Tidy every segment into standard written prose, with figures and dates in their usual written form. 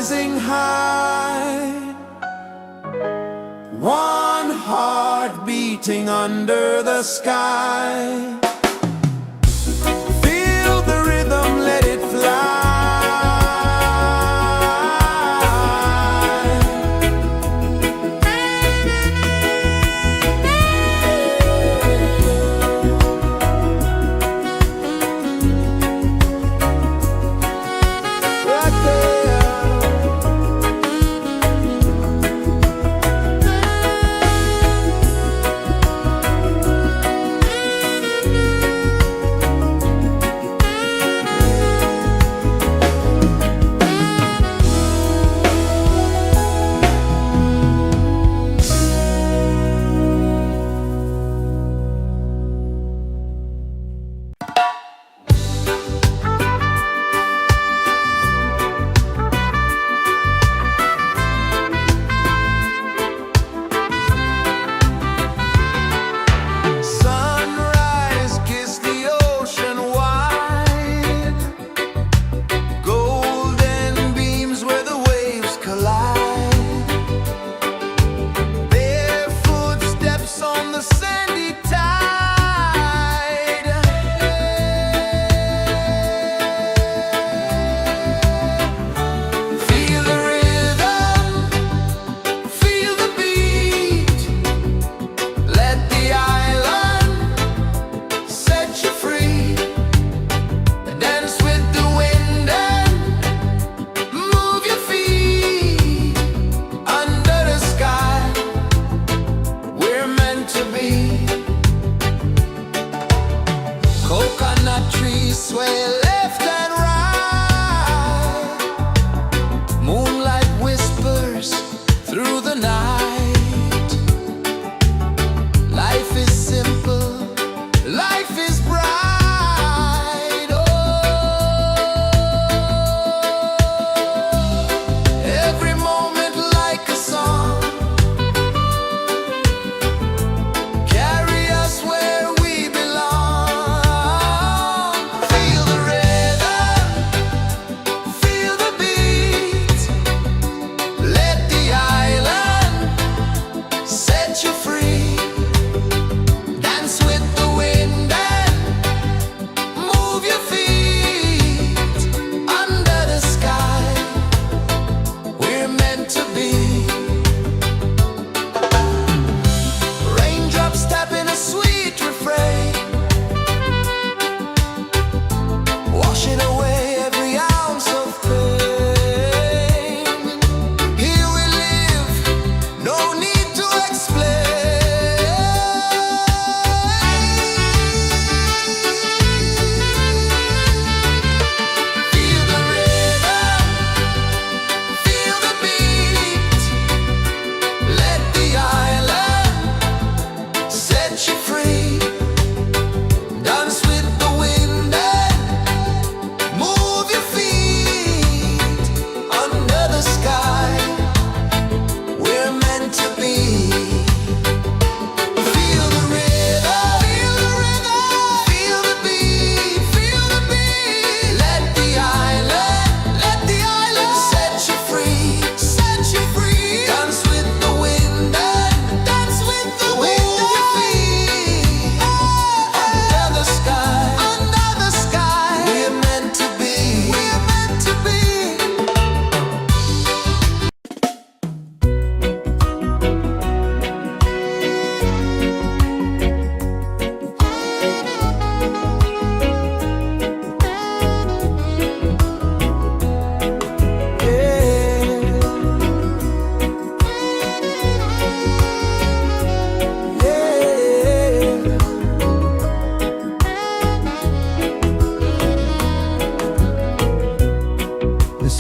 rising high, one heart beating under the sky. Feel the rhythm, let it fly.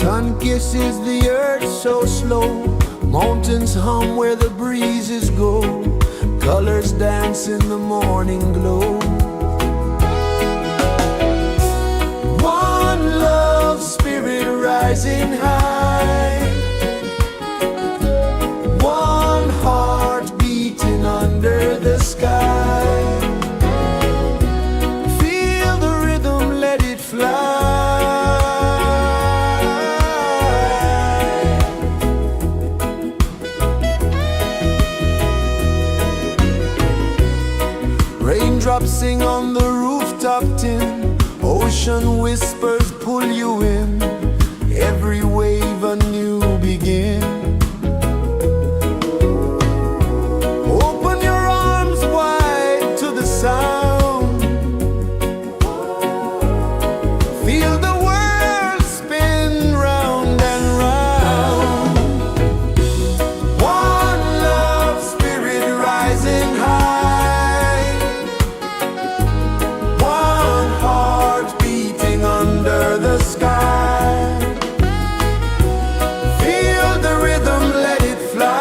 Sun kisses the earth so slow, mountains hum where the breezes go, colors dance in the morning glow. One love spirit rising high, one heart beating under the sky. Feel the rhythm, let it fly. sing on the rooftop tin. Ocean whispers pull you in, every wave a new begin. Open your arms wide to the sound. Feel the world spin round and round. One love spirit rising high, one heart beating under the sky. Feel the rhythm, let it fly.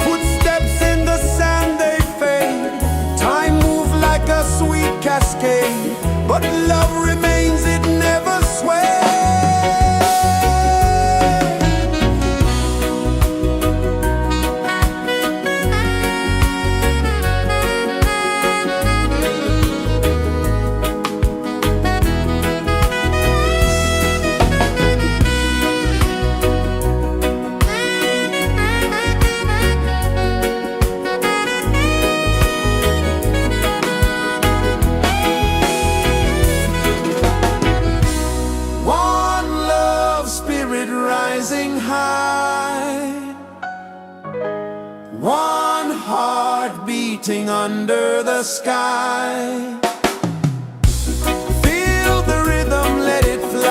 Footsteps in the sand, they fade. Time moves like a sweet cascade, but love remains, it never sways. One love spirit rising high, one heart beating under the sky. Feel the rhythm, let it fly.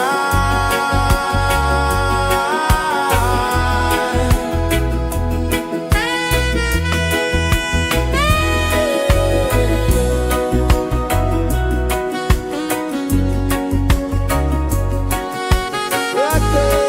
Right there.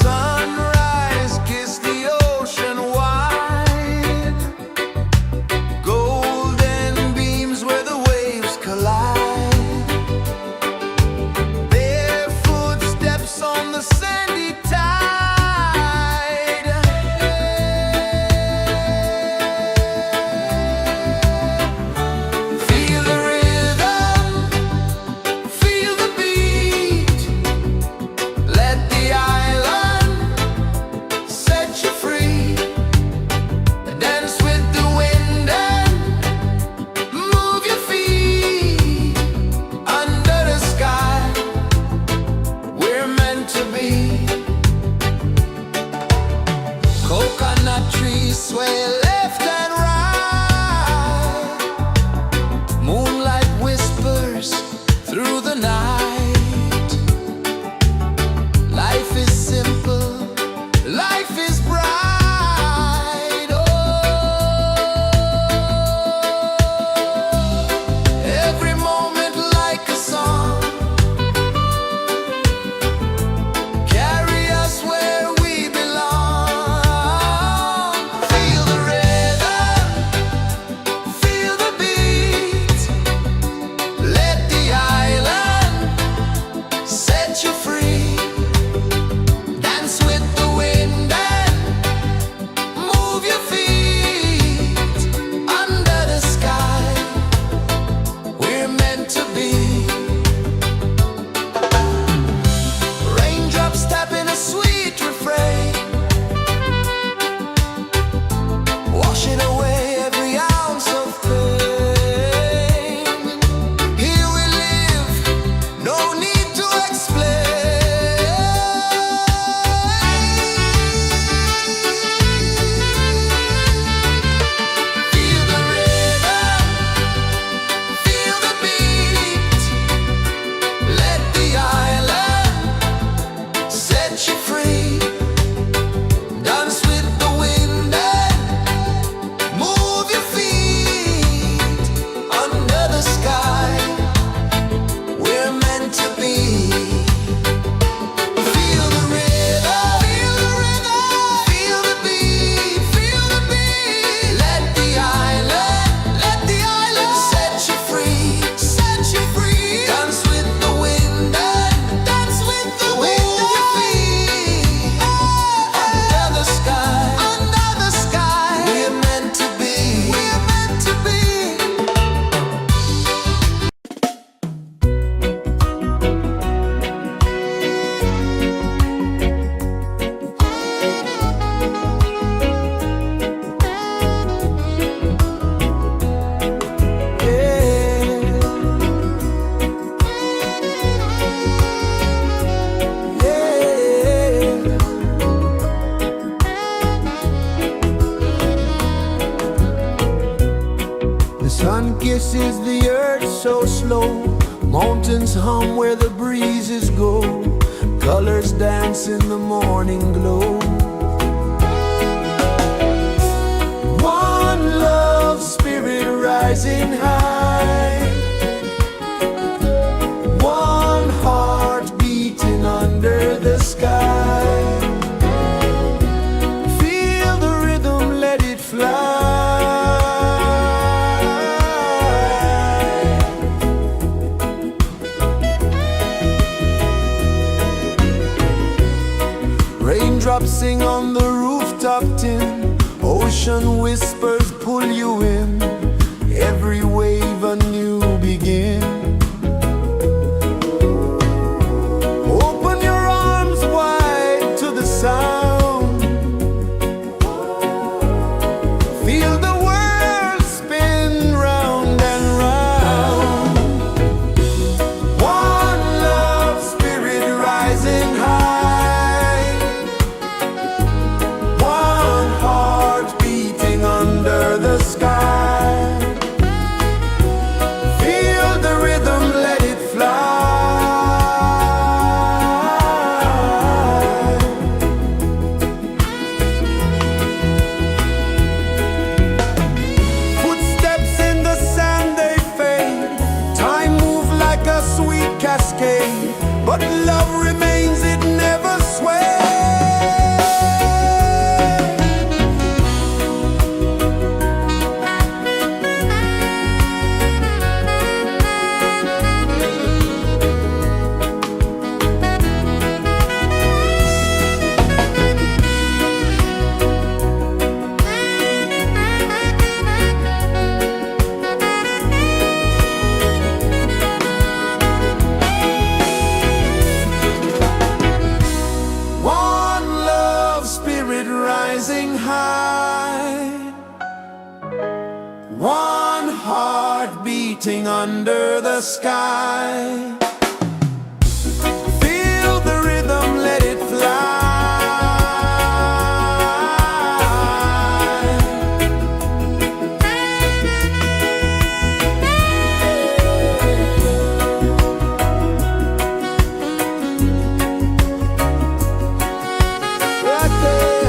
Sunrise, kiss the ocean wide. Golden beams where the waves collide. Bare footsteps on the sandy tide. Feel the rhythm, feel the beat. Let the island set you free. Dance with the wind and move your feet. Under the sky, we're meant to be. Coconut trees sway left and right. Moonlight whispers through the night. Life is simple, life is bright. Oh, every moment like a song. Carry us where we belong. Feel the rhythm. Is the earth so slow? Mountains hum where the breezes go. Colors dance in the morning glow. One love spirit rising high. One heart beating under the sky. Feel the rhythm, let it fly. Raindrops sing on the rooftop tin. Ocean whispers pull you in. Every wave a new begin. Open your arms wide to the sound. Feel the world spin round and round. One love spirit rising high. One heart beating under the sky. Feel the rhythm, let it fly. Footsteps in the sand, they fade. Time moves like a sweet cascade, but love remains, it never sways. One love spirit rising high. One heart beating under the sky. Feel the rhythm, let it fly. Right there.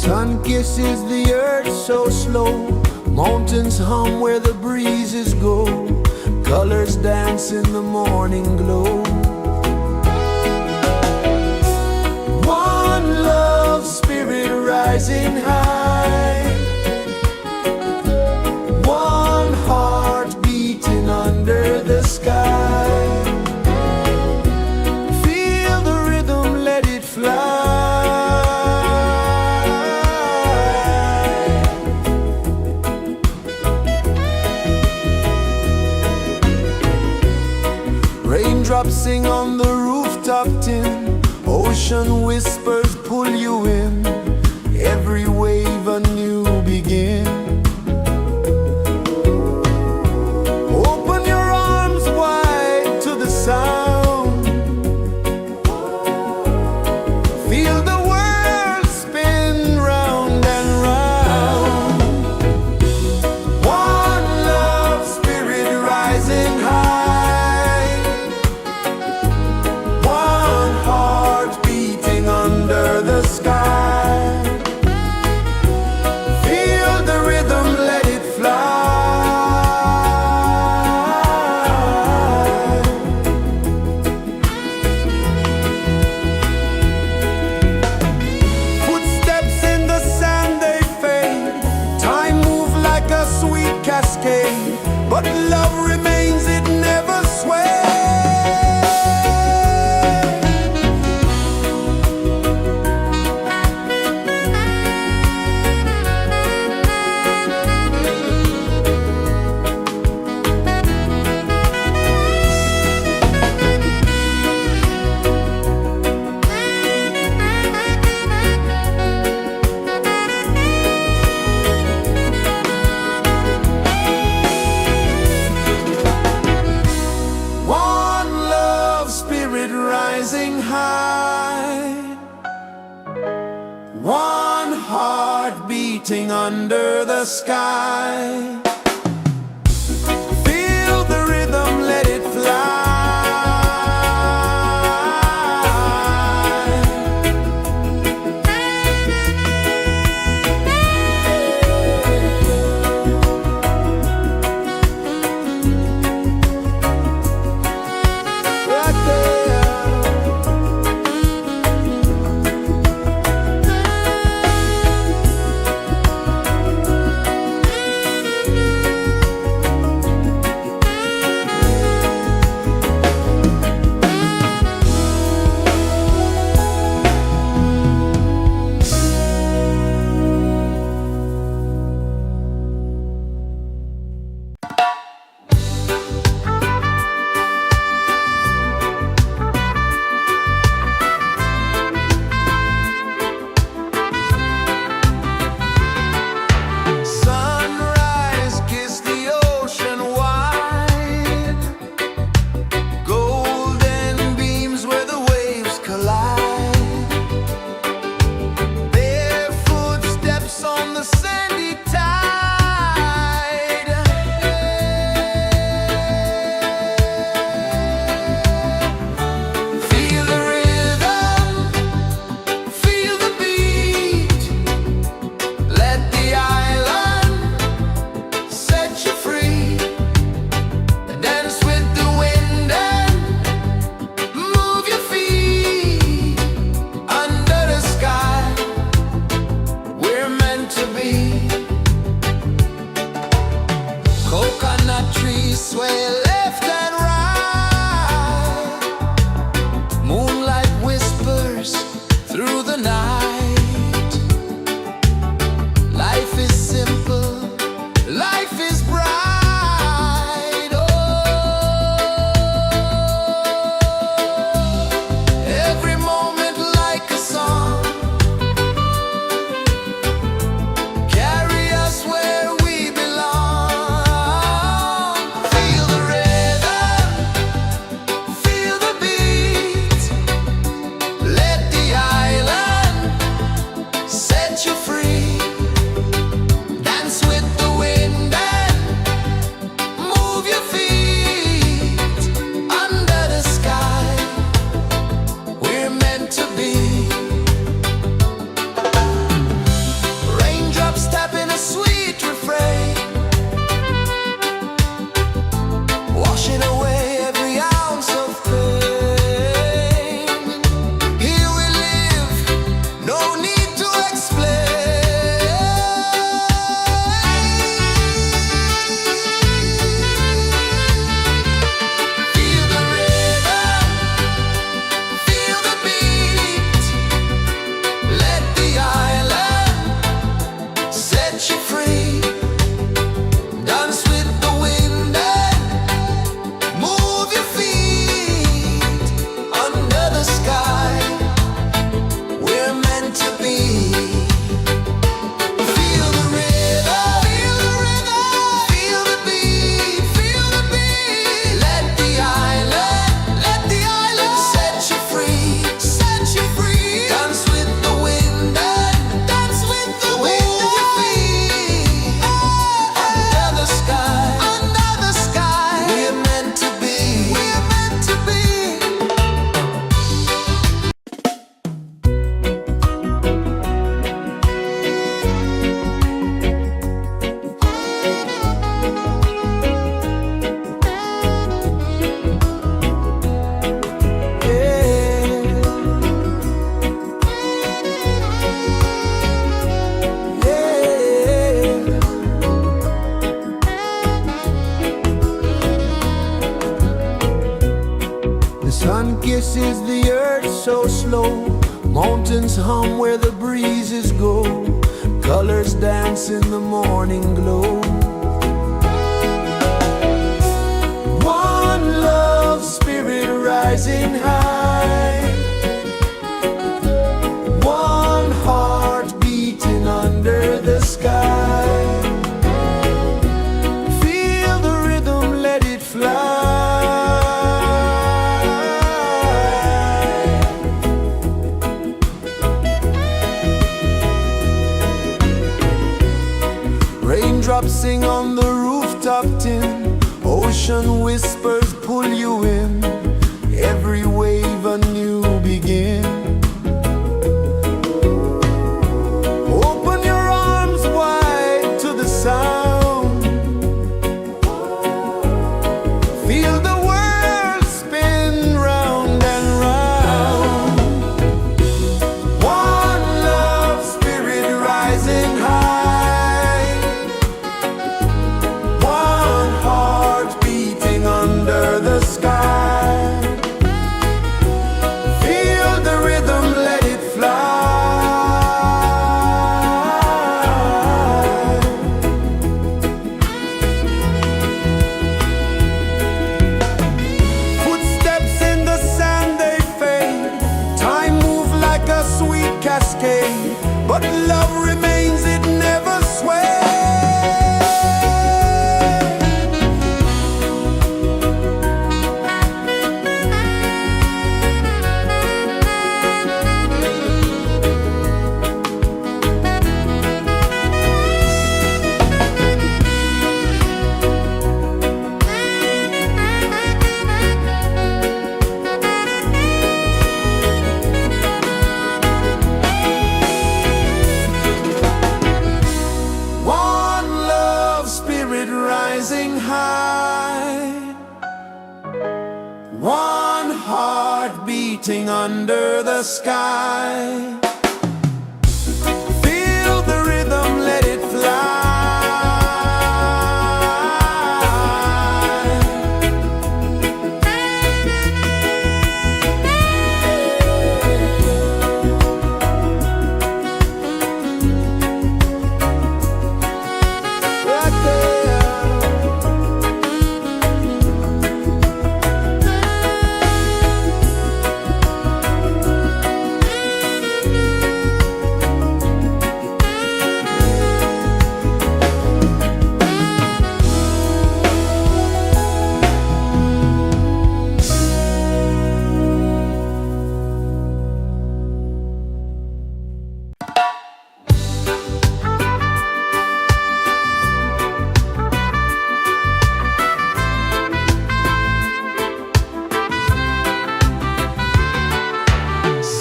Sun kisses the earth so slow, mountains hum where the breezes go, colors dance in the morning glow. One love spirit rising high, one heart beating under the sky. Feel the rhythm, let it fly. Raindrops sing on the rooftop tin, ocean whispers pull you in, every wave a new begin. Open your arms wide to the sound, feel the world spin round and round. One love spirit rising high, one heart beating under the sky. Feel the rhythm, let it fly. Footsteps in the sand, they fade, time moves like a sweet cascade, but love remains, it never sways. One love spirit rising high, one heart beating under the sky. Feel the rhythm, let it fly. Right there. slow, mountains hum where the breezes go, colors dance in the morning glow. One love spirit rising high, one heart beating under the sky. Feel the rhythm, let it fly. Raindrops sing on the rooftop tin, ocean whispers pull you in, every wave a new begin. Open your arms wide to the sound, feel the world spin round and round. One love spirit rising high, one heart beating under the sky. Feel the rhythm, let it fly. Footsteps in the sand, they fade. Time moves like a sweet cascade, but love remains, it never sways. One love spirit rising high, one heart beating under the sky. Feel the rhythm, let it fly. Right there.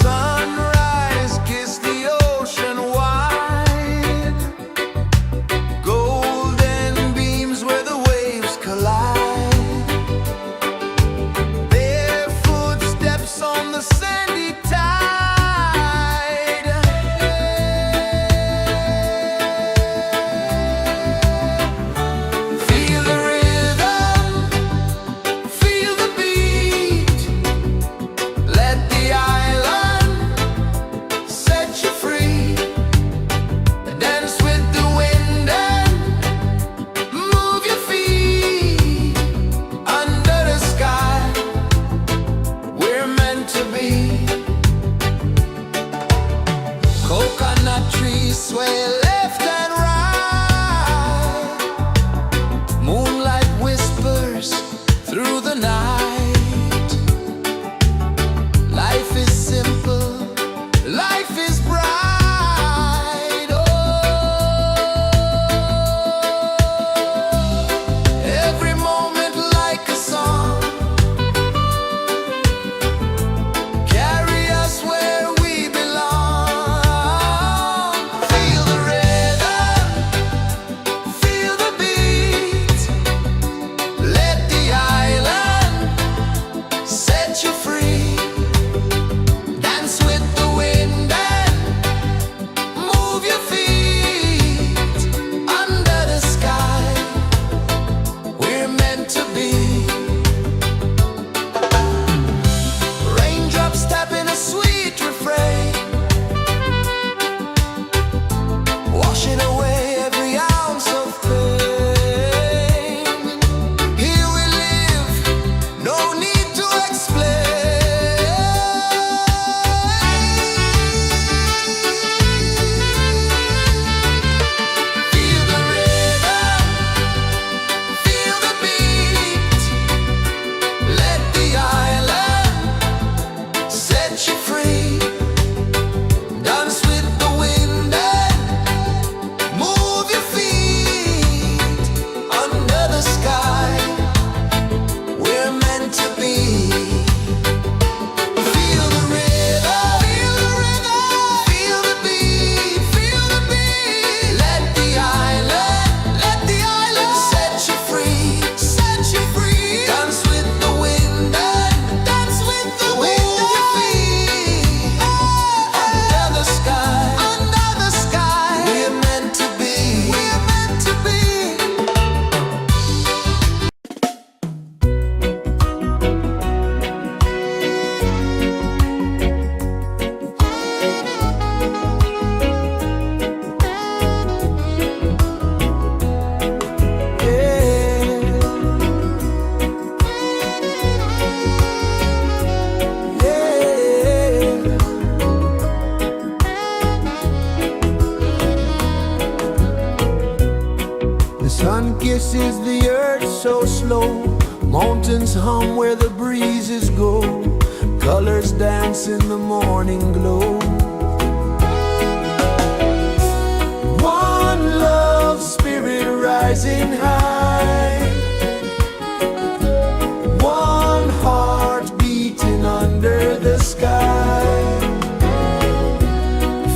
Sunrise, kiss the ocean wide, golden beams where the waves collide, bare footsteps on the sandy tide. Feel the rhythm, feel the beat, let the island set you free. Dance with the wind and move your feet under the sky. We're meant to be. Coconut trees sway left and right, moonlight whispers through the night. Life is simple, life is bright. Oh, every moment like a song, carry us where we belong. Feel the rhythm. rejoices the earth so slow. Mountains hum where the breezes go. Colors dance in the morning glow. One love spirit rising high. One heart beating under the sky.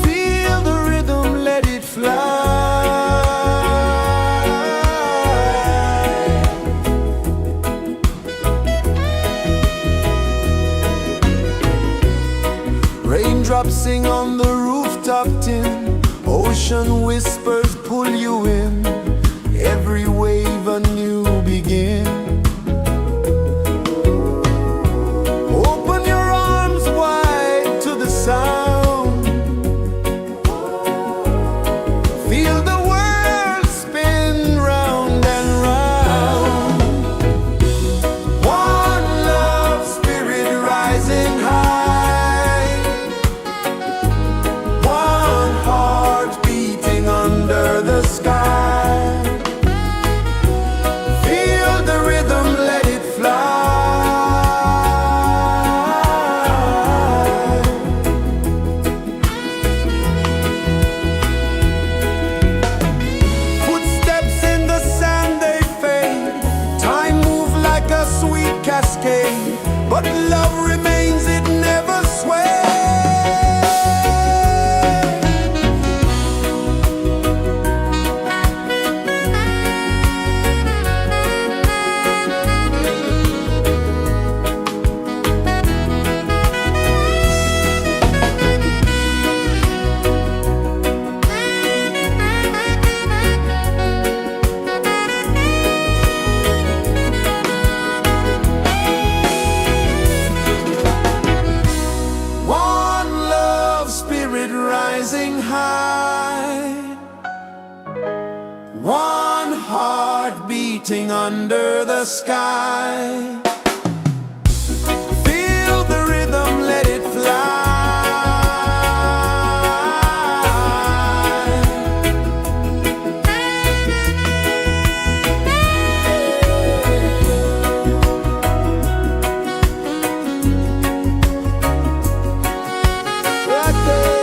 Feel the rhythm, let it fly. Raindrops sing on the rooftop tin. Ocean whispers pull you in. Every wave a new begin. Open your arms wide to the sound. Feel the world spin round and round. One love spirit rising high. One heart beating under the sky. Feel the rhythm, let it fly. Footsteps in the sand, they fade. Time moves like a sweet cascade, but love remains, it never sways. One love spirit rising high. One heart beating under the sky. Feel the rhythm, let it fly. Right there.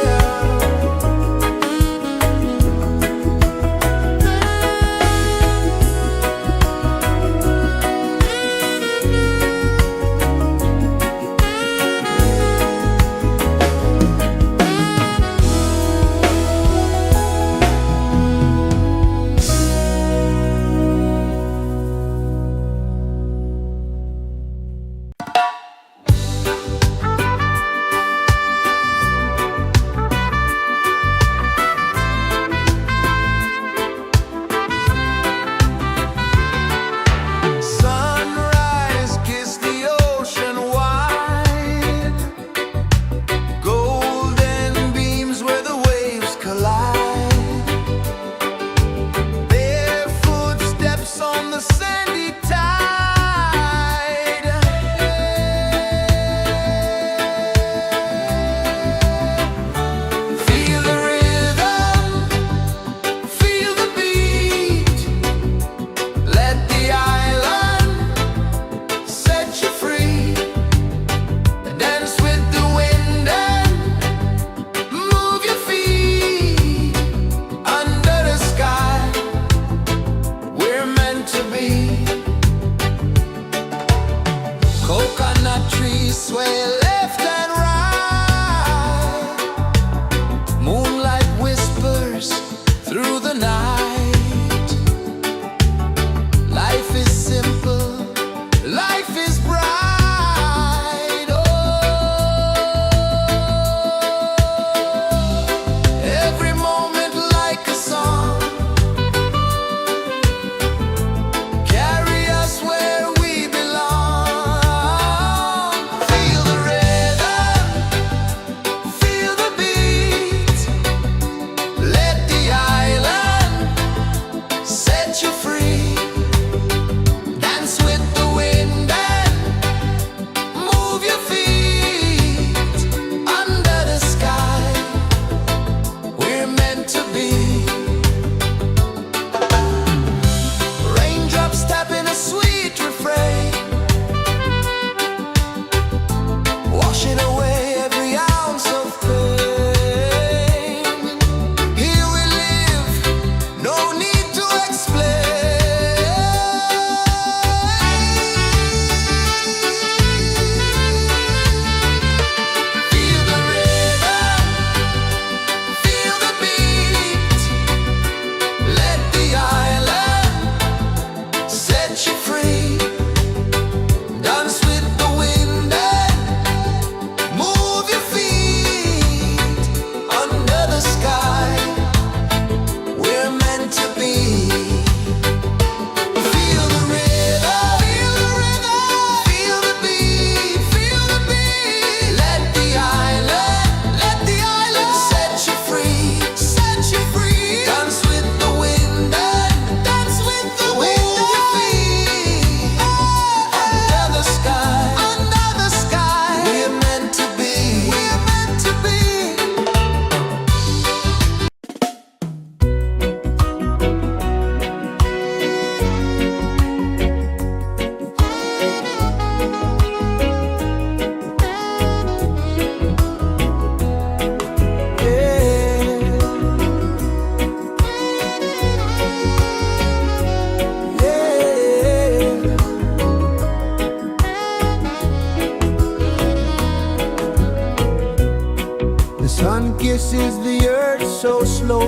earth so slow,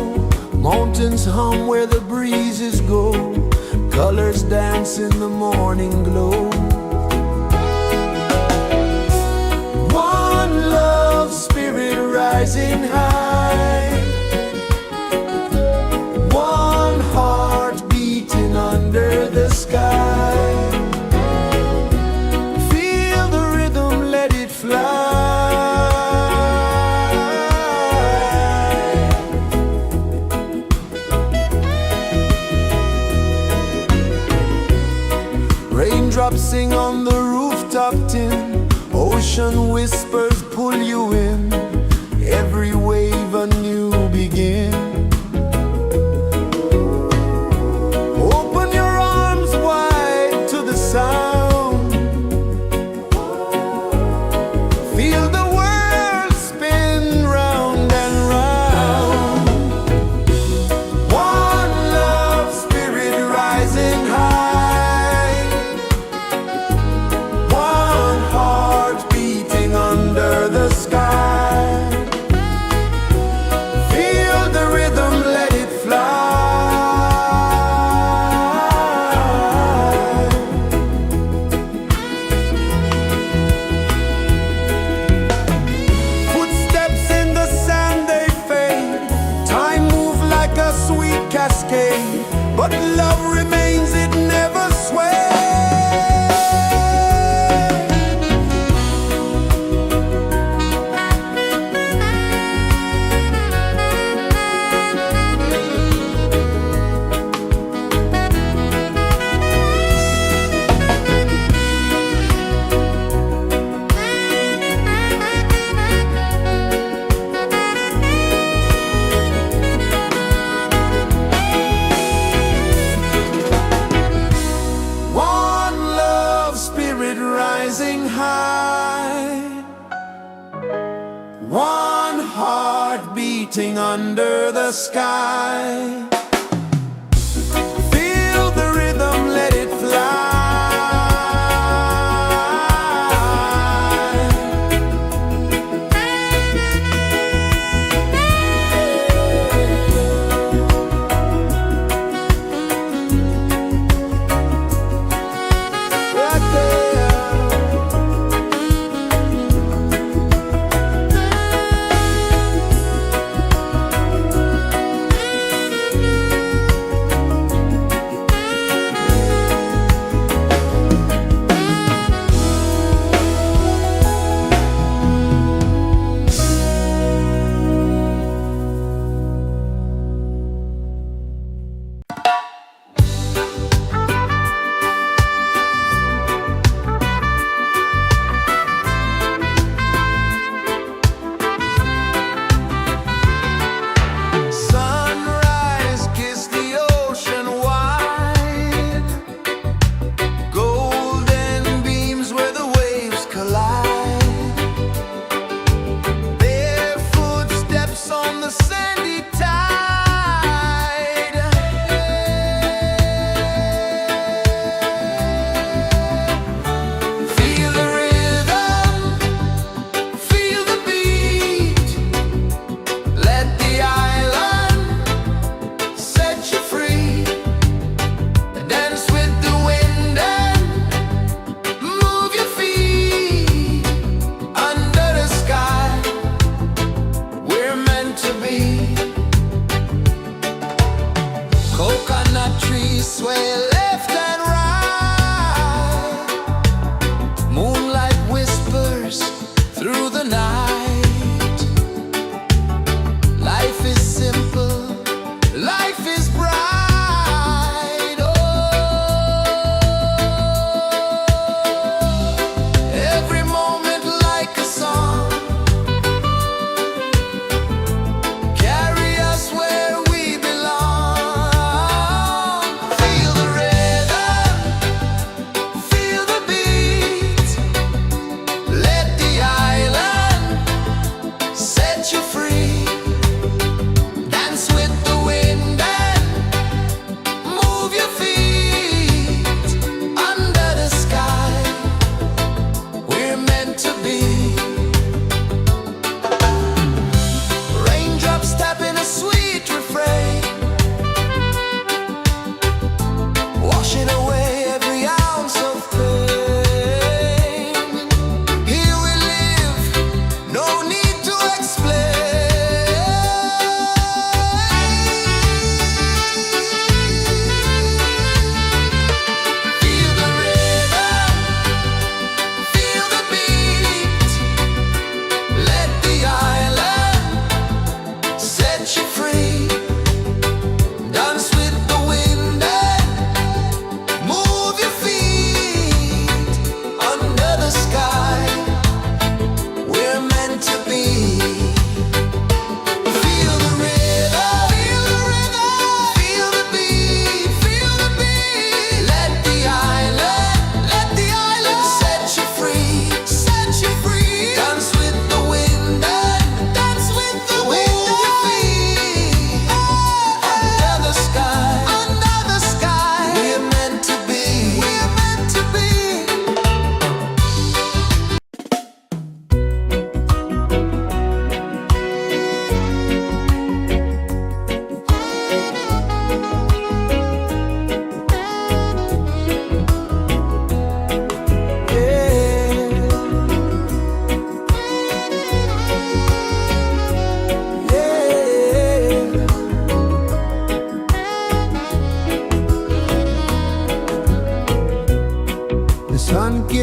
mountains hum where the breezes go, colors dance in the morning glow. One love spirit rising high, one heart beating under the sky. Feel the rhythm, let it fly. Raindrops sing on the rooftop tin, ocean whispers pull you in, every wave a new begin. Open your arms wide to the sound, feel the world spin round and round. One love spirit rising high, one heart beating under the sky. Feel the rhythm, let it fly. Footsteps in the sand, they fade. Time moves like a sweet cascade, but love remains, it never sways. One love spirit rising high, one heart beating under the sky. Feel the rhythm, let it fly. Right there.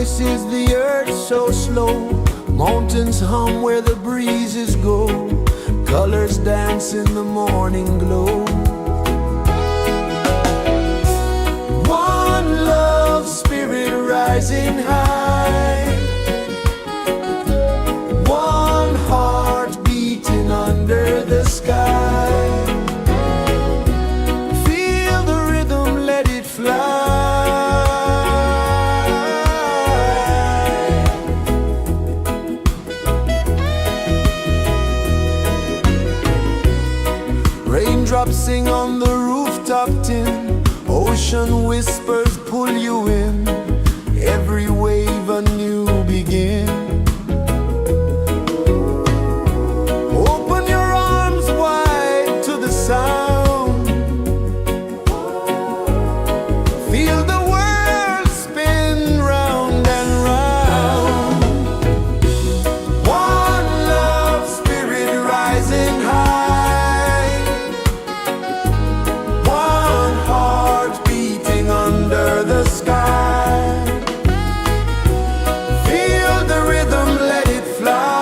This is the earth so slow. Mountains hum where the breezes go. Colors dance in the morning glow. One love spirit rising high. One heart beating under the sky. Feel the rhythm, let it fly. Raindrops sing on the rooftop tin. Ocean whispers pull you in. Every wave a new begin. Open your arms wide to the sound. Feel the world spin round and round. One love spirit rising high. One heart beating under the sky. Feel the rhythm, let it fly.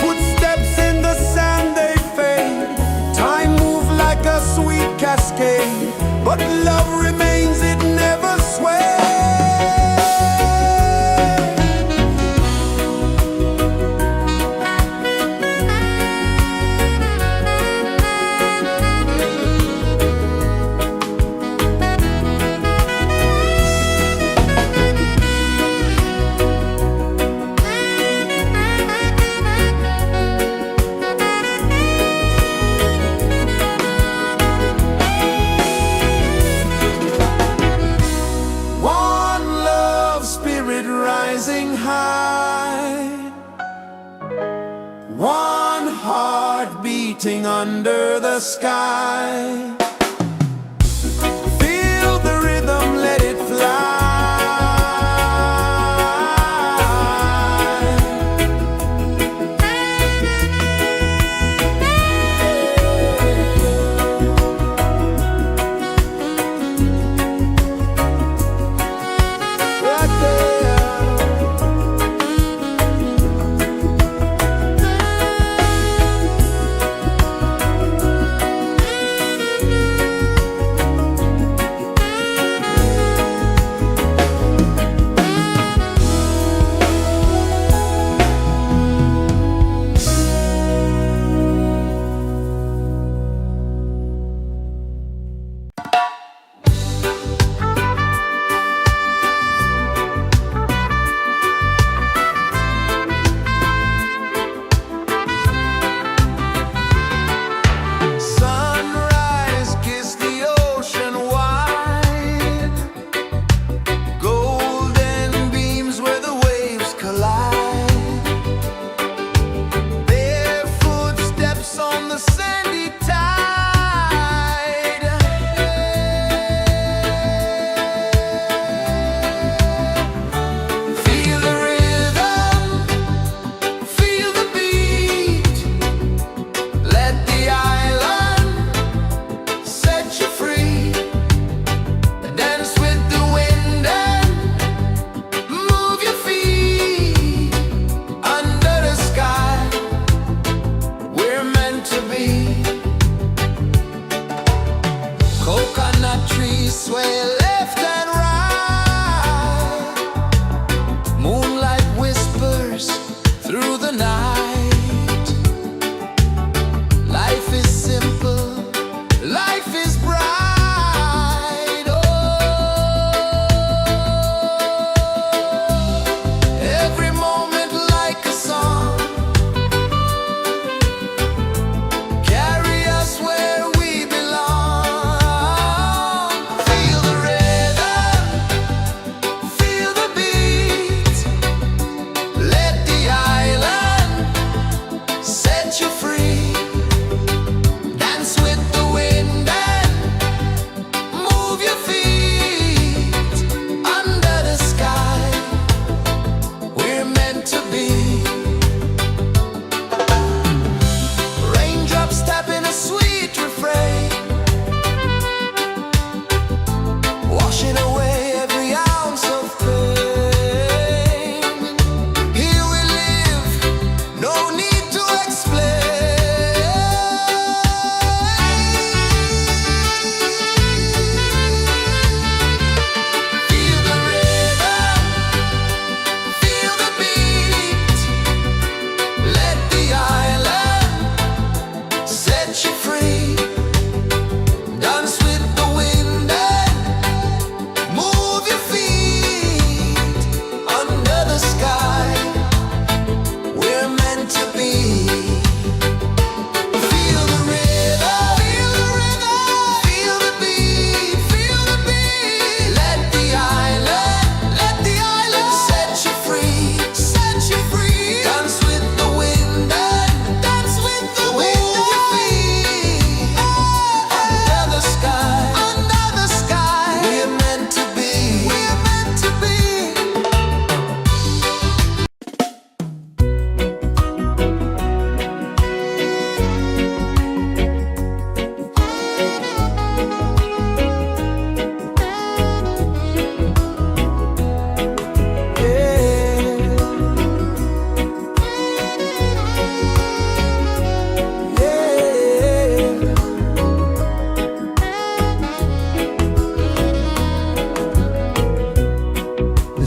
Footsteps in the sand, they fade. Time moves like a sweet cascade, but love remains, it never sways. One love spirit rising high. One heart beating under the sky. Feel the rhythm, let it fly. Right there.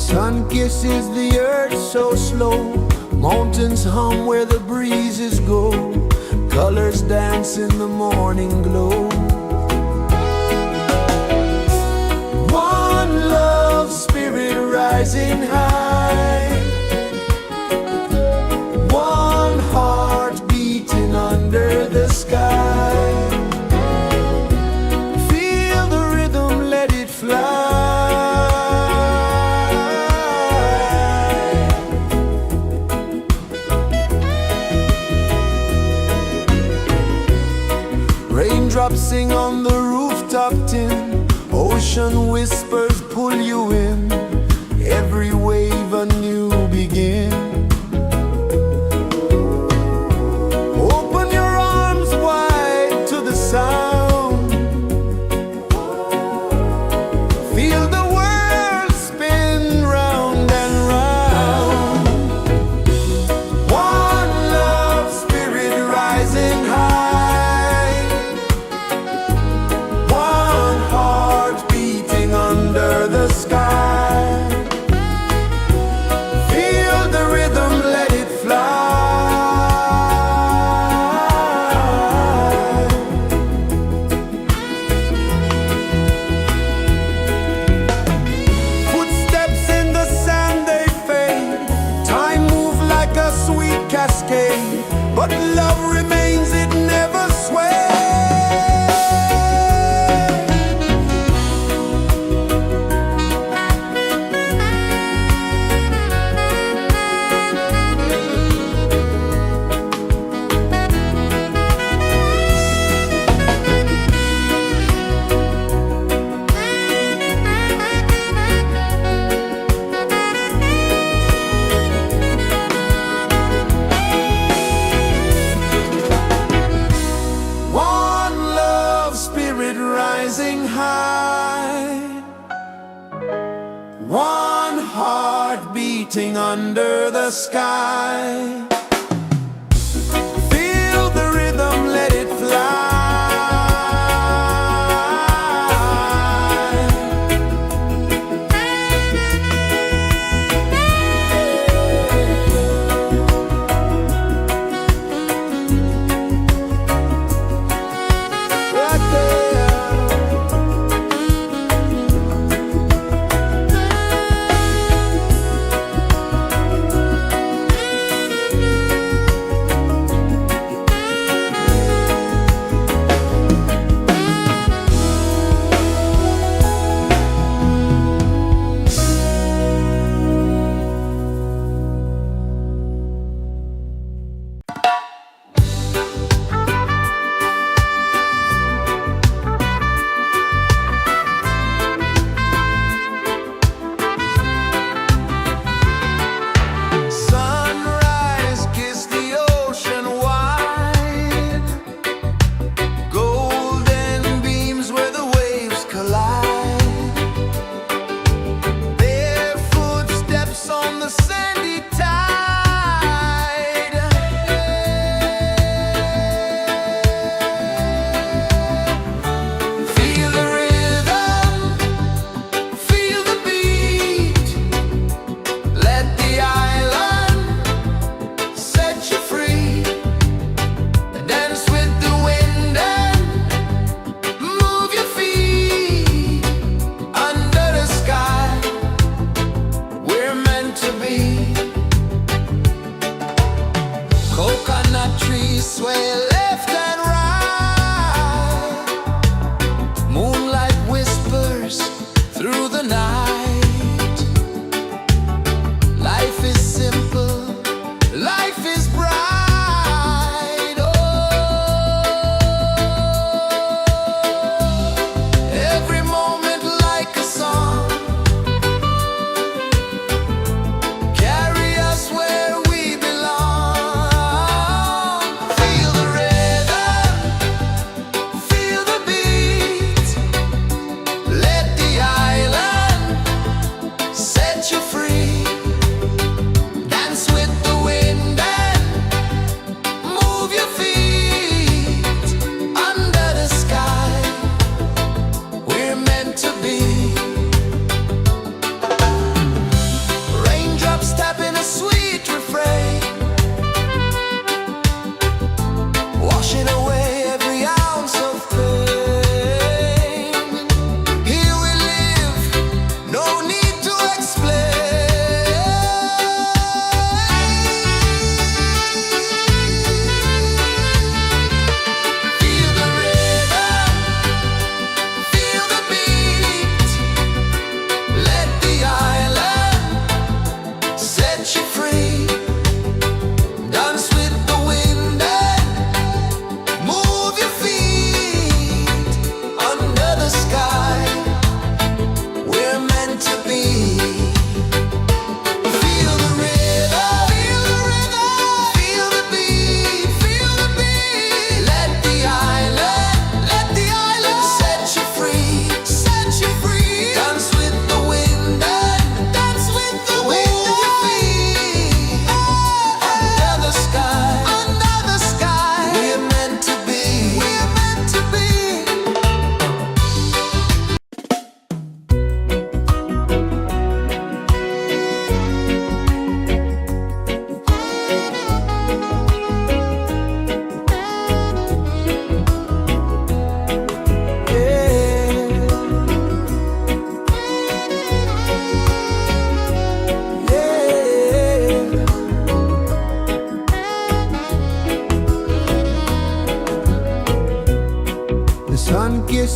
Sun kisses the earth so slow, mountains hum where the breezes go, colors dance in the morning glow. One love spirit rising high, one heart beating under the sky. Feel the rhythm, let it fly. Raindrops sing on the rooftop tin, ocean whispers pull you in, every wave a new begin. Open your arms wide to the sound, feel the world spin round and round. One love spirit rising high, one heart beating under the sky. Feel the rhythm, let it fly. Footsteps in the sand, they fade, time moves like a sweet cascade, but love remains, it never sways. One love spirit rising high, one heart beating under the sky. Feel the rhythm, let it fly. Right there.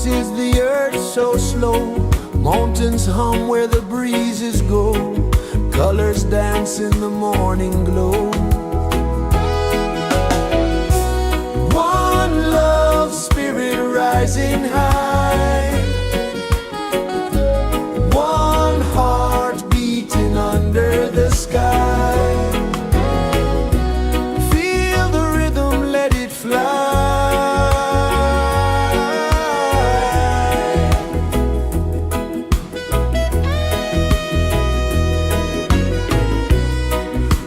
This is the earth so slow. Mountains hum where the breezes go. Colors dance in the morning glow. One love spirit rising high. One heart beating under the sky. Feel the rhythm, let it fly.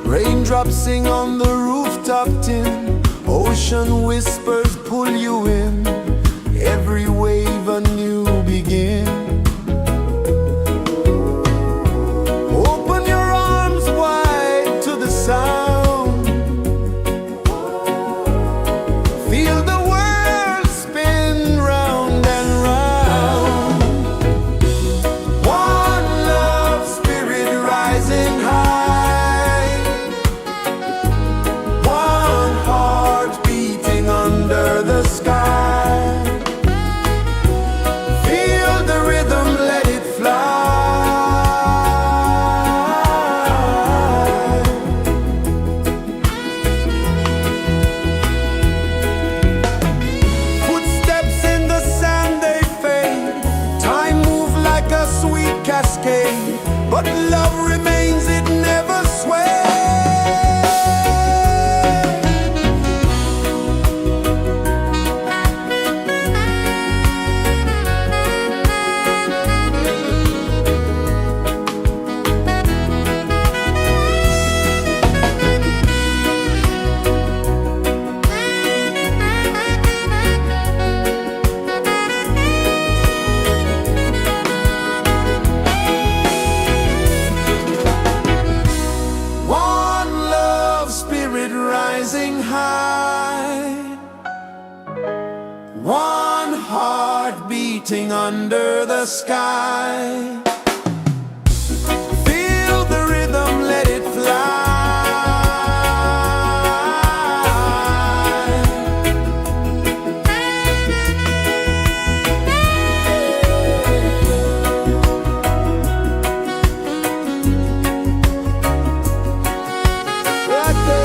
Raindrops sing on the rooftop tin. Ocean whispers pull you in. Every wave a new begin. Open your arms wide to the sound. Feel the world spin round and round. One love spirit rising high. One heart beating under the sky. Feel the rhythm, let it fly. Footsteps in the sand, they fade. Time moves like a sweet cascade, but love remains, it never sways. One love spirit rising high. One heart beating under the sky. Feel the rhythm, let it fly. Right there.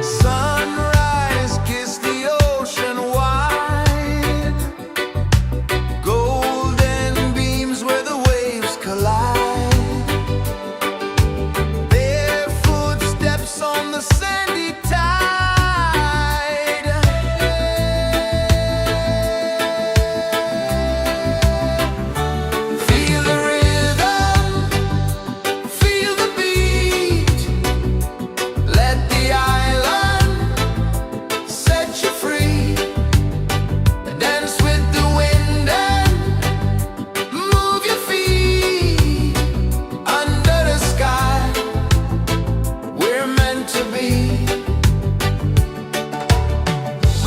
Sunrise, kiss the ocean wide. Golden beams where the waves collide. Bare footsteps on the sandy tide. Feel the rhythm, feel the beat. Let the island set you free. Dance with the wind and move your feet. Under the sky, we're meant to be.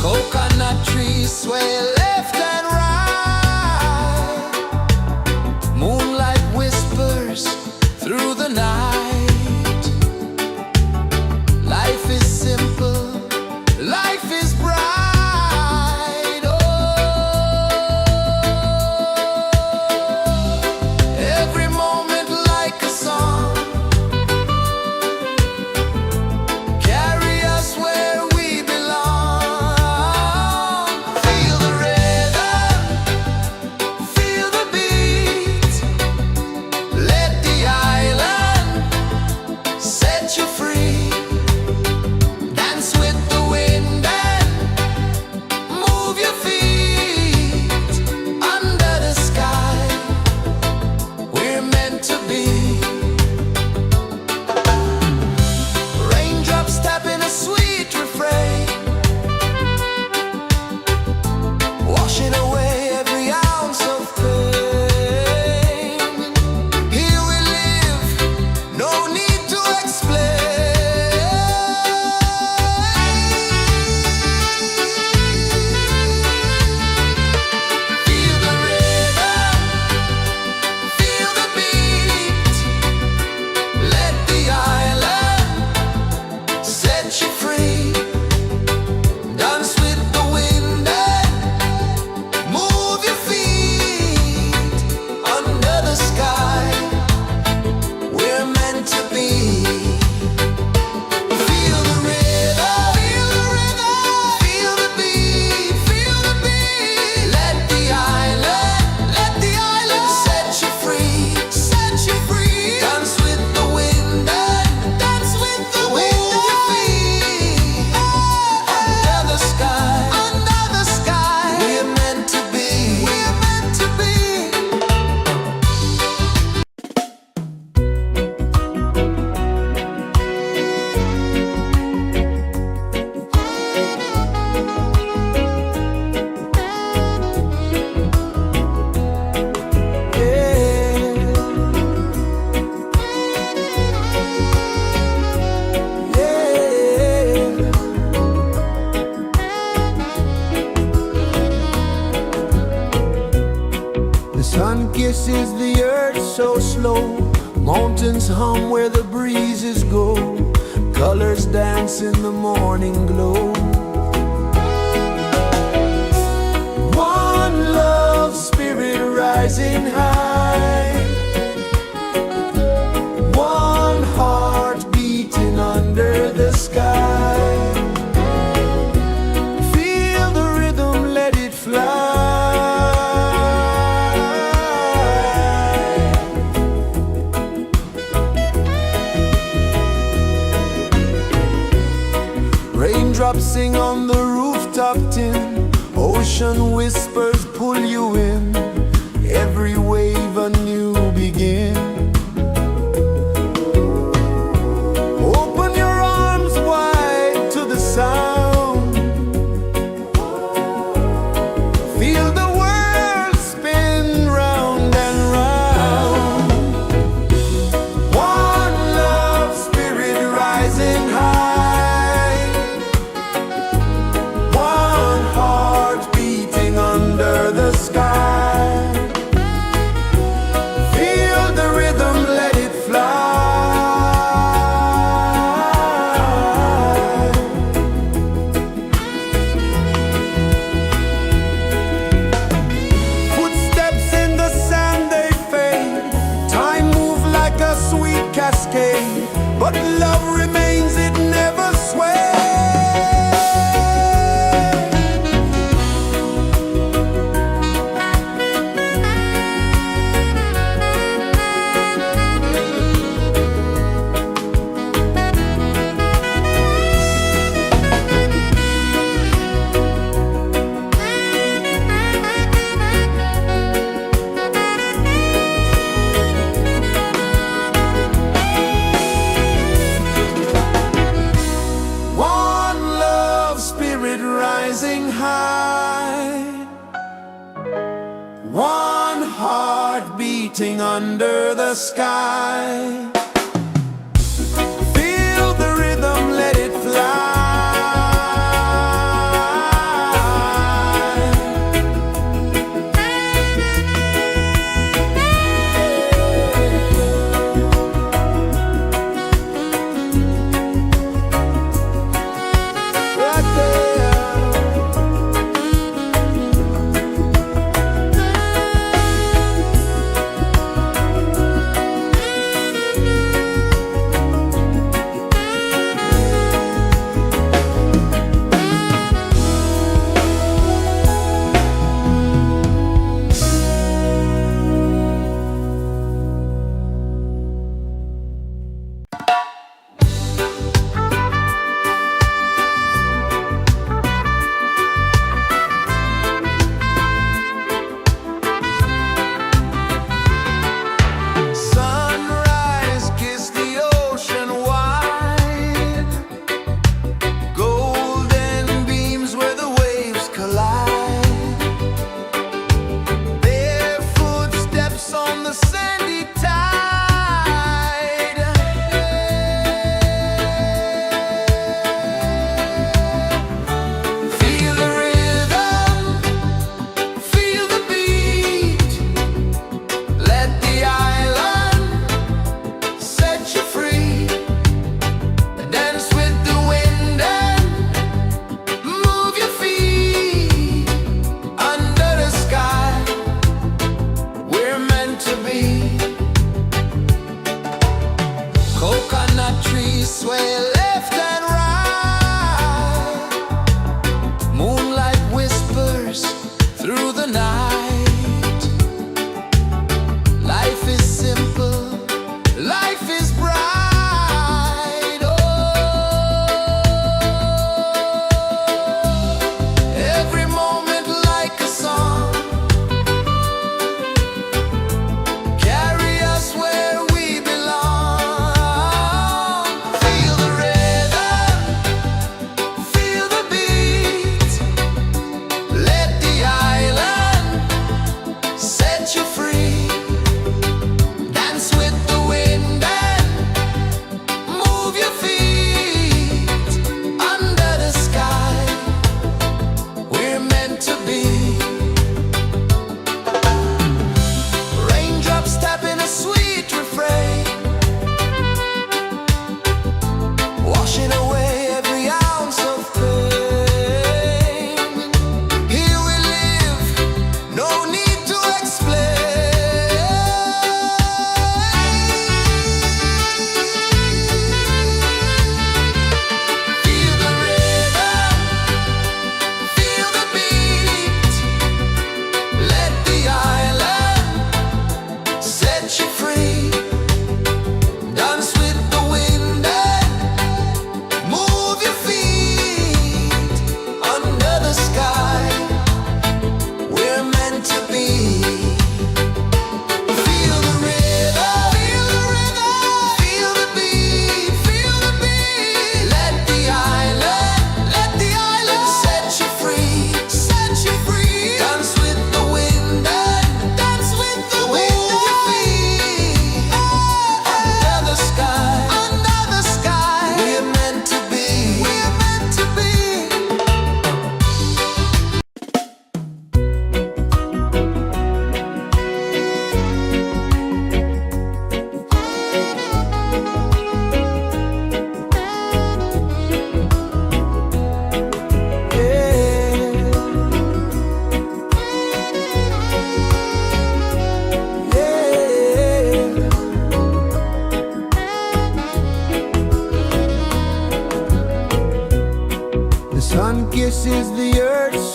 Coconut trees sway left and right. Moonlight whispers through the night. Life is simple, life is bright. Oh, every moment like a song. Carry us where we belong. Feel the rhythm, Sun kisses the earth so slow, mountains hum where the breezes go, colors dance in the morning glow. One love spirit rising high, one heart beating under the sky. Feel the rhythm, let it fly. Raindrops sing on the rooftop tin, ocean whispers pull you in, every wave a new begin. Open your arms wide to the sound, feel the world spin round and round. One love spirit rising high, one heart beating under the sky. Feel the rhythm, let it fly. Footsteps in the sand, they fade. Time moves like a sweet cascade, but love remains, it never sways. One love spirit rising high, one heart beating under the sky. Feel the rhythm, let it fly. Right there.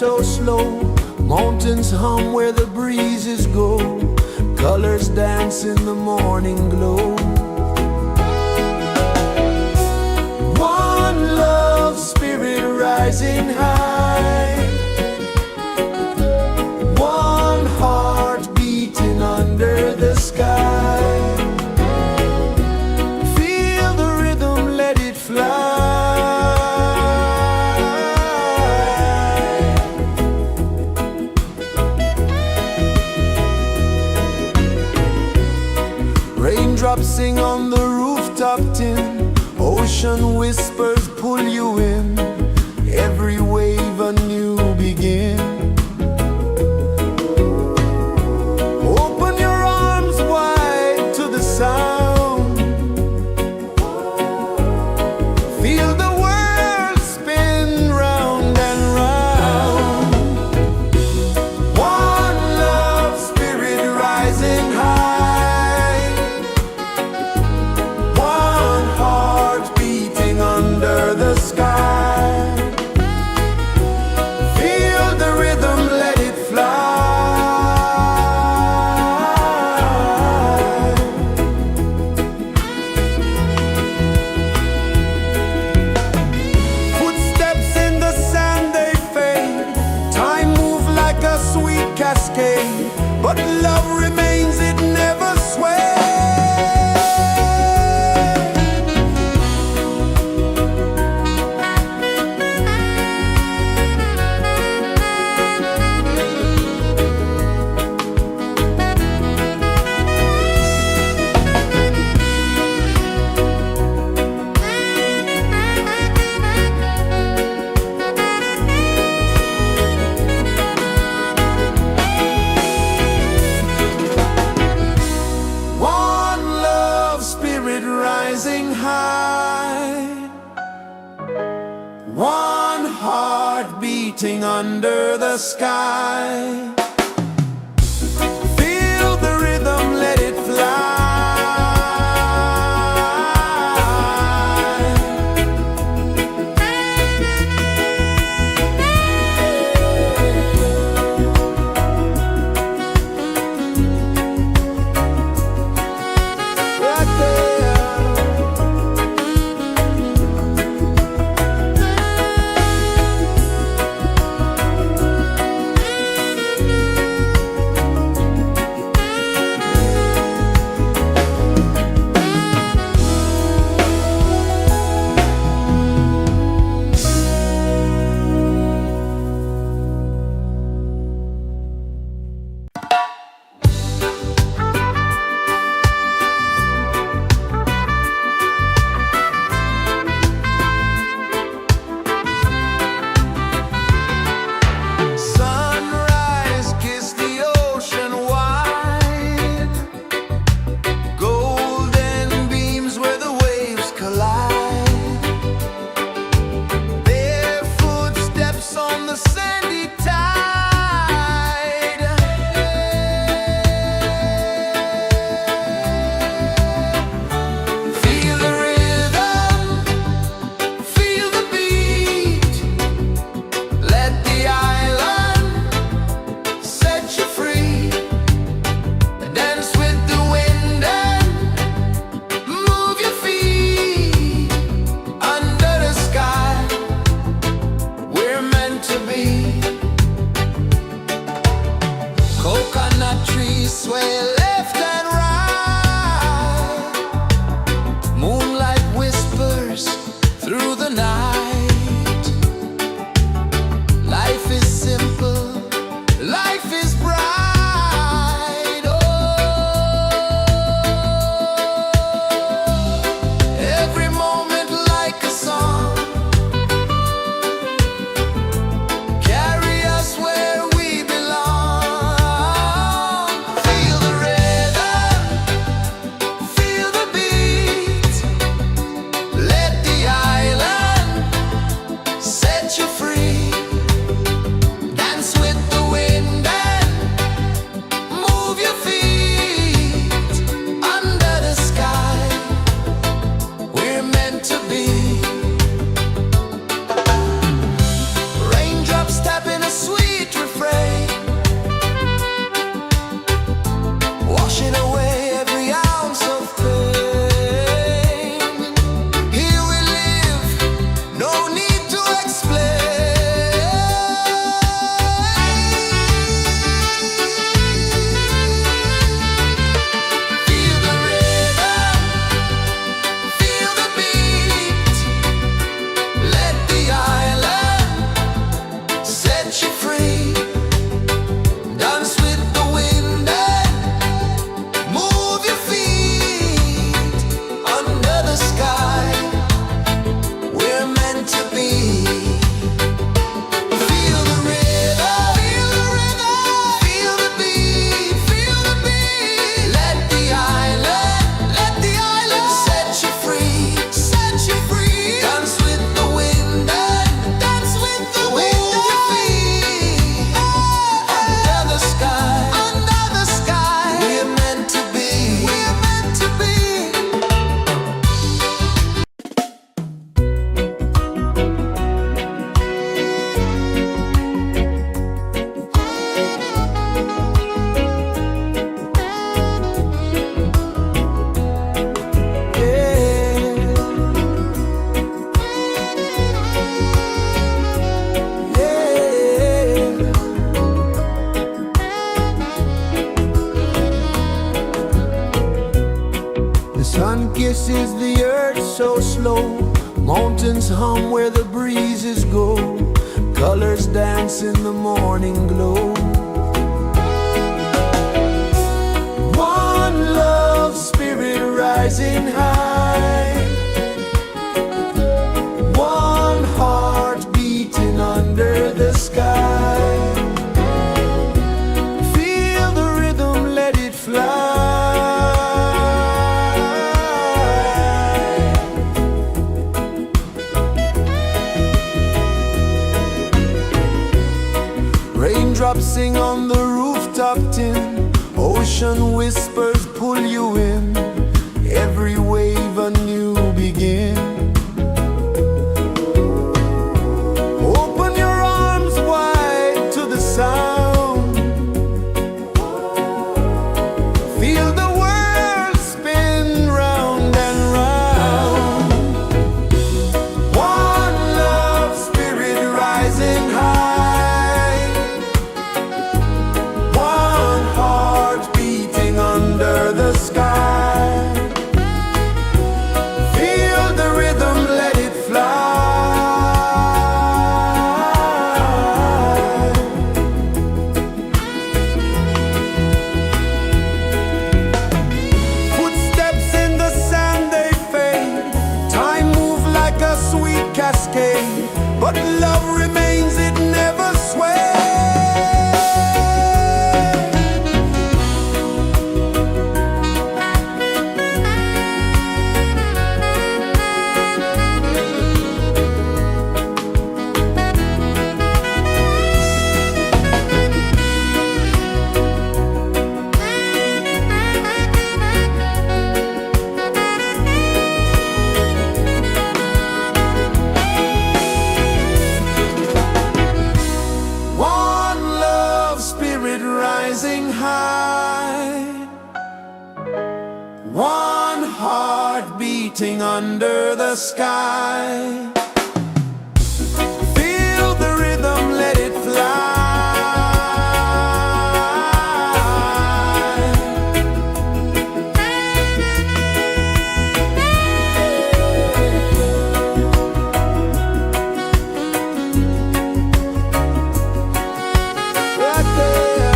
so slow. Mountains hum where the breezes go. Colors dance in the morning glow. One love, spirit rising high. One heart beating under the sky. Feel the rhythm, let it fly. Raindrops sing on the rooftop tin. Ocean whispers pull you in. Every wave a new begin. Open your arms wide to the sound. Feel the world spin round and round. One love, spirit rising high. One heart beating under the sky. Feel the rhythm, let it fly. Footsteps in the sand, they fade. Time moves like a sweet cascade, but love remains, it never sways. One love, spirit rising high. One heart beating under the sky. Feel the rhythm, let it fly. Right there. so slow. Mountains hum where the breezes go. Colors dance in the morning glow. One love, spirit rising high. One heart beating under the sky. Feel the rhythm, let it fly. Raindrops sing on the rooftop tin. Ocean whispers pull you in. Every wave a new begin. Open your arms wide to the sound. Feel the world spin round and round. One love, spirit rising high. One heart beating under the sky. Feel the rhythm, let it fly. Footsteps in the sand, they fade. Time moves like a sweet cascade, but love remains, it never sways. One love, spirit rising high. One heart beating under the sky. Feel the rhythm, let it fly. Right there.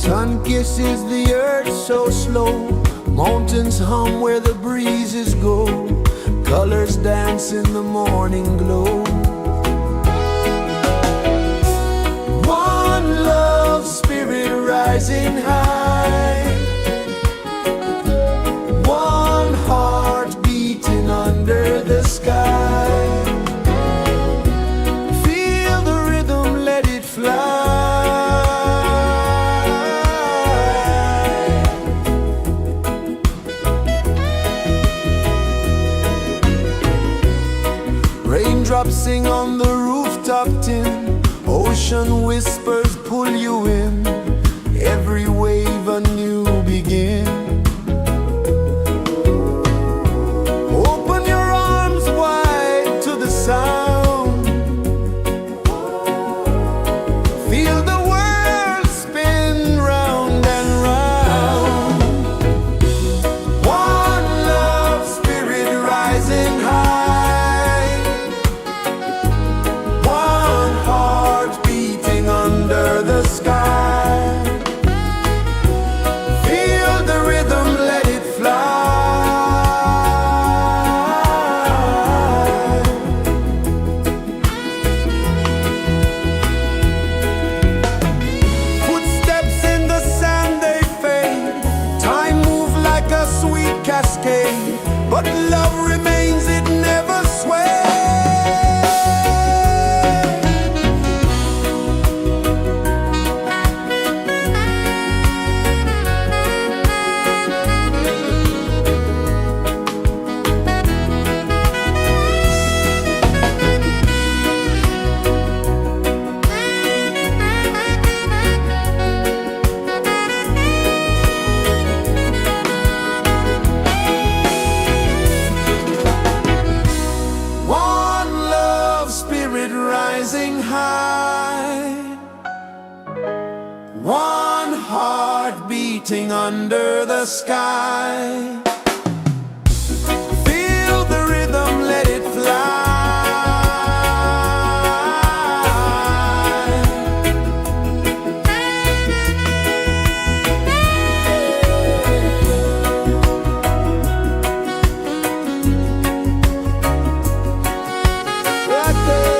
Sun kisses the earth so slow, mountains hum where the breezes go, colors dance in the morning glow. One love spirit rising high, one heart beating under the sky. Feel the rhythm, let it fly. Raindrops sing on the rooftop tin, ocean whispers pull you in, every wave a new begin. Open your arms wide to the sound, feel the world spin round and round. One love spirit rising high, one heart beating under the sky. Feel the rhythm, let it fly. Footsteps in the sand, they fade. Time moves like a sweet cascade, but love remains, it never sways. One love spirit rising high, one heart beating under the sky. Feel the rhythm, let it fly. Right there.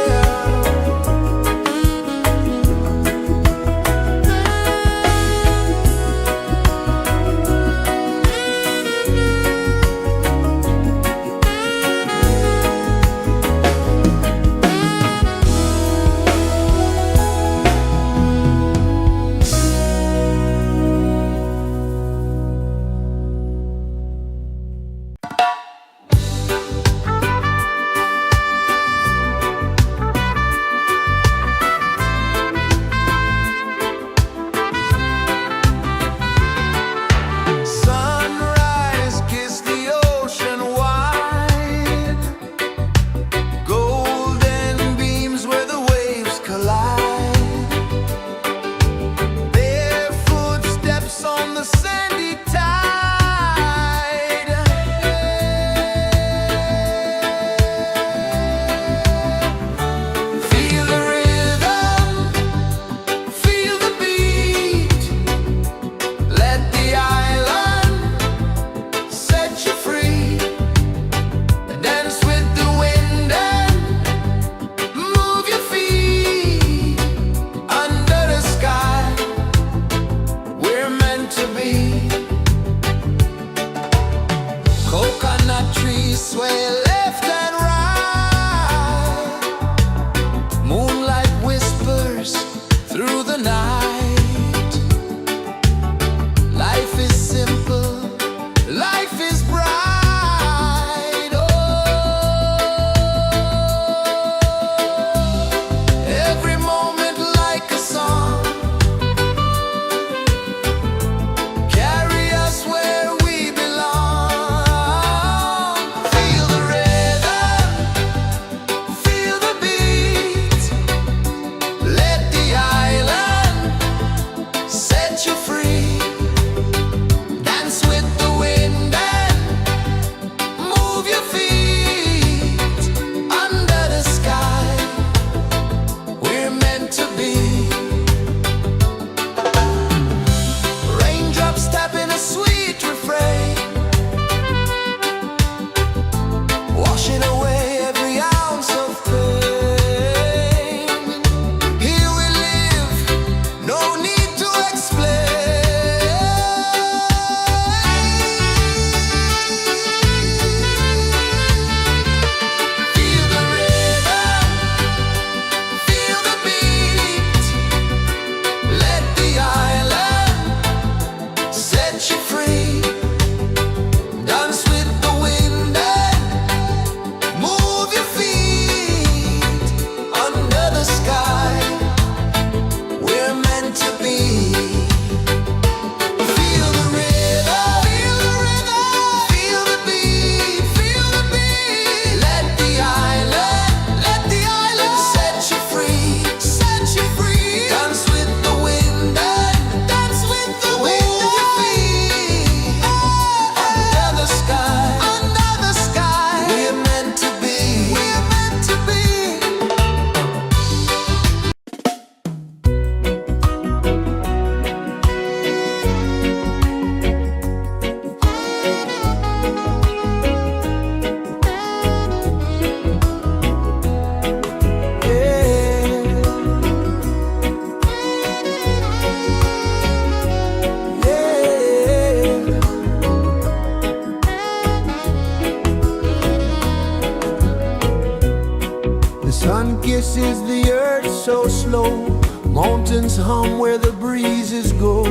rejoices the earth so slow. Mountains hum where the breezes go.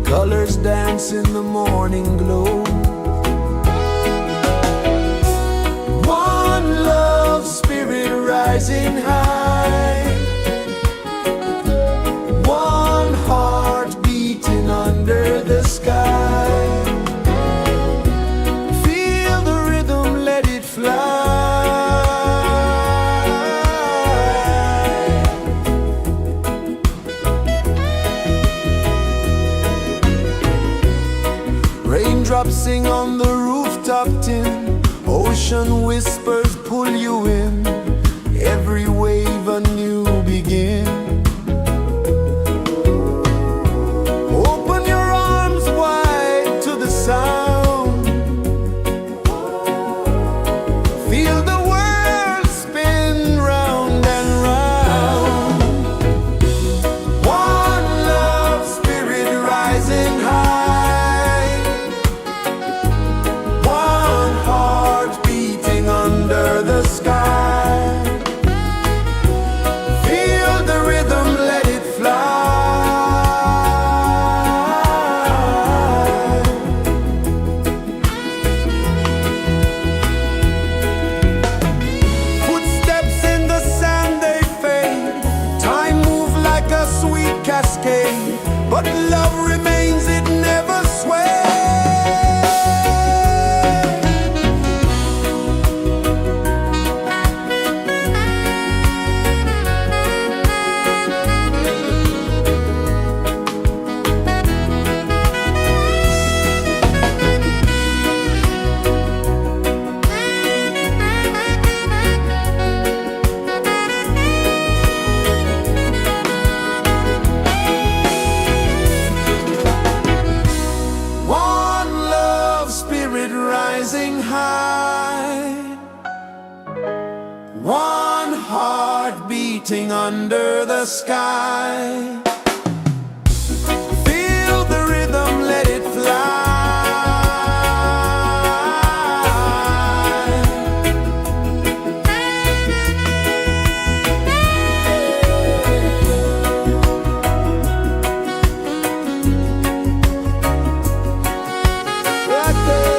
Colors dance in the morning glow. One love spirit rising high. One heart beating under the sky. Feel the rhythm, let it fly. Raindrops sing on the rooftop tin. Ocean whispers pull you in. Every wave a new begin. Open your arms wide to the sound. Feel the world spin round and round. One love spirit rising high. One heart beating under the sky. Feel the rhythm, let it fly. Footsteps in the sand, they fade. Time moves like a sweet cascade, but love remains, it never sways. One love spirit rising high. One heart beating under the sky. Feel the rhythm, let it fly. Right there.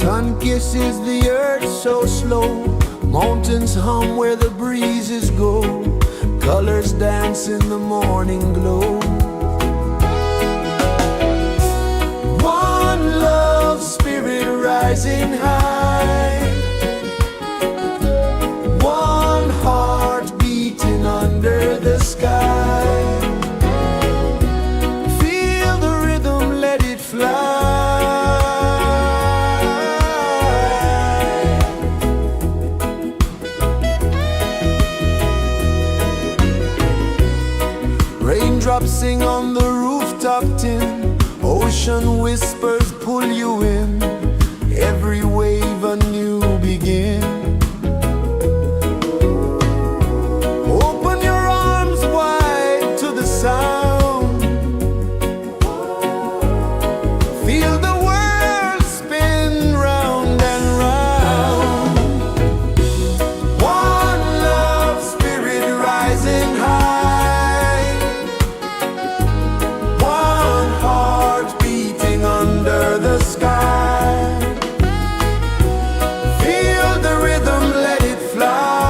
Sun kisses the earth so slow, mountains hum where the breezes go, colors dance in the morning glow. One love spirit rising high, one heart beating under the sky. Feel the rhythm, let it fly. Raindrops sing on the rooftop tin, ocean whispers pull you in, every wave a new begin. Open your arms wide to the sound, feel the world spin round and round. One love spirit rising high, one heart beating under the sky. Feel the rhythm, let it fly.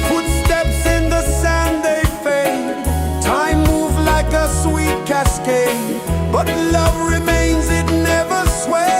Footsteps in the sand, they fade. Time moves like a sweet cascade, but love remains, it never sways.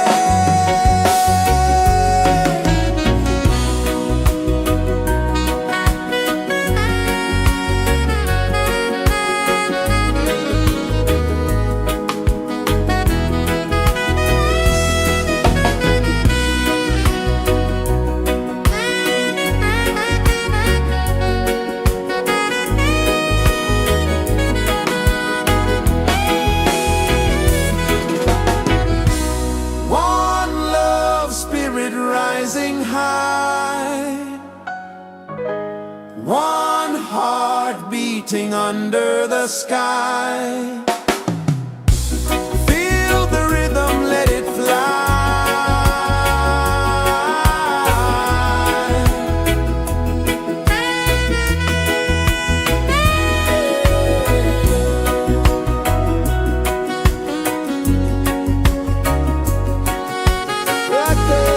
One love spirit rising high, one heart beating under the sky. Feel the rhythm, let it fly. Right there.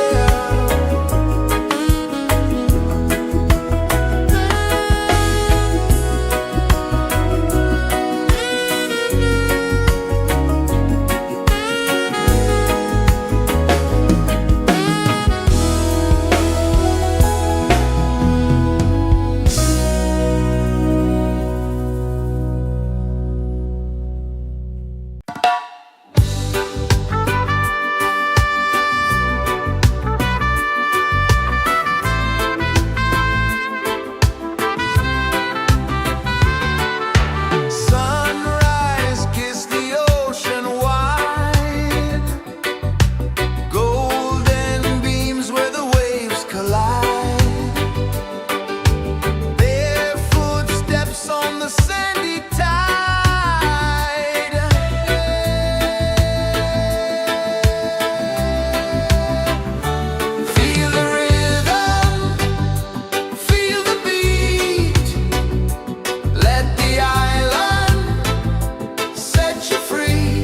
Sunrise, kiss the ocean wide, golden beams where the waves collide, bare footsteps on the sandy tide. Feel the rhythm, feel the beat, let the island set you free.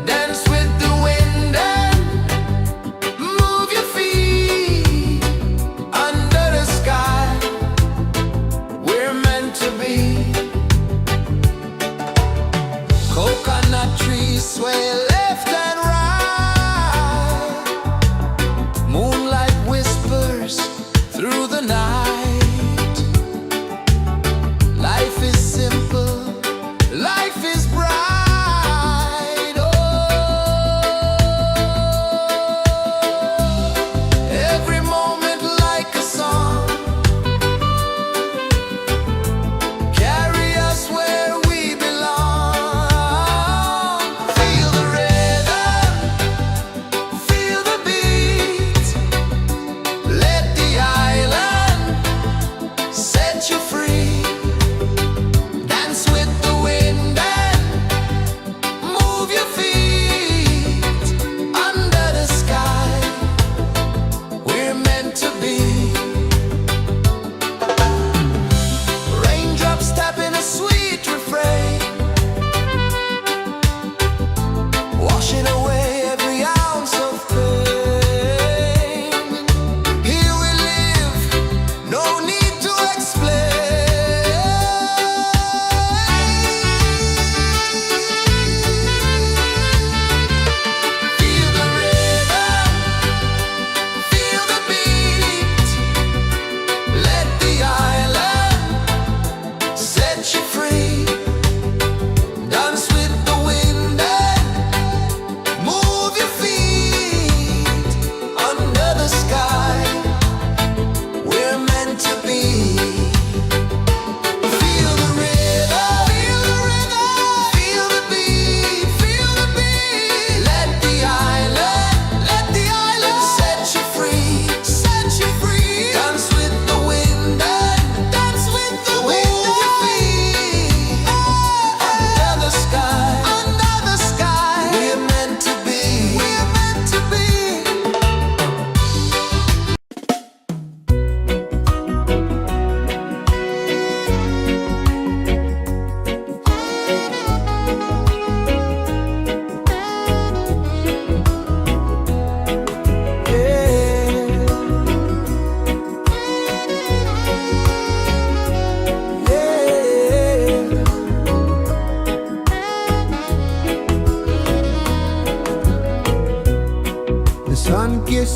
Dance with the wind and move your feet under the sky. We're meant to be. Coconut trees sway left and right, moonlight whispers through the night. Life is simple, life is bright. Oh, every moment like a song, carry us where we belong. Feel the rhythm, feel the beat, let the island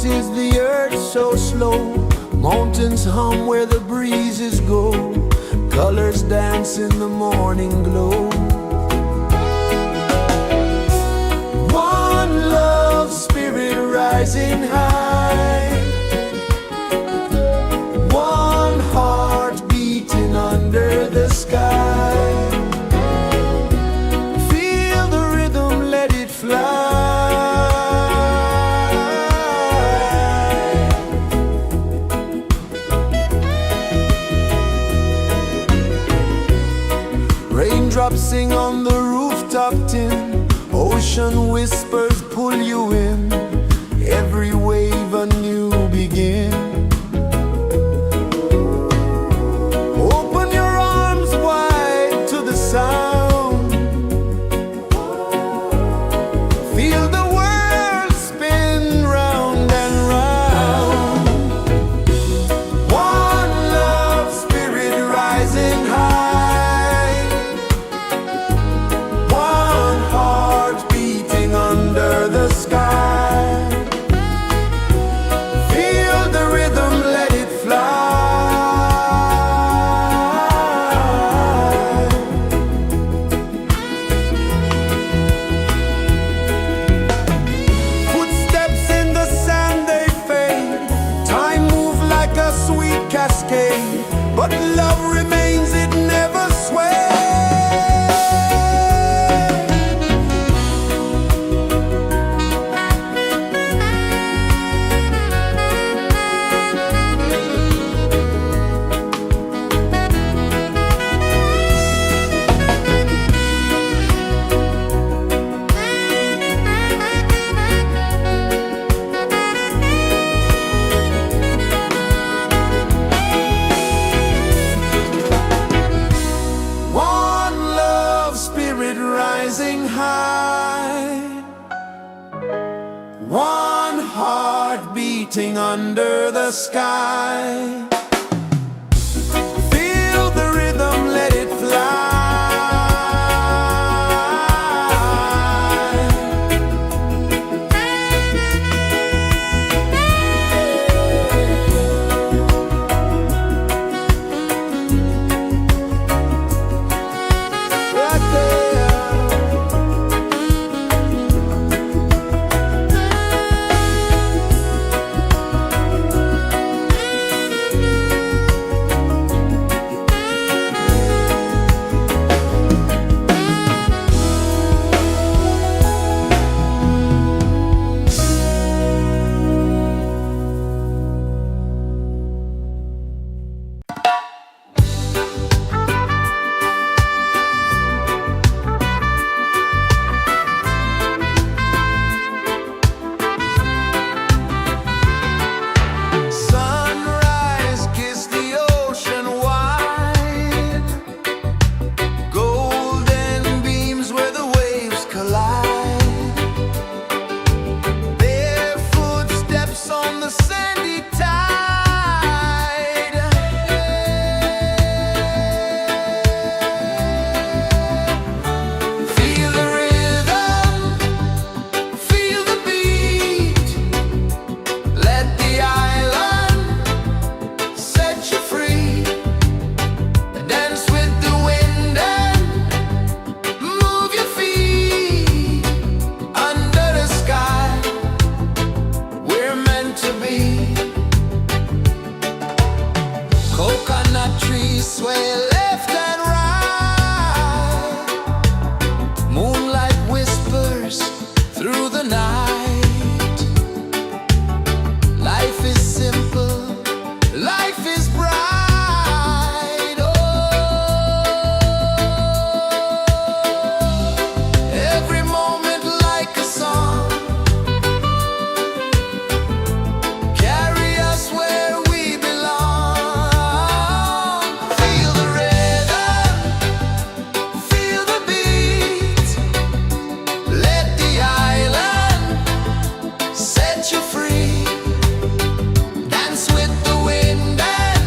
pulses the earth so slow. Mountains hum where the breezes go. Colors dance in the morning glow. One love spirit rising high. One heart beating under the sky. Feel the rhythm, let it fly. Raindrops sing on the rooftop tin. Ocean whispers pull you in. Every wave a new begin. Open your arms wide to the sound. Feel the world spin round and round. One love spirit rising high. One heart beating under the sky. Feel the rhythm, let it fly. Footsteps in the sand, they fade. Time moves like a sweet cascade, but love remains, it never sways. One love spirit rising high. One heart beating under the sky. Feel the rhythm, let it fly. Right there. Sunrise, kiss the ocean wide. Golden beams where the waves collide. Their footsteps on the sandy tide. Feel the rhythm, feel the beat. Let the island set you free. Dance with the wind and move your feet. Under the sky, we're meant to be. Coconut trees sway left and right. Moonlight whispers through the night. Life is simple, life is bright. Oh, every moment like a song. Carry us where we belong. Feel the rhythm, feel the beat. Let the island set you free. Dance with the wind and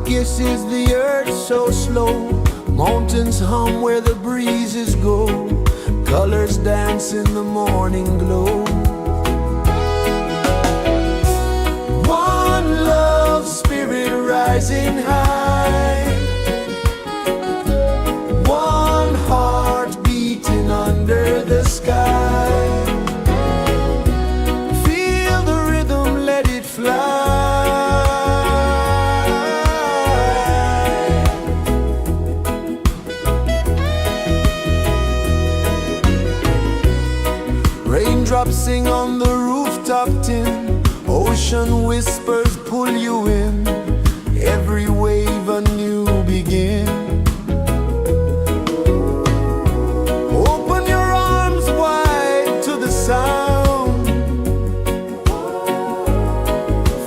kisses the earth so slow. Mountains hum where the breezes go. Colors dance in the morning glow. One love spirit rising high. One heart beating under the sky. Feel the rhythm, let it fly. Raindrops sing on the rooftop tin. Ocean whispers pull you in. Every wave a new begin. Open your arms wide to the sound.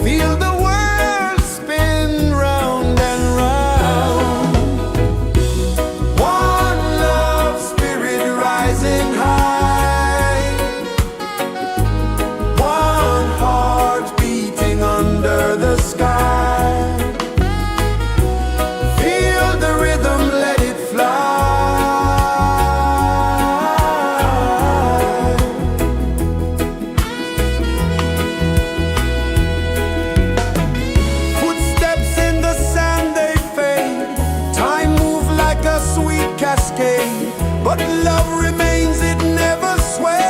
Feel the world spin round and round. One love spirit rising high. One heart beating under the sky. Feel the rhythm, let it fly. Footsteps in the sand, they fade. Time moves like a sweet cascade, but love remains, it never sways.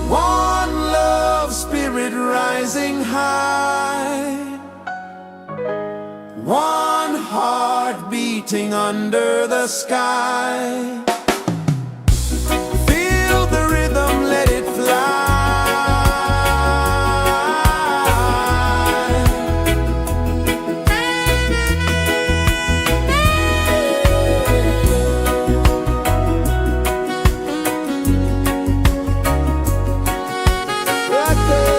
One love spirit rising high. One heart beating under the sky. Feel the rhythm, let it fly. Right there.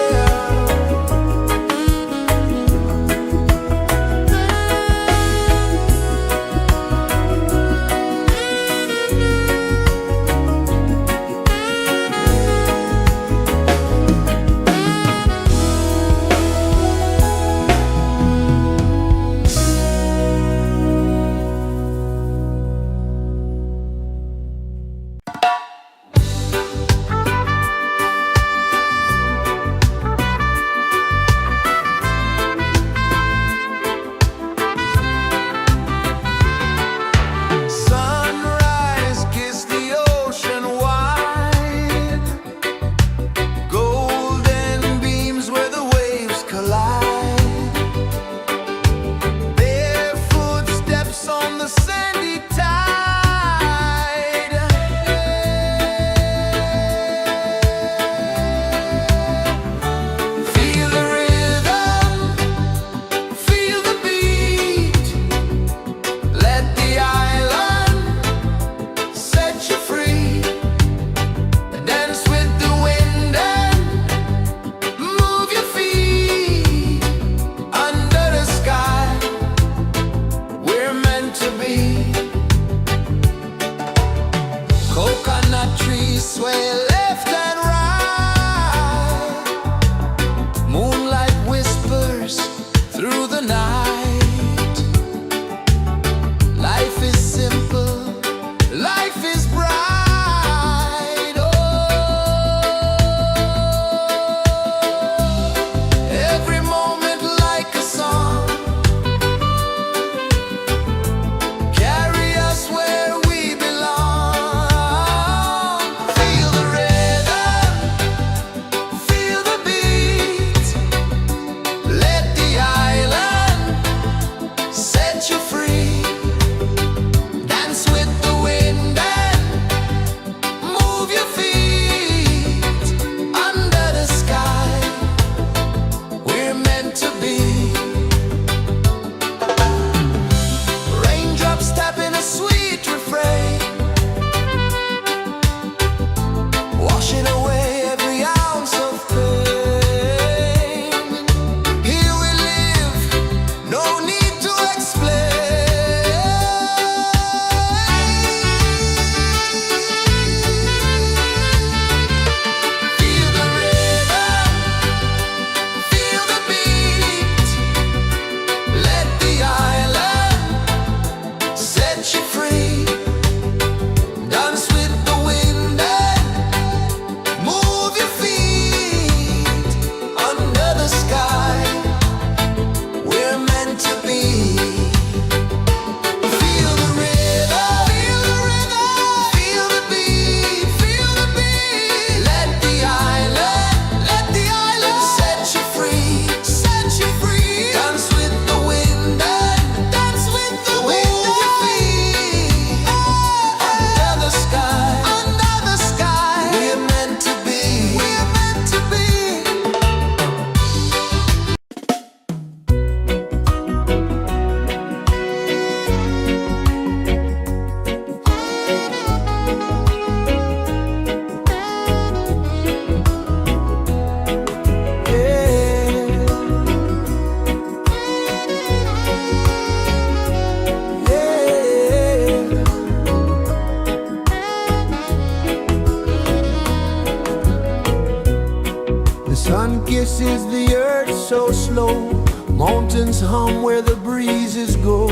is the earth so slow? Mountains hum where the breezes go.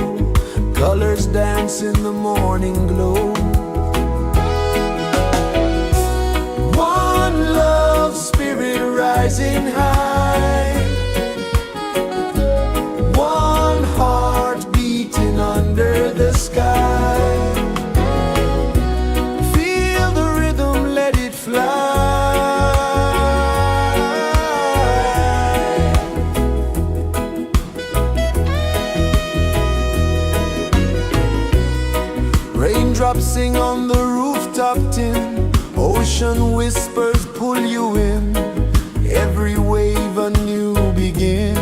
Colors dance in the morning glow. One love spirit rising high. One heart beating under the sky. Feel the rhythm, let it fly. Raindrops sing on the rooftop tin. Ocean whispers pull you in. Every wave a new begin.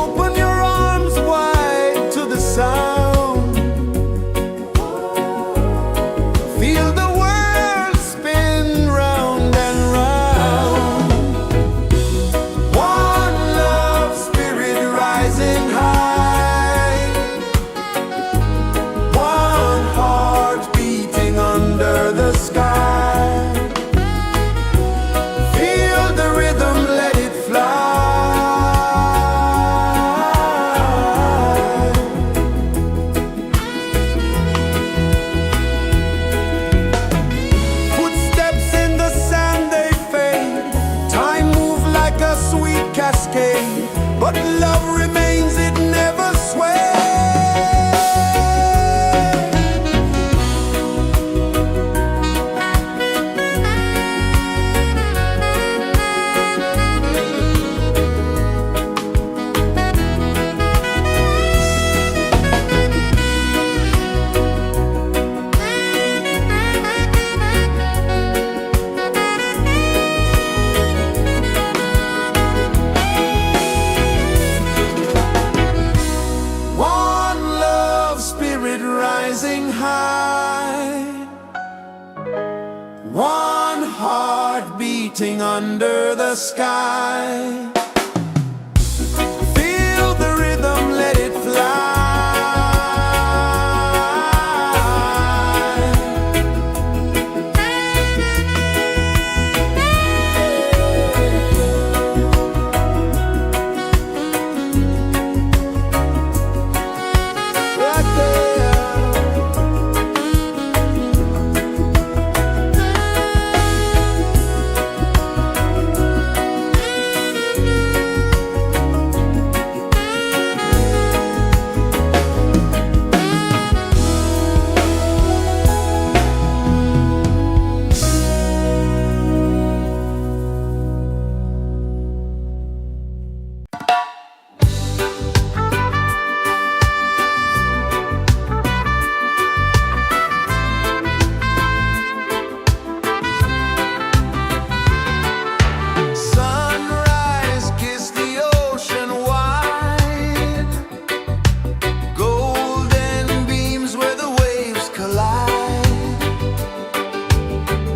Open your arms wide to the sound. Feel the world spin round and round. One love spirit rising high. One heart beating under the sky. Feel the rhythm, let it fly. Footsteps in the sand, they fade. Time moves like a sweet cascade, but love remains, it never sways. One love spirit rising high. One heart beating under the sky. Feel the rhythm, let it fly. Right there. Sunrise, kiss the ocean wide. Golden beams where the waves collide.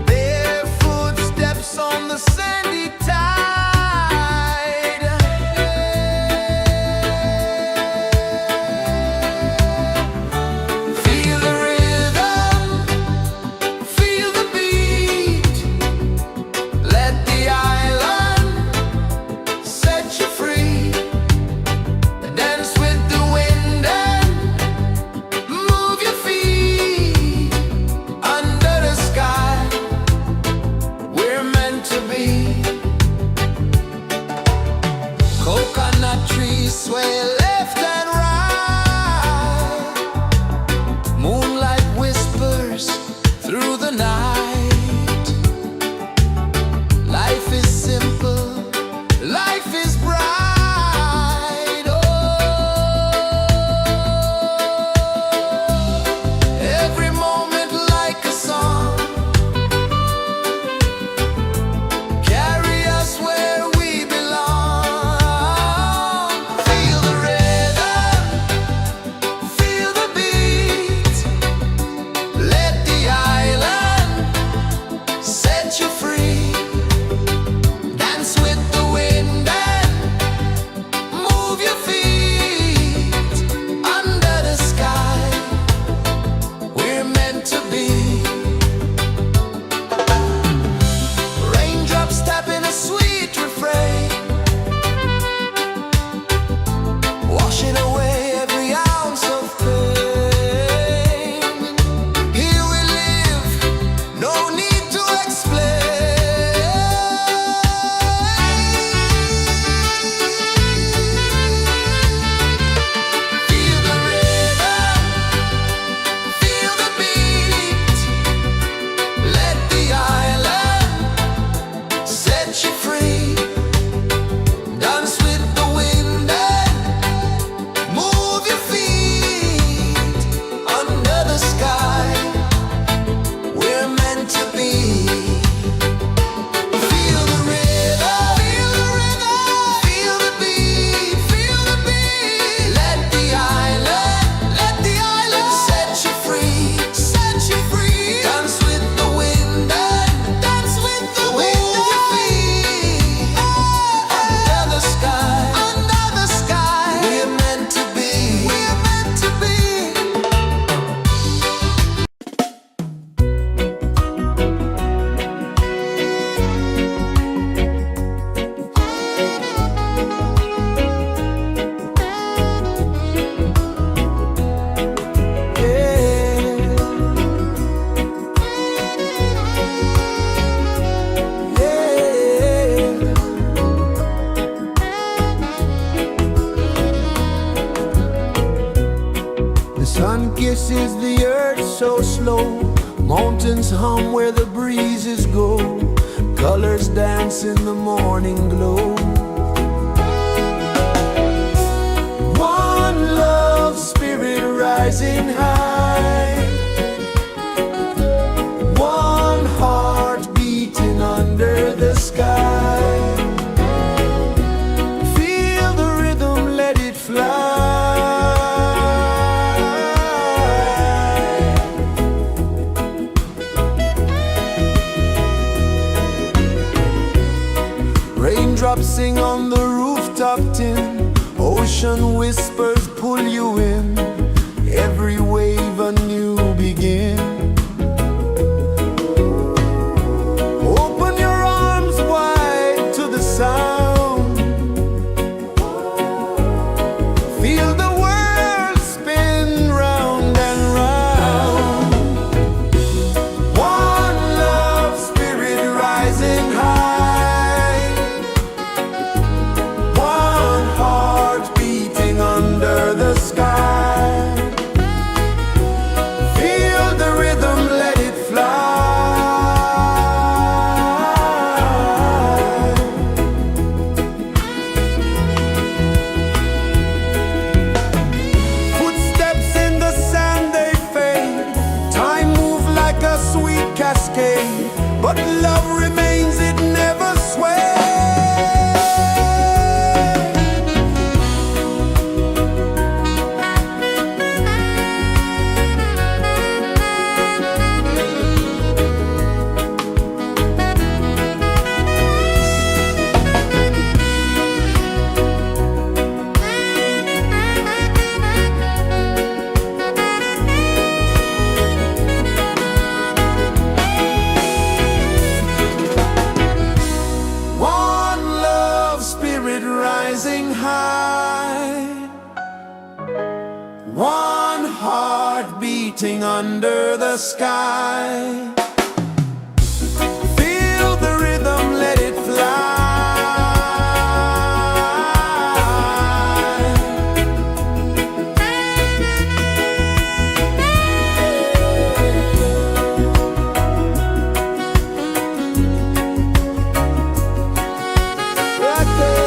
Bare footsteps on the sandy tide. Feel the rhythm, feel the beat. Let the island set you free. Dance with the wind and move your feet. Under the sky, we're meant to be. Coconut trees sway left and right. Moonlight whispers through the night. Life is simple, life is bright. Oh, every moment like a song. Carry us where we belong. Feel the rhythm. mountains hum where the breezes go, colors dance in the morning glow. One love spirit rising high, one heart beating under the sky. Feel the rhythm, let it fly. Raindrops sing on the rooftop tin, ocean whispers pull you in, every wave a new begin. Open your arms wide to the sound, feel the world spin round and round. One love spirit rising high, one heart beating under the sky. Feel the rhythm, let it fly. Footsteps in the sand, they fade. Time moves like a sweet cascade, but love remains, it never sways. One love spirit rising high, one heart beating under the sky. Feel the rhythm, let it fly. Right there.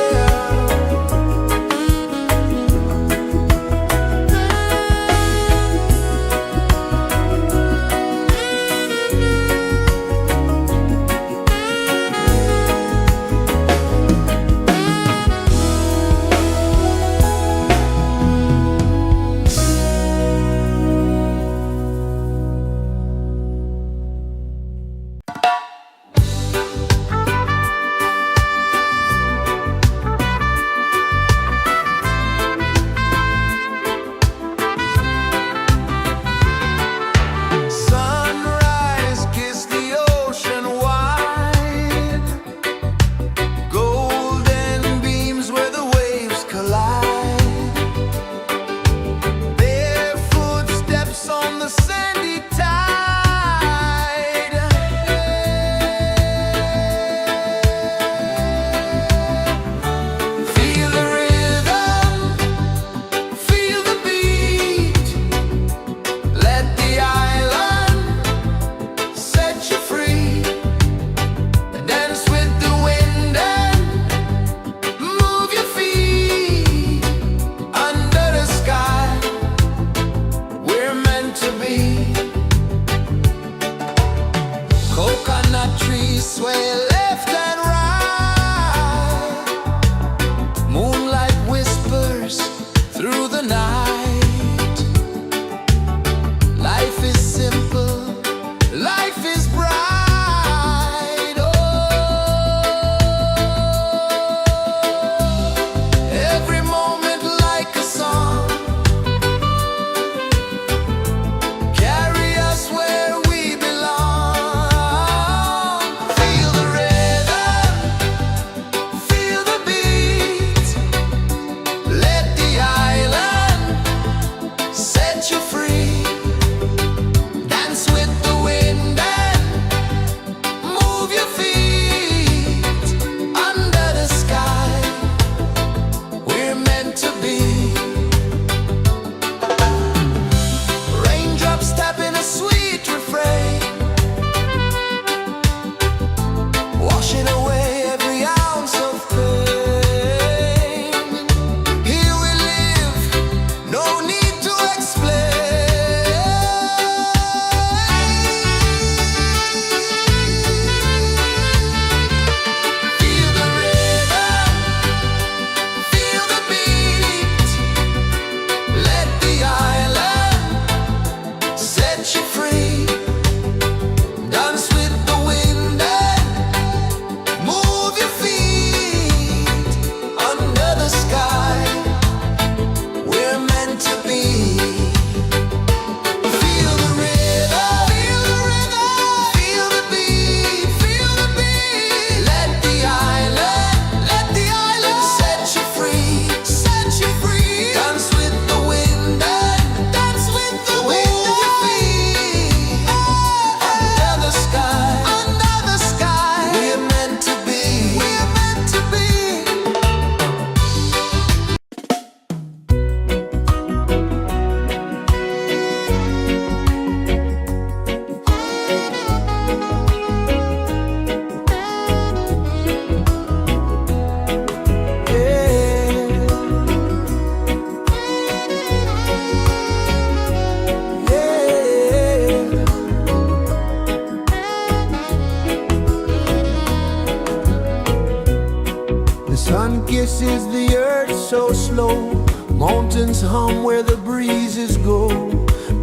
Sun kisses the earth so slow, mountains hum where the breezes go,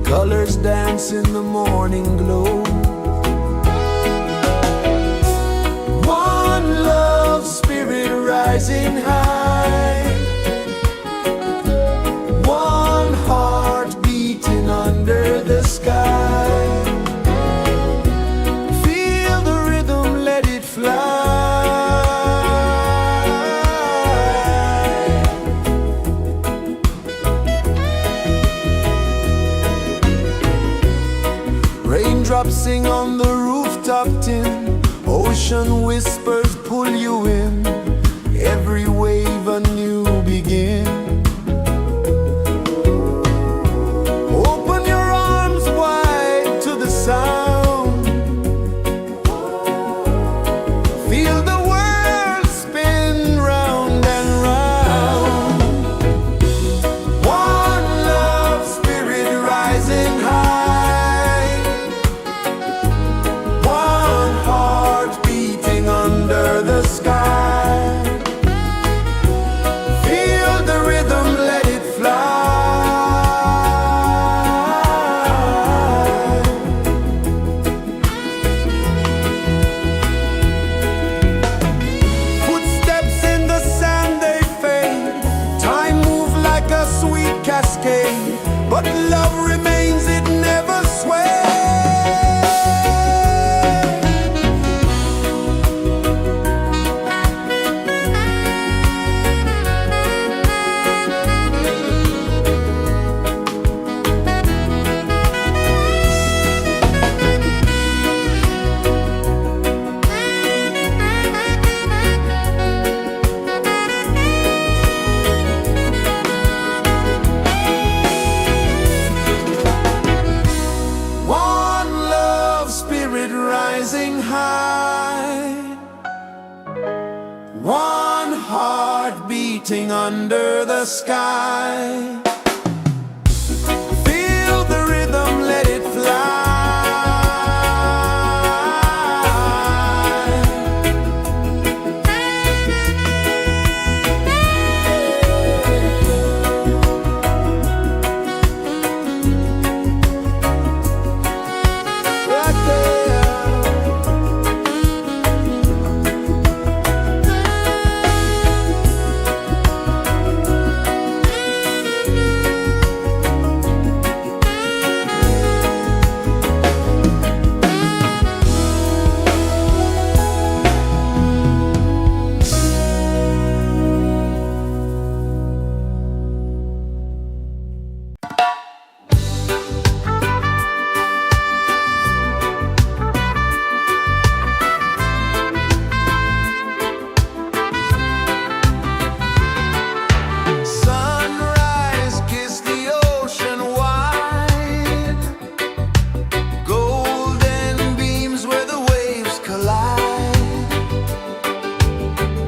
colors dance in the morning glow. One love spirit rising high, one heart beating under the sky. Feel the rhythm, let it fly. Raindrops sing on the rooftop tin, ocean whispers pull you in, every wave a new begin. Open your arms wide to the sound, feel the world spin round and round. One love spirit rising high, one heart beating under the sky. Feel the rhythm, let it fly. Footsteps in the sand, they fade. Time moves like a sweet cascade, but love remains, it never sways. One love spirit rising high, one heart beating under the sky. Feel the rhythm, let it fly. Right there. Sunrise, kiss the ocean wide, golden beams where the waves collide,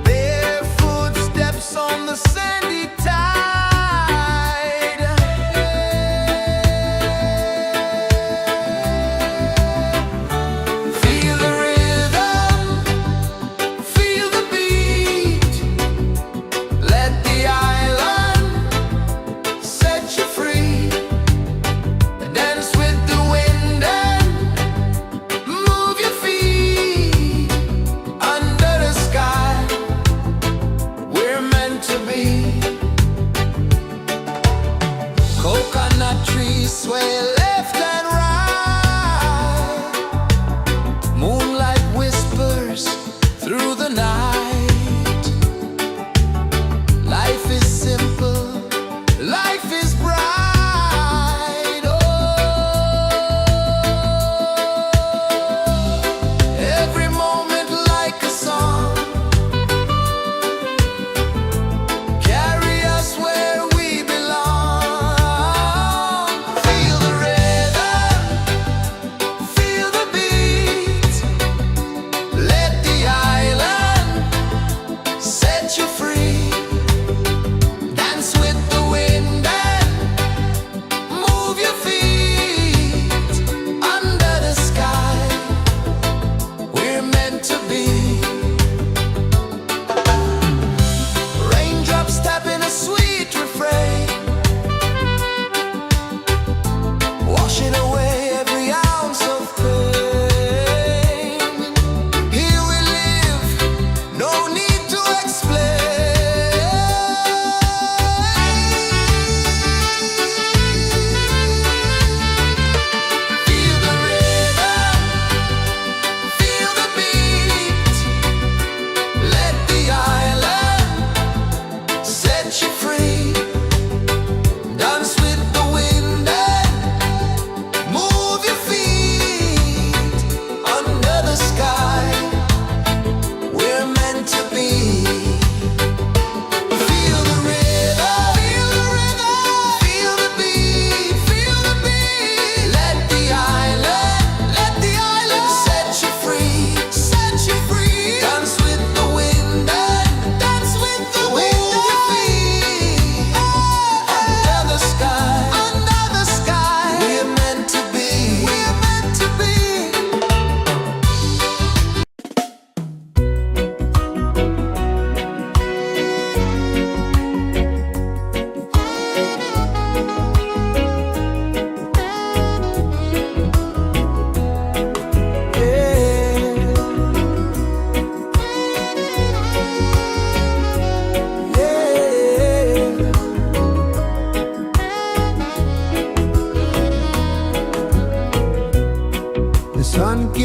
barefoot steps on the sandy tide. Feel the rhythm, feel the beat, let the island set you free. Dance with the wind and move your feet under the sky. We're meant to be. Coconut trees sway left and right, moonlight whispers through the night. Life is simple, life is bright. Oh, every moment like a song, carry us where we belong. Feel the rhythm, feel the beat, let the island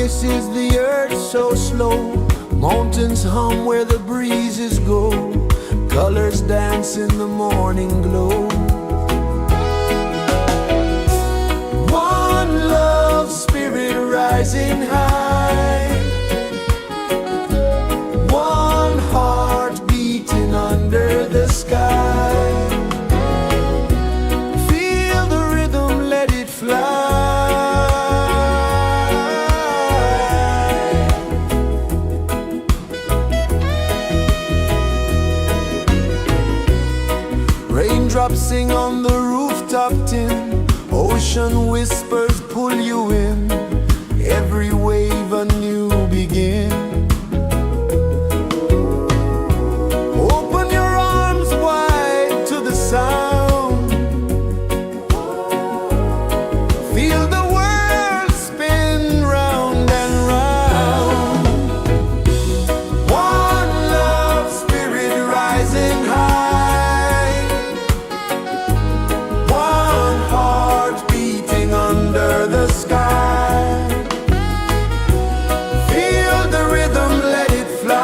kisses the earth so slow. Mountains hum where the breezes go. Colors dance in the morning glow. One love spirit rising high. One heart beating under the sky. Feel the rhythm, let it fly. Raindrops sing on the rooftop tin. Ocean whispers pull you in. Every wave a new begin. Open your arms wide to the sound. Feel the world spin round and round. One love spirit rising high. One heart beating under the sky. Feel the rhythm, let it fly.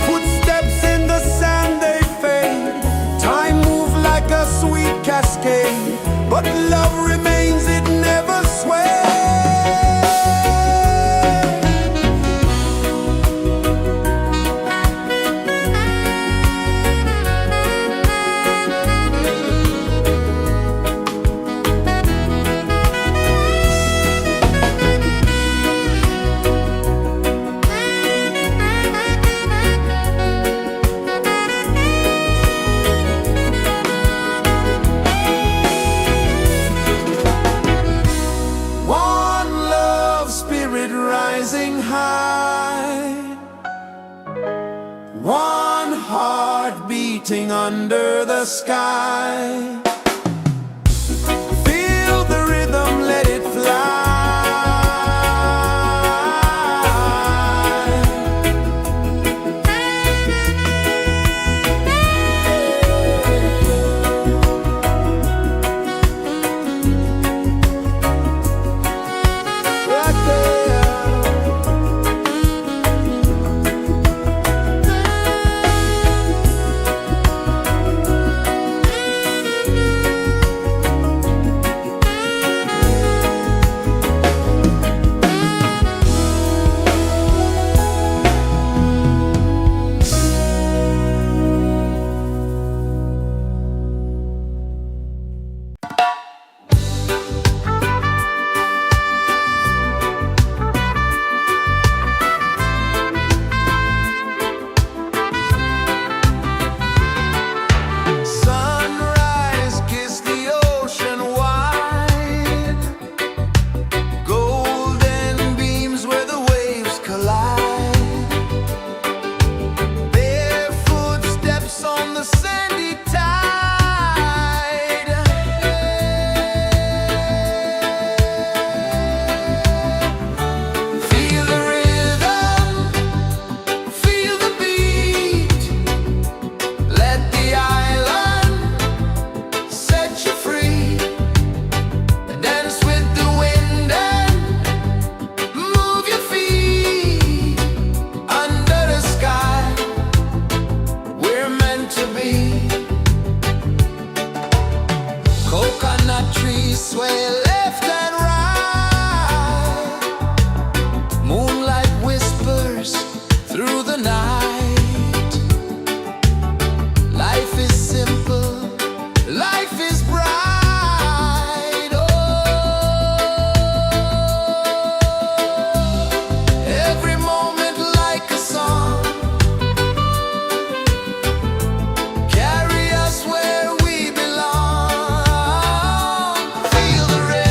Footsteps in the sand, they fade. Time moves like a sweet cascade, but love remains, it never sways. One love spirit rising high. One heart beating under the sky. Feel the rhythm, let it fly. Right there. Sunrise, kiss the ocean wide. Golden beams where the waves collide. Bare footsteps on the sandy tide. Feel the rhythm, feel the beat. Let the island set you free. Dance with the wind and move your feet. Under the sky, we're meant to be. Coconut trees sway left and right. Moonlight whispers through the night. Life is simple, life is bright. Oh, every moment like a song. Carry us where we belong. Feel the rhythm.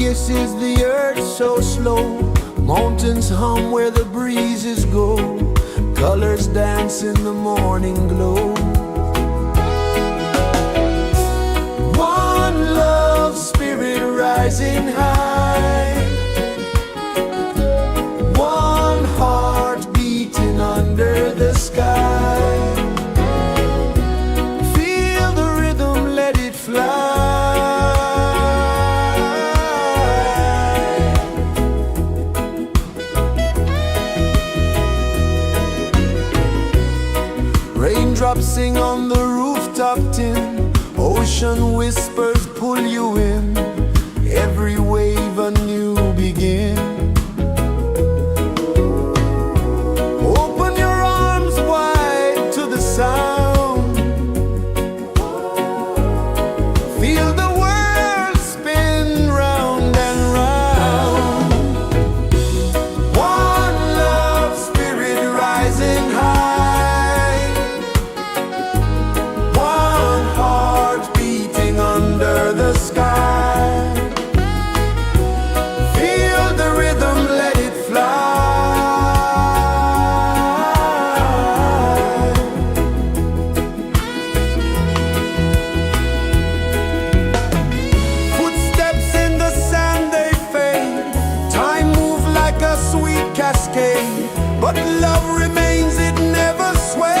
kisses the earth so slow. Mountains hum where the breezes go. Colors dance in the morning glow. One love spirit rising high. One heart beating under the sky. Feel the rhythm, let it fly. Raindrops sing on the rooftop tin. Ocean whispers pull you in. Every wave a new begin. Open your arms wide to the sound. Feel the world spin round and round. One love spirit rising high. One heart beating under the sky. Feel the rhythm, let it fly. Footsteps in the sand, they fade. Time moves like a sweet cascade, but love remains, it never sways.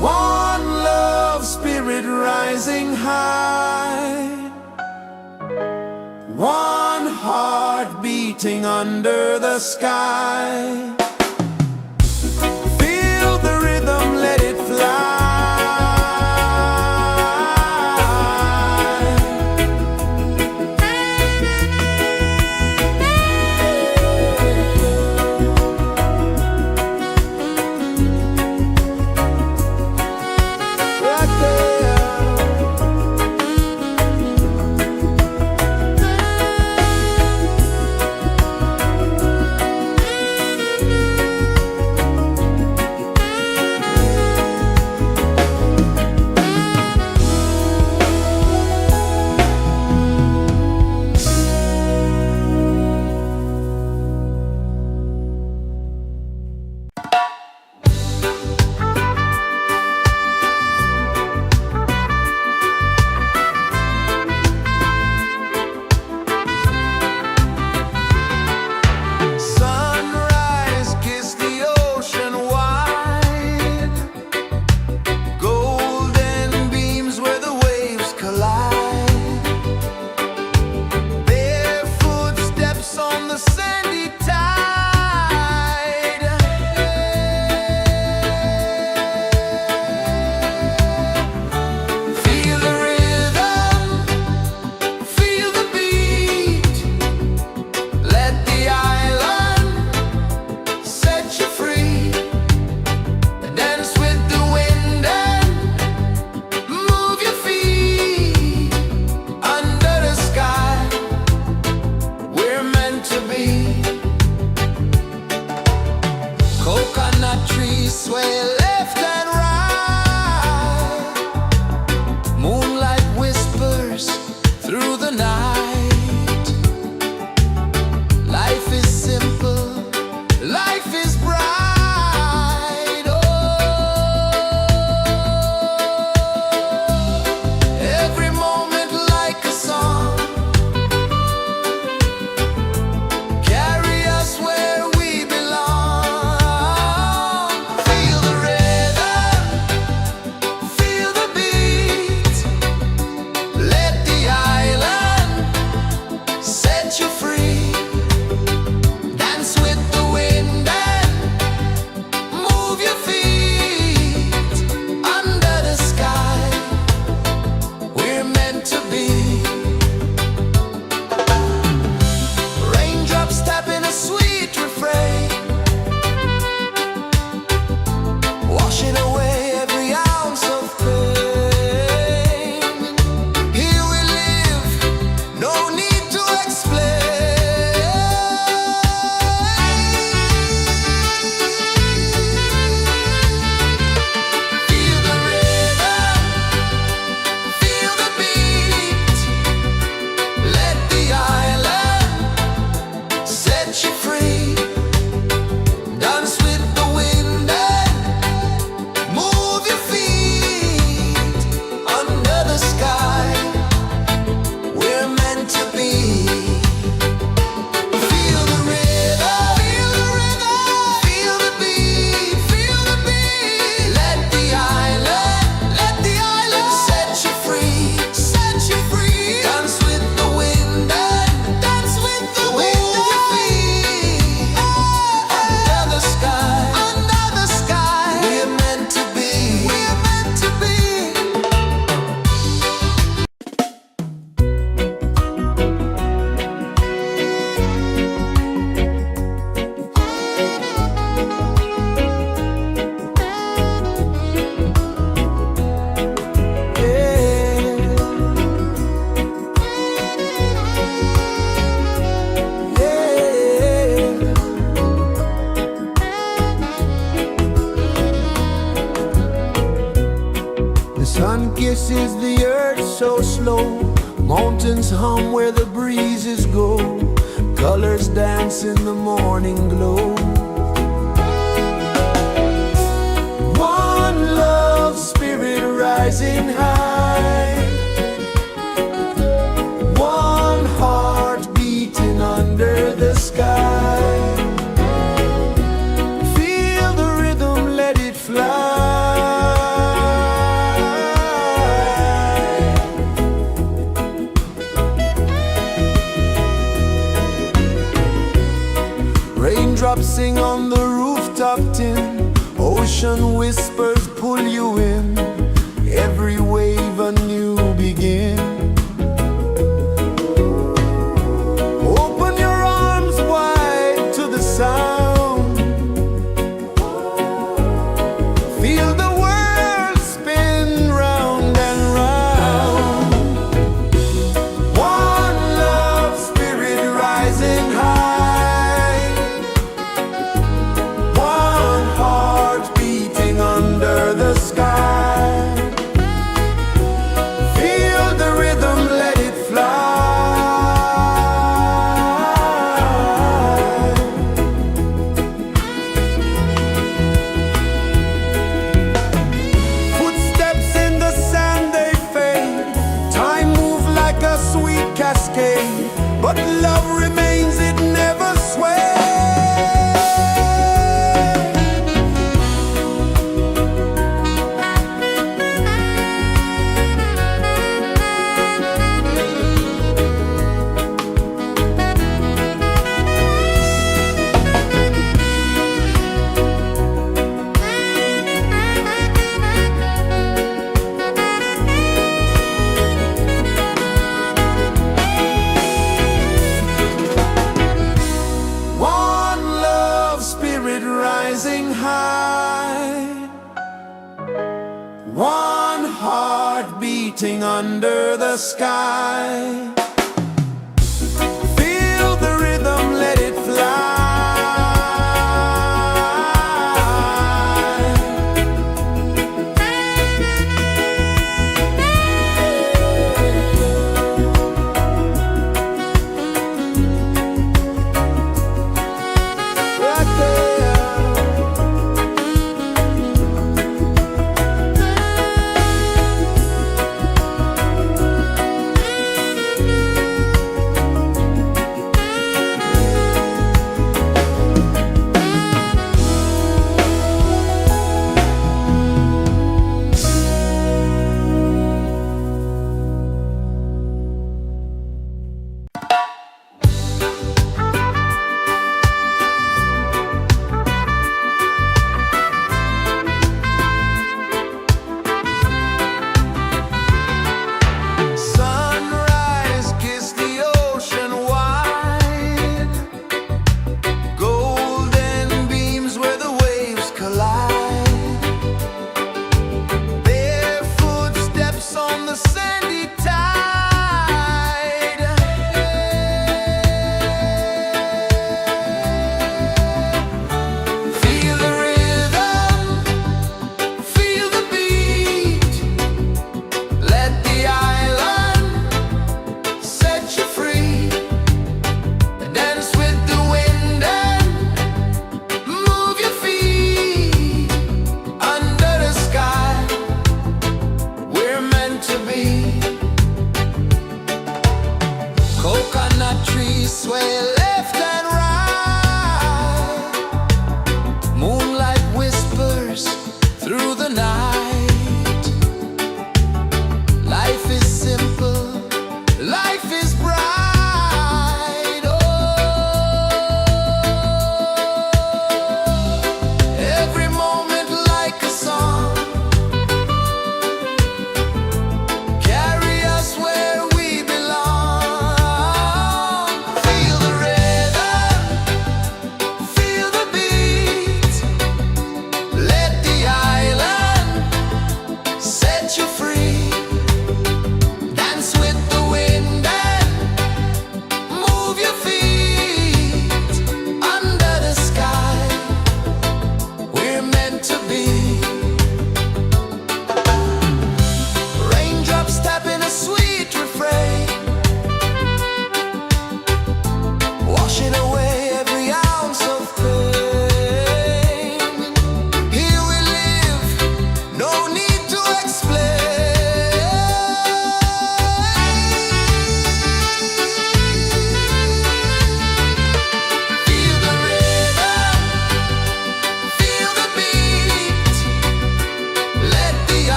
One love spirit rising high. One heart beating under the sky. Feel the rhythm, let it fly. Right there. flow, mountains hum where the breezes go, colors dance in the morning glow. One love spirit rising high, one heart beating under the sky. Feel the rhythm, let it fly. Raindrops sing on the rooftop tin, ocean whispers pull you in, every wave a new begin. Open your arms wide to the sound, feel the world spin round and round. One love spirit rising high, one heart beating under the sky. Feel the rhythm, let it fly. Footsteps in the sand, they fade. Time moves like a sweet cascade, but love remains, it never sways. One love spirit rising high, one heart beating under the sky. Feel the rhythm, let it fly.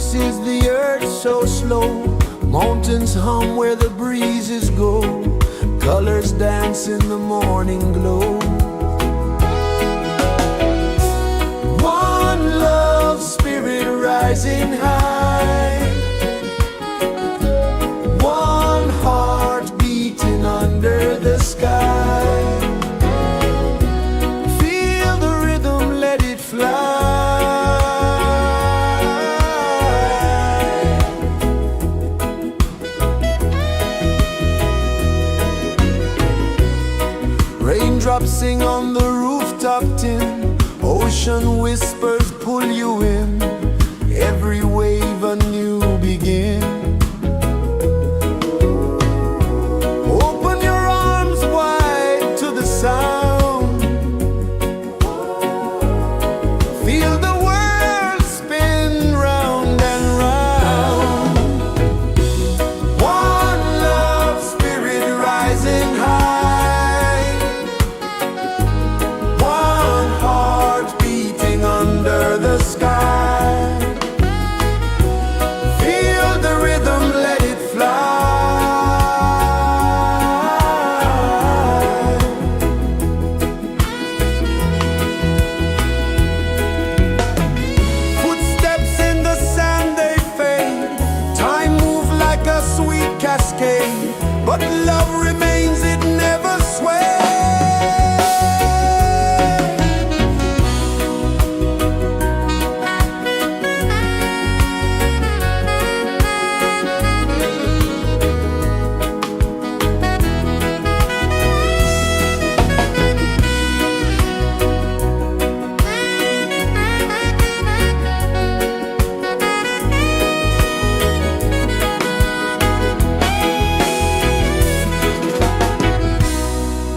rejoices the earth so slow. Mountains hum where the breezes go. Colors dance in the morning glow. One love spirit rising high. One heart beating under the sky. Feel the rhythm, let it fly. Raindrops sing on the rooftop tin. Ocean whispers pull you in. Every wave a new begin. Open your arms wide to the sound. Feel the world spin round and round. One love spirit rising high. One heart beating under the sky. Feel the rhythm, let it fly. Footsteps in the sand, they fade. Time moves like a sweet cascade, but love remains, it never sways.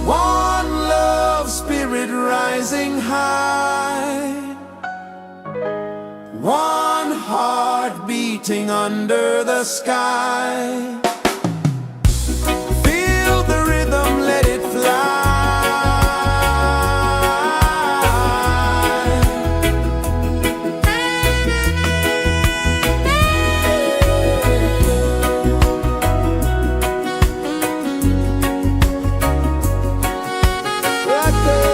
One love spirit rising high. One heart beating under the sky. Feel the rhythm, let it fly. Right there.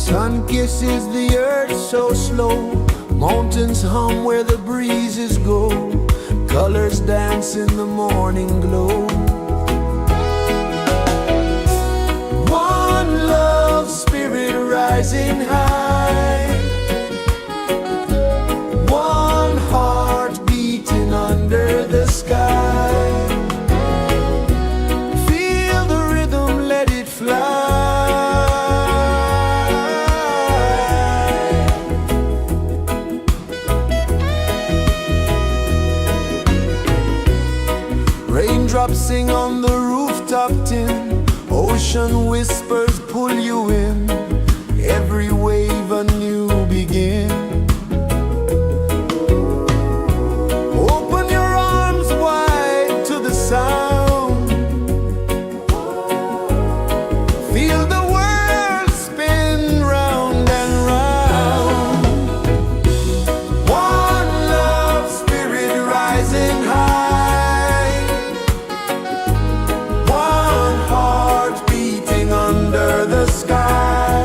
Sun kisses the earth so slow, mountains hum where the breezes go, colors dance in the morning glow. One love spirit rising high, one heart beating under the sky. Feel the rhythm, let it fly. Raindrops sing on the rooftop tin, ocean whispers pull you in, every wave a new begin. Open your arms wide to the sound, feel the world spin round and round. One love spirit rising high, one heart beating under the sky.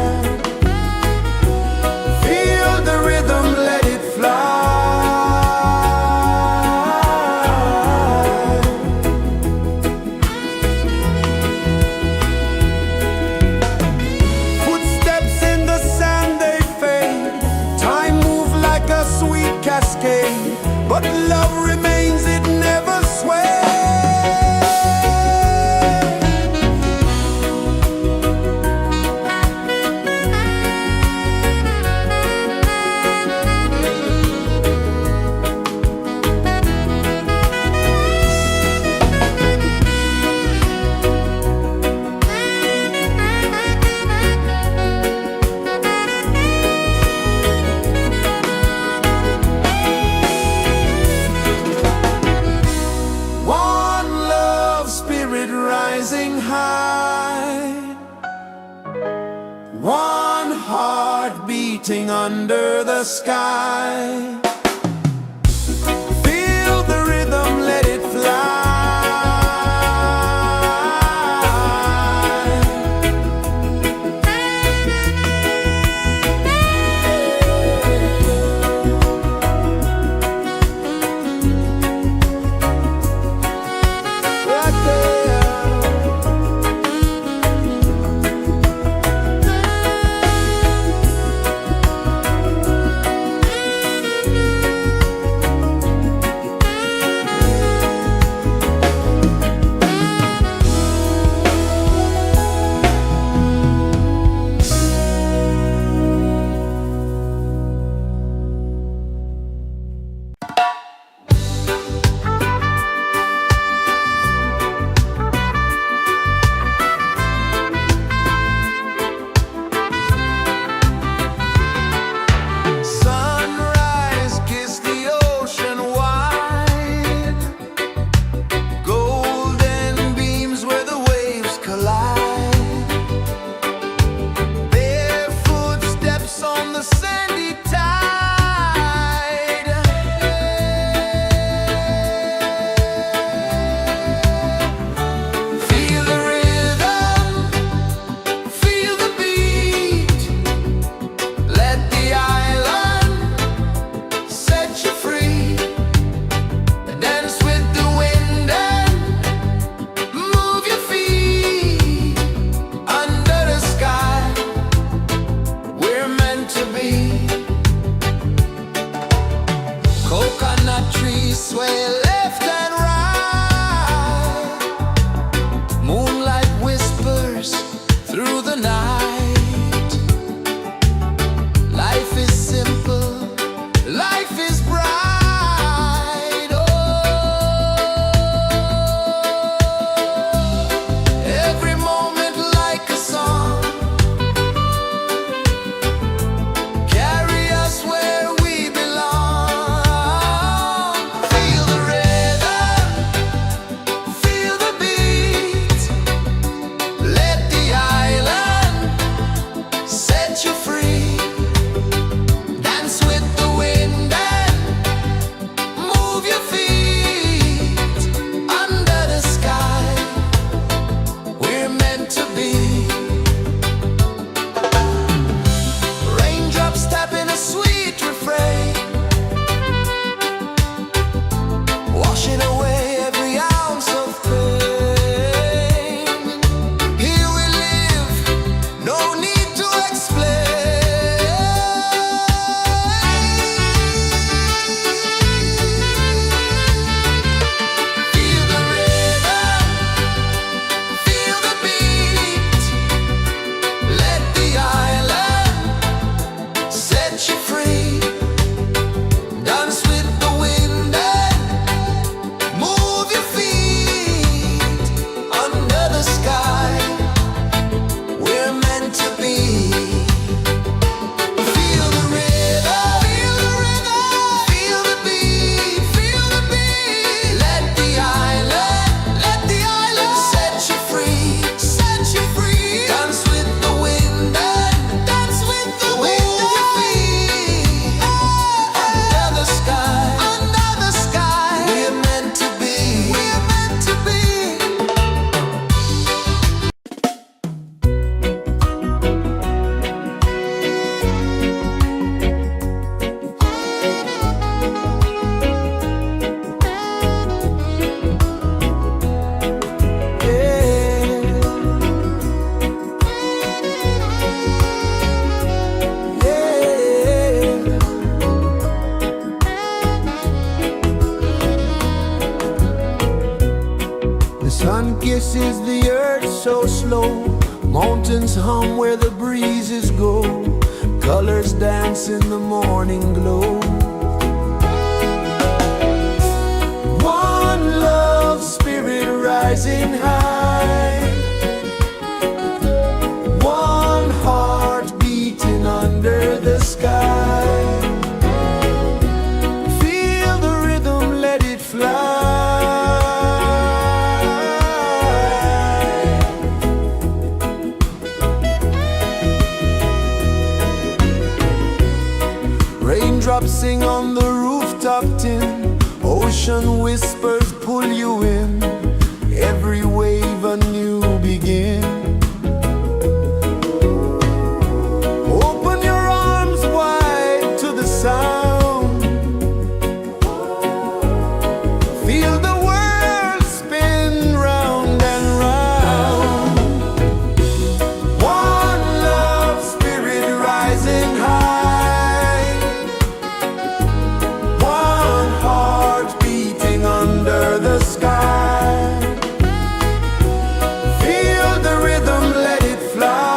Feel the rhythm, let it fly. Footsteps in the sand, they fade. Time moves like a sweet cascade, but love remains, it never sways. One love spirit rising high, one heart beating under the sky. Feel the rhythm, let it fly. Right there. hum where the breezes go, colors dance in the morning glow. One love spirit rising high, one heart beating under the sky. Feel the rhythm, let it fly. Raindrops sing on the rooftop tin, ocean whispers pull you in, every wave a new begin. Open your arms wide to the sound, feel the world spin round and round. One love spirit rising high, one heart beating under the sky. Feel the rhythm, let it fly.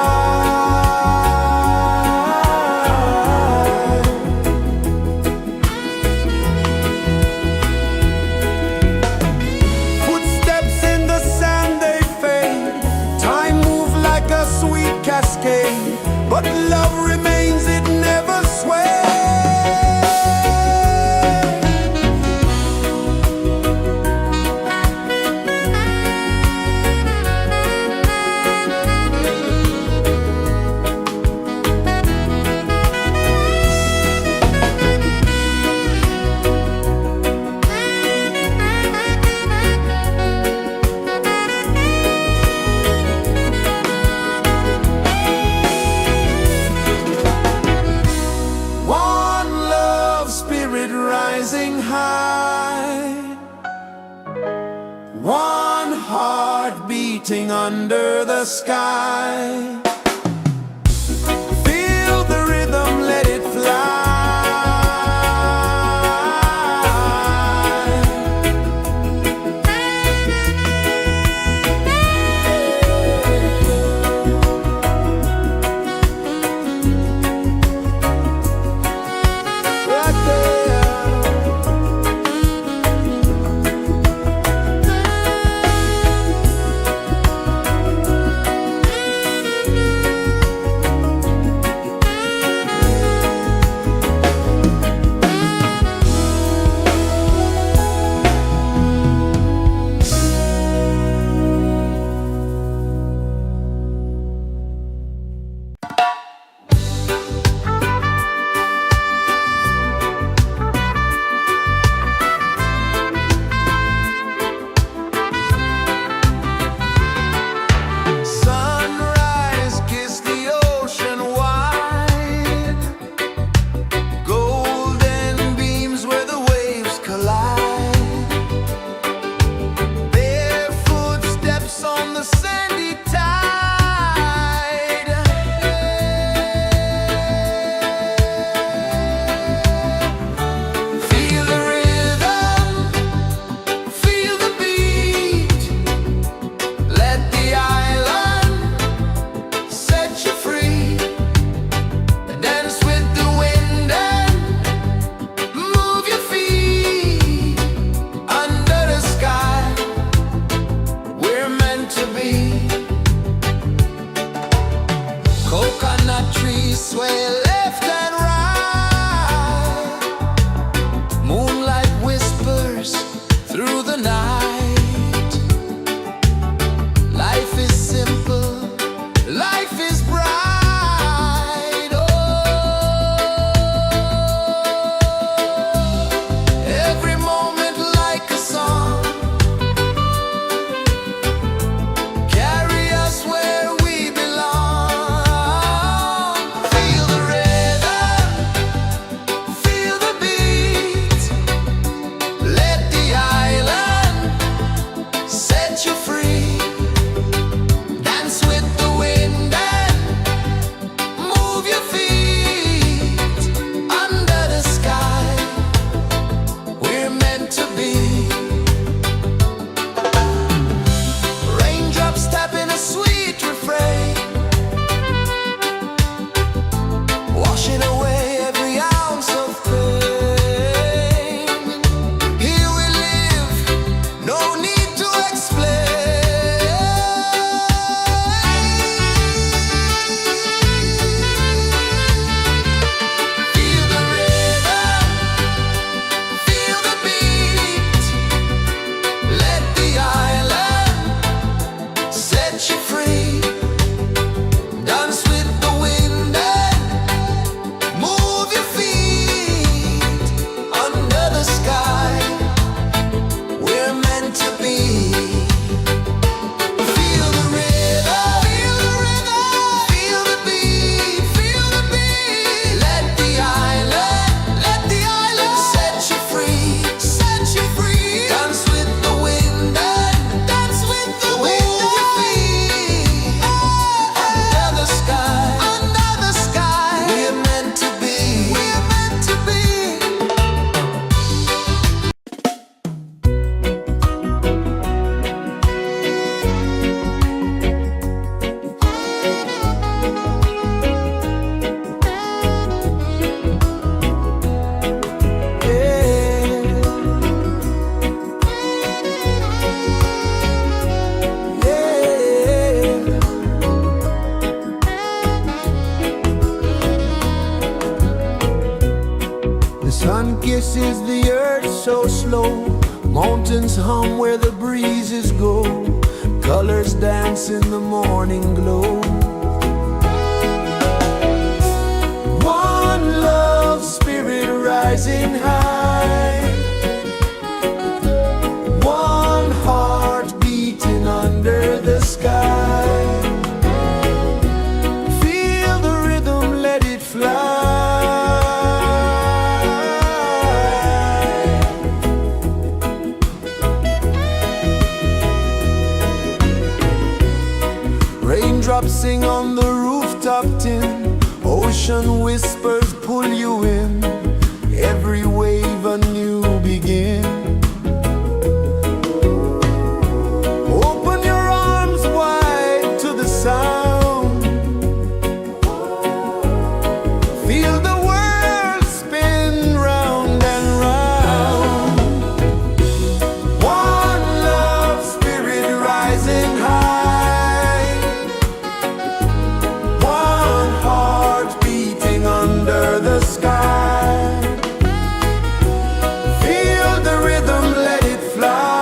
Footsteps in the sand, they fade. Time moves like a sweet cascade, but love remains, it never sways. One love spirit rising high, one heart beating under the sky. Feel the rhythm, let it fly. Right there. kisses the earth so slow. Mountains hum where the breezes go. Colors dance in the morning glow. One love spirit rising high. One heart beating under the sky. Feel the rhythm, let it fly. Raindrops sing on the rooftop tin. Ocean whispers pull you in. Every wave a new begin. Open your arms wide to the sound. Feel the world spin round and round. One love spirit rising high. One heart beating under the sky. Feel the rhythm, let it fly.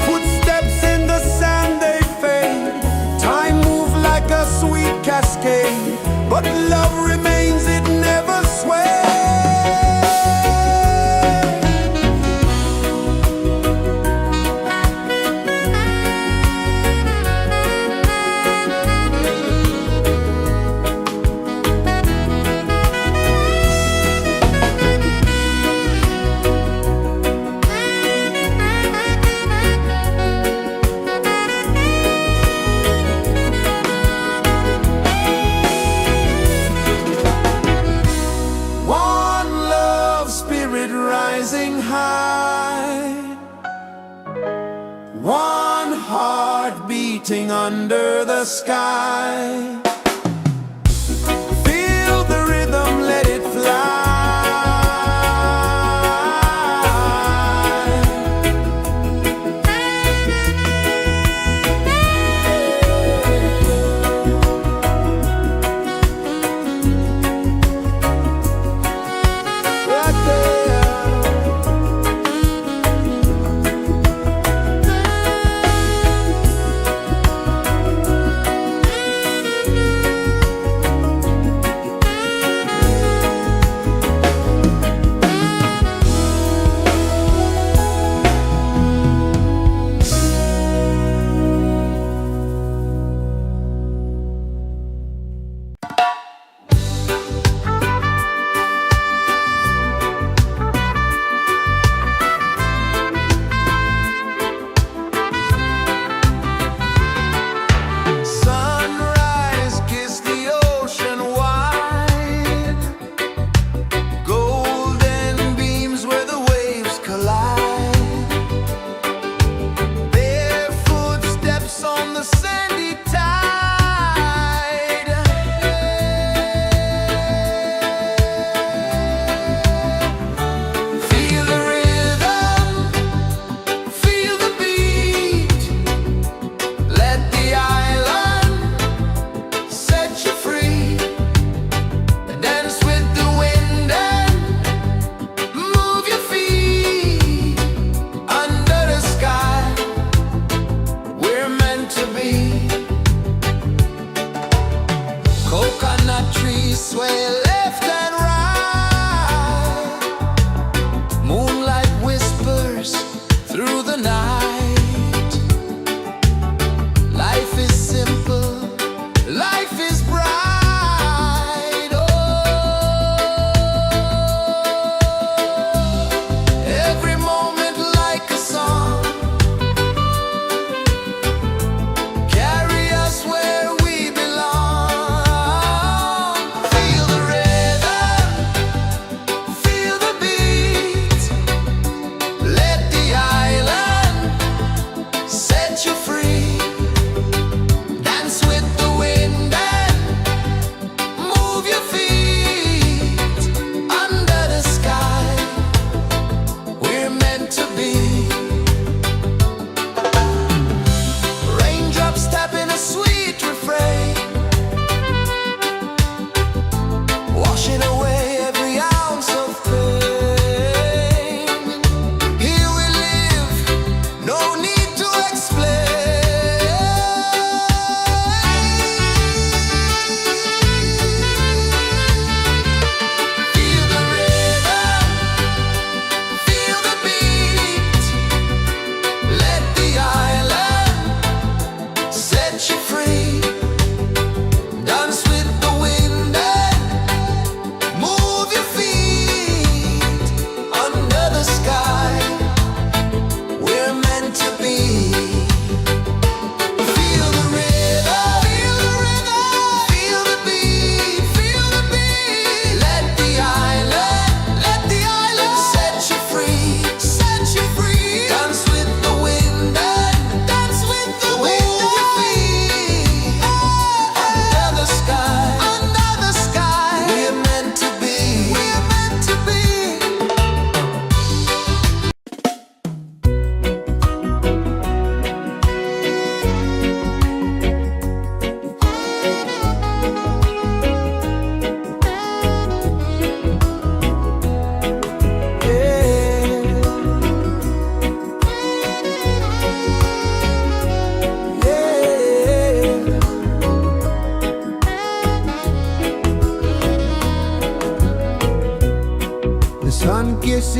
Footsteps in the sand, they fade. Time moves like a sweet cascade, but love remains, it never sways. One love spirit rising high. One heart beating under the sky. Feel the rhythm, let it fly. Right there.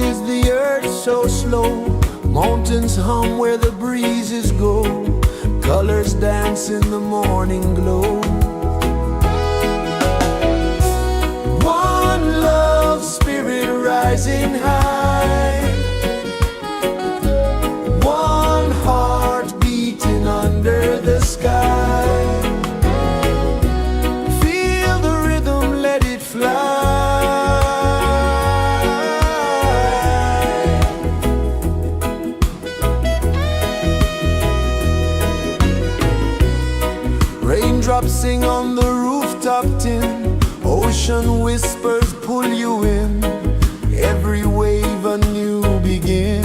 is the earth so slow? Mountains hum where the breezes go. Colors dance in the morning glow. One love, spirit rising high. One heart beating under the sky. Feel the rhythm, let it fly. Raindrops sing on the rooftop tin. Ocean whispers pull you in. Every wave a new begin.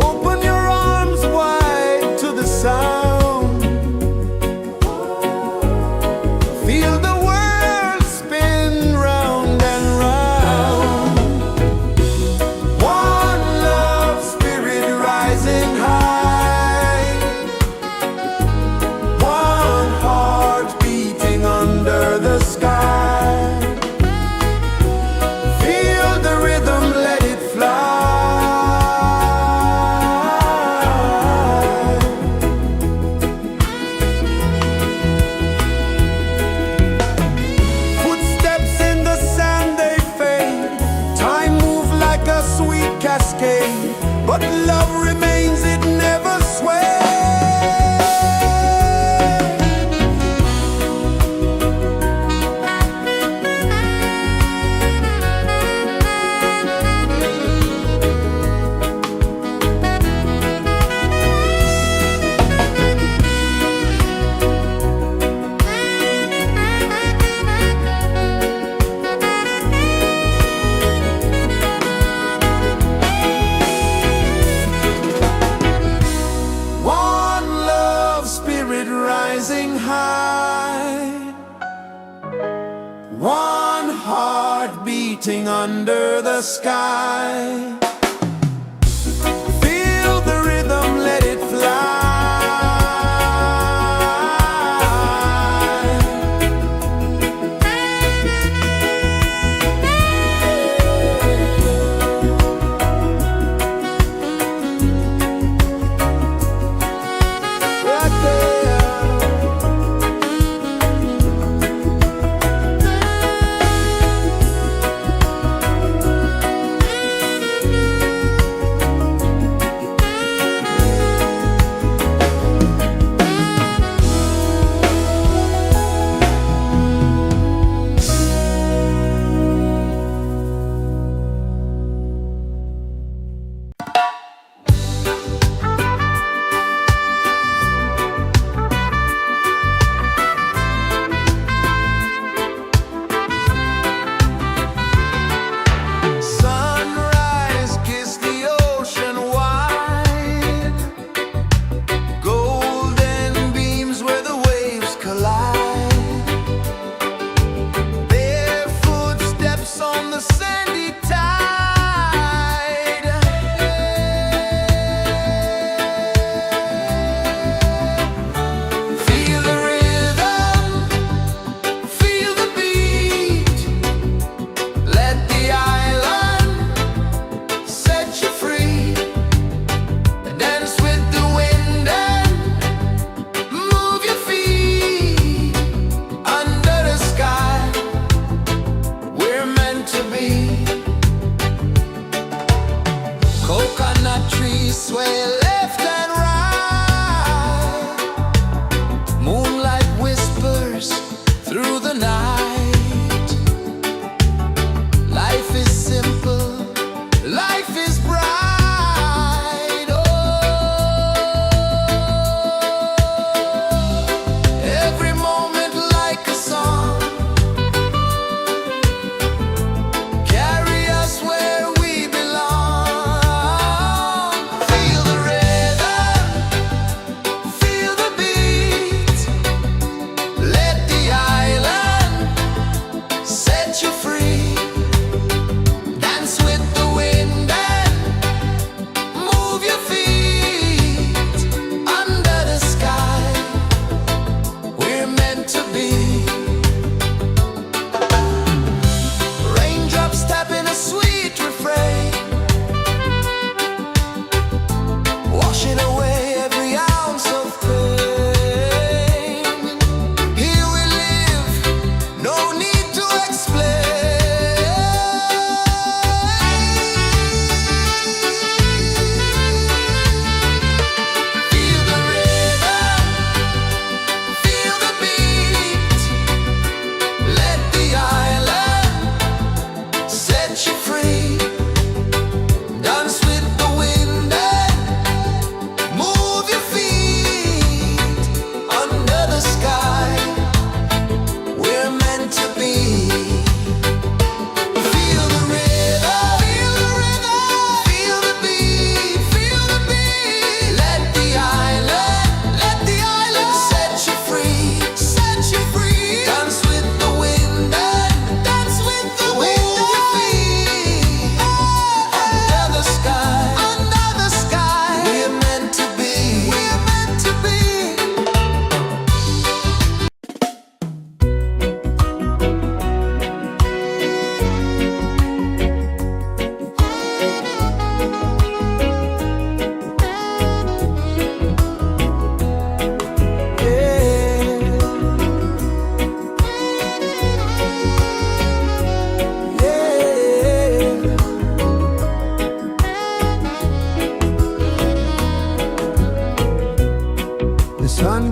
Open your arms wide to the sound. Feel the world spin round and round. One love, spirit rising high. One heart beating under the sky. Feel the rhythm, let it fly. Footsteps in the sand, they fade. Time moves like a sweet cascade, but love remains, it never sways. One love, spirit rising high. One heart beating under the sky. Feel the rhythm, let it fly. Right there. Sunrise, kiss the ocean wide. Golden beams where the waves collide. Barefoot steps on the sandy tide. Feel the rhythm, feel the beat. Let the island set you free. Dance with the wind and move your feet. Under the sky, we're meant to be. Coconut trees sway left and right. Moonlight whispers through the night. Life is simple, life is bright. Oh, every moment like a song. Carry us where we belong. Feel the rhythm.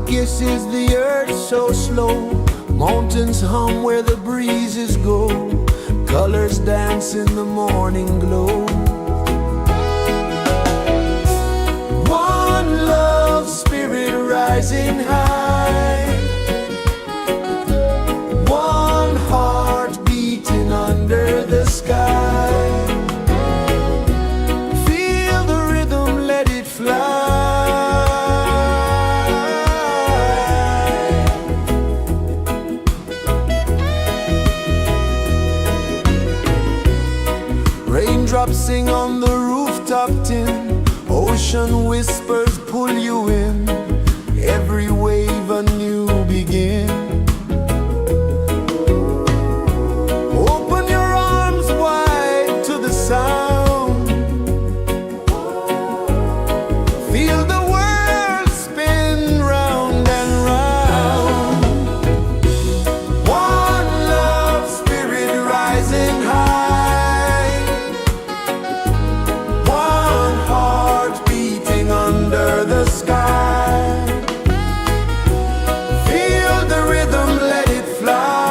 kisses the earth so slow. Mountains hum where the breezes go. Colors dance in the morning glow. One love spirit rising high. One heart beating under the sky. Feel the rhythm, let it fly. Raindrops sing on the rooftop tin. Ocean whispers pull you in. Every wave a new begin. Open your arms wide to the sound. Feel the world spin round and round. One love spirit rising high. One heart beating under the sky. Feel the rhythm, let it fly.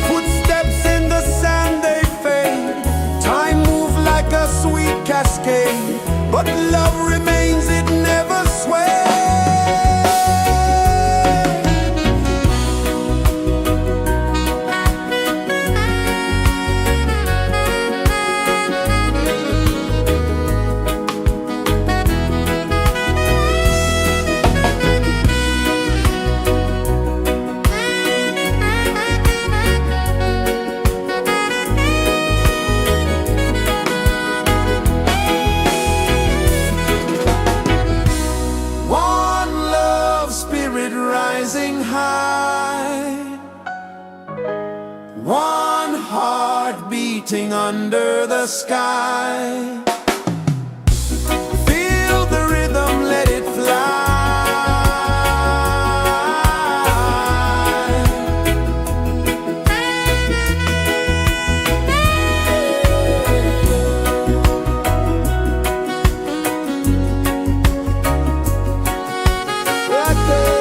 Footsteps in the sand, they fade. Time moves like a sweet cascade, but love remains, it never sways. One love spirit rising high. One heart beating under the sky. Feel the rhythm, let it fly. Right there.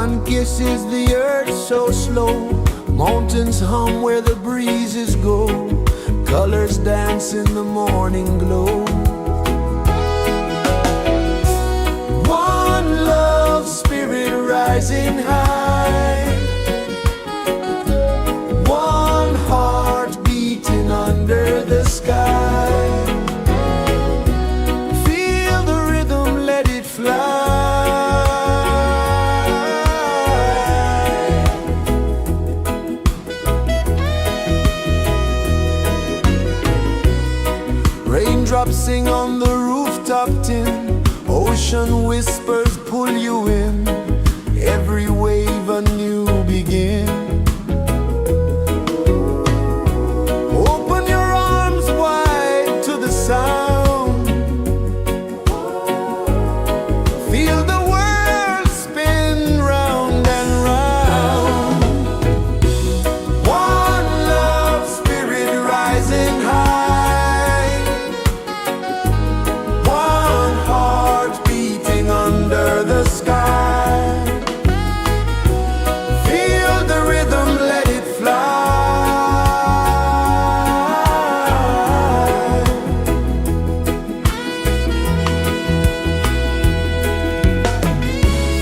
sun kisses the earth so slow. Mountains hum where the breezes go. Colors dance in the morning glow. One love spirit rising high. One heart beating under the sky. Feel the rhythm, let it fly. Raindrops sing on the rooftop tin. Ocean whispers pull you in. Every wave a new begin. Open your arms wide to the sound. Feel the world spin round and round. One love spirit rising high. One heart beating under the sky. Feel the rhythm, let it fly.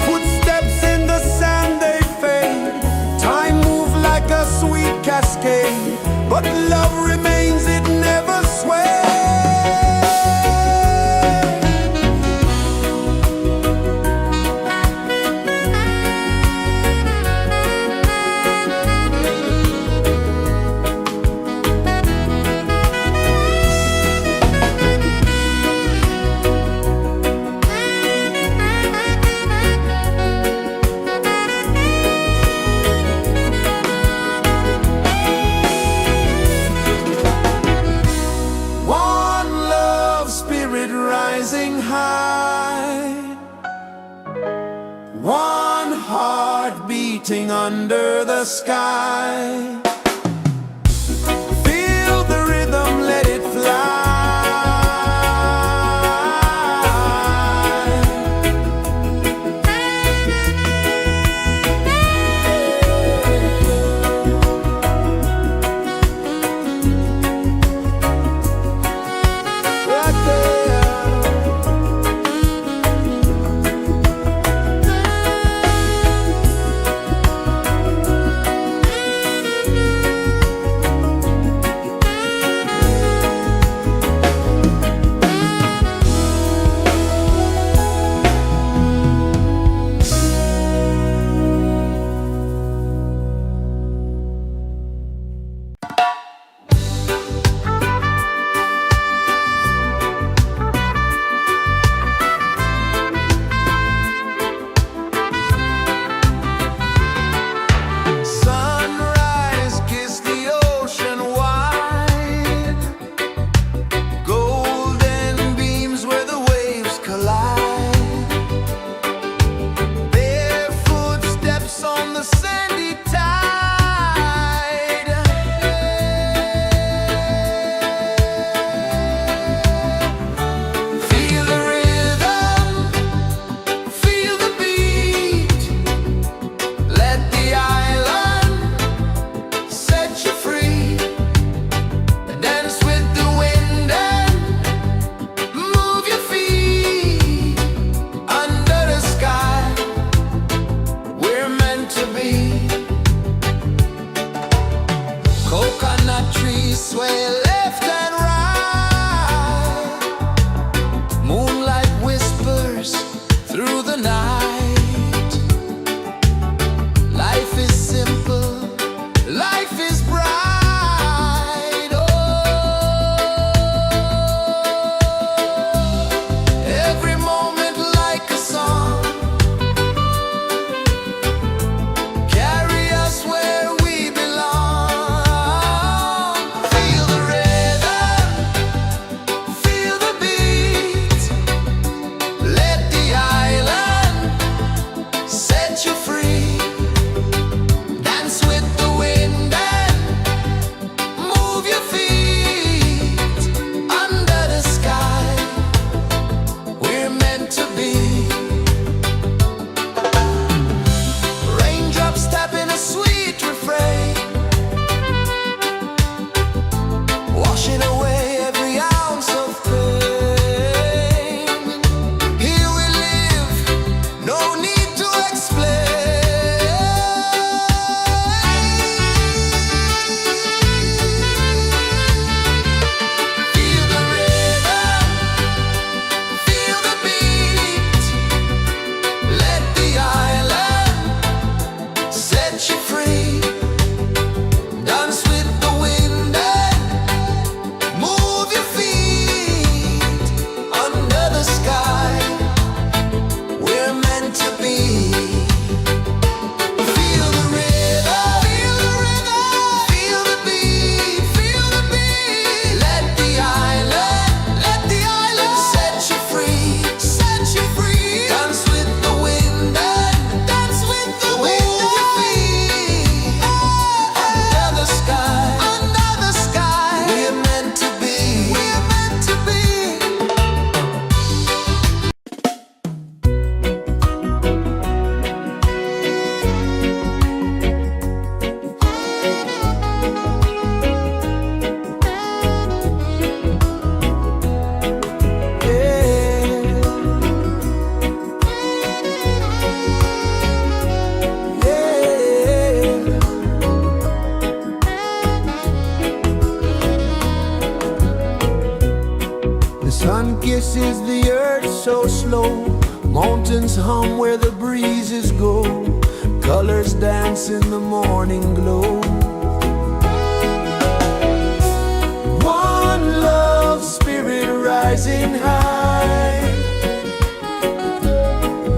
Footsteps in the sand, they fade. Time moves like a sweet cascade, but love remains, it never sways. One love spirit rising high. One heart beating under the sky. Feel the rhythm, let it fly. Right there. Sunrise, kiss the ocean wide. Golden beams where the waves collide. Bare footsteps on the sandy tide. Feel the rhythm, feel the beat. Let the island set you free. Dance with the wind and move your feet. Under the sky, we're meant to be. Coconut trees sway left and right. Moonlight whispers through the night. Life is simple, life is bright. Oh, every moment like a song. Carry us where we belong. Feel the rhythm. pulses the earth so slow. Mountains hum where the breezes go. Colors dance in the morning glow. One love, spirit rising high.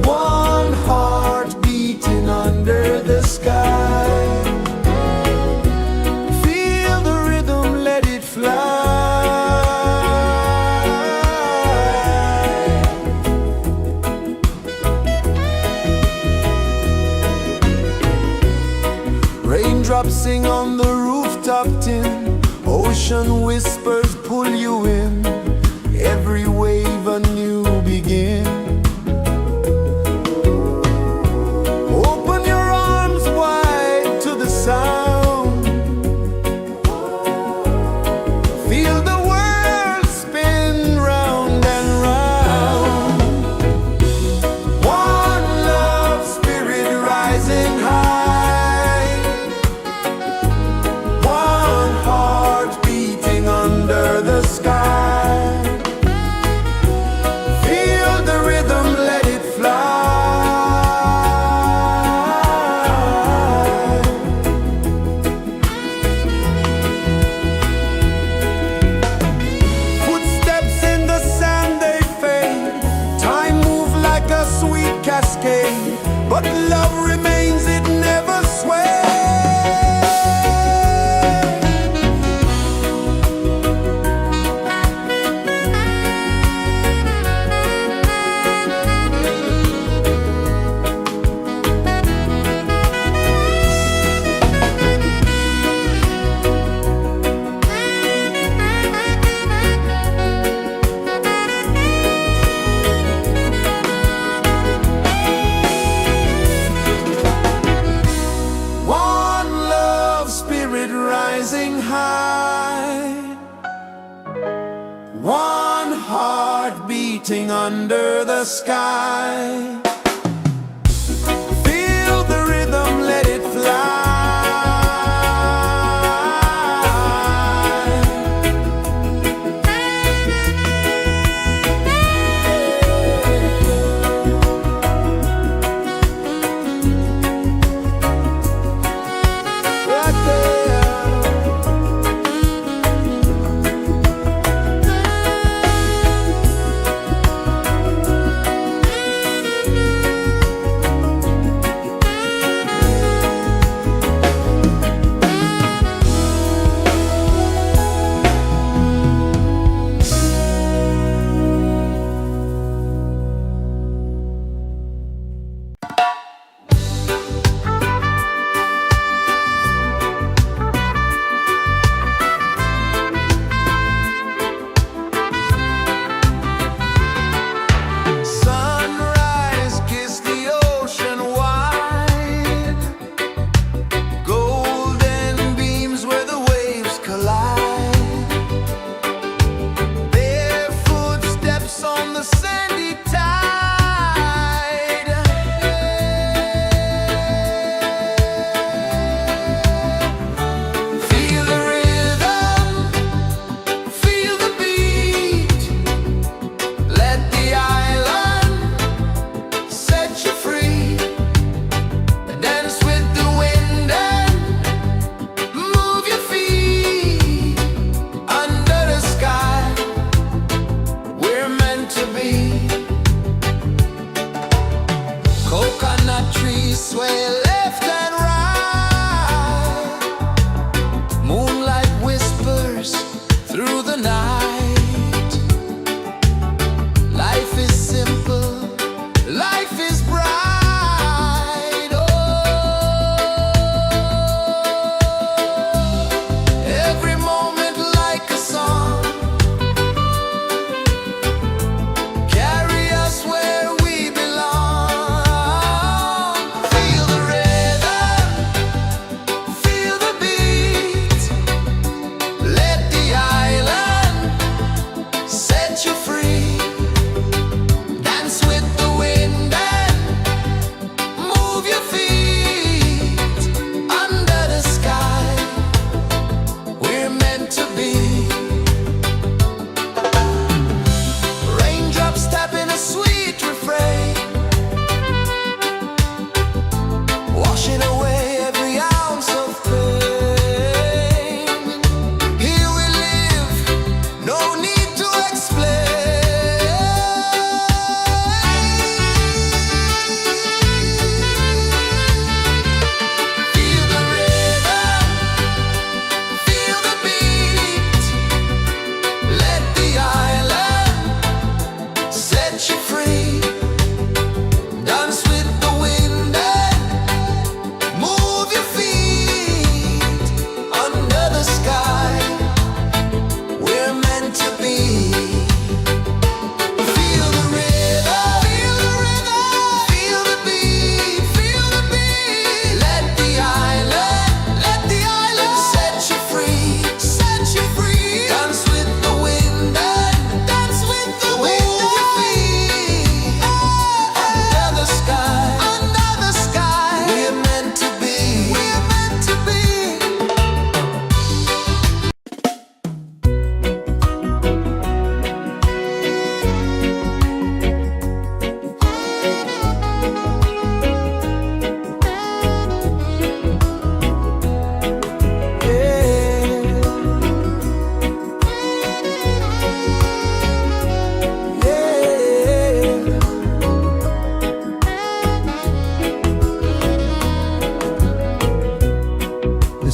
One heart beating under the sky. Feel the rhythm, let it fly. Raindrops sing on the rooftop tin. Ocean whispers pull you in. Every wave a new begin. Open your arms wide to the sound. Feel the world spin round and round. One love, spirit rising high. One heart beating under the sky. Feel the rhythm, let it fly. Footsteps in the sand, they fade. Time moves like a sweet cascade, but love remains, it never sways. One love, spirit rising high. One heart beating under the sky. Feel the rhythm, let it fly. Right there.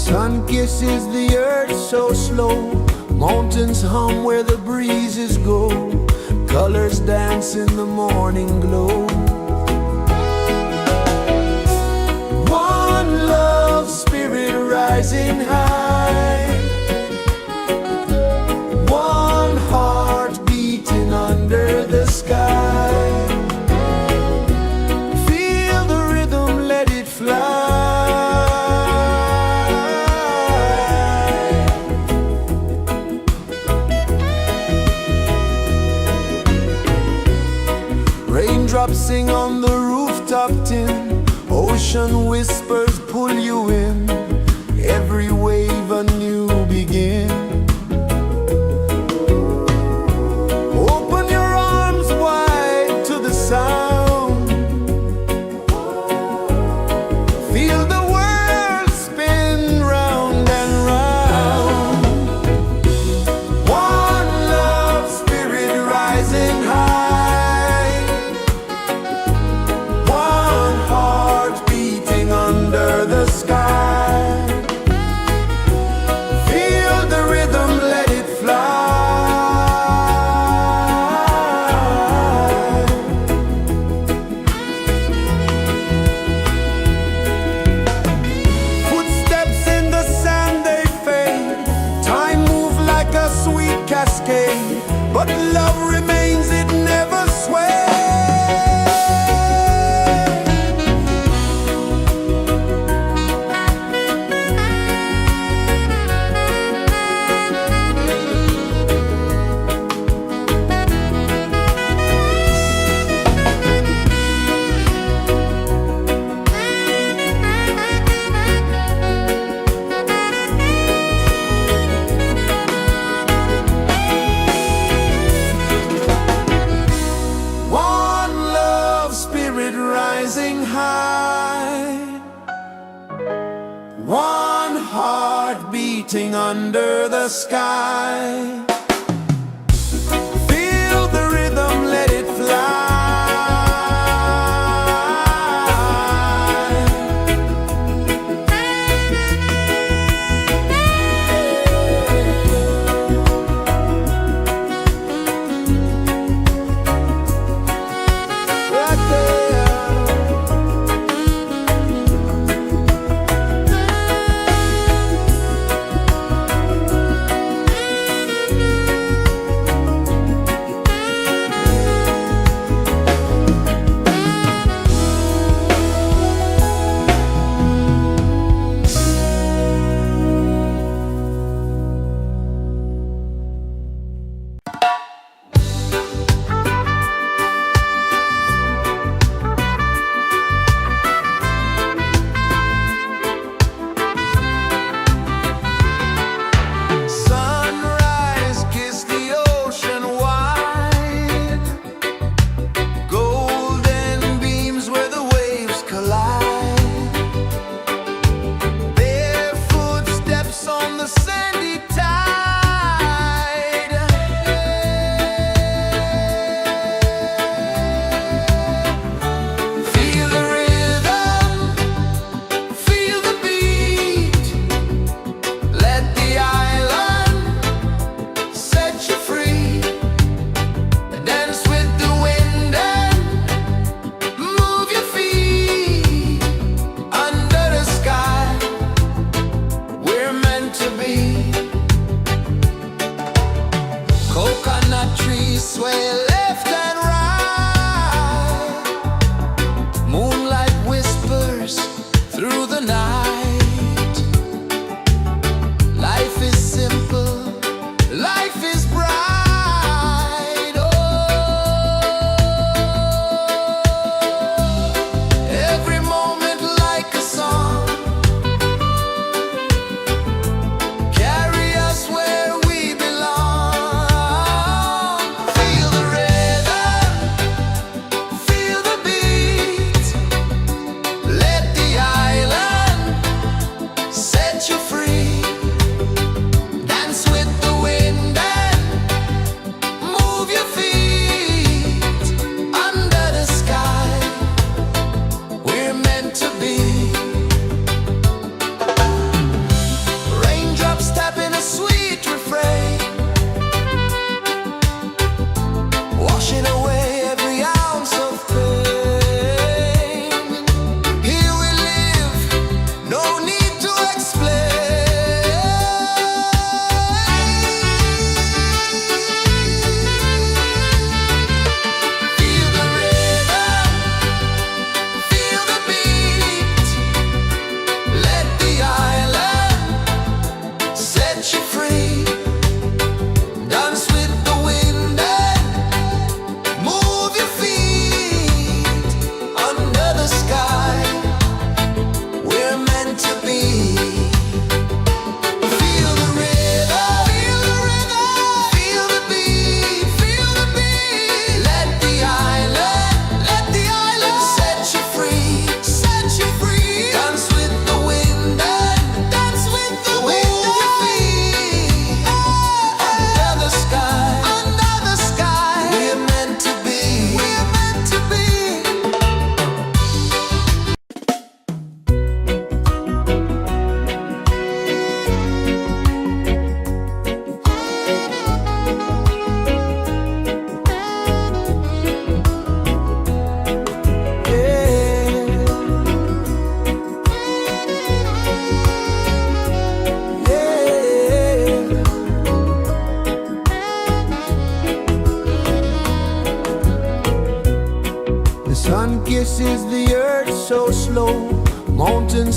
Sun kisses the earth so slow, mountains hum where the breezes go, colors dance in the morning glow. One love, spirit rising high, one heart beating under the sky. Feel the rhythm, let it fly. Raindrops sing on the rooftop tin, ocean whispers pull you in, every wave a new begin. Open your arms wide to the sound, feel the world spin round and round. One love, spirit rising high, one heart beating under the sky. Feel the rhythm, let it fly. Footsteps in the sand, they fade. Time moves like a sweet cascade, but love remains, it never sways. One love, spirit rising high, one heart beating under the sky. Feel the rhythm, let it fly. Right there.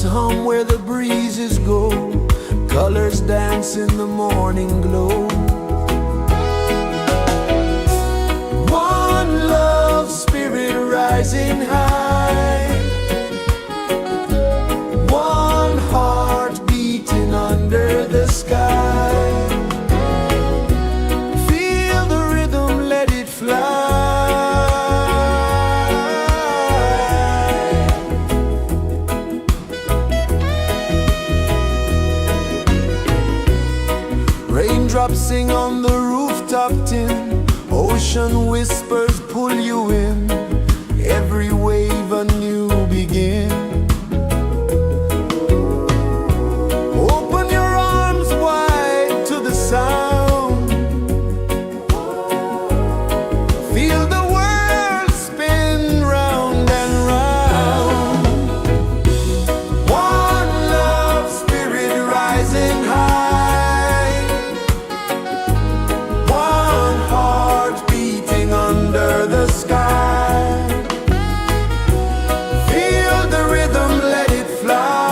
hum where the breezes go, colors dance in the morning glow. One love spirit rising high, one heart beating under the sky. Feel the rhythm, let it fly. Raindrops sing on the rooftop tin, ocean whispers pull you in, every wave a new begin. Open your arms wide to the sound, feel the world spin round and round. One love spirit rising high, one heart beating under the sky. Feel the rhythm, let it fly.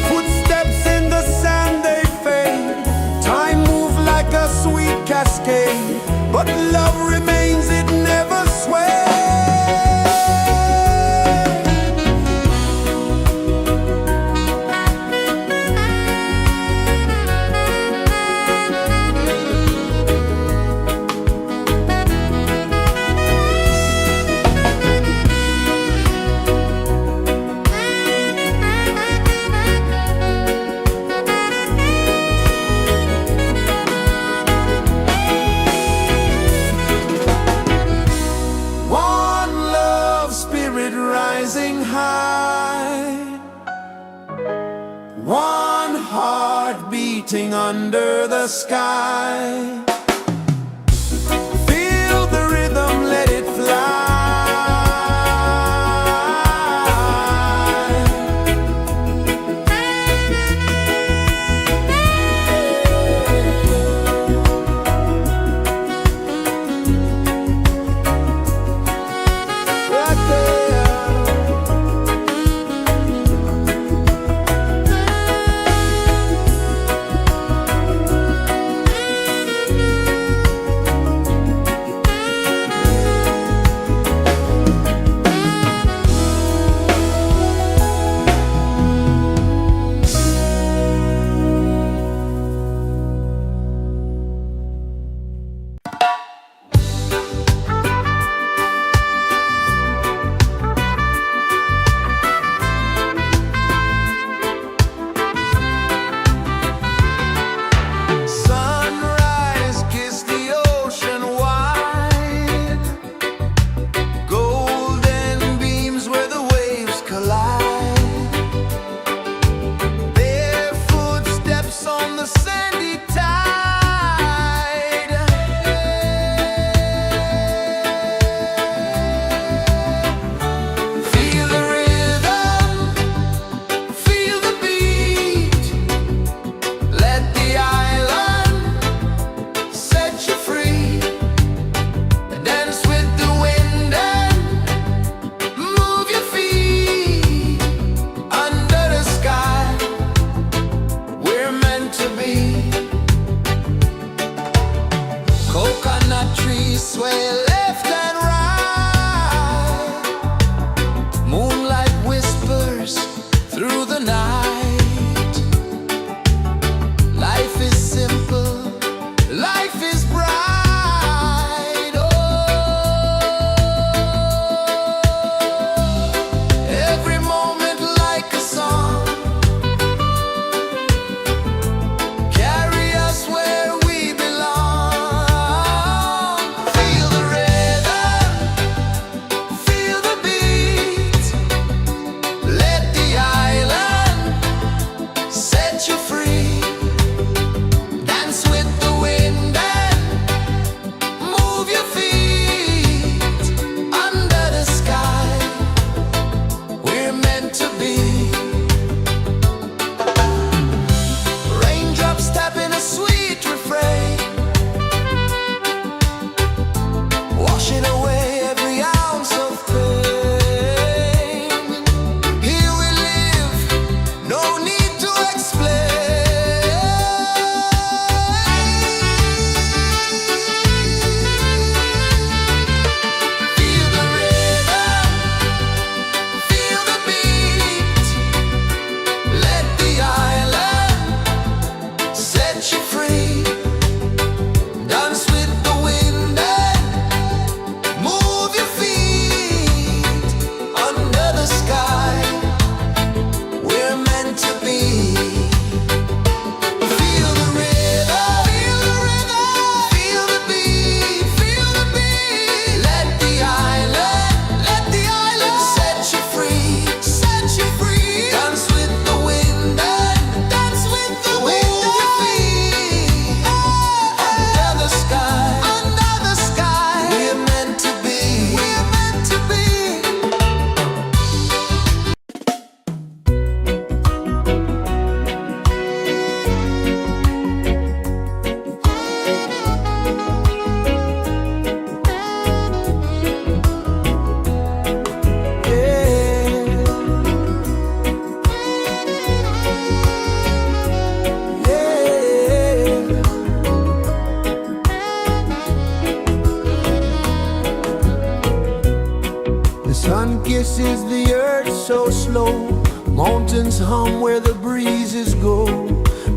Footsteps in the sand, they fade. Time moves like a sweet cascade, but love remains, it never sways. One love spirit rising high, one heart beating under the sky. Feel the rhythm, let it fly. Right there. Sunrise, kiss the ocean wide, golden beams where the waves collide, bare footsteps on the sandy tide. Feel the rhythm, feel the beat, let the island set you free. Dance with the wind and move your feet under the sky. We're meant to be. Coconut trees sway left and right, moonlight whispers through the night. Life is simple, life is bright. Oh, every moment like a song, carry us where we belong. Feel the rhythm. kisses the earth so slow. Mountains hum where the breezes go.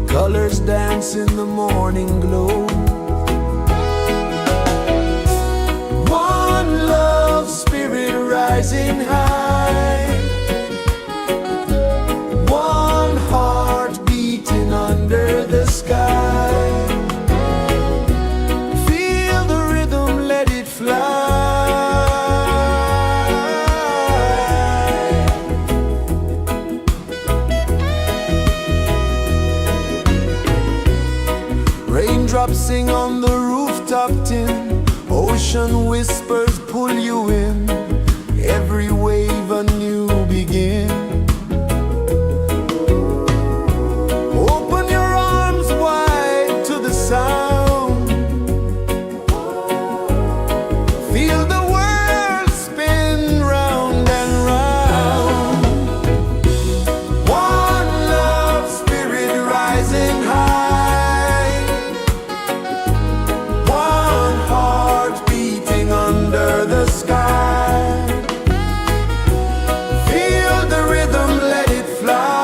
Colors dance in the morning glow. One love spirit rising high. One heart beating under the sky. Feel the rhythm, let it fly. Raindrops sing on the rooftop tin. Ocean whispers pull you in. Every wave a new begin. Open your arms wide to the sound. Feel the world spin round and round. One love spirit rising high. One heart beating under the sky. Feel the rhythm, let it fly.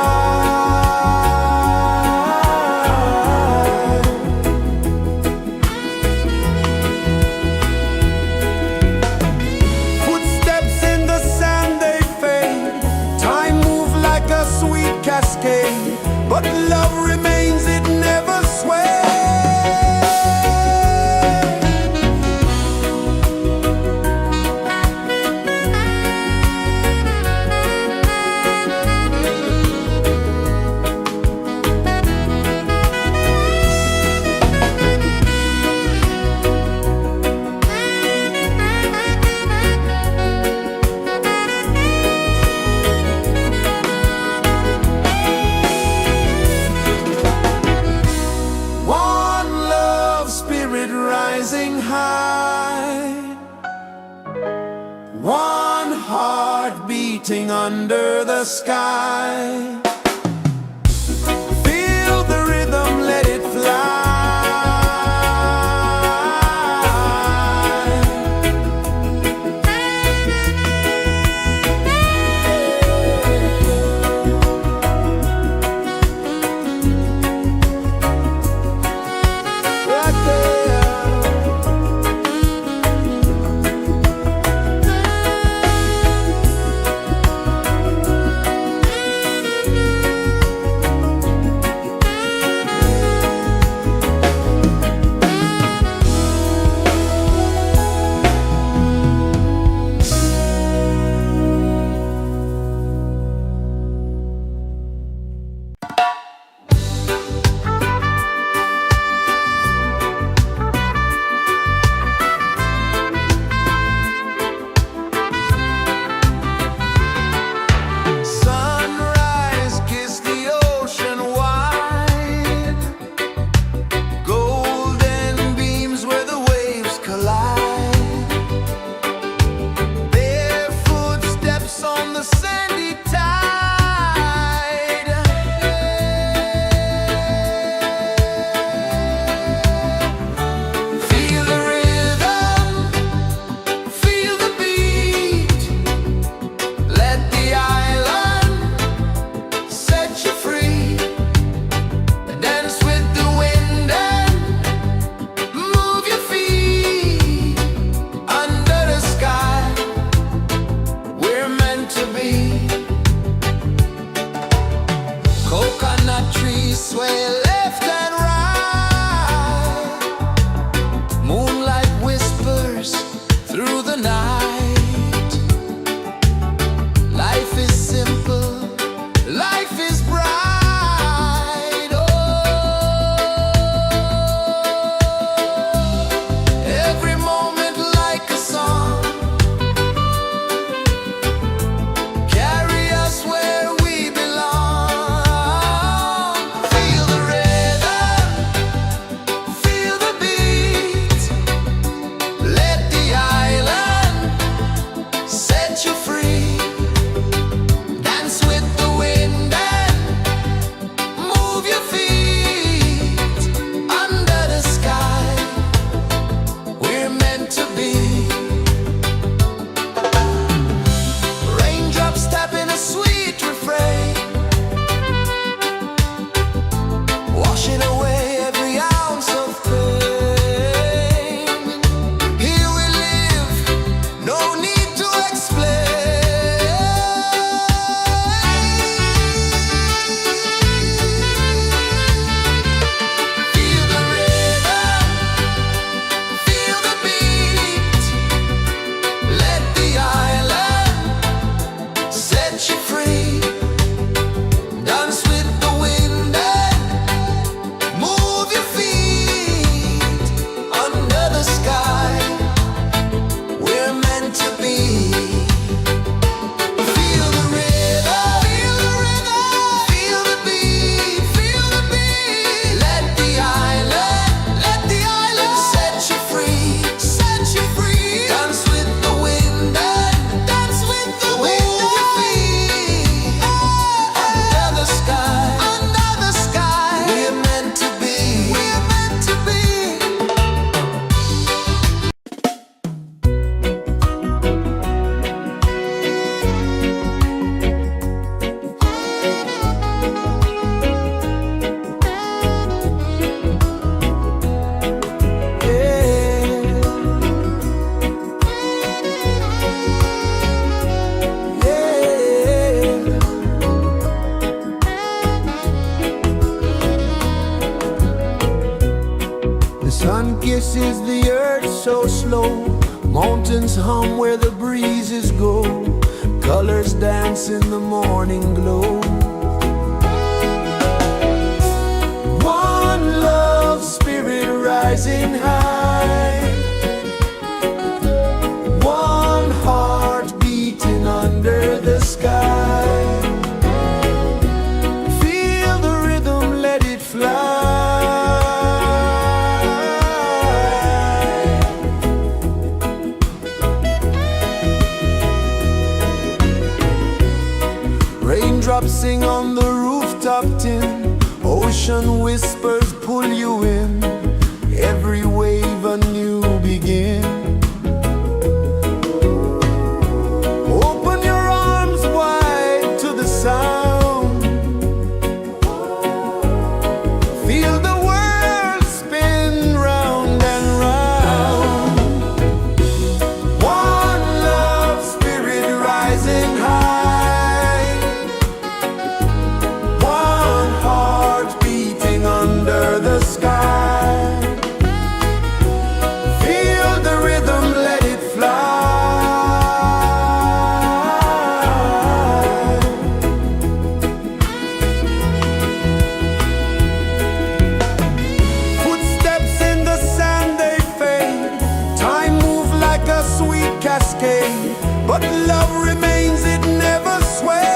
Footsteps in the sand, they fade. Time moves like a sweet cascade, but love remains, it never sways. One love spirit rising high. One heart beating under the sky. Feel the rhythm, let it fly. Right there. so slow. Mountains hum where the breezes go. Colors dance in the morning glow. One love spirit rising high. One heart beating under the sky. Feel the rhythm, let it fly. Raindrops sing on the rooftop tin. Ocean whispers pull you in. Every wave a new begin. Open your arms wide to the sound. Feel the world spin round and round. One love spirit rising high. One heart beating under the sky. Feel the rhythm, let it fly. Footsteps in the sand, they fade. Time moves like a sweet cascade, but love remains, it never sways.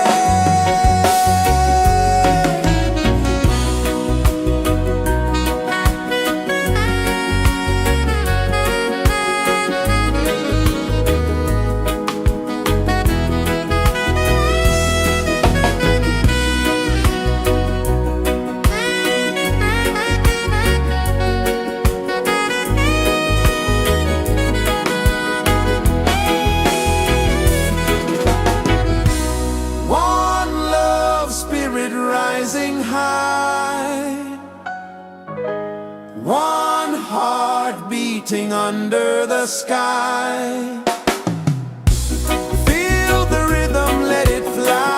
One love spirit rising high. One heart beating under the sky. Feel the rhythm, let it fly.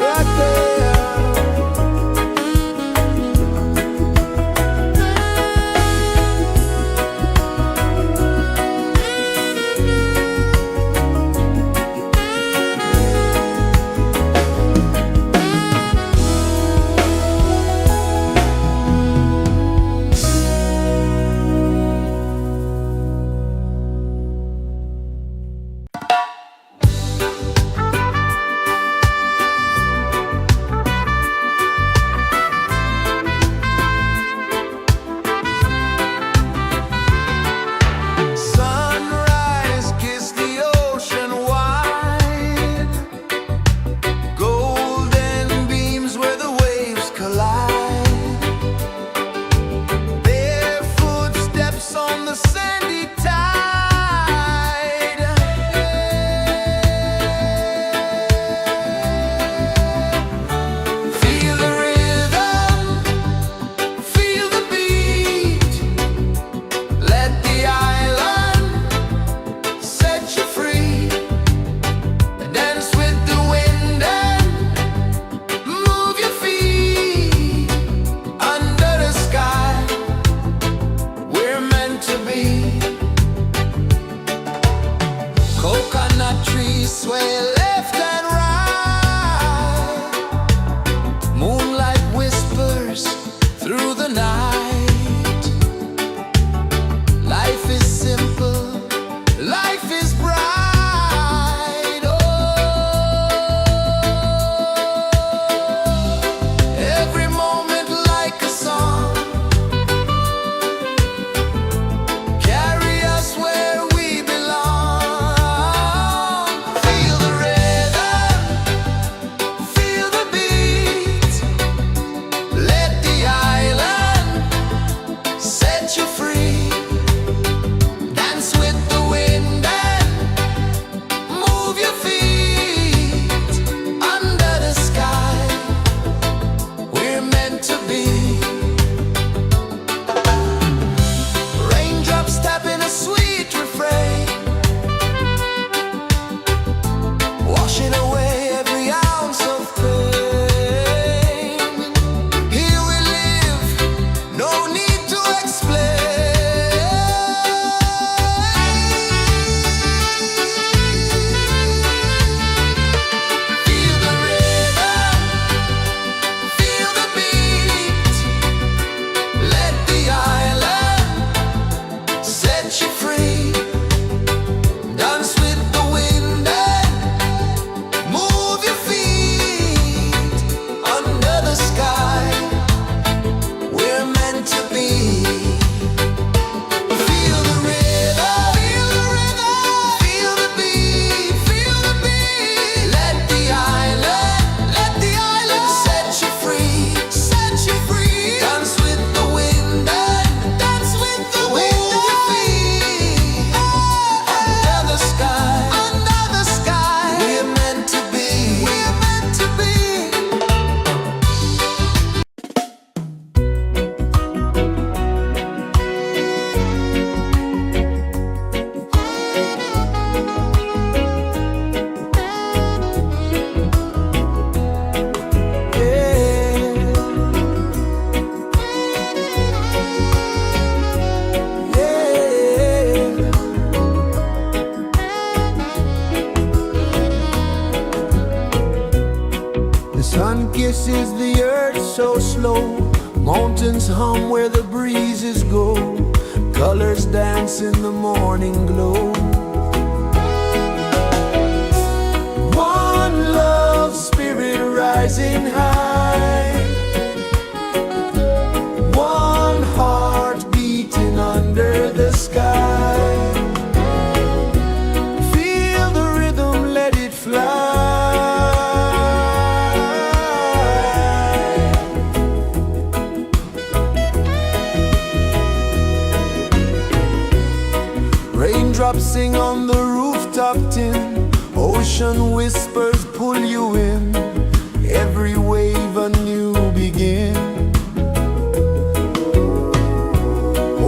Right there. Sunrise, kiss the ocean wide. Golden beams where the waves collide. Bare footsteps on the sandy tide. Feel the rhythm, feel the beat. Let the island set you free. Dance with the wind and move your feet. Under the sky, we're meant to be. Coconut trees sway left and right. Moonlight whispers through the night. Life is simple, life is bright. Oh, every moment like a song. Carry us where we belong. Feel the rhythm. set you free. Dance with the wind and move your feet under the sky. We're meant to be. Feel the rhythm, feel the rhythm, feel the beat, feel the beat. Let the island set you free, set you free. Dance with the wind and dance with the wind. Move your feet under the sky, under the sky. We're meant to be, we're meant to be. The sun kisses the earth so slow. Mountains hum where the breezes go. Colors dance in the morning glow. One love spirit rising high. One heart beating under the sky. Feel the rhythm, let it fly. Raindrops sing on the rooftop tin. Ocean whispers pull you in. Every wave a new begin.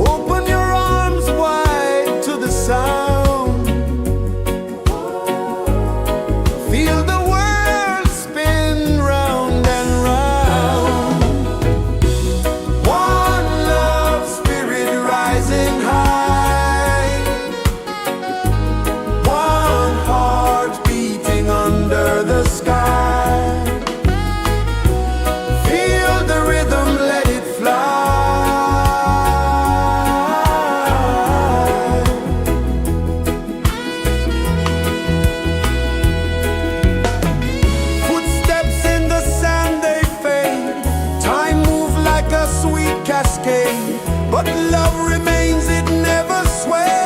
Open your arms wide to the sound. Feel the world spin round and round. One love spirit rising high. One heart beating under the sky. Feel the rhythm, let it fly. Footsteps in the sand, they fade. Time moves like a sweet cascade, but love remains, it never sways.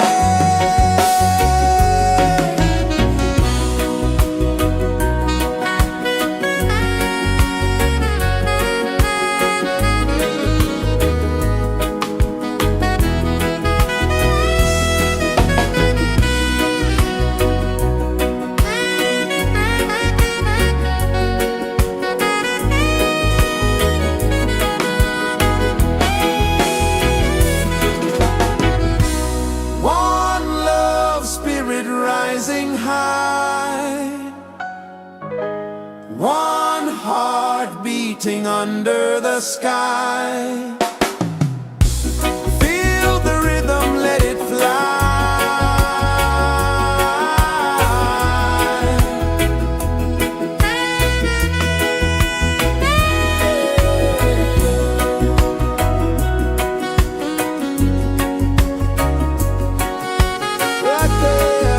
One love spirit rising high. One heart beating under the sky. Feel the rhythm, let it fly. Right there.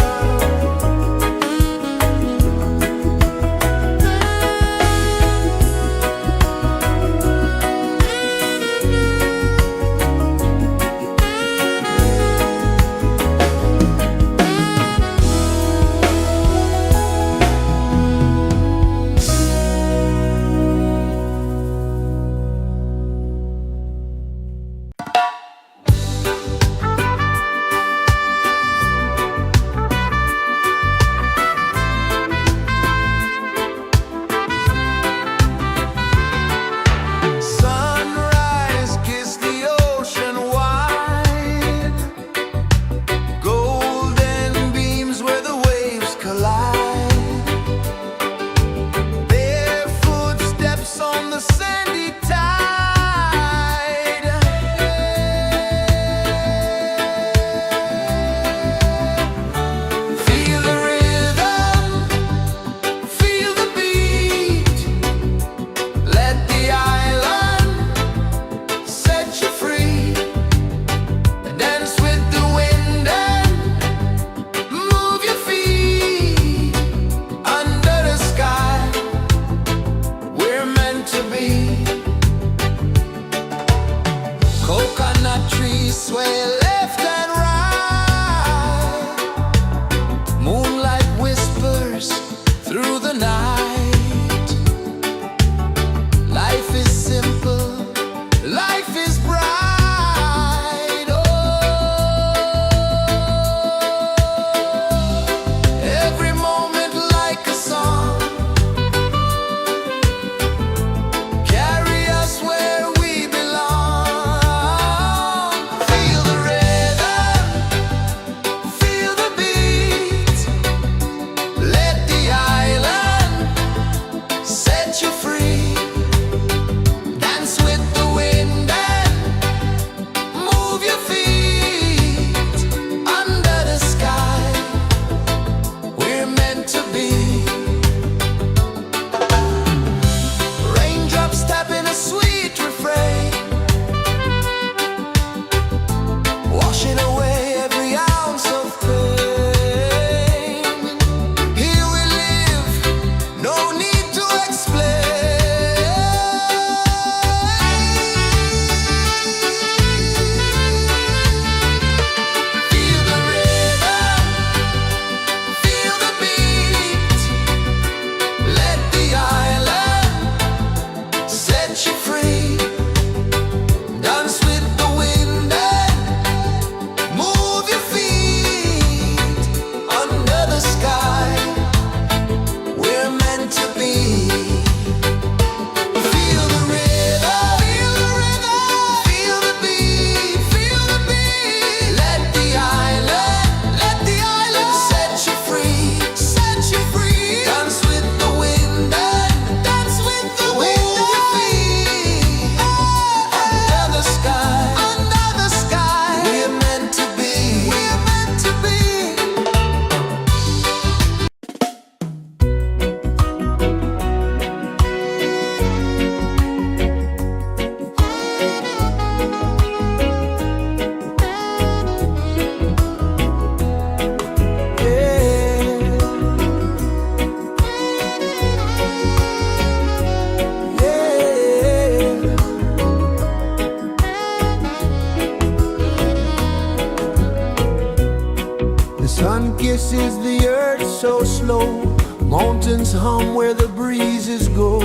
Sun kisses the earth so slow, mountains hum where the breezes go,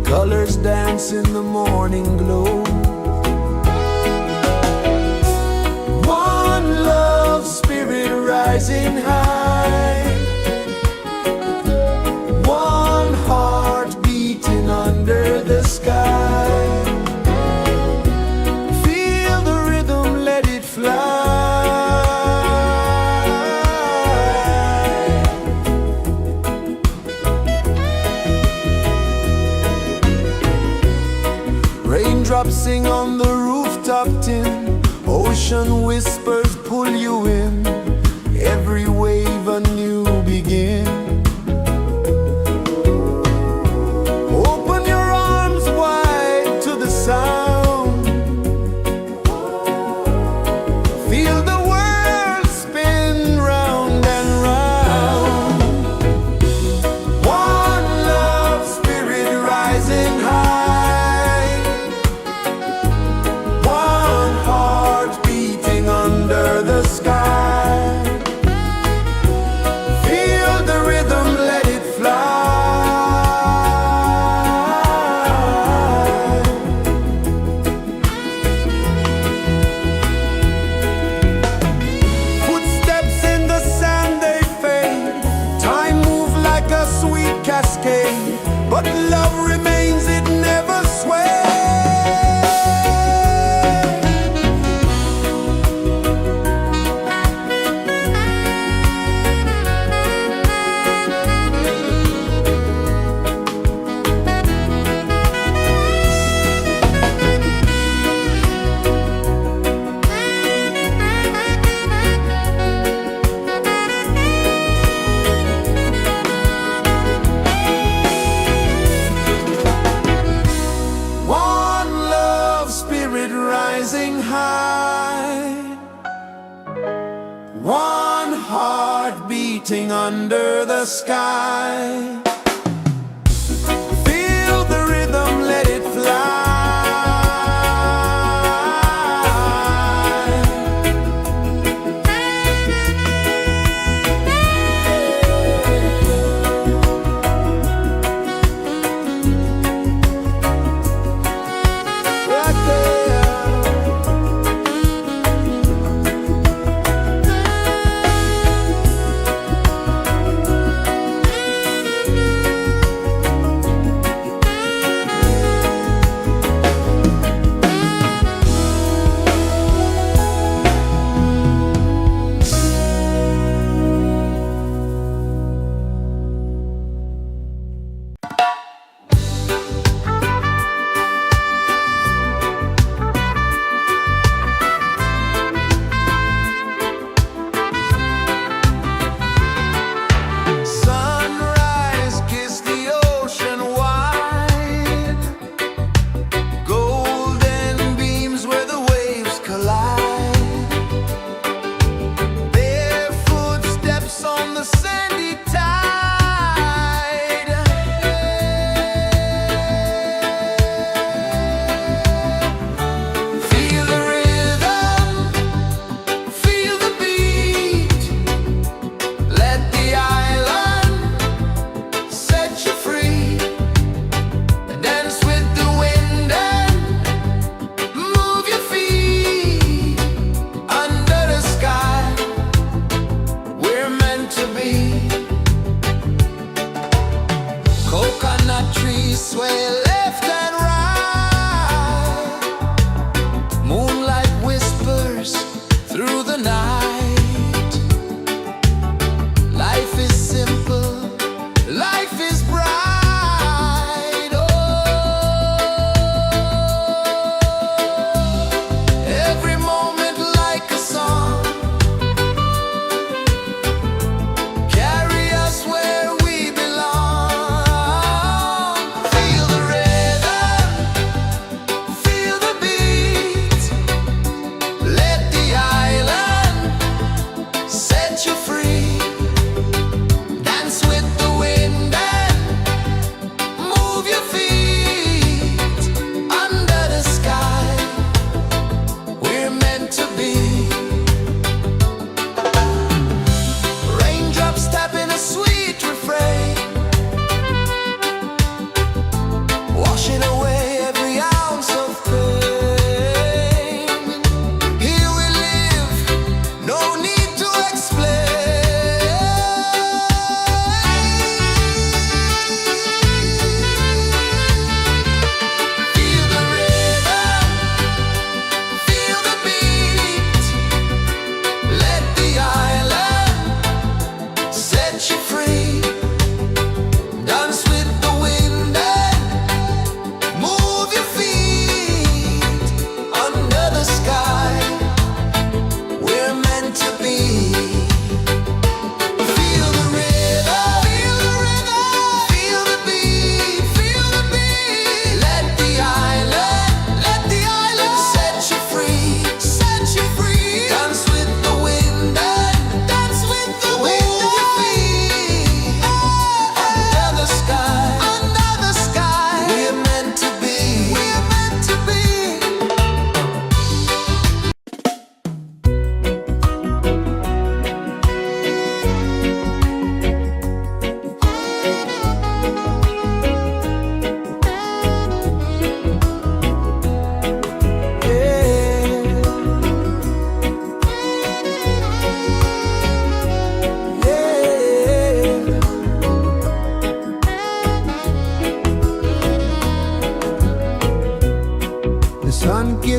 colors dance in the morning glow. One love spirit rising high, one heart beating under the sky. Feel the rhythm, let it fly. Raindrops sing on the rooftop tin, ocean whispers pull you in, every wave a new begin. Open your arms wide to the sound, feel the world spin round and round. One love spirit rising high, one heart beating under the sky. Feel the rhythm, let it fly. Footsteps in the sand, they fade. Time moves like a sweet cascade, but love remains, it never sways. One love spirit rising high, one heart beating under the sky. Feel the rhythm, let it fly. Right there.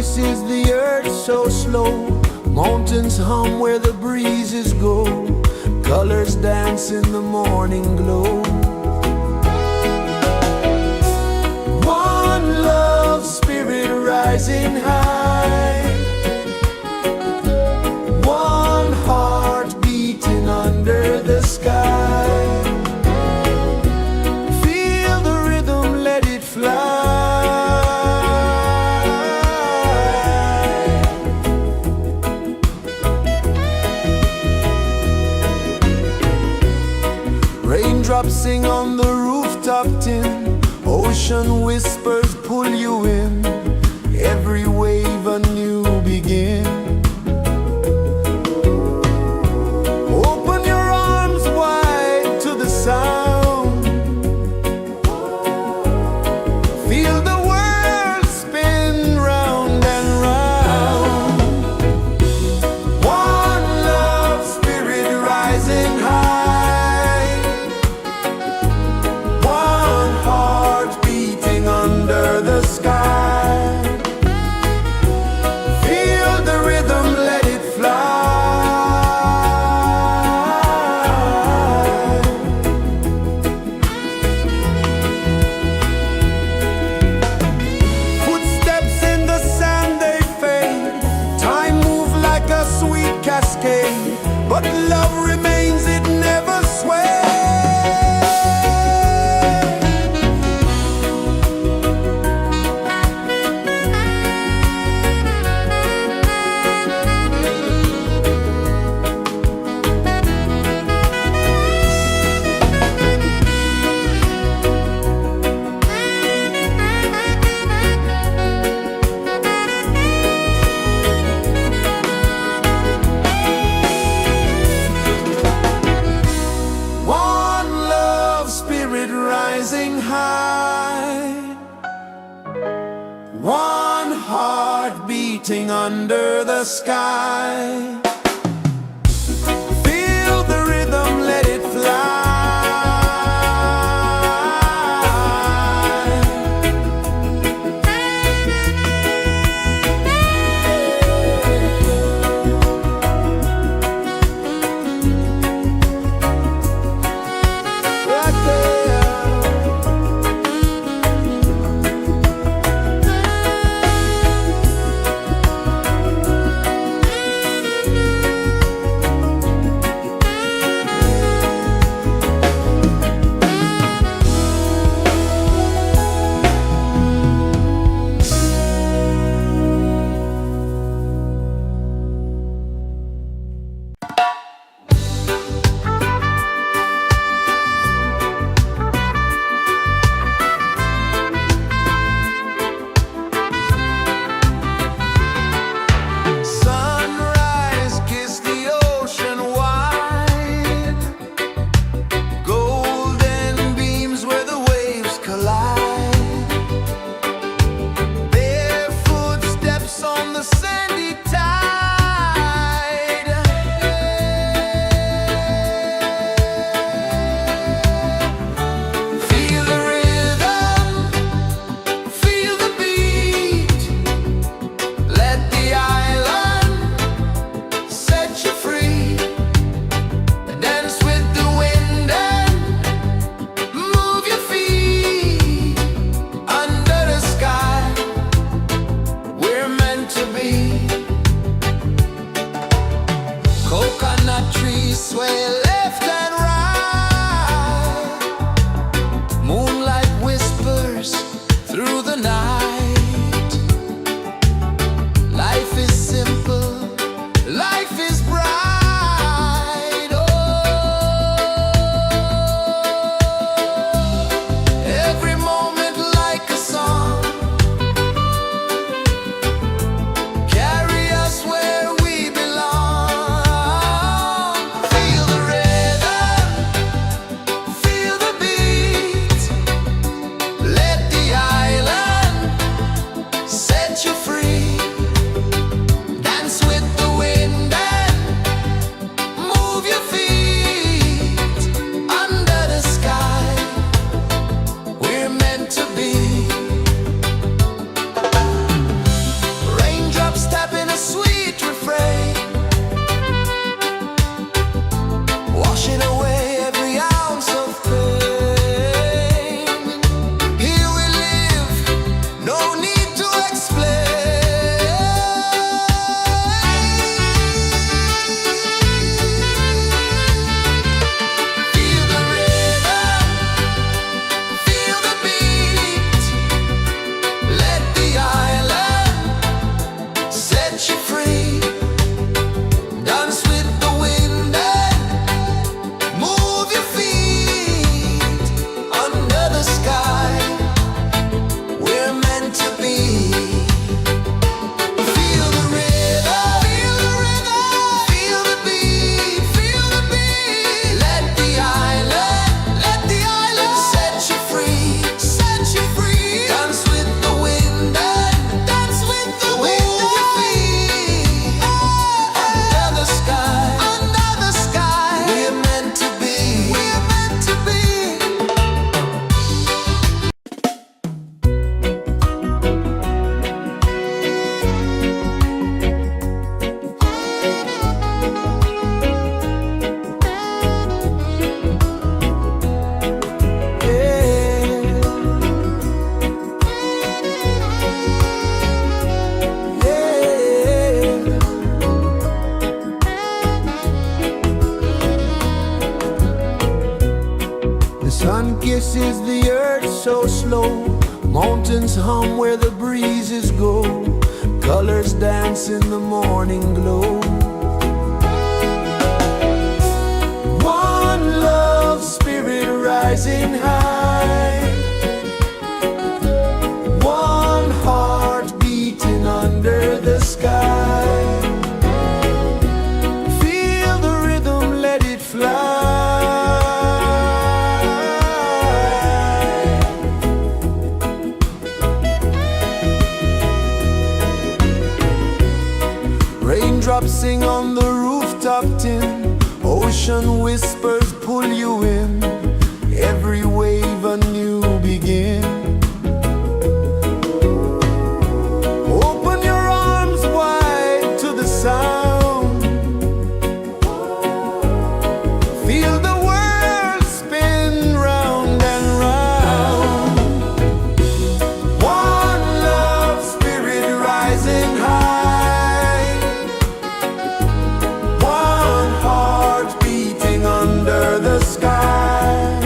rejoices the earth so slow. Mountains hum where the breezes go. Colors dance in the morning glow. One love spirit rising high. One heart beating under the sky. Feel the rhythm, let it fly. Raindrops sing on the rooftop tin. Ocean whispers pull you in. Every wave a new begin. Open your arms wide to the sound. Feel the world spin round and round. One love spirit rising high. One heart beating under the sky. Feel the rhythm, let it fly. Footsteps in the sand, they fade. Time moves like a sweet cascade, but love remains, it never sways. One love spirit rising high. One heart beating under the sky. Feel the rhythm, let it fly. Right there. Sunrise, kiss the ocean wide. Golden beams where the waves collide. Bare footsteps on the sandy tide. Feel the rhythm, feel the beat. Let the island set you free. Dance with the wind and move your feet. Under the sky, we're meant to be. Coconut trees sway left and right. Moonlight whispers through the night. Life is simple, life is bright. Oh, every moment like a song. Carry us where we belong. Feel the rhythm. Sun kisses the earth so slow, mountains hum where the breezes go, colors dance in the morning glow. One love spirit rising high, one heart beating under the sky. Feel the rhythm, let it fly. Raindrops sing on the rooftop tin, ocean whispers pull you in, every wave a new begin. Open your arms wide to the sound, feel the world spin round and round. One love spirit rising high, one heart beating under the sky.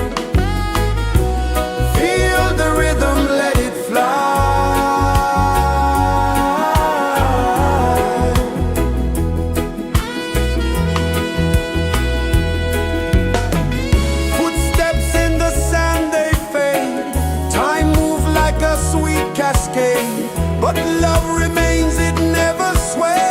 Feel the rhythm, let it fly. Footsteps in the sand, they fade. Time moves like a sweet cascade, but love remains, it never sways.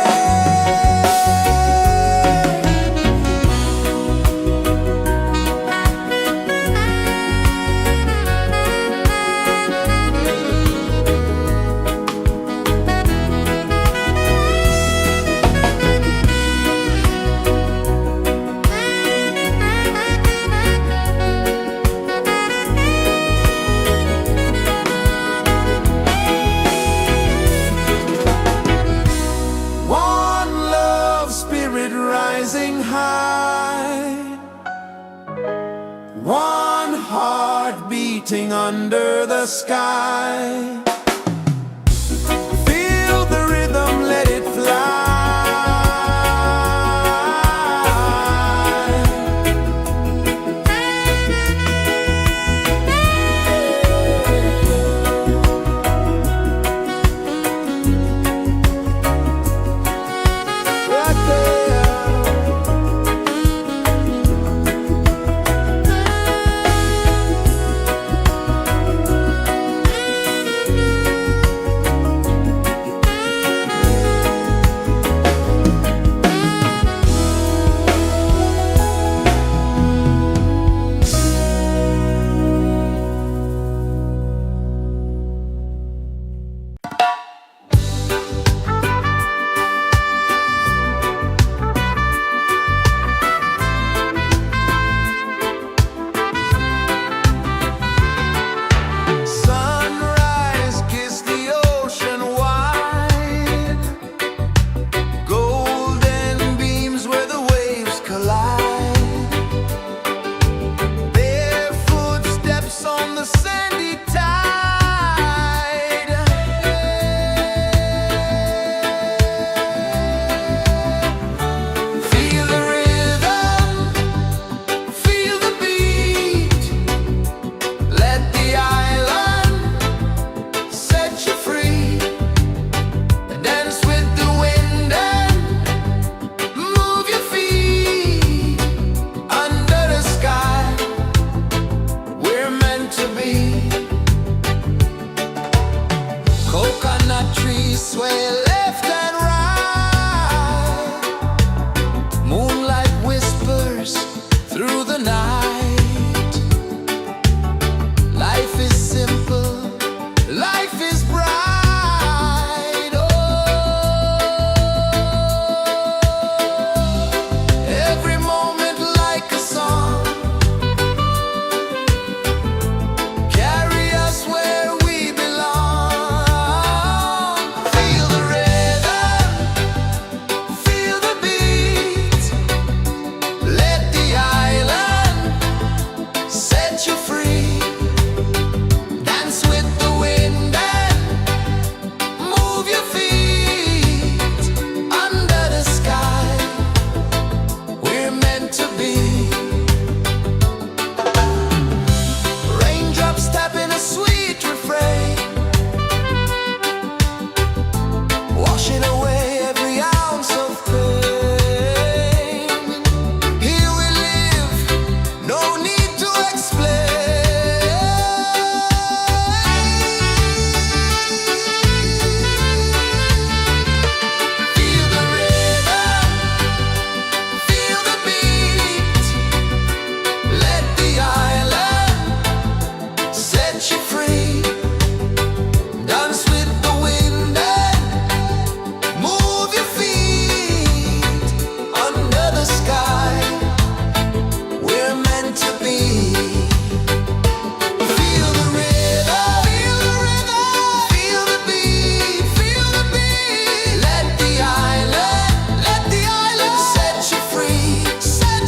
One love spirit rising high, one heart beating under the sky. Feel the rhythm, let it fly.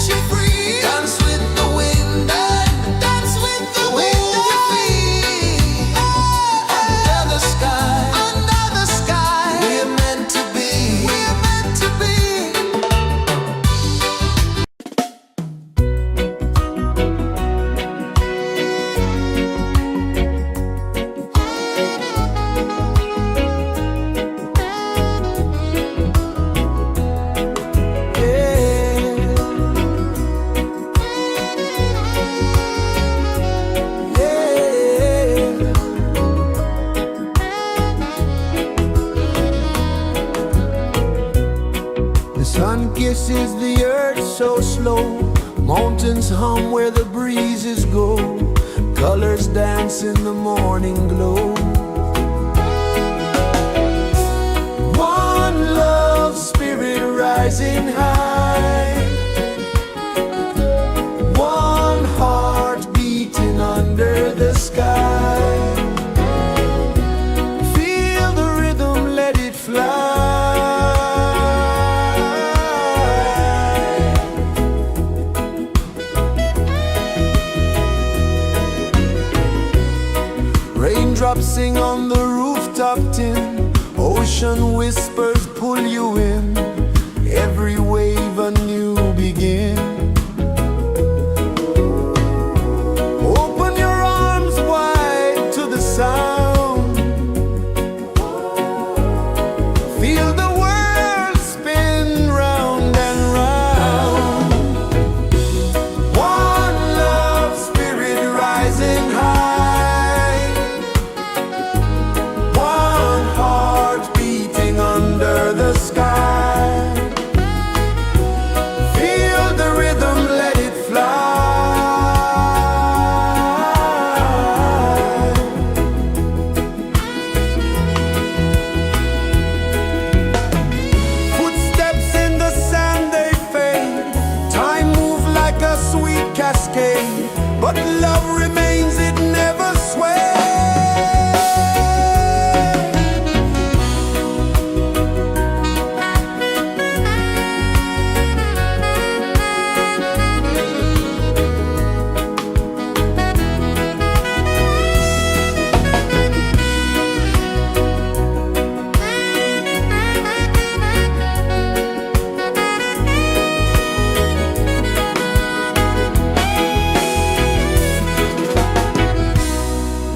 you free. Dance with the wind and dance with the wind. Move your feet under the sky. Under the sky. We're meant to be. We're meant to be. The sun kisses the earth so slow. Mountains hum where the breezes go. Colors dance in the morning glow. One love spirit rising high. One heart beating under the sky. Feel the rhythm, let it fly. Raindrops sing on the rooftop tin. Ocean whispers pull you in. Every wave a new begin. Open your arms wide to the sound. Feel the world spin round and round. One love spirit rising high. One heart beating under the sky. Feel the rhythm, let it fly. Footsteps in the sand, they fade. Time moves like a sweet cascade. But love remains, it never sways.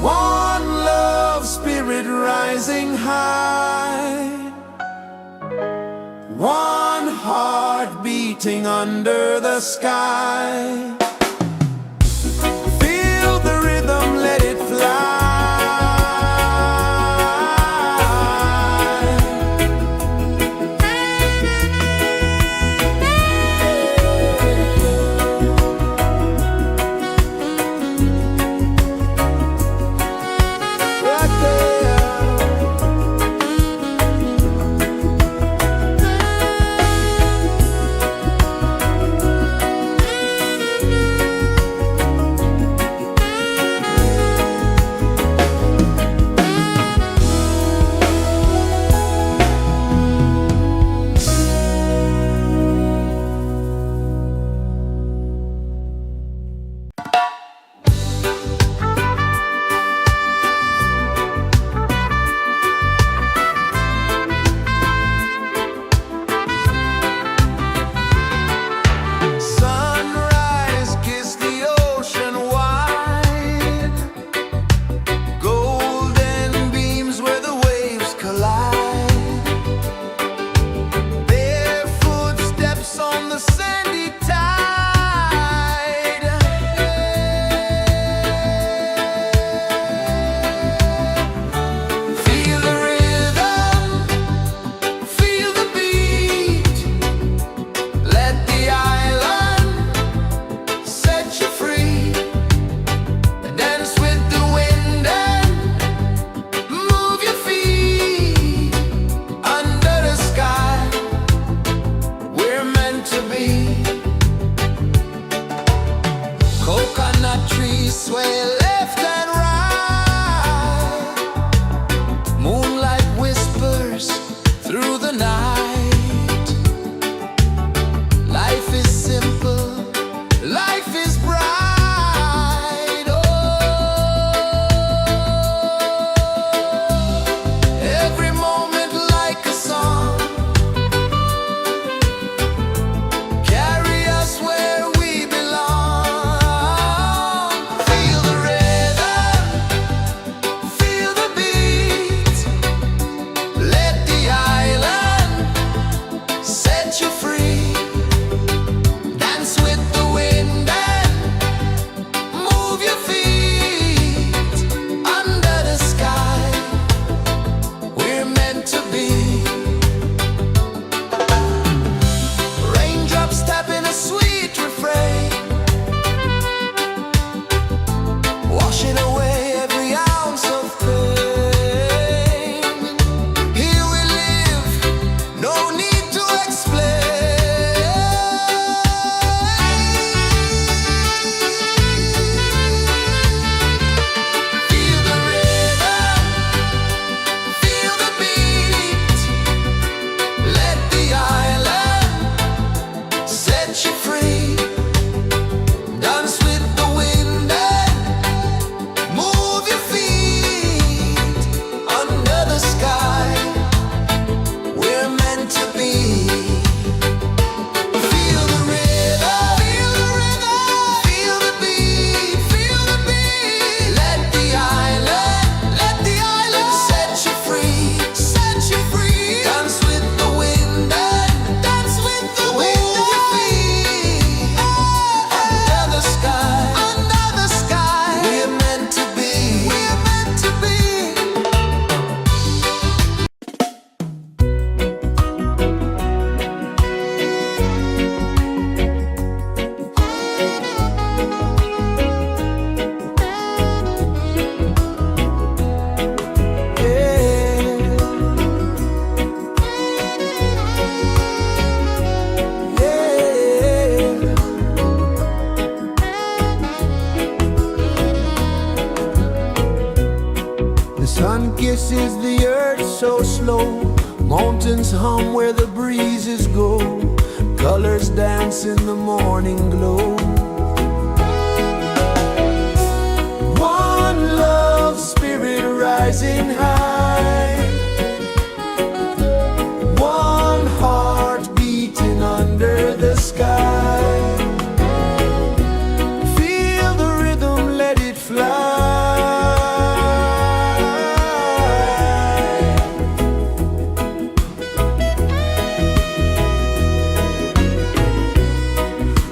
One love spirit rising high. One heart beating under the sky. Feel the rhythm, let it fly. Right there. Sunrise, kiss the ocean wide. Golden beams where the waves collide. Bare footsteps on the sandy tide. Feel the rhythm, feel the beat. Let the island set you free. Dance with the wind and move your feet under the sky. We're meant to be. Coconut trees sway left and right. Moonlight whispers through the night. Life is simple, pulses the earth so slow. Mountains hum where the breezes go. Colors dance in the morning glow. One love spirit rising high. One heart beating under the sky. Feel the rhythm, let it fly.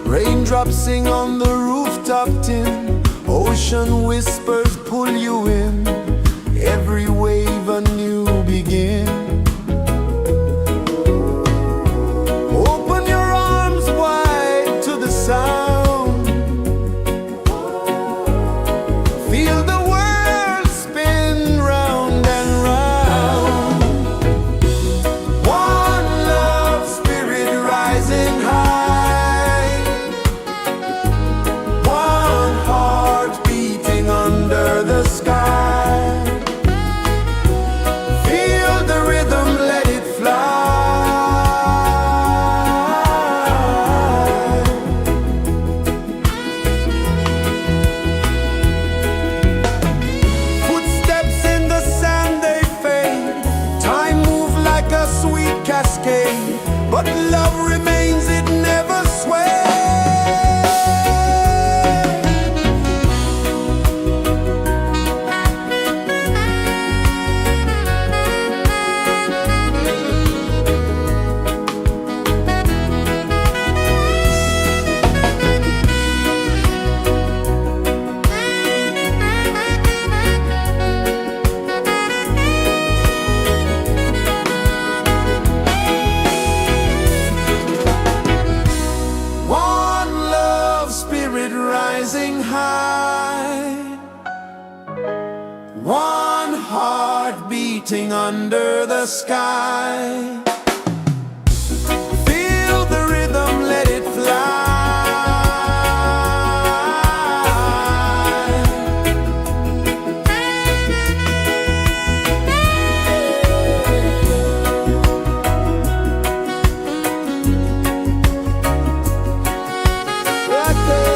Raindrops sing on the rooftop tin. Ocean whispers pull you in. Every wave a new begin. Open your arms wide to the sound. Feel the world spin round and round. One love spirit rising high. One heart beating under the sky. Feel the rhythm, let it fly. Footsteps in the sand, they fade. Time moves like a sweet cascade, but love remains, it never sways. One love spirit rising high. One heart beating under the sky. Feel the rhythm, let it fly. Right there.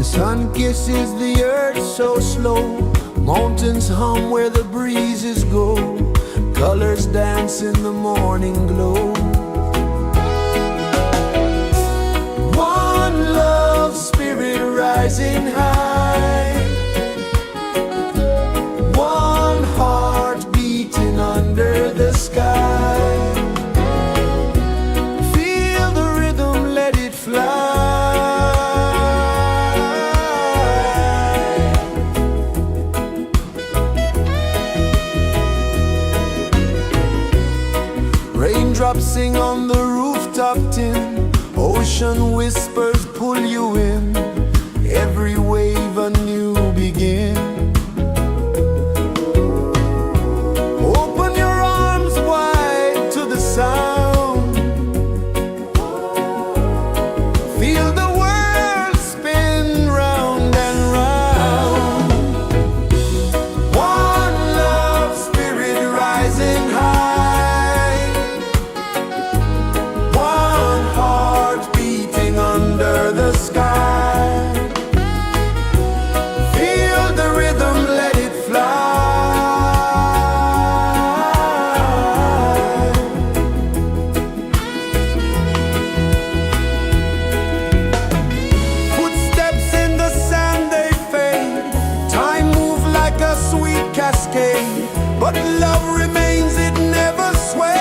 The sun kisses the earth so slow. Mountains hum where the breezes go. Colors dance in the morning glow. One love spirit rising high. One heart beating under the sky. Feel the rhythm, let it fly. Raindrops sing on the rooftop tin. Ocean whispers pull you in. Every wave a new begin. Open your arms wide to the sound. Feel the world spin round and round. One love spirit rising high. One heart beating under the sky. Feel the rhythm, let it fly. Footsteps in the sand, they fade. Time moves like a sweet cascade, but love remains, it never sways.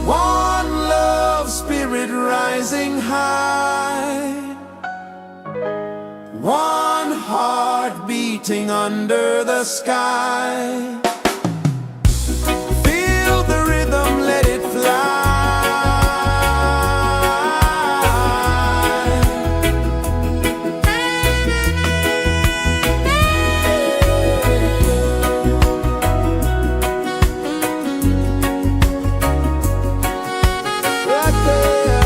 One love spirit rising high. One heart beating under the sky. Feel the rhythm, let it fly. Right there.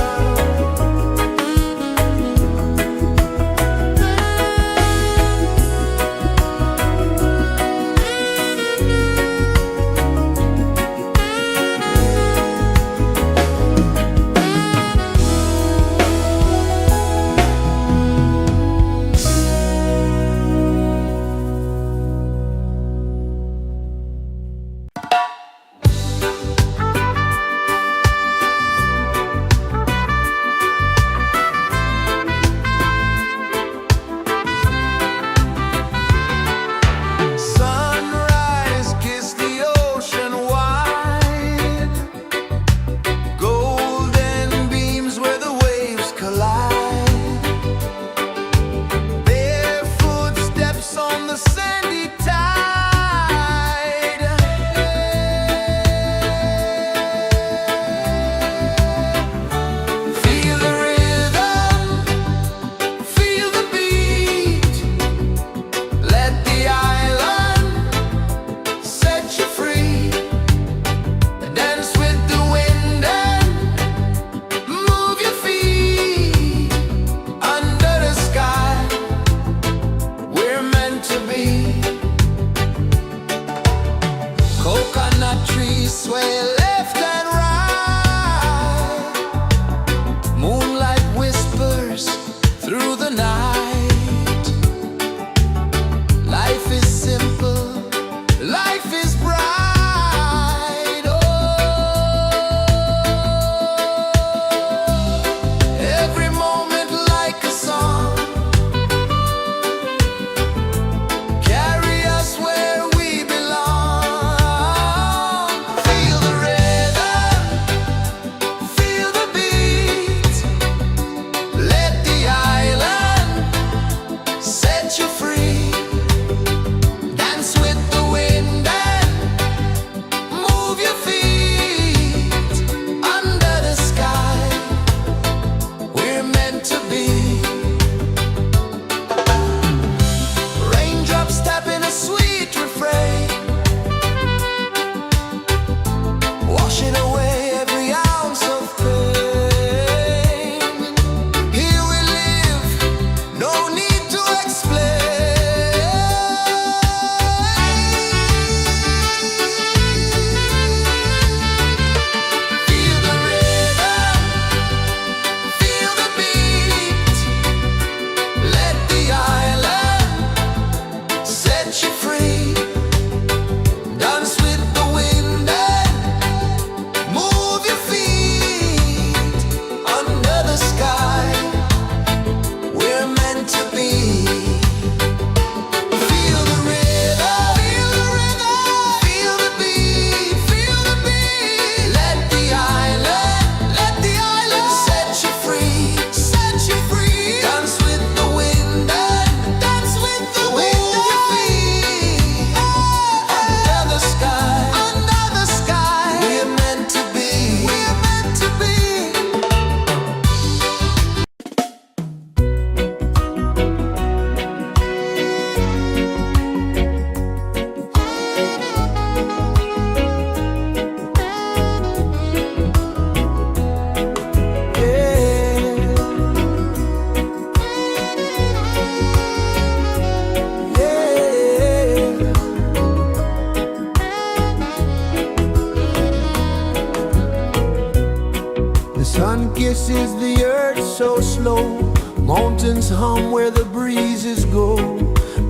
is the earth so slow. Mountains hum where the breezes go.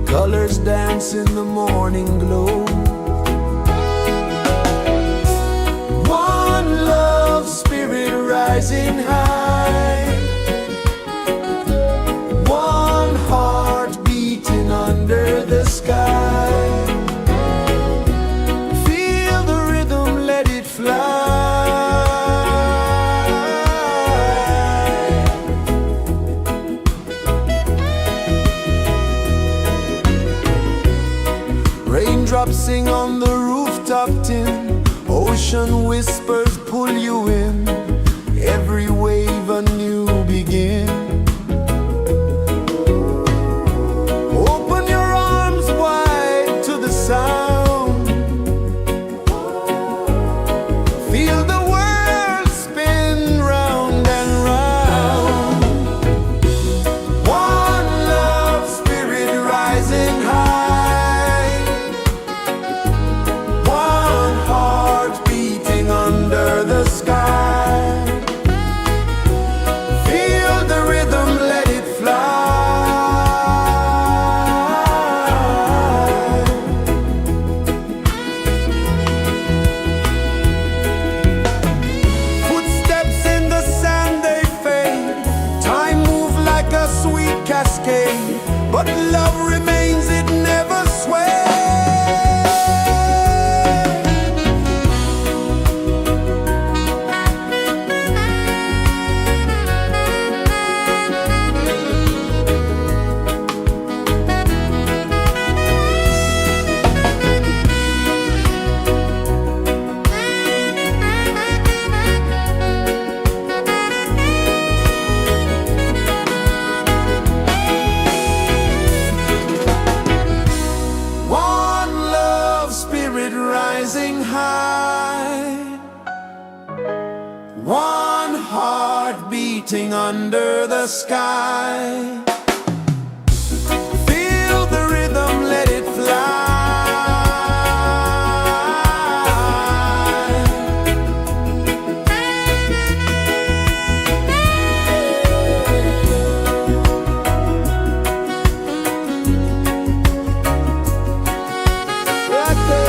Colors dance in the morning glow. One love spirit rising high. One heart beating under the sky. Feel the rhythm, let it fly. Raindrops sing on the rooftop tin. Ocean whispers pull you in. Every wave a new begin. Open your arms wide to the sound. Feel the world spin round and round. One love spirit rising high. One heart beating under the sky. Feel the rhythm, let it fly. Footsteps in the sand, they fade. Time moves like a sweet cascade, but love remains, it never sways. One love spirit rising high. One heart beating under the sky. Feel the rhythm, let it fly. Right there.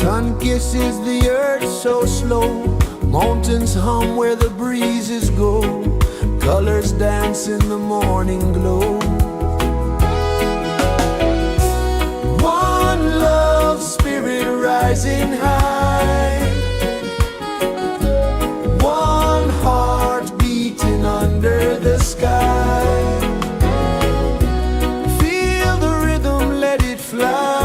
Sun kisses the earth so slow, mountains hum where the breezes go, colors dance in the morning glow. One love spirit rising high, one heart beating under the sky. Feel the rhythm, let it fly.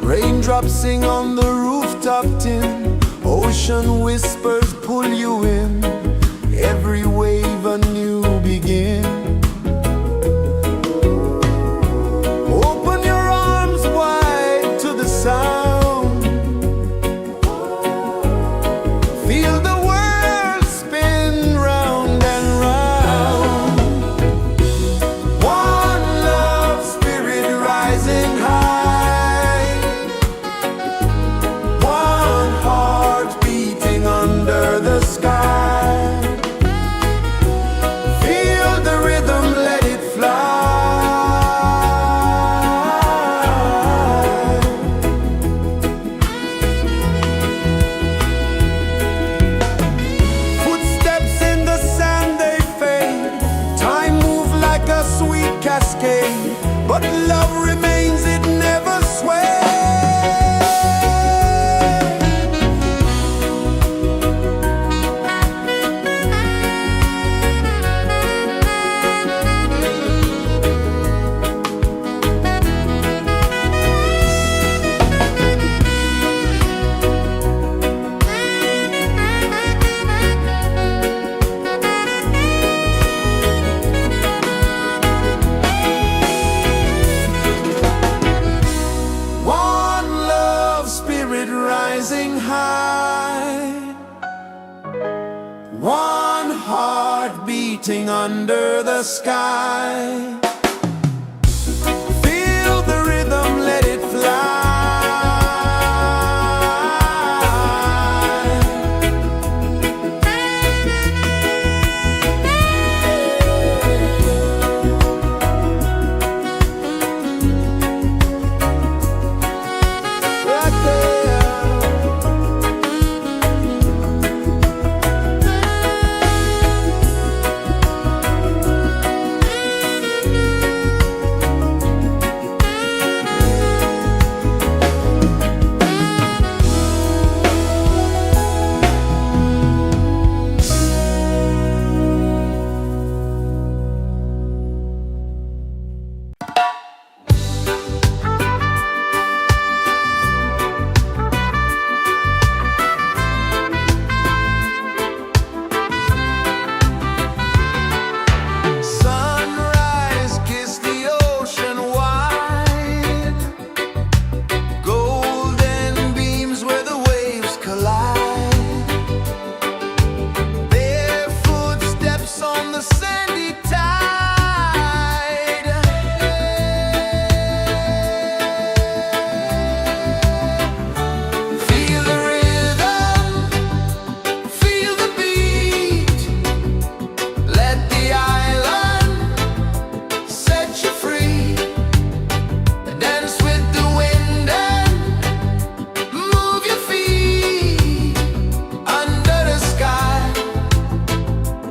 Raindrops sing on the rooftop tin, ocean whispers pull you in, every wave a new begin. Open your arms wide to the sound, feel the world spin round and round. One love spirit rising high, one heart beating under the sky. Feel the rhythm, let it fly. Footsteps in the sand, they fade. Time moves like a sweet cascade, but love remains, it never sways. One love spirit rising high, one heart beating under the sky. Feel the rhythm, let it fly. Right there. Sunrise, kiss the ocean wide, golden beams where the waves collide, barefoot steps on the sandy tide. Feel the rhythm, feel the beat, let the island set you free. Dance with the wind and move your feet under the sky.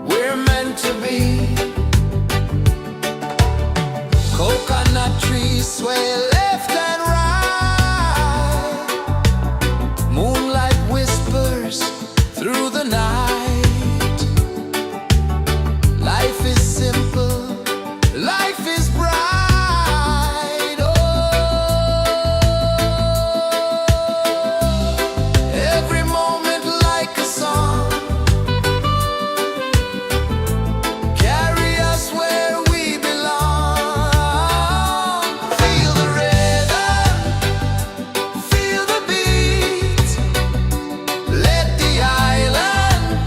We're meant to be. Coconut trees sway left and right, moonlight whispers through the night. Life is simple, life is bright. Oh, every moment like a song, carry us where we belong. Feel the rhythm, feel the beat, let the island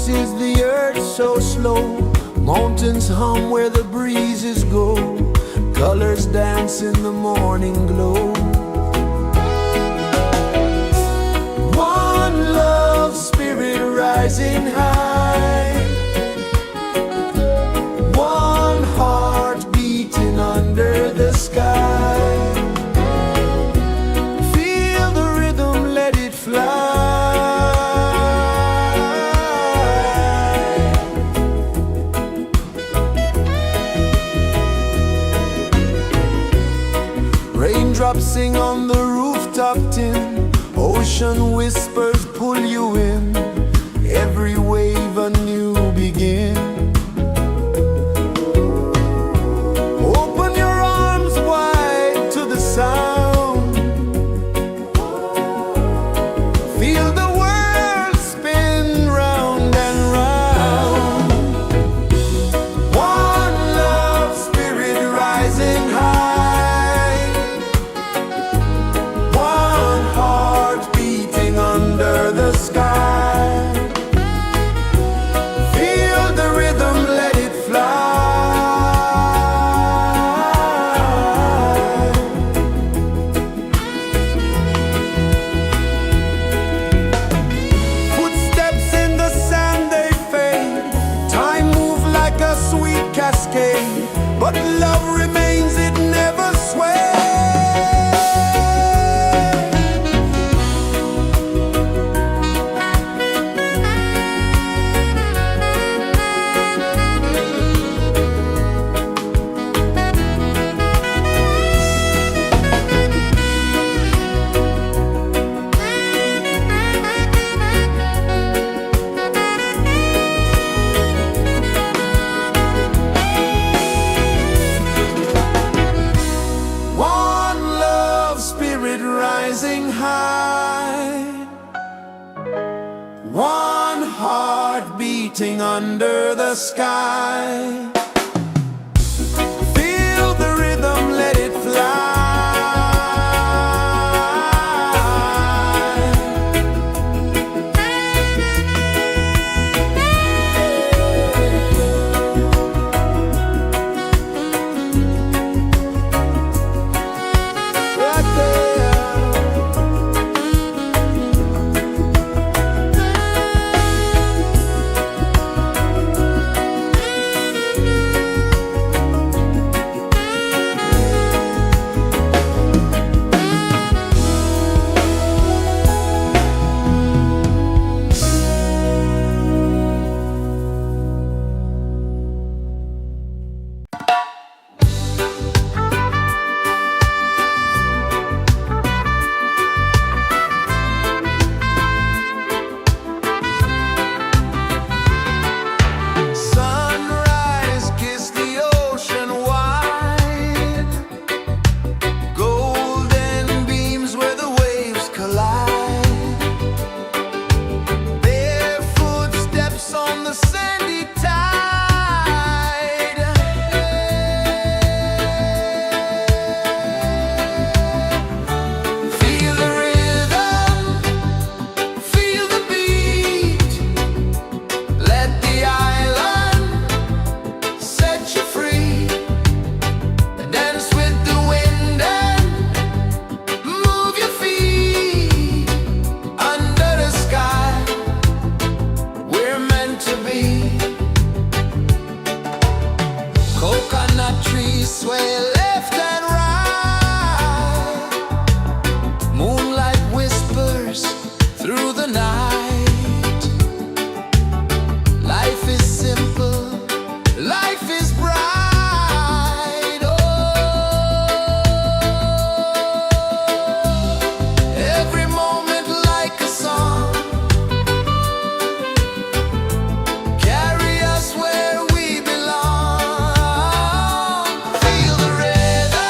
dances the earth so slow. Mountains hum where the breezes go. Colors dance in the morning glow. One love spirit rising high. One heart beating under the sky. Feel the rhythm, let it fly. Raindrops sing on the rooftop tin. Ocean whispers pull you in. Every wave a new begin. Open your arms wide to the sound. Feel the world spin round and round. One love spirit rising high. One heart beating under the sky. Feel the rhythm, let it fly. Footsteps in the sand, they fade. Time moves like a sweet cascade, but love remains, it never sways. One love spirit rising high. One heart beating under the sky. Feel the rhythm, let it fly. Right there. Sunrise, kiss the ocean wide. Golden beams where the waves collide. Bare footsteps on the sandy tide. Feel the rhythm, feel the beat. Let the island set you free. Dance with the wind and move your feet. Under the sky, we're meant to be. Coconut trees sway left and right. Moonlight whispers through the night. Life is simple, life is bright. Oh, every moment like a song. Carry us where we belong. Feel the rhythm,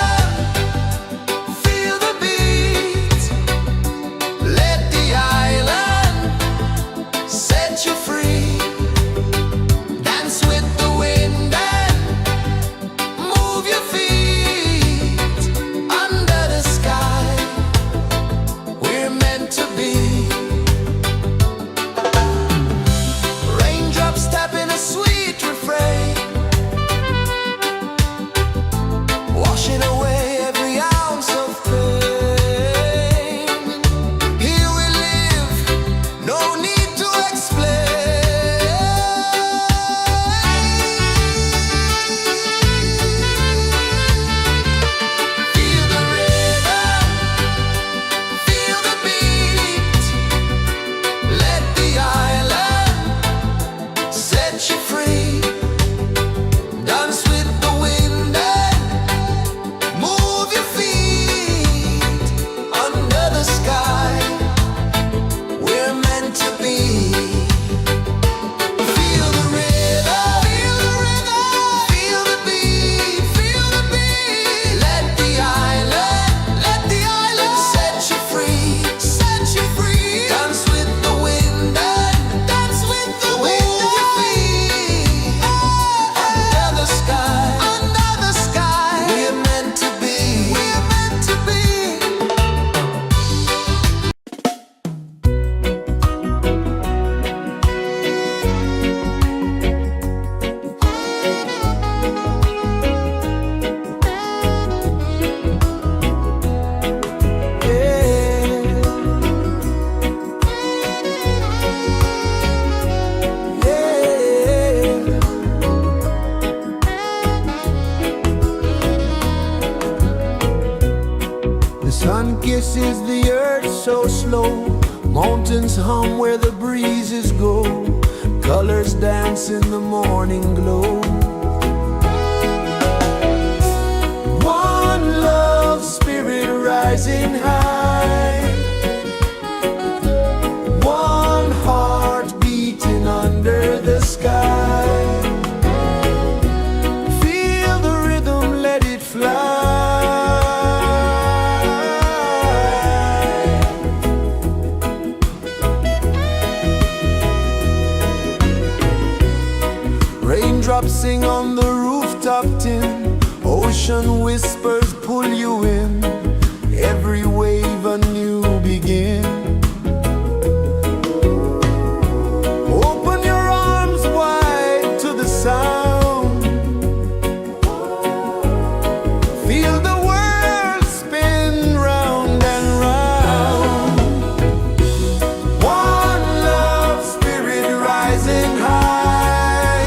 Sun kisses the earth so slow, mountains hum where the breezes go, colors dance in the morning glow. One love spirit rising high, one heart beating under the sky. Feel the rhythm, let it fly. Raindrops sing on the rooftop tin, ocean whispers pull you in, every wave a new begin. Open your arms wide to the sound, feel the world spin round and round. One love spirit rising high,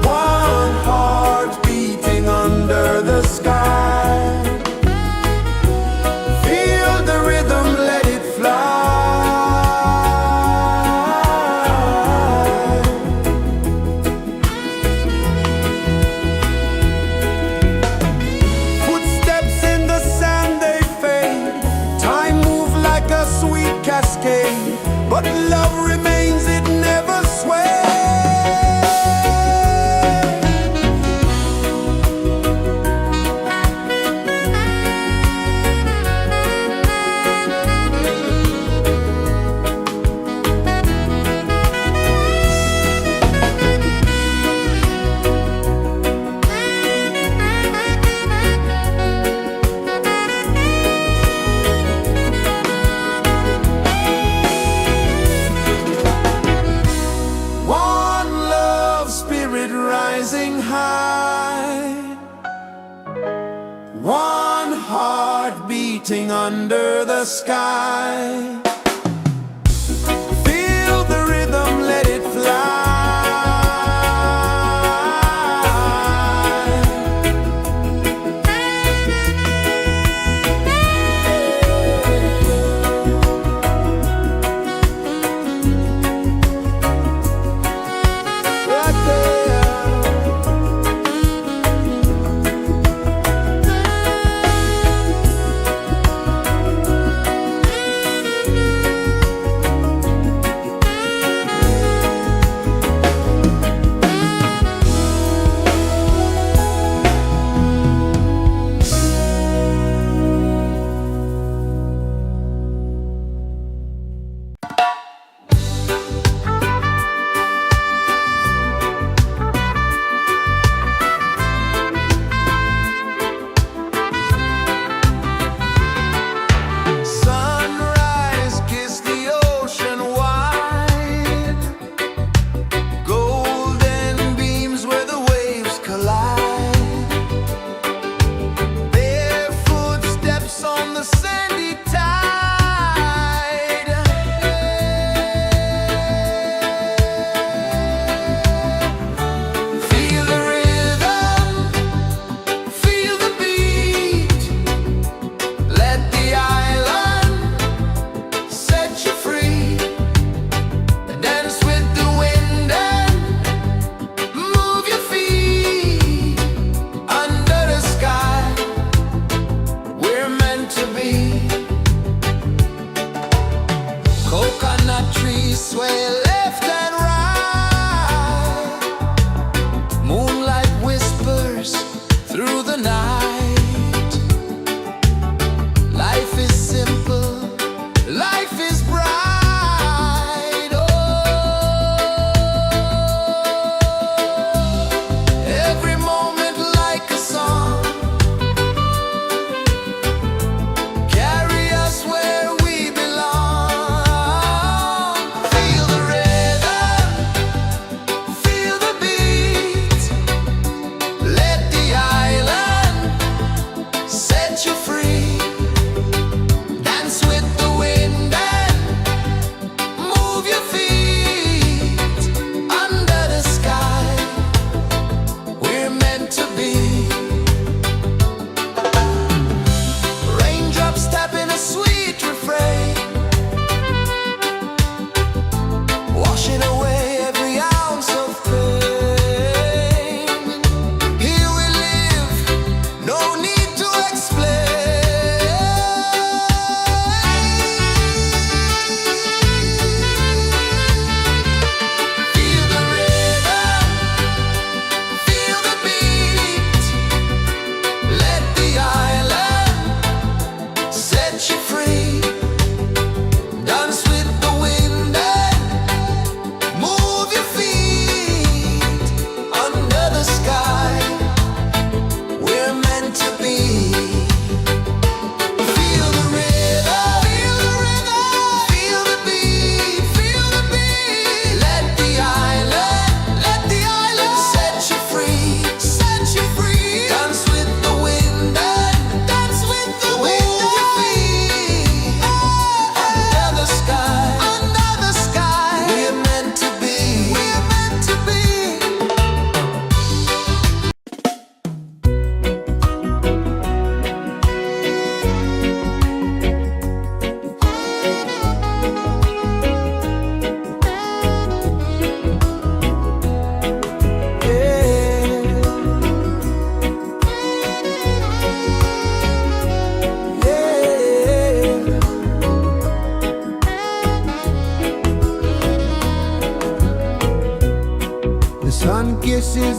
one heart beating under the sky. Feel the rhythm, let it fly. Footsteps in the sand, they fade. Time moves like a sweet cascade, but love remains, it never sways. One love spirit rising high, one heart beating under the sky. Feel the rhythm, let it fly. Right there.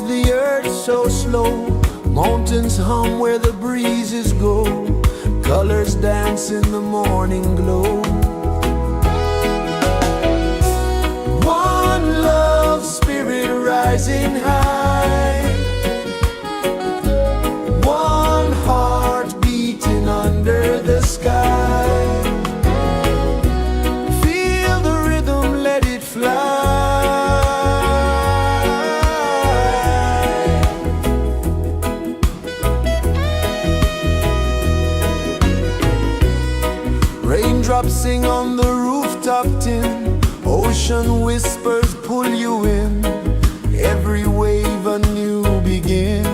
is the earth so slow? Mountains hum where the breezes go. Colors dance in the morning glow. One love spirit rising high. One heart beating under the sky. Feel the rhythm, let it fly. Raindrops sing on the rooftop tin. Ocean whispers pull you in. Every wave a new begin.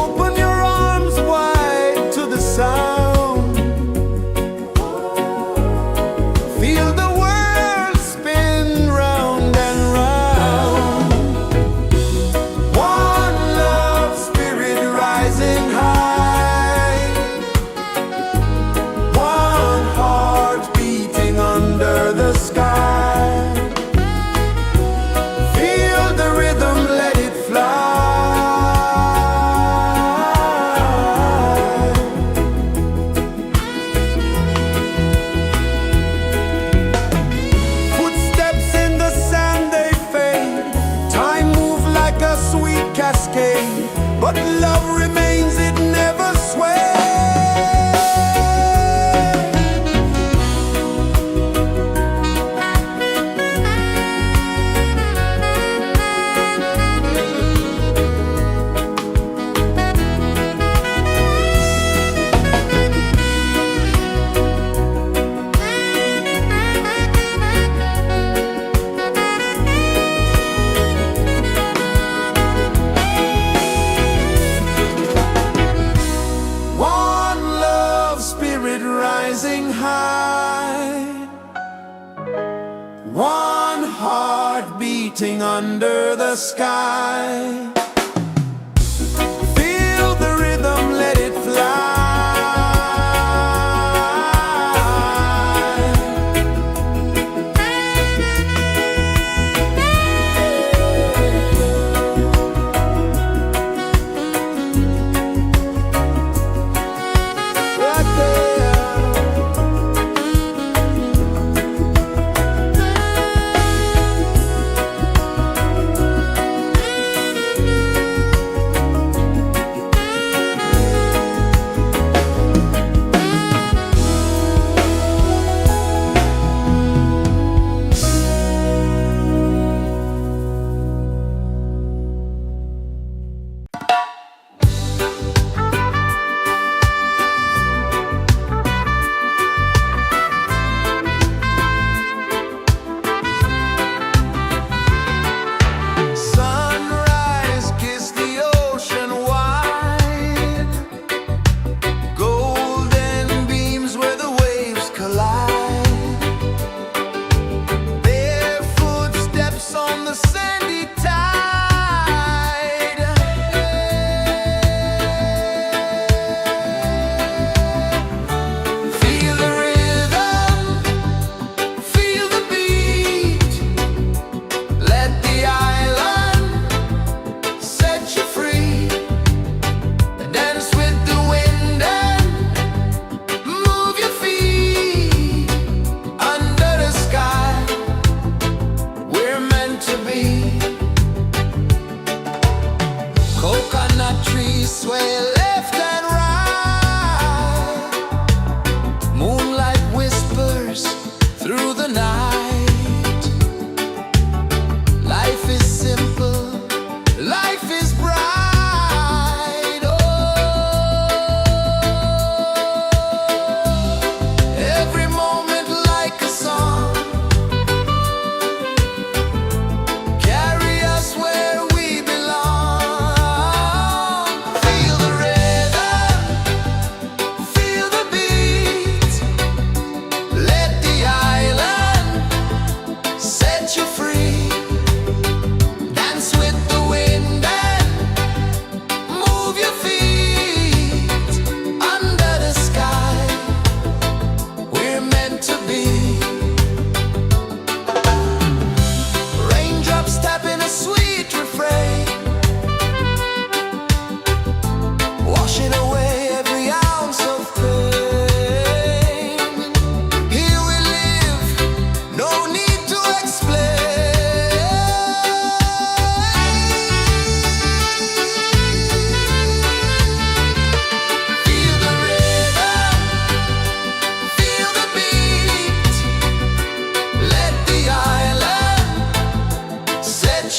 Open your arms wide to the sound. Feel the world spin round and round. One love spirit rising high. One heart beating under the sky. Feel the rhythm, let it fly. Footsteps in the sand, they fade. Time moves like a sweet cascade, but love remains, it never sways. One love spirit rising high. One heart beating under the sky. Feel the rhythm, let it fly. Right there. Sunrise, kiss the ocean wide. Golden beams where the waves collide. Bare footsteps on the sandy tide. Feel the rhythm, feel the beat. Let the island set you free. Dance with the wind and move your feet. Under the sky, we're meant to be.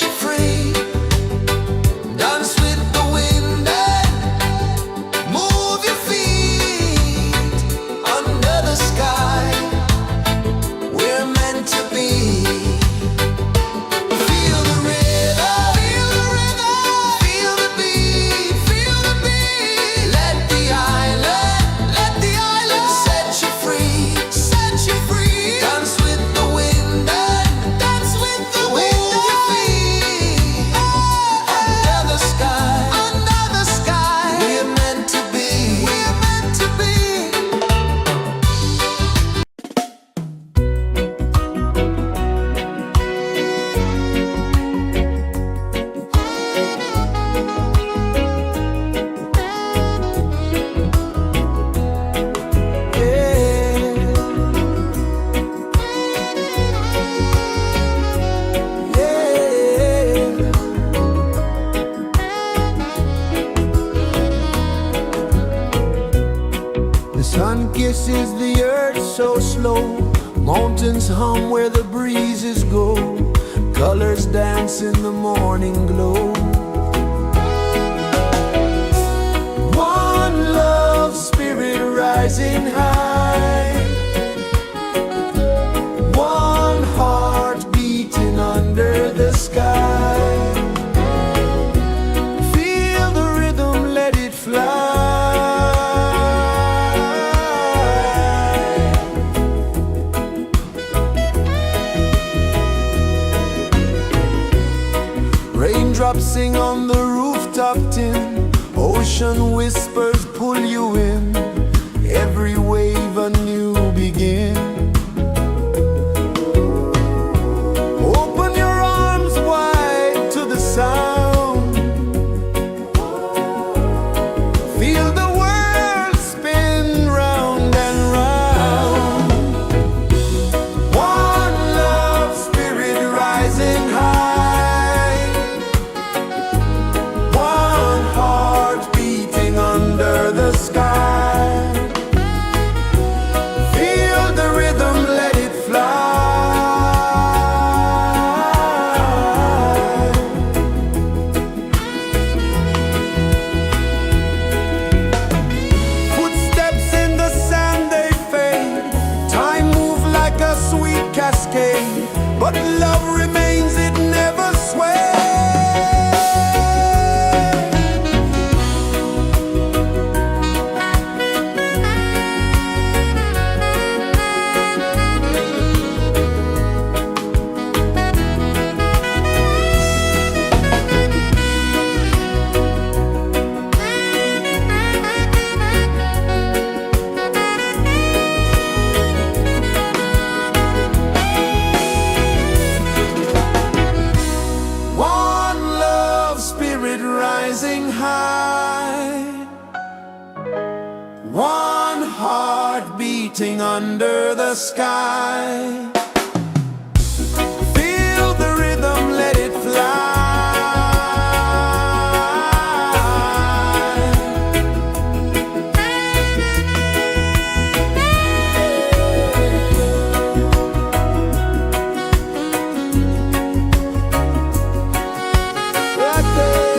you free. Dance with the wind and move your feet under the sky. We're meant to be. Feel the rhythm, feel the beat, feel the beat. Let the island set you free, set you free. Dance with the wind and dance with the wind of your feet. Under the sky, we're meant to be, we're meant to be. The sun kisses the earth so slow. Mountains hum where the breezes go. Colors dance in the morning glow. One love spirit rising high. One heart beating under the sky. Feel the rhythm, let it fly. Raindrops sing on the rooftop tin. Ocean whispers pull you in. Every wave a new begin. Open your arms wide to the sound. Feel the world spin round and round. One love spirit rising high. One heart beating under the sky. Feel the rhythm, let it fly. Footsteps in the sand, they fade. Time moves like a sweet cascade, but love remains, it never sways. One love spirit rising high. One heart beating under the sky. Feel the rhythm, let it fly. Right there.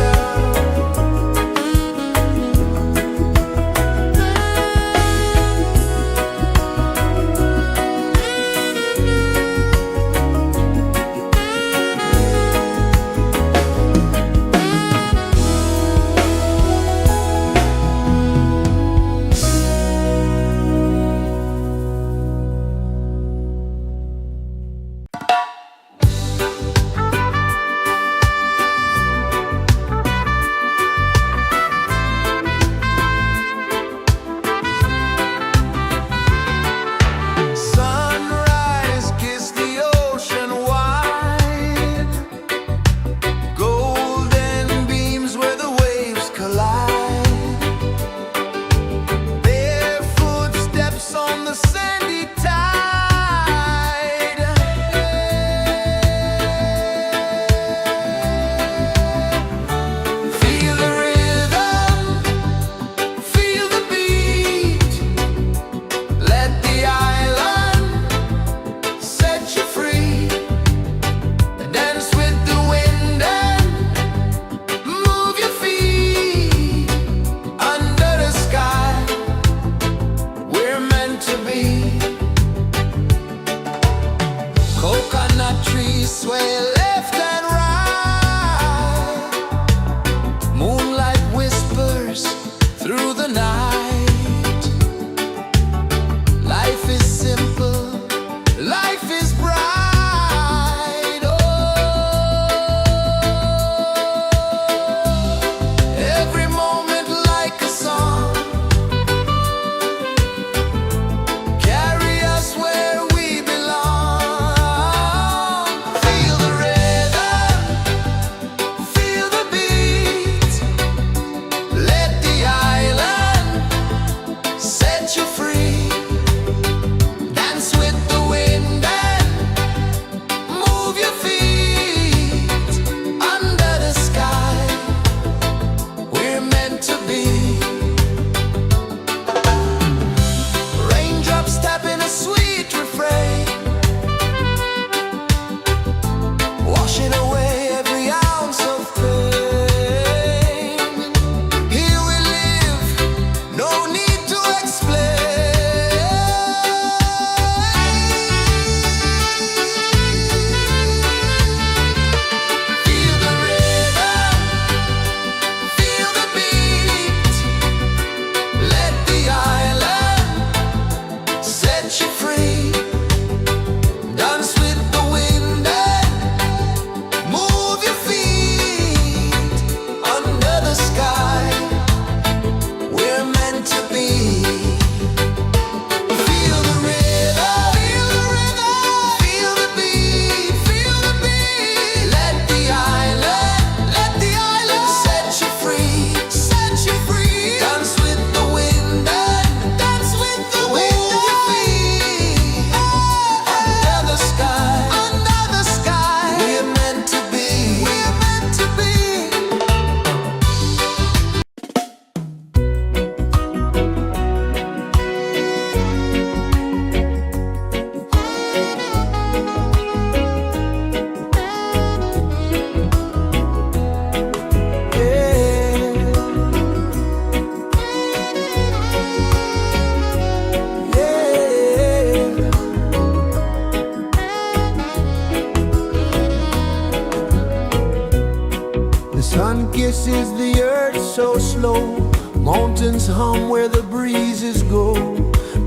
sun kisses the earth so slow, mountains hum where the breezes go,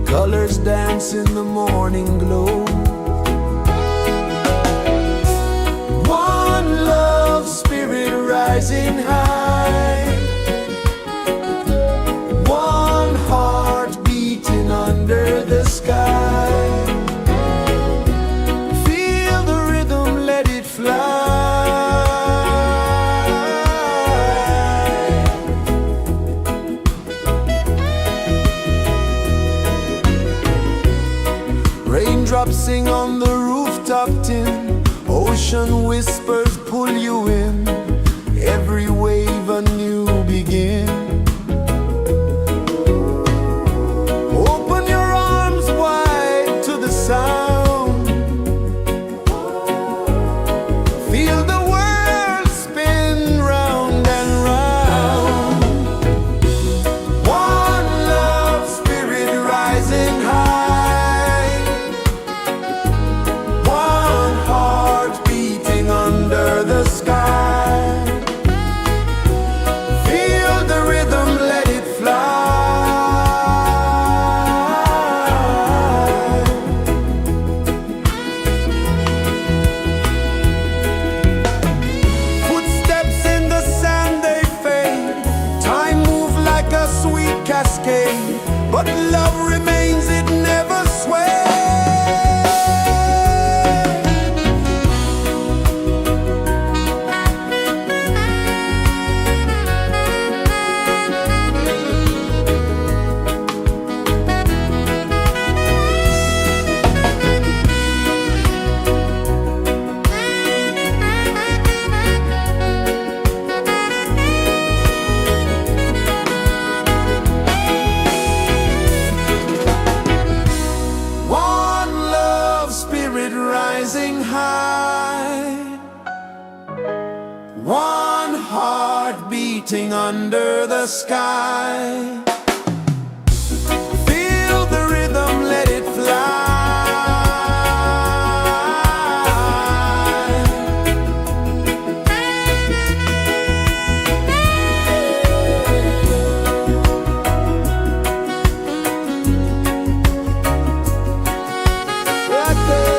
colors dance in the morning glow. One love spirit rising high, one heart beating under the sky. Feel the rhythm, let it fly. Raindrops sing on the rooftop tin, ocean whispers pull you in, every wave a new begin. Open your arms wide to the sound, feel the world spin round and round. One love spirit rising high, one heart beating under the sky. Feel the rhythm, let it fly. Footsteps in the sand, they fade. Time moves like a sweet cascade, but love remains, it never sways. One love spirit rising high, one heart beating under the sky. Feel the rhythm, let it fly. Right there.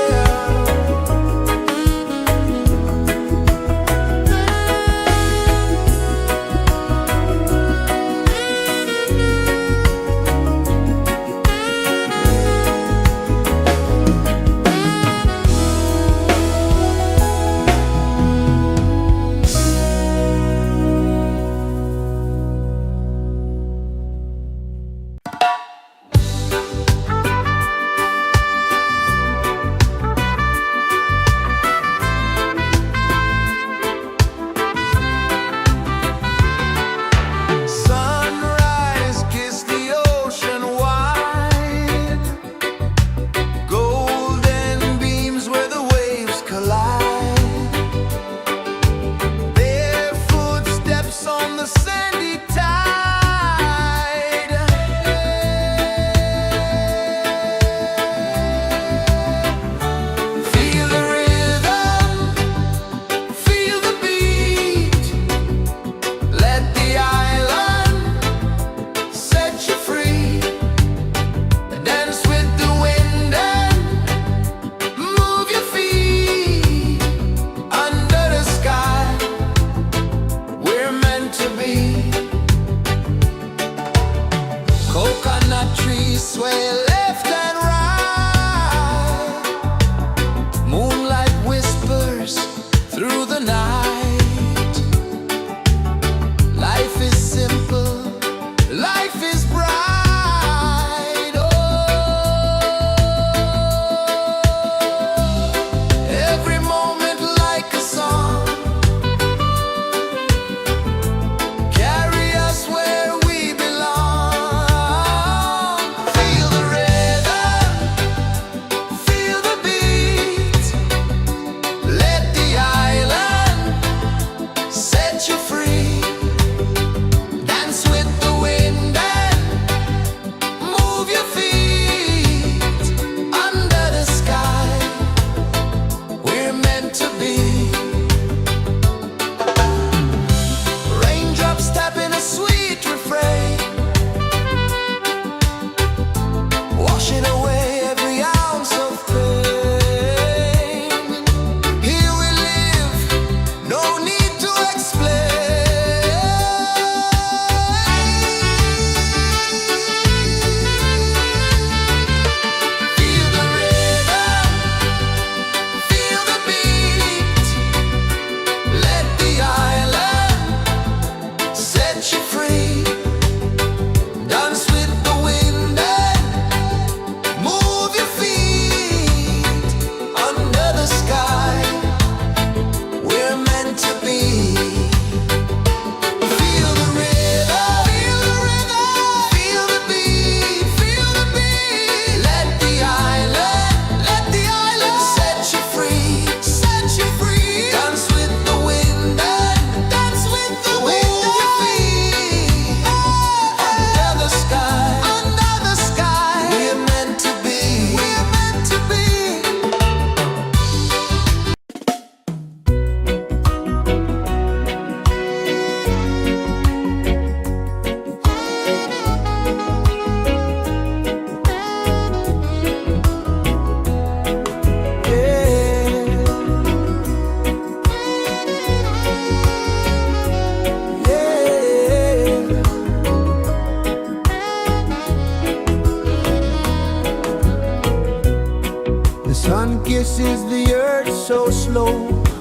kisses the earth so slow.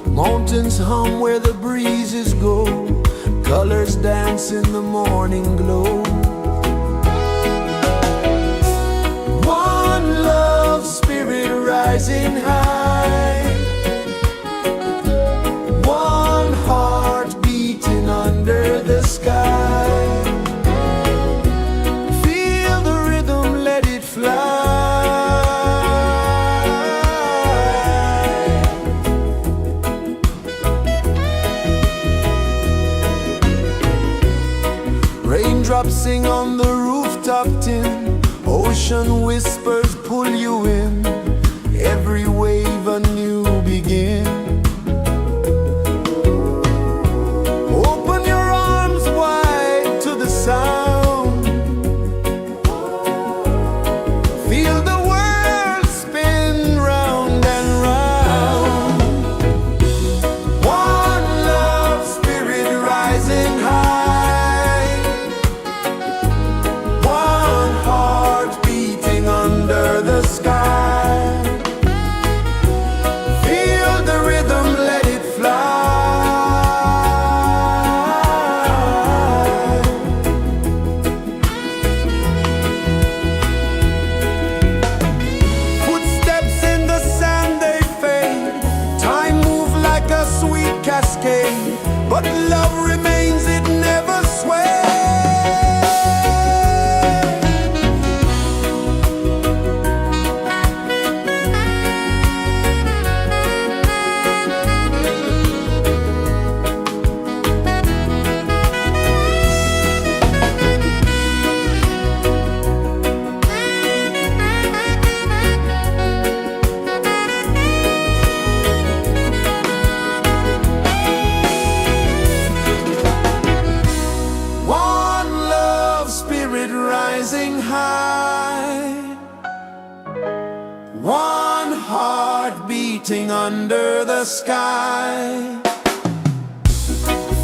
Mountains hum where the breezes go. Colors dance in the morning glow. One love spirit rising high. One heart beating under the sky. Feel the rhythm, let it fly. Raindrops sing on the rooftop tin. Ocean whispers pull you in. Every wave a new begin. Open your arms wide to the sound. Feel the world spin round and round. One love spirit rising high. One heart beating under the sky. Feel the rhythm, let it fly. Footsteps in the sand, they fade. Time moves like a sweet cascade, but love remains, it never sways. One love spirit rising high. One heart beating under the sky.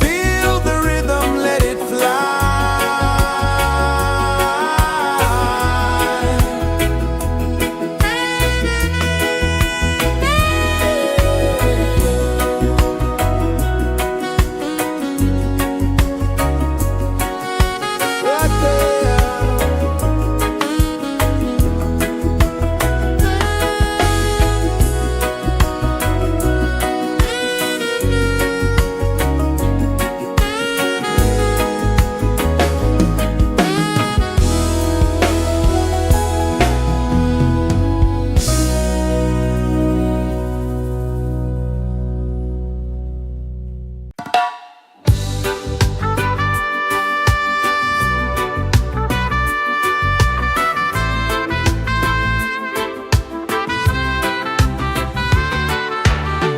Feel the rhythm, let it fly. Right there.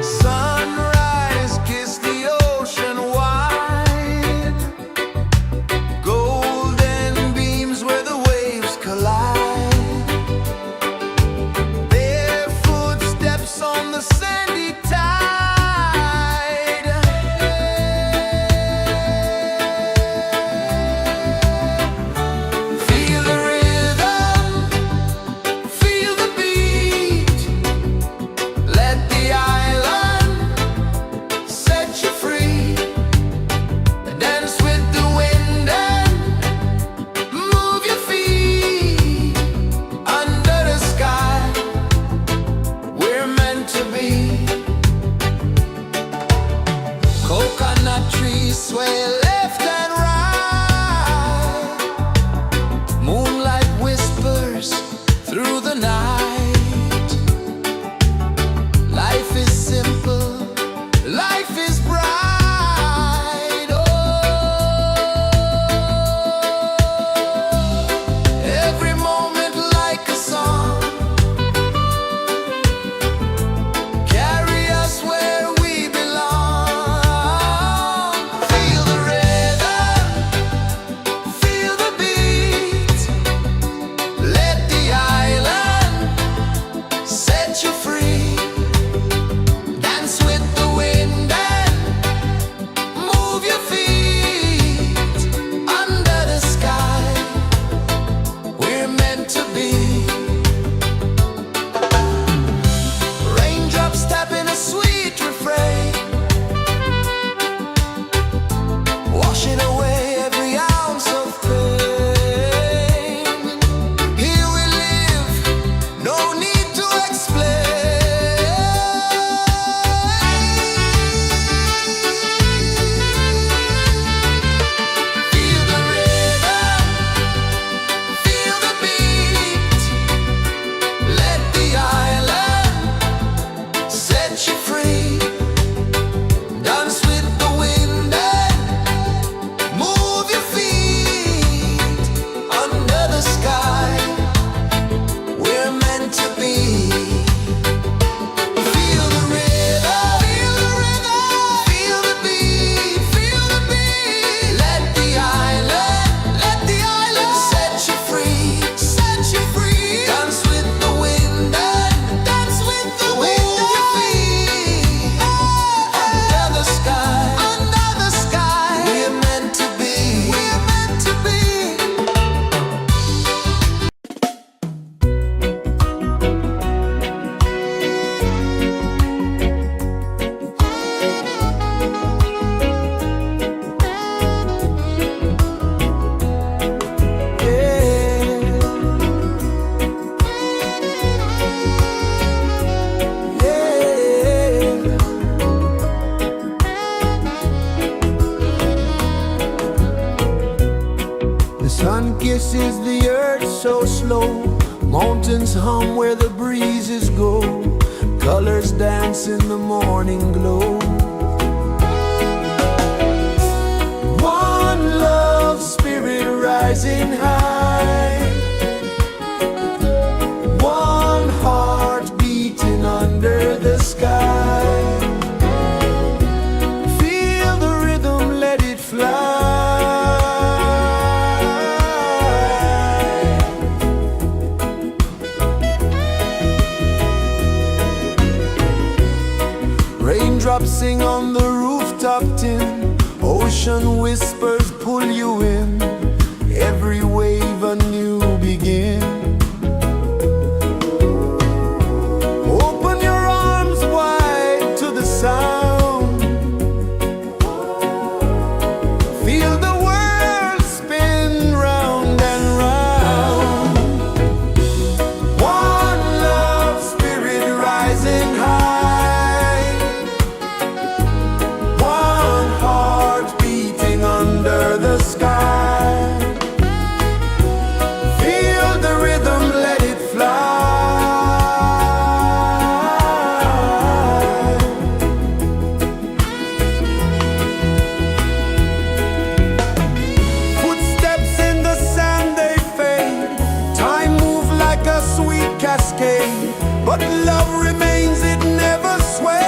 Sunrise, kiss the ocean wide. Golden beams where the waves collide. Their footsteps on the sandy tide. Feel the rhythm, feel the beat. Let the island set you free. Dance with the wind and move your feet. Under the sky, we're meant to be. Coconut trees sway left and right. Moonlight whispers through the night. Life is simple, life is bright. Oh, every moment like a song. Carry us where we belong. Feel the rhythm. Sun kisses the earth so slow, mountains hum where the breezes go, colors dance in the morning glow. One love spirit rising high, one heart beating under the sky. Feel the rhythm, let it fly. Raindrops sing on the rooftop tin, ocean whispers pull you in, every wave a new begin. Open your arms wide to the sound, feel the world spin round and round. One love spirit rising high, one heart beating under the sky. Feel the rhythm, let it fly. Footsteps in the sand, they fade. Time moves like a sweet cascade, but love remains, it never sways.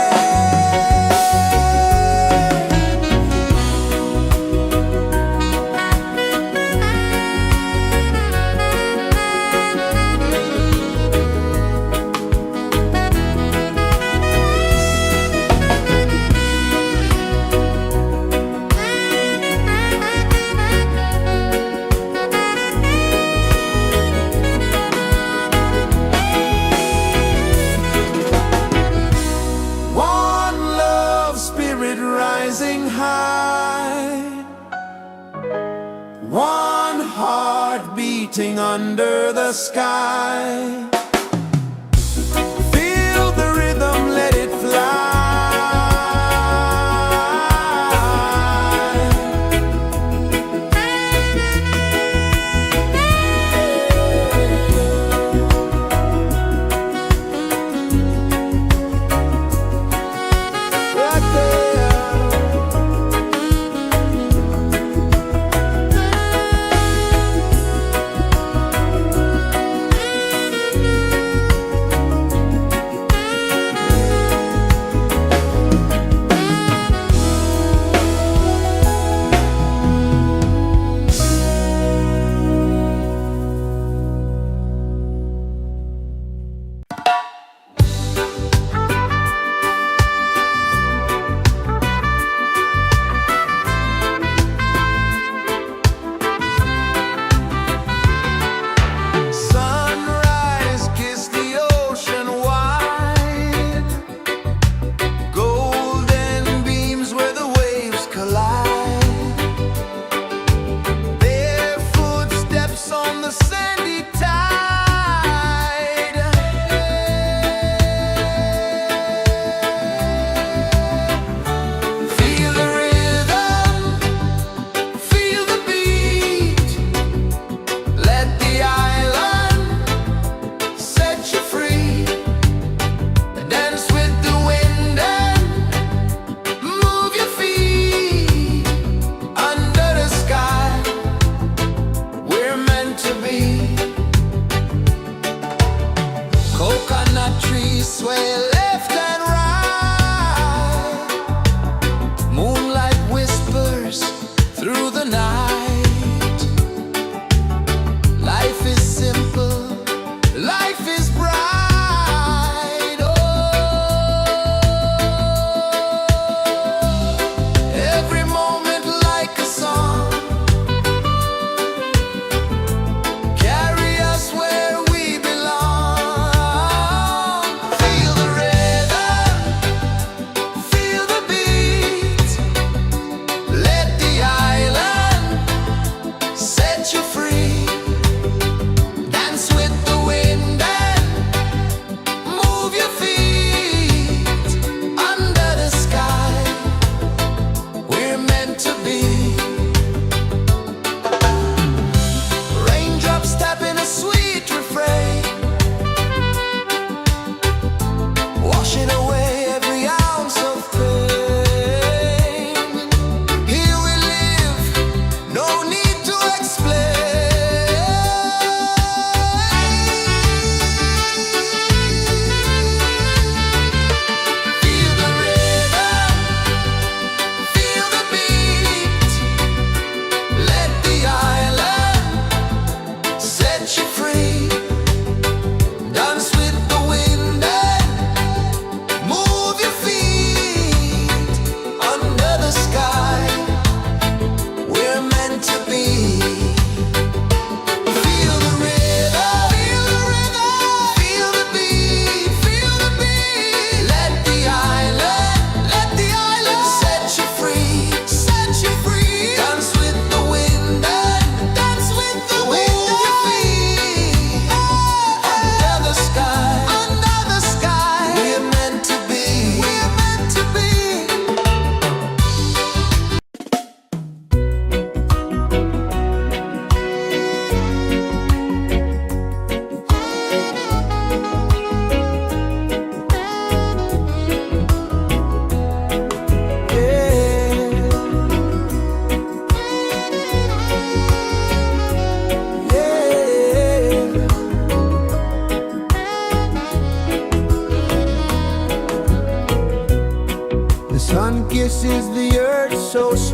One love spirit rising high, one heart beating under the sky. Feel the rhythm, let it fly. Right there.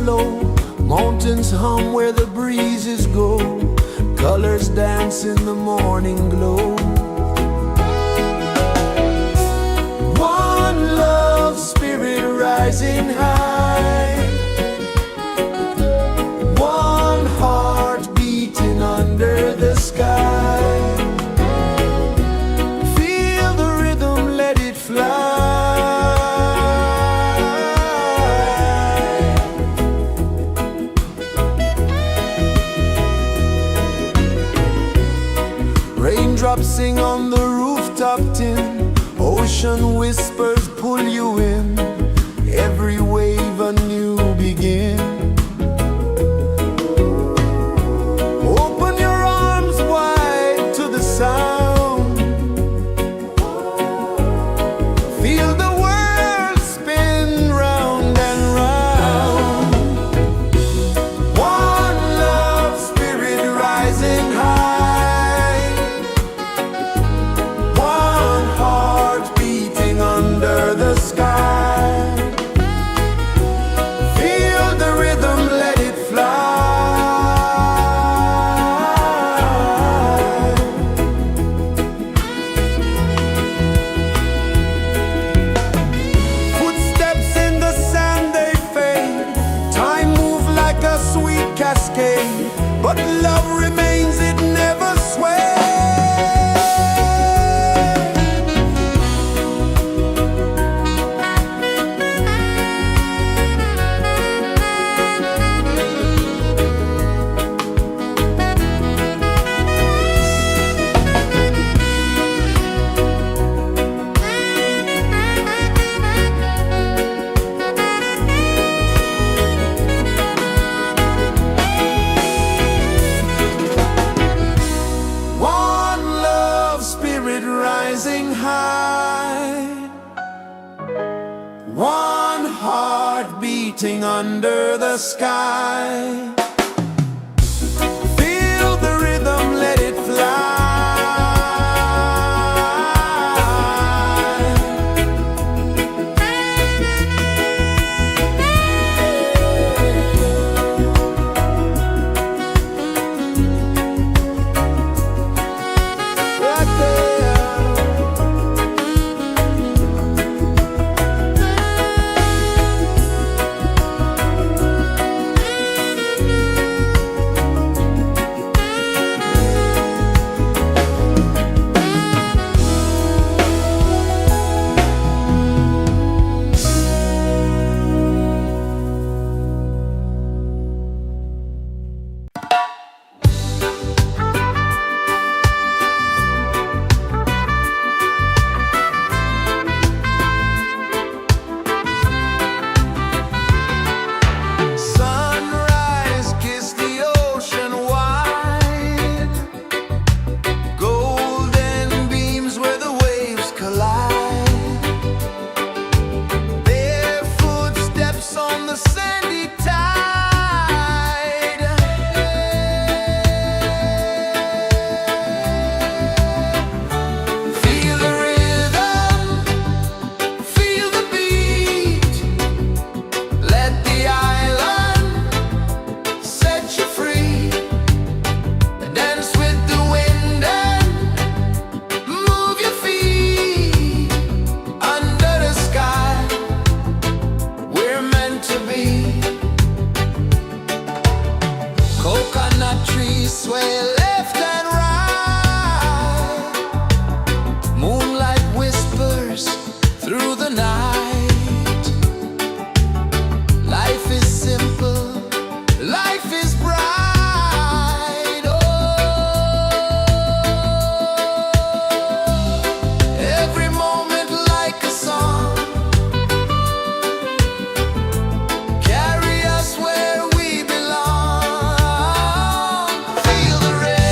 flow, mountains hum where the breezes go, colors dance in the morning glow. One love, spirit rising high, one heart beating under the sky. Feel the rhythm, let it fly. Raindrops sing on the rooftop tin, ocean whispers pull you in, every wave a new begin. Open your arms wide to the sound, feel the world spin round and round. One love, spirit rising high, one heart beating under the sky. Feel the rhythm, let it fly. Footsteps in the sand, they fade. Time moves like a sweet cascade, but love remains, it never sways. One love, spirit rising high, one heart beating under the sky. Feel the rhythm, let it fly. Right there. Sunrise, kiss the ocean wide, golden beams where the waves collide, bare footsteps on the sandy tide. Feel the rhythm, feel the beat, let the island set you free. Dance with the wind and move your feet. Under the sky, we're meant to be. Coconut trees sway left and right, moonlight whispers through the night. Life is simple, life is bright. Oh, every moment like a song, carry us where we belong. Feel the rhythm.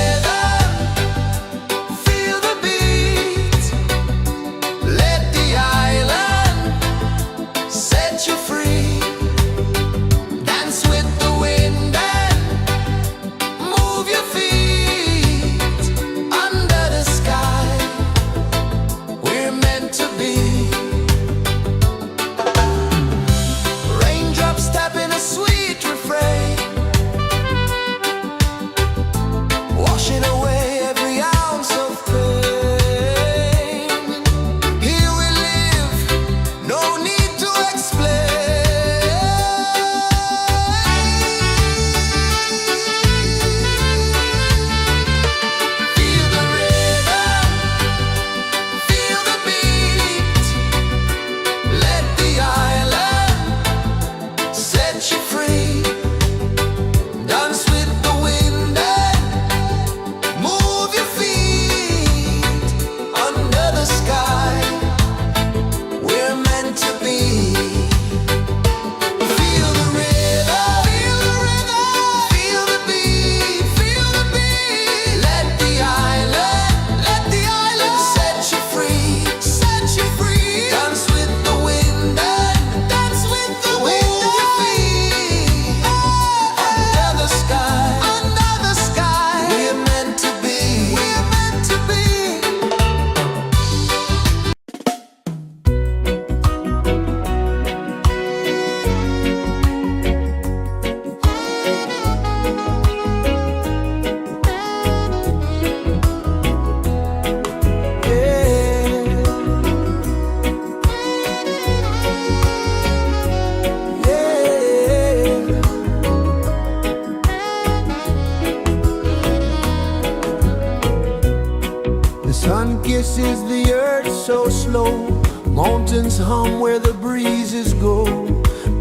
rejoices the earth so slow. Mountains hum where the breezes go.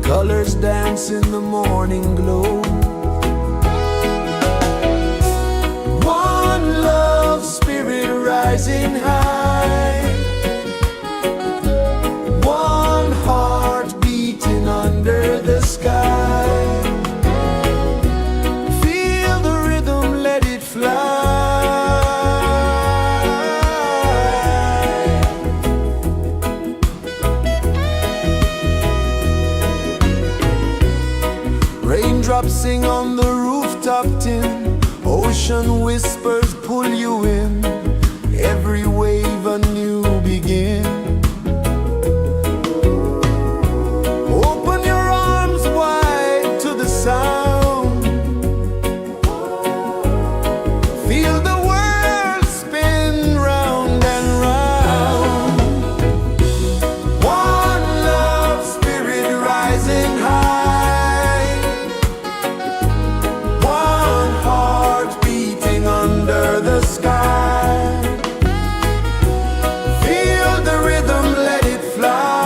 Colors dance in the morning glow. One love spirit rising high. One heart beating under the sky. Feel the rhythm, let it fly. Raindrops sing on the rooftop tin. Ocean whispers pull you in. Every wave a new begin. Open your arms wide to the sound. Feel the world spin round and round. One love spirit rising high. One heart beating under the sky. Feel the rhythm, let it fly.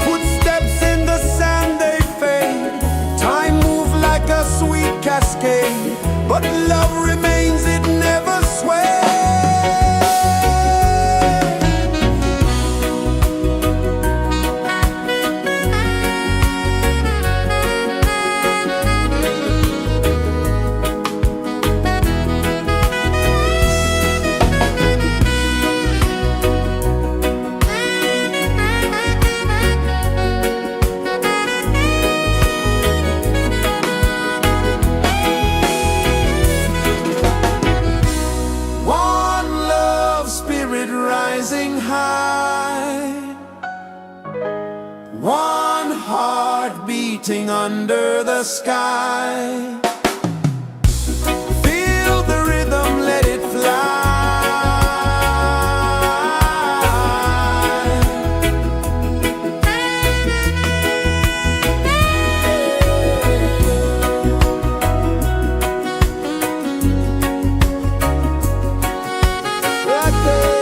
Footsteps in the sand, they fade. Time moves like a sweet cascade, but love remains, it never sways. One love spirit rising high. One heart beating under the sky. Feel the rhythm, let it fly. Right there.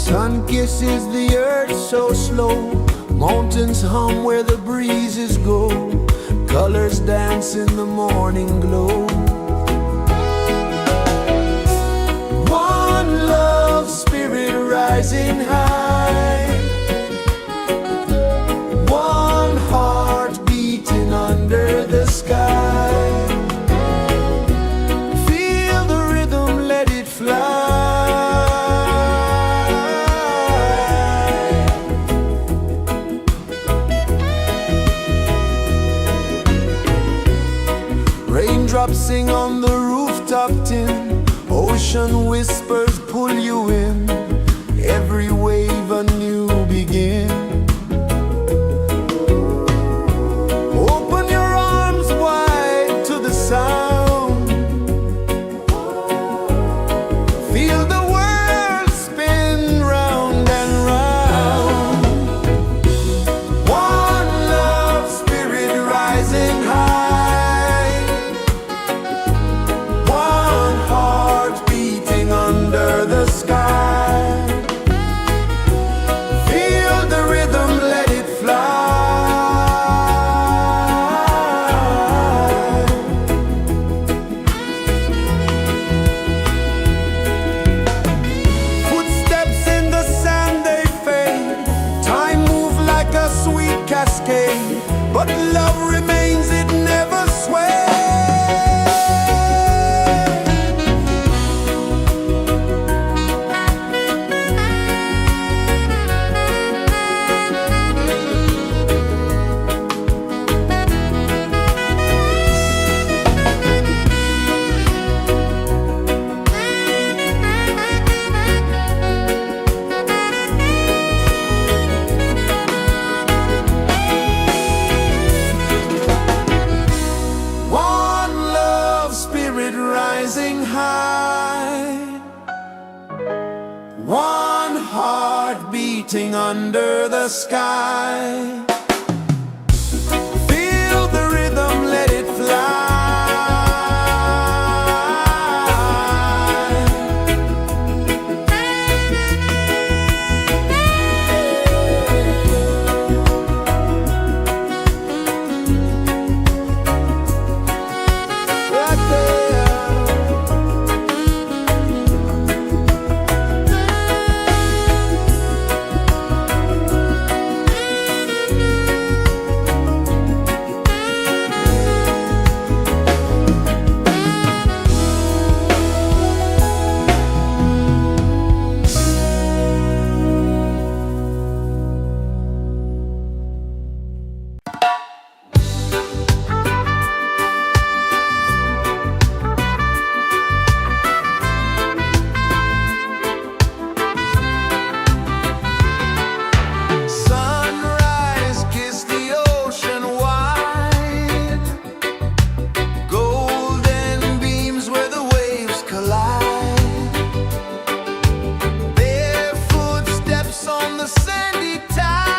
Sun kisses the earth so slow, mountains hum where the breezes go, colors dance in the morning glow. One love spirit rising high, one heart beating under the sky. Feel the rhythm, let it fly. Raindrops sing on the rooftop tin, ocean whispers pull you in, every wave a new begin. Open your arms wide to the sound, feel the world spin round and round. One love spirit rising high, one heart beating under the sky. Feel the rhythm, let it fly. Footsteps in the sand, they fade. Time moves like a sweet cascade, but love remains, it never sways. One love spirit rising high, one heart beating under the sky. Feel the rhythm, let it fly. Right there. Sunrise, kiss the ocean wide, golden beams where the waves collide, bare footsteps on the sandy tide.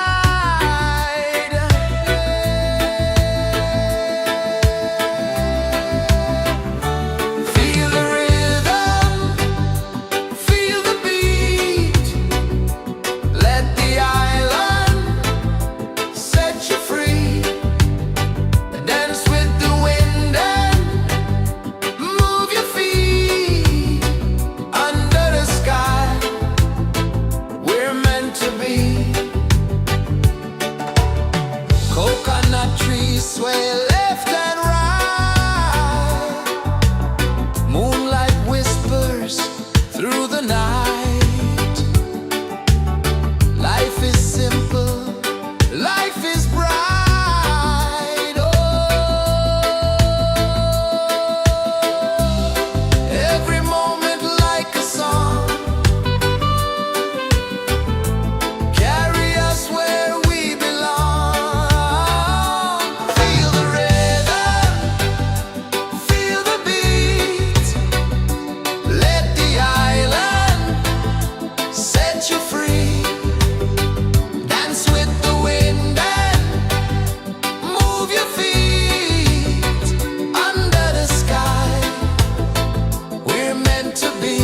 Feel the rhythm, feel the beat, let the island set you free. Dance with the wind and move your feet under the sky. We're meant to be. Coconut trees sway left and right, moonlight whispers through the night. Life is simple, life is bright. Oh, every moment like a song, carry us where we belong. Feel the rhythm, feel the beat, let the island set you free. Dance with the wind and move your feet under the sky. We're meant to be.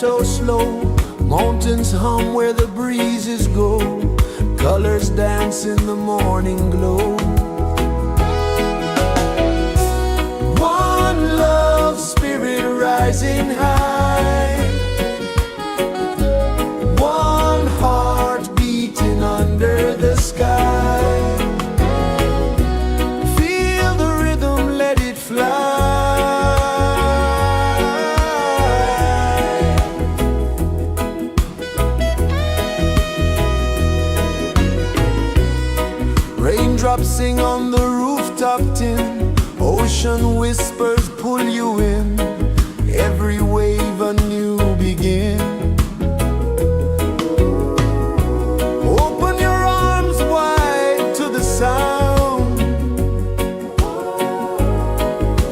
so slow. Mountains hum where the breezes go. Colors dance in the morning glow. One love, spirit rising high. One heart beating under the sky. Feel the rhythm, let it fly. Raindrops sing on the rooftop tin. Ocean whispers pull you in. Every wave a new begin. Open your arms wide to the sound.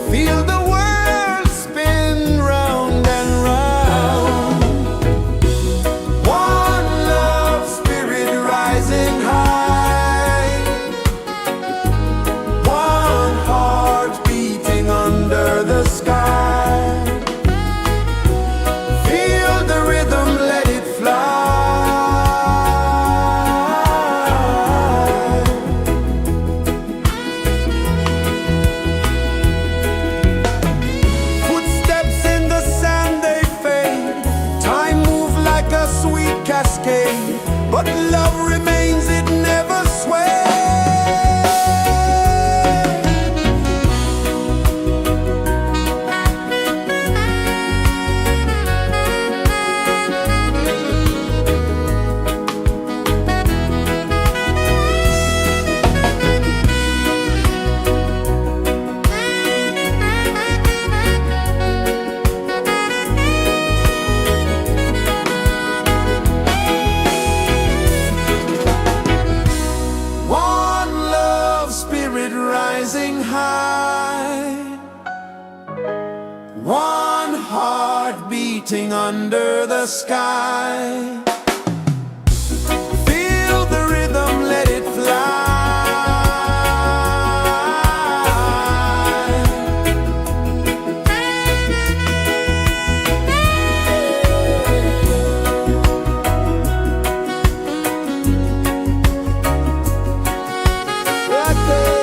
Feel the world spin round and round. One love, spirit rising high. One heart beating under the sky. Feel the rhythm, let it fly. Footsteps in the sand, they fade. Time moves like a sweet cascade, but love remains, it never sways. One love, spirit rising high. One heart beating under the sky. Feel the rhythm, let it fly. Right there.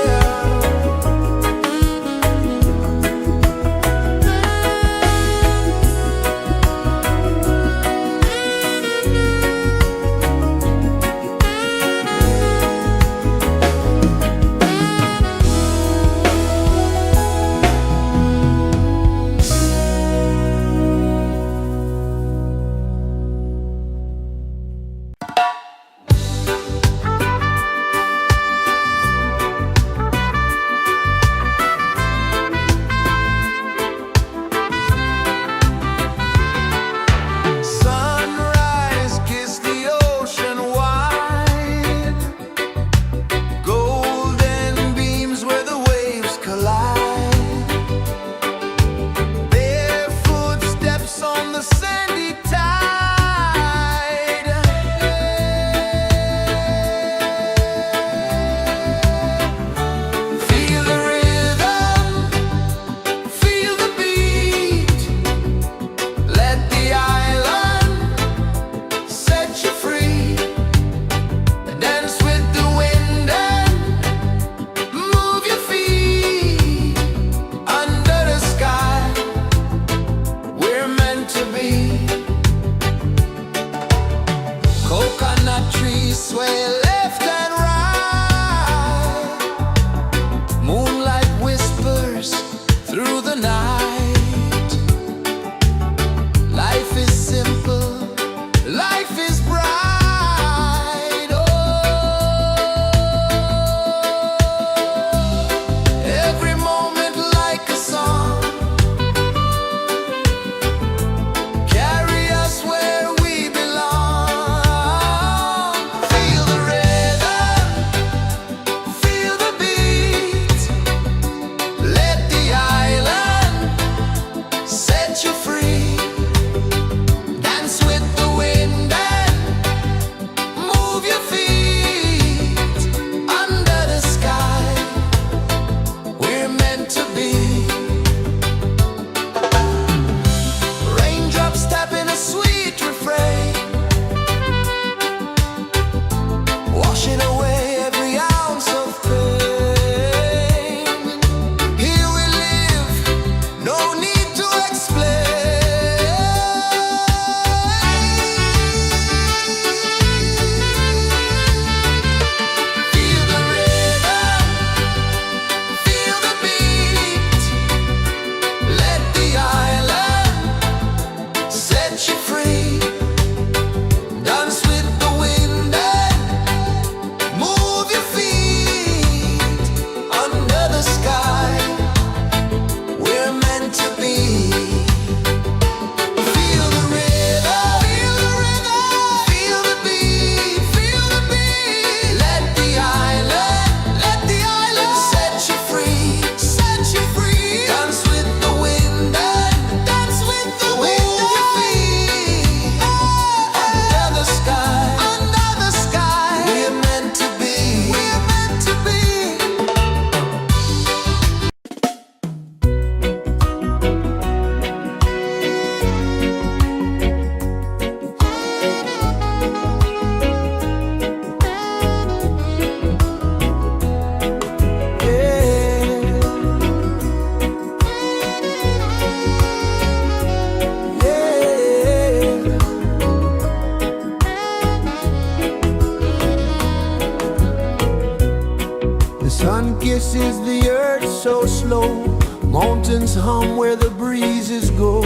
kisses the earth so slow. Mountains hum where the breezes go.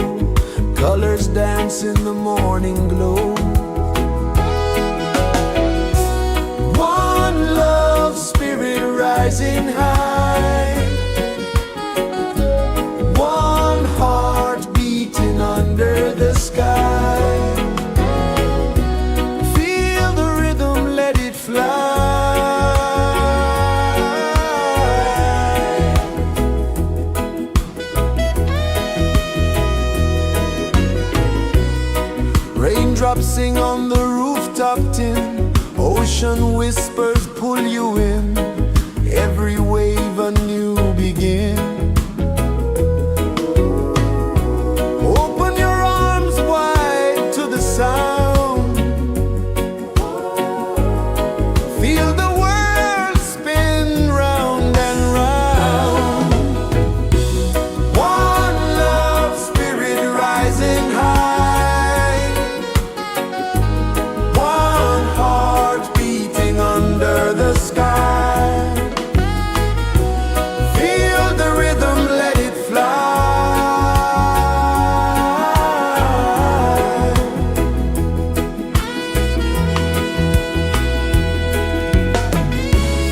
Colors dance in the morning glow. One love spirit rising high. One heart beating under the sky. Feel the rhythm, let it fly. Raindrops sing on the rooftop tin. Ocean whispers pull you in. Every wave a new begin. Open your arms wide to the sound. Feel the world spin round and round. One love spirit rising high. One heart beating under the sky. Feel the rhythm, let it fly.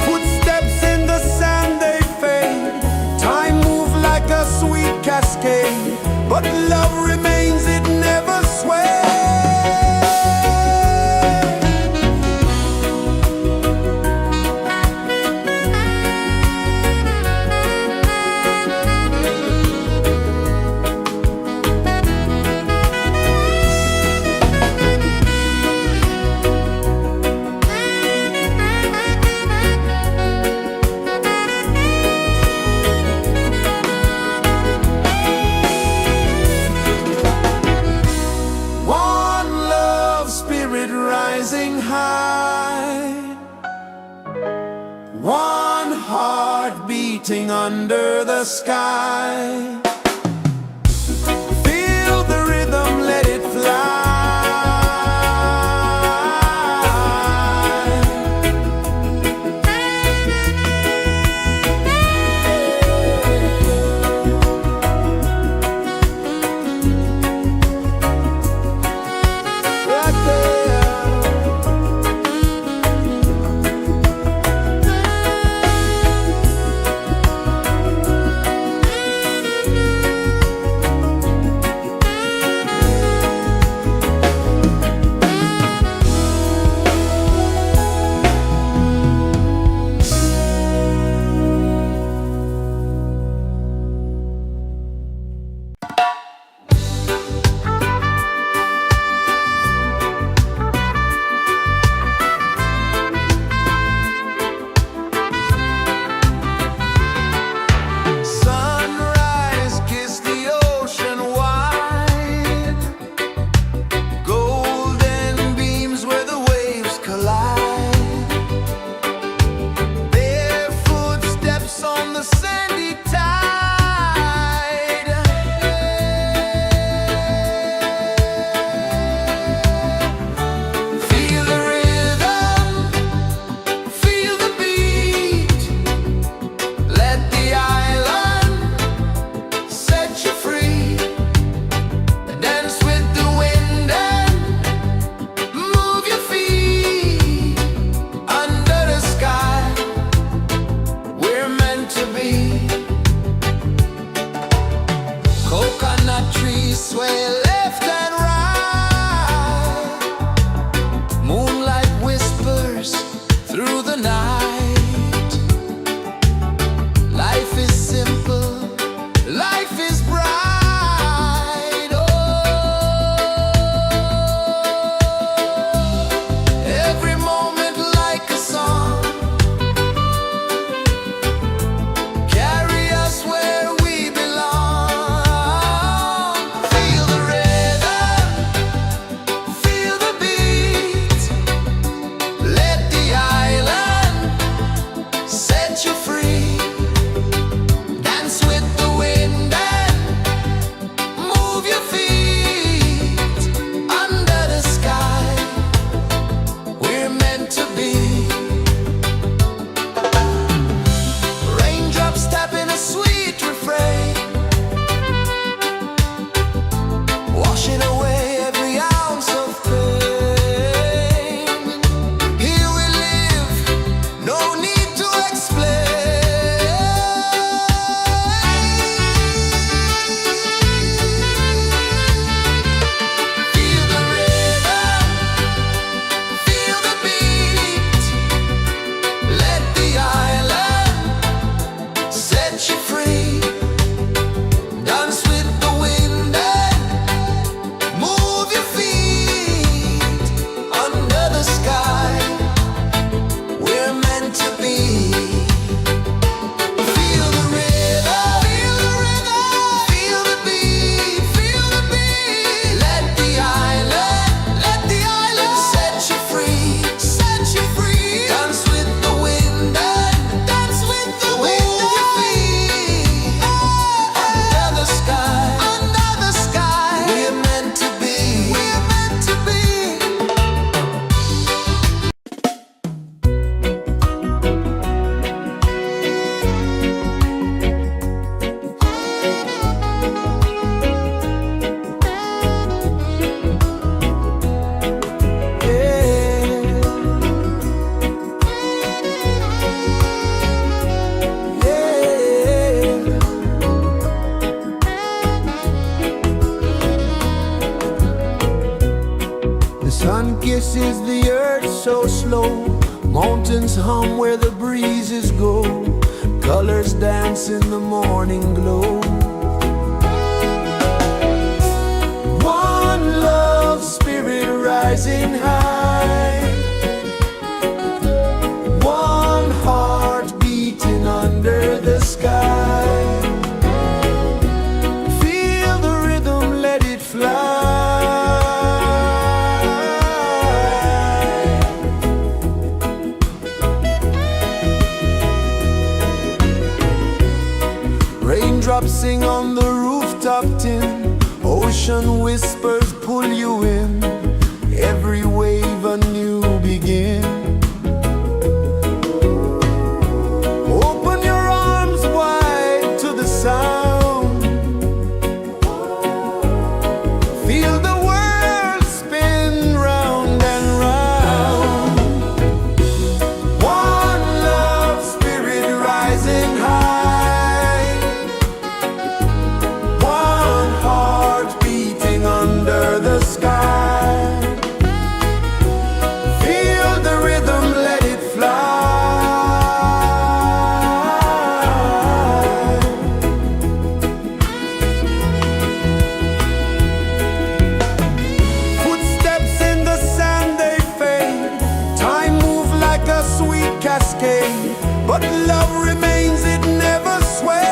Footsteps in the sand, they fade. Time moves like a sweet cascade, but love remains, it never sways. One love spirit rising high. One heart beating under the sky. Feel the rhythm, let it fly. Right there. traces the earth so slow. Mountains hum where the breezes go. Colors dance in the morning glow. One love spirit rising high. One heart beating under the sky. Feel the rhythm, let it fly. Raindrops sing on the rooftop tin. Ocean whispers pull you in. Every wave a new begin. Open your arms wide to the sound. Feel the world spin round and round. One love spirit rising high. One heart beating under the sky. Feel the rhythm, let it fly. Footsteps in the sand, they fade. Time moves like a sweet cascade, but love remains, it never sways.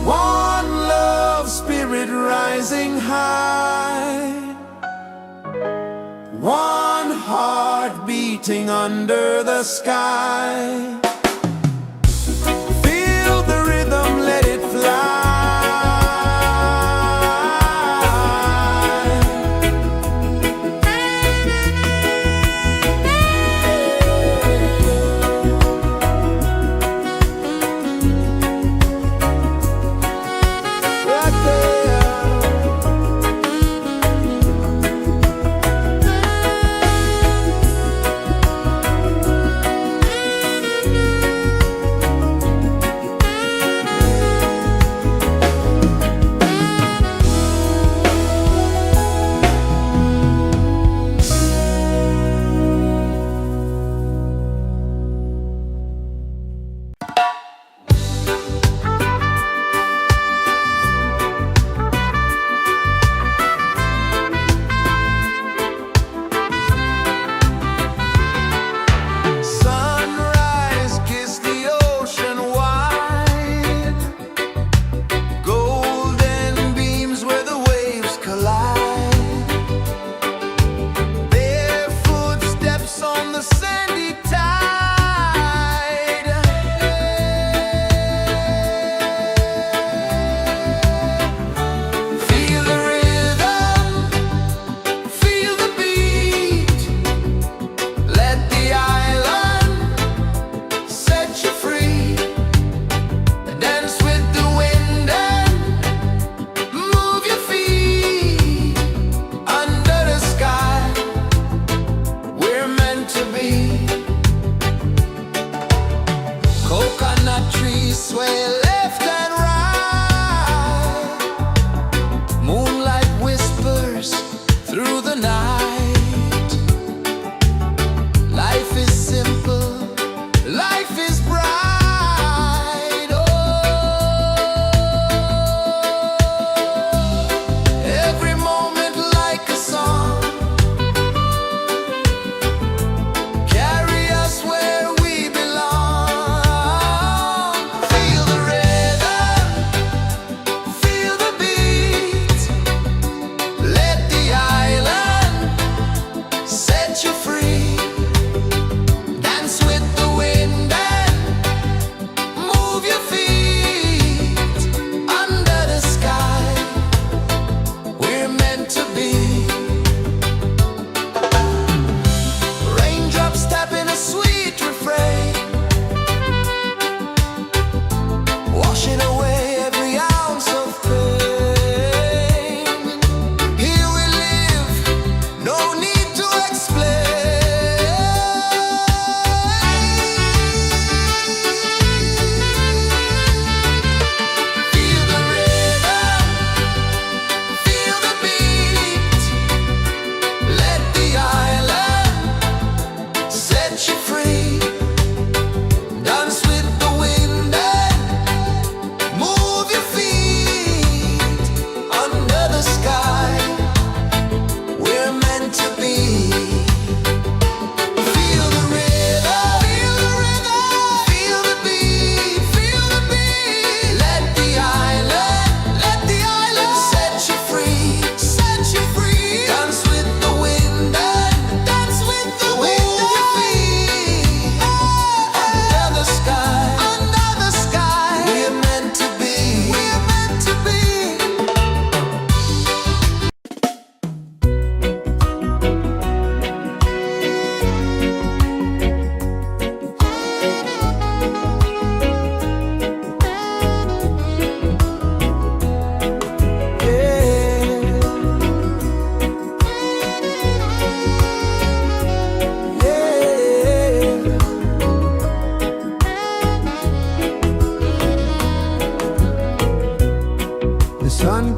One love spirit rising high. One heart beating under the sky. Feel the rhythm, let it fly. Right there. Sunrise, kiss the ocean wide. Golden beams where the waves collide. Bare footsteps on the sandy tide. Feel the rhythm, feel the beat. Let the island set you free. Dance with the wind and move your feet. Under the sky, we're meant to be. Coconut trees sway left and right. Moonlight whispers through the night. Life is simple, life is bright. Oh, every moment like a song. Carry us where we belong. Feel the rhythm,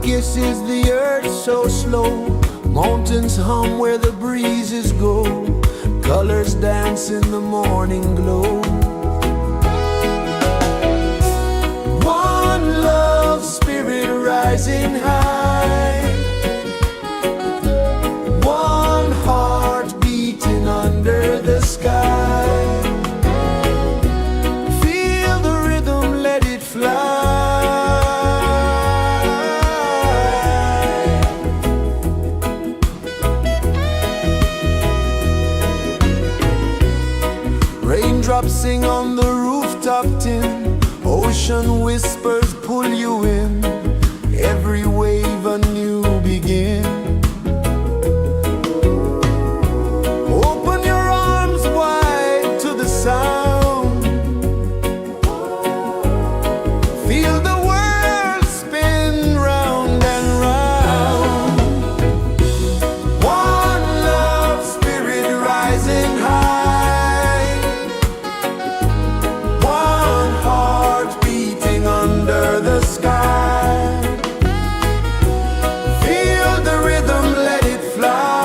kisses the earth so slow. Mountains hum where the breezes go. Colors dance in the morning glow. One love spirit rising high. One heart beating under the sky. Feel the rhythm, let it fly. Raindrops sing on the rooftop tin. Ocean whispers pull you in. Every wave a new begin. Open your arms wide to the sound. Feel the world spin round and round. One love spirit rising high. One heart beating under the sky. Feel the rhythm, let it fly.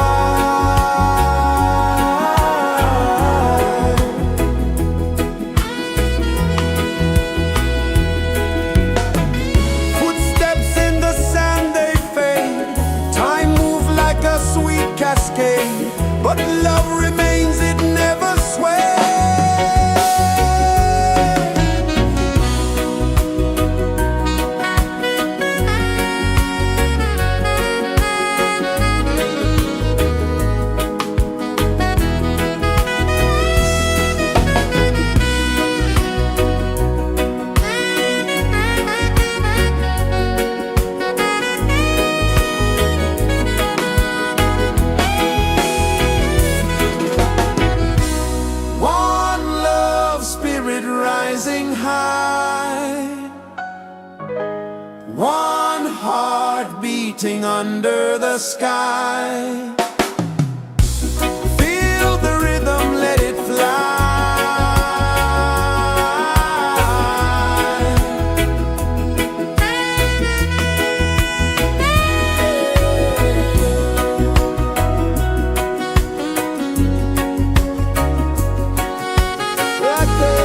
Footsteps in the sand, they fade. Time moves like a sweet cascade, but love remains, it never sways. One love spirit rising high. One heart beating under the sky. Feel the rhythm, let it fly. Right there.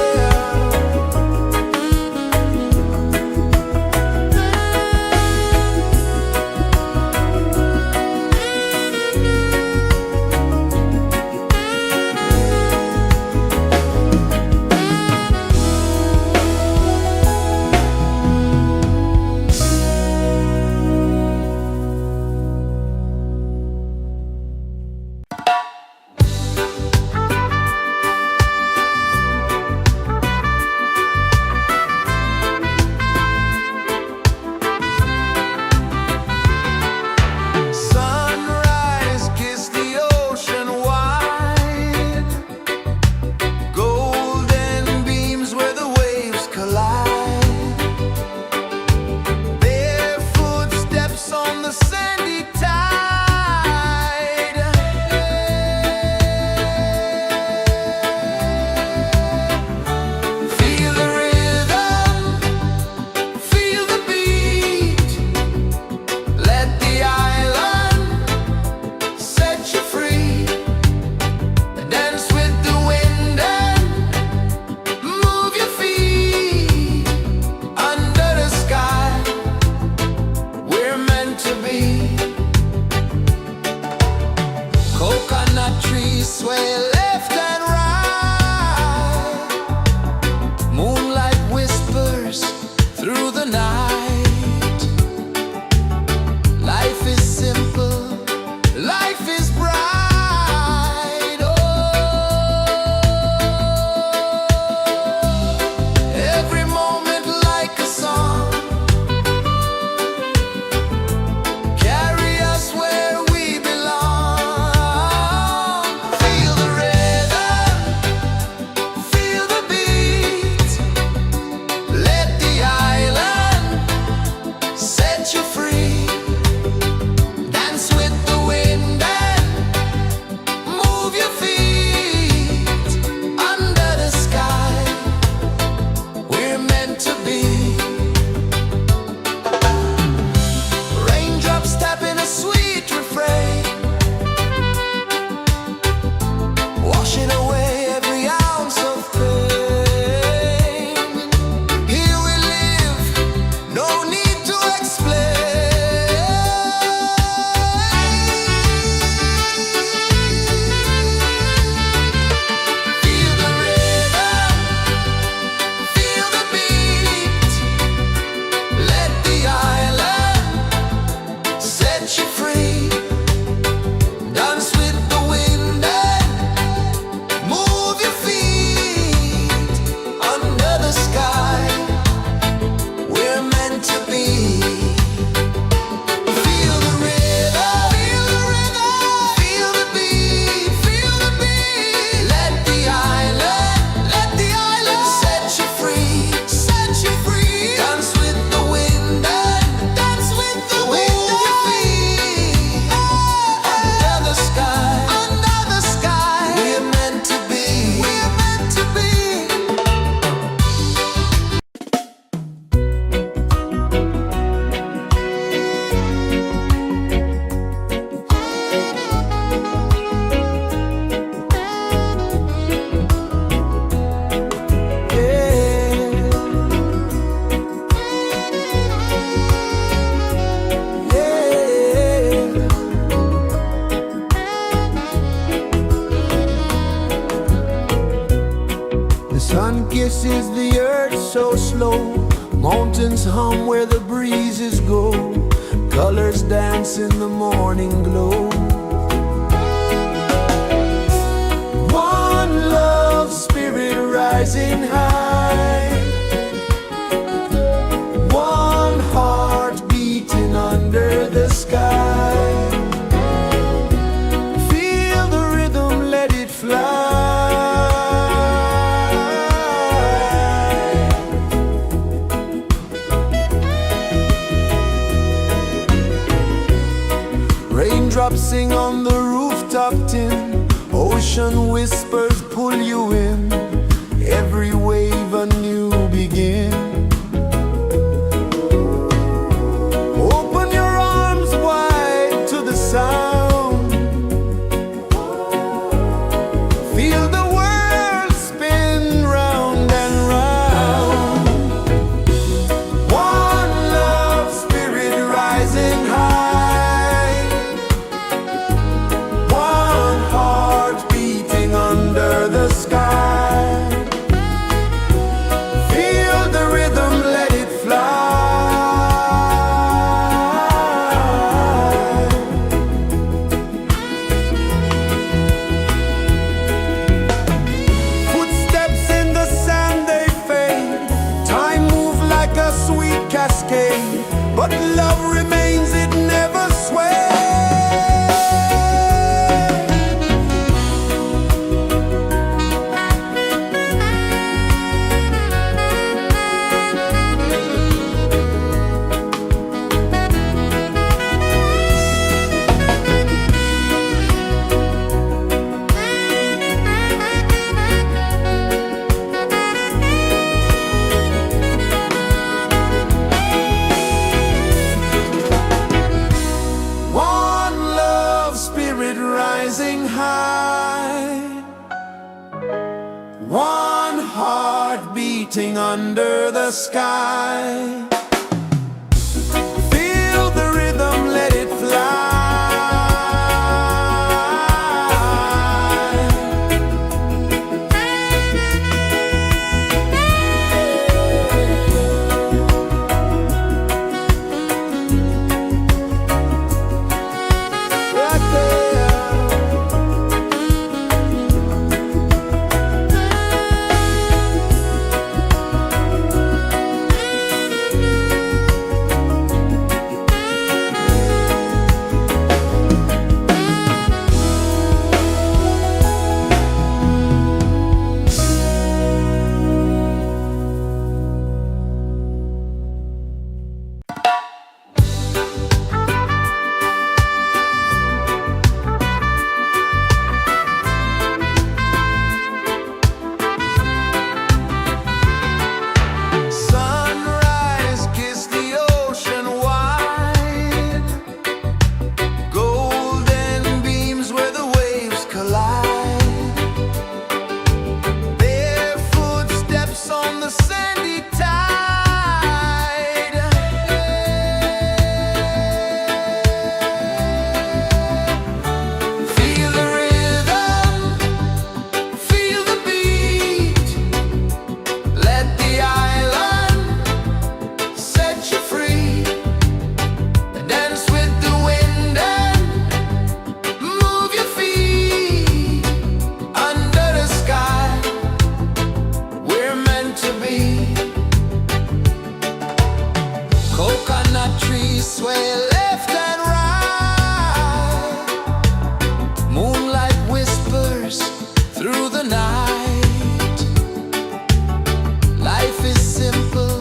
sun kisses the earth so slow. Mountains hum where the breezes go. Colors dance in the morning glow. One love spirit rising high. One heart beating under the sky. Feel the rhythm, let it fly. Raindrops sing on the rooftop tin. Ocean whispers pull you in. Every wave a new begin. Open your arms wide to the sound. Feel the world spin round and round. One love spirit rising high. One heart beating under the sky. Feel the rhythm, let it fly. Footsteps in the sand, they fade. Time moves like a sweet cascade, but love remains, it never sways. One love spirit rising high. One heart beating under the sky. Feel the rhythm, let it fly. Right there. Sunrise, kiss the ocean wide. Golden beams where the waves collide. Barefoot steps on the sandy tide. Feel the rhythm, feel the beat. Let the island set you free. Dance with the wind and move your feet. Under the sky, we're meant to be. Coconut trees sway left and right. Moonlight whispers through the night. Life is simple,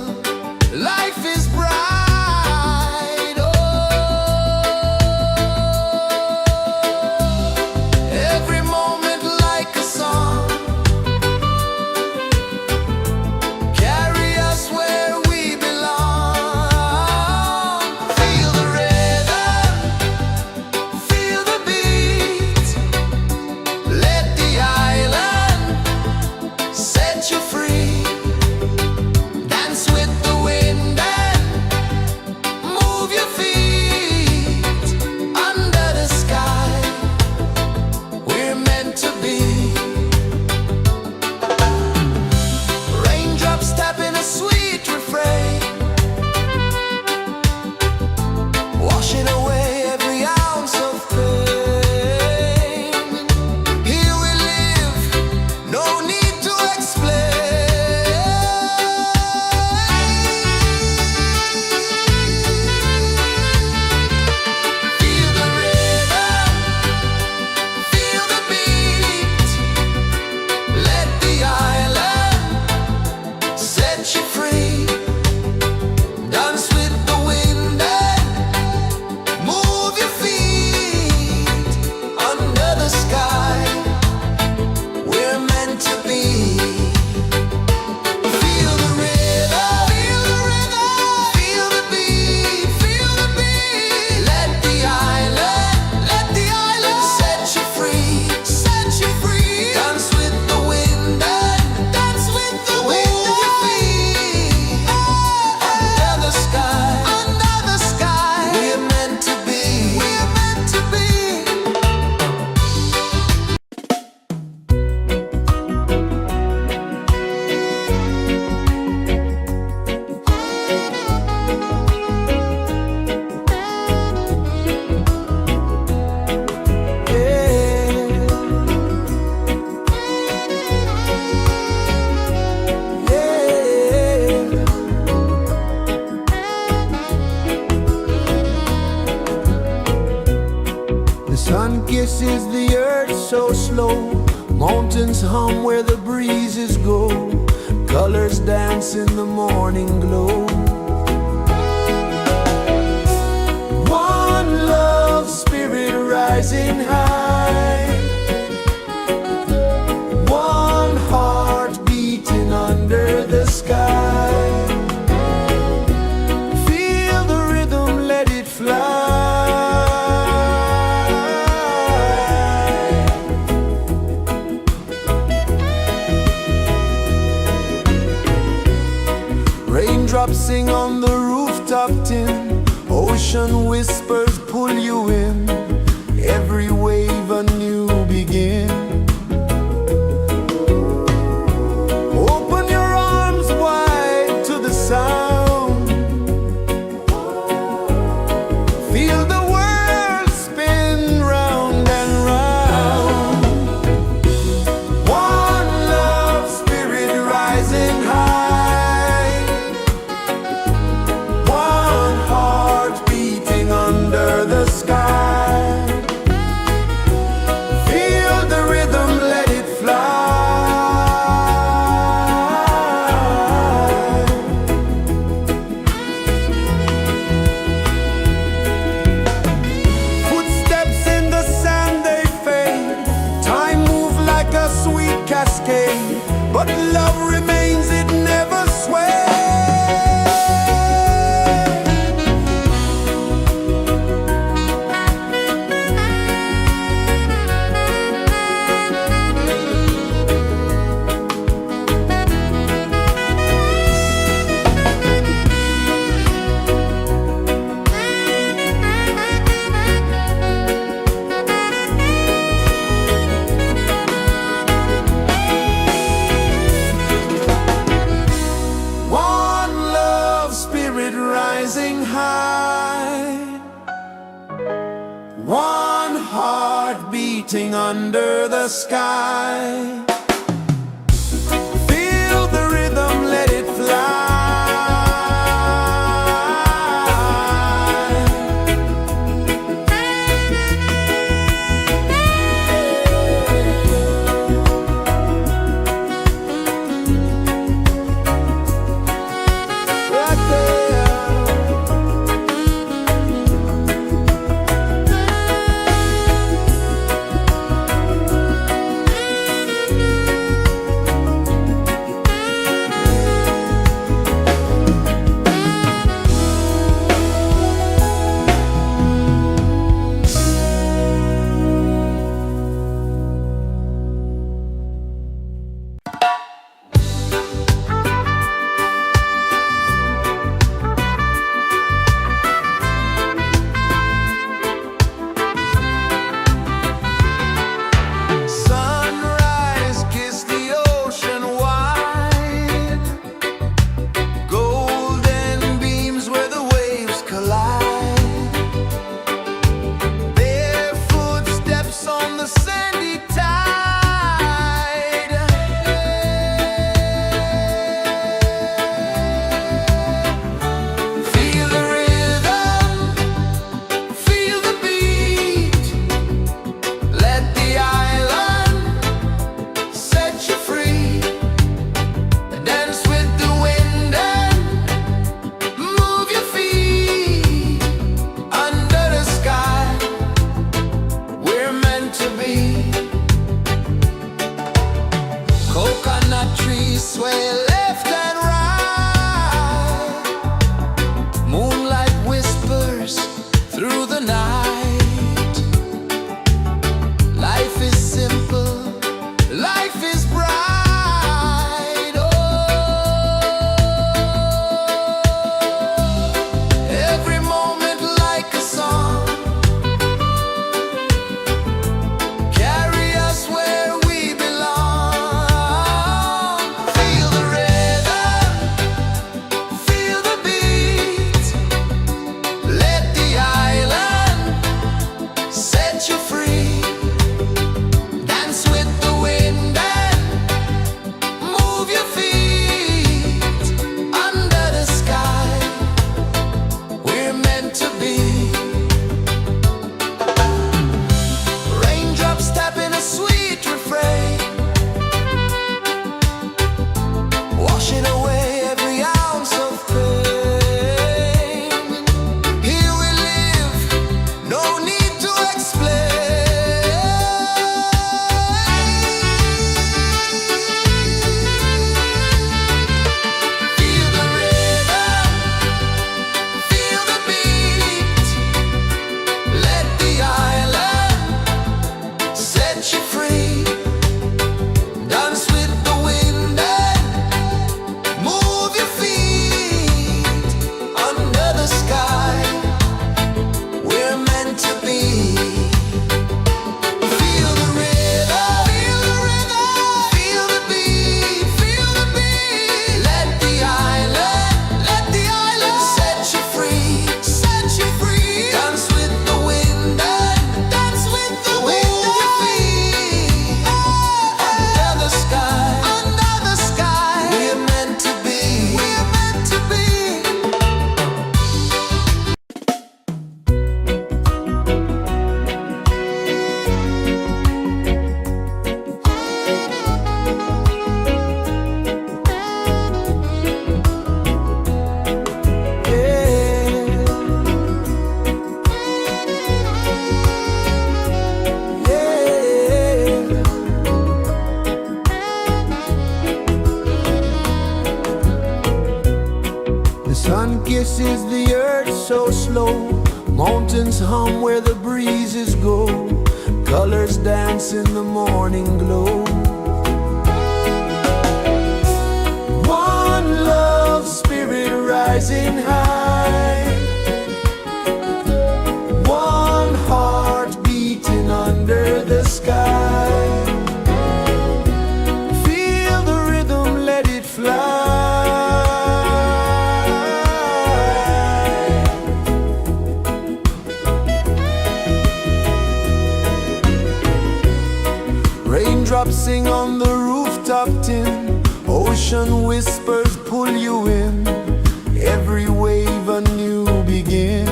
life is bright. Oh, every moment like a song. Carry us where we belong. Feel the rhythm. rejoices the earth so slow. Mountains hum where the breezes go. Colors dance in the morning glow. One love spirit rising high. One heart beating under the sky. Feel the rhythm, let it fly. Raindrops sing on the rooftop tin. Ocean whispers pull you in. Every wave a new begin. Open your arms wide to the sound. Feel the world spin round and round. One love spirit rising high. One heart beating under the sky. Feel the rhythm, let it fly. Footsteps in the sand, they fade. Time moves like a sweet cascade, but love remains, it never sways. One love spirit rising high. One heart beating under the sky. Feel the rhythm, let it fly. Right there. kisses the earth so slow. Mountains hum where the breezes go. Colors dance in the morning glow. One love spirit rising high. One heart beating under the sky. Feel the rhythm, let it fly. Raindrops sing on the rooftop tin. Ocean whispers pull you in. Every wave a new begin.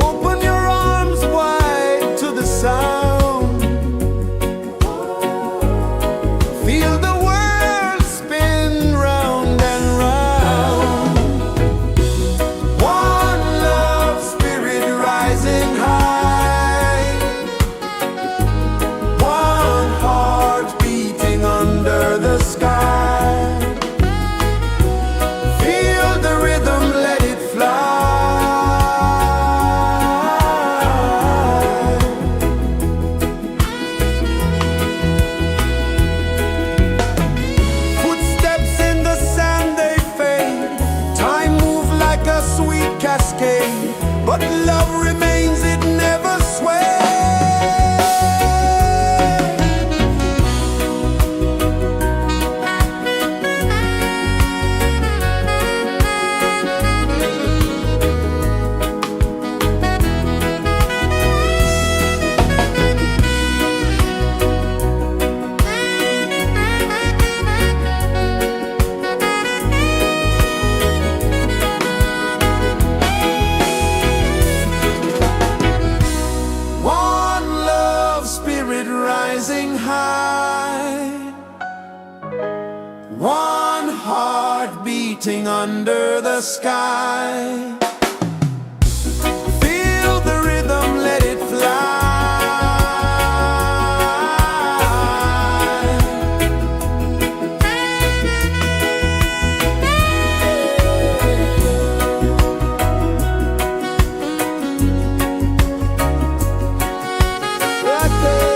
Open your arms wide to the sound. Feel the world spin round and round. One love spirit rising high. One heart beating under the sky. Feel the rhythm, let it fly. Footsteps in the sand, they fade. Time moves like a sweet cascade, but love remains, it never sways. One love spirit rising high. One heart beating under the sky. Feel the rhythm, let it fly. Right there.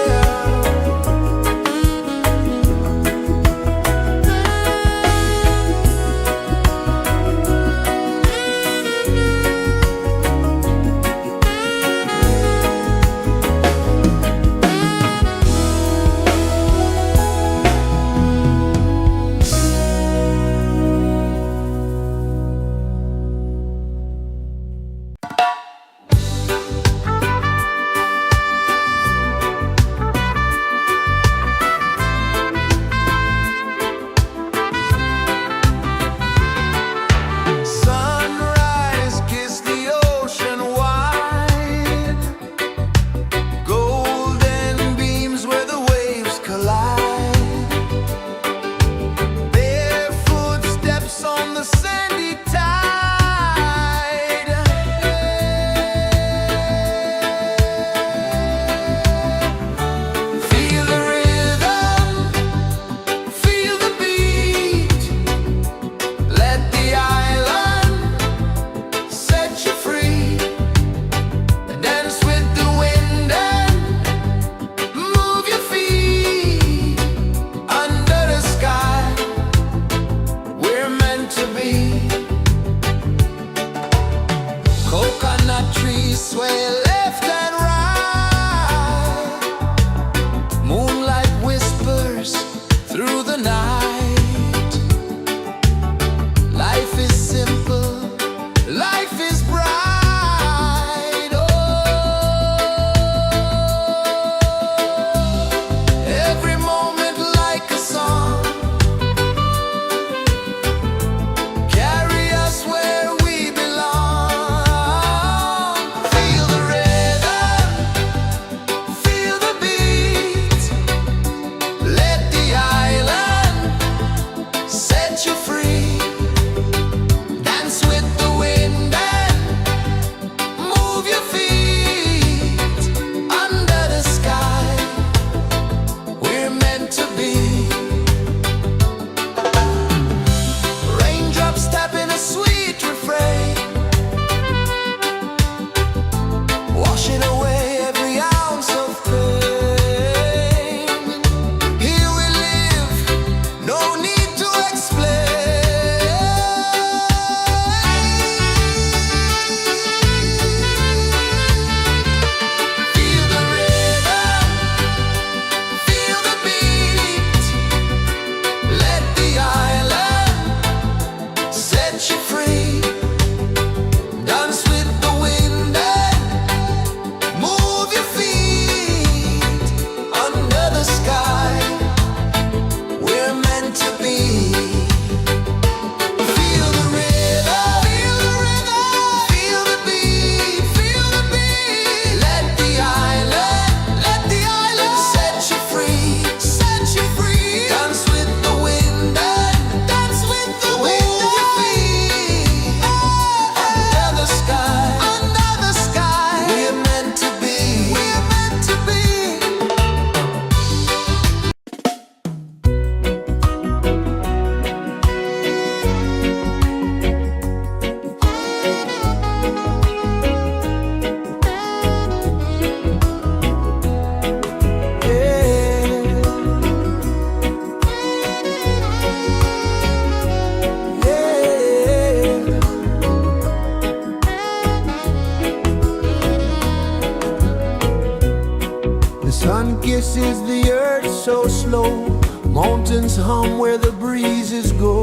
incense hum where the breezes go,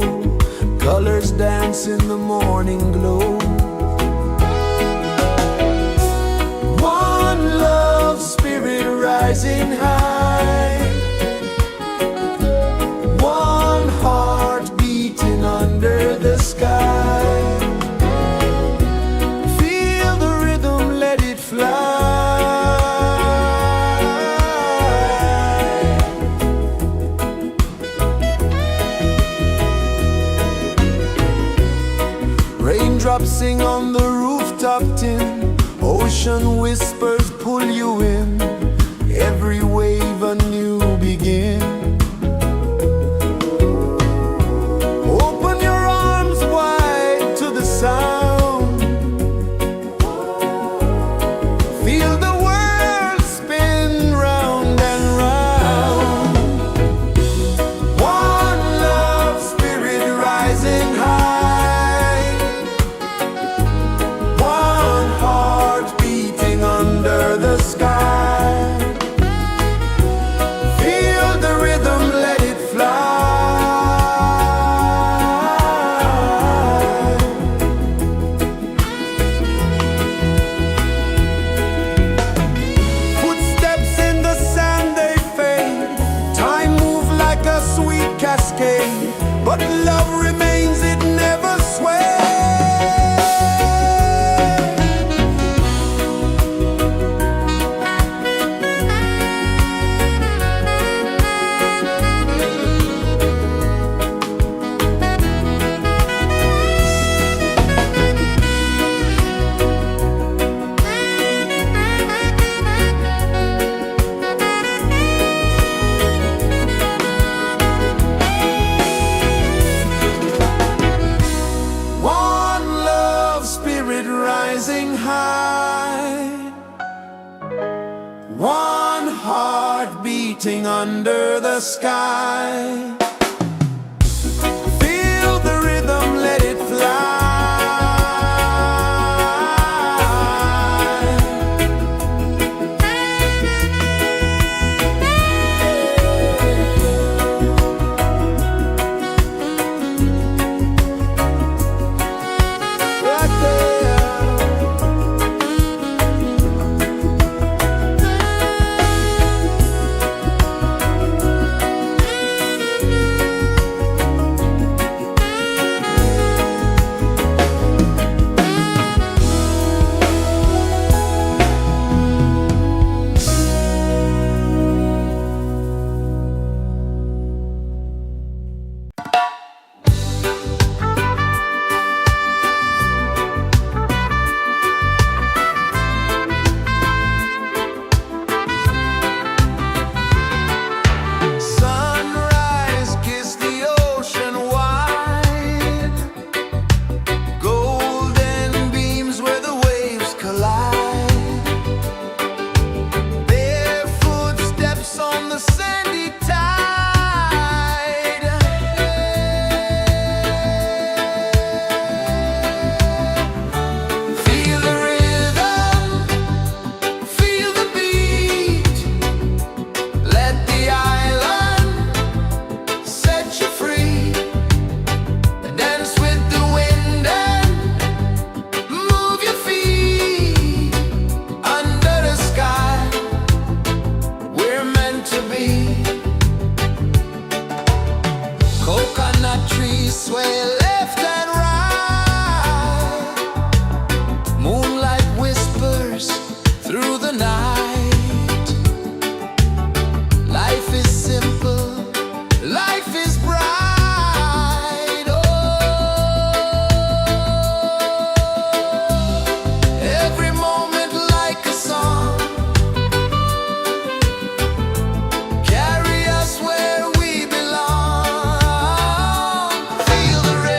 colors dance in the morning glow. One love spirit rising high, one heart beating under the sky. Feel the rhythm, let it fly. Raindrops sing on the rooftop tin, ocean whispers pull you in, every wave a new begin. Open your arms wide to the sound, feel the world spin round and round. One love spirit rising high, one heart beating under the sky. Feel the rhythm, let it fly. Footsteps in the sand, they fade. Time moves like a sweet cascade, but love remains, it never sways. One love spirit rising high, one heart beating under the sky. Feel the rhythm, let it fly. Right there. Sunrise, kiss the ocean wide, golden beams where the waves collide, barefoot steps on the sandy tide. Feel the rhythm, feel the beat, let the island set you free. Dance with the wind and move your feet. Under the sky, we're meant to be. Coconut trees sway left and right, moonlight whispers through the night. Life is simple, life is bright. Oh, every moment like a song, carry us where we belong. Feel the rhythm,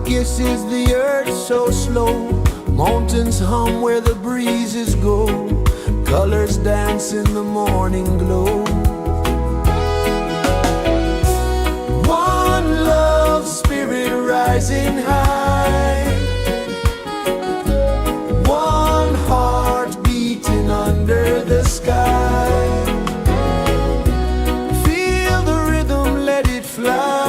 kisses the earth so slow. Mountains hum where the breezes go. Colors dance in the morning glow. One love spirit rising high. One heart beating under the sky. Feel the rhythm, let it fly.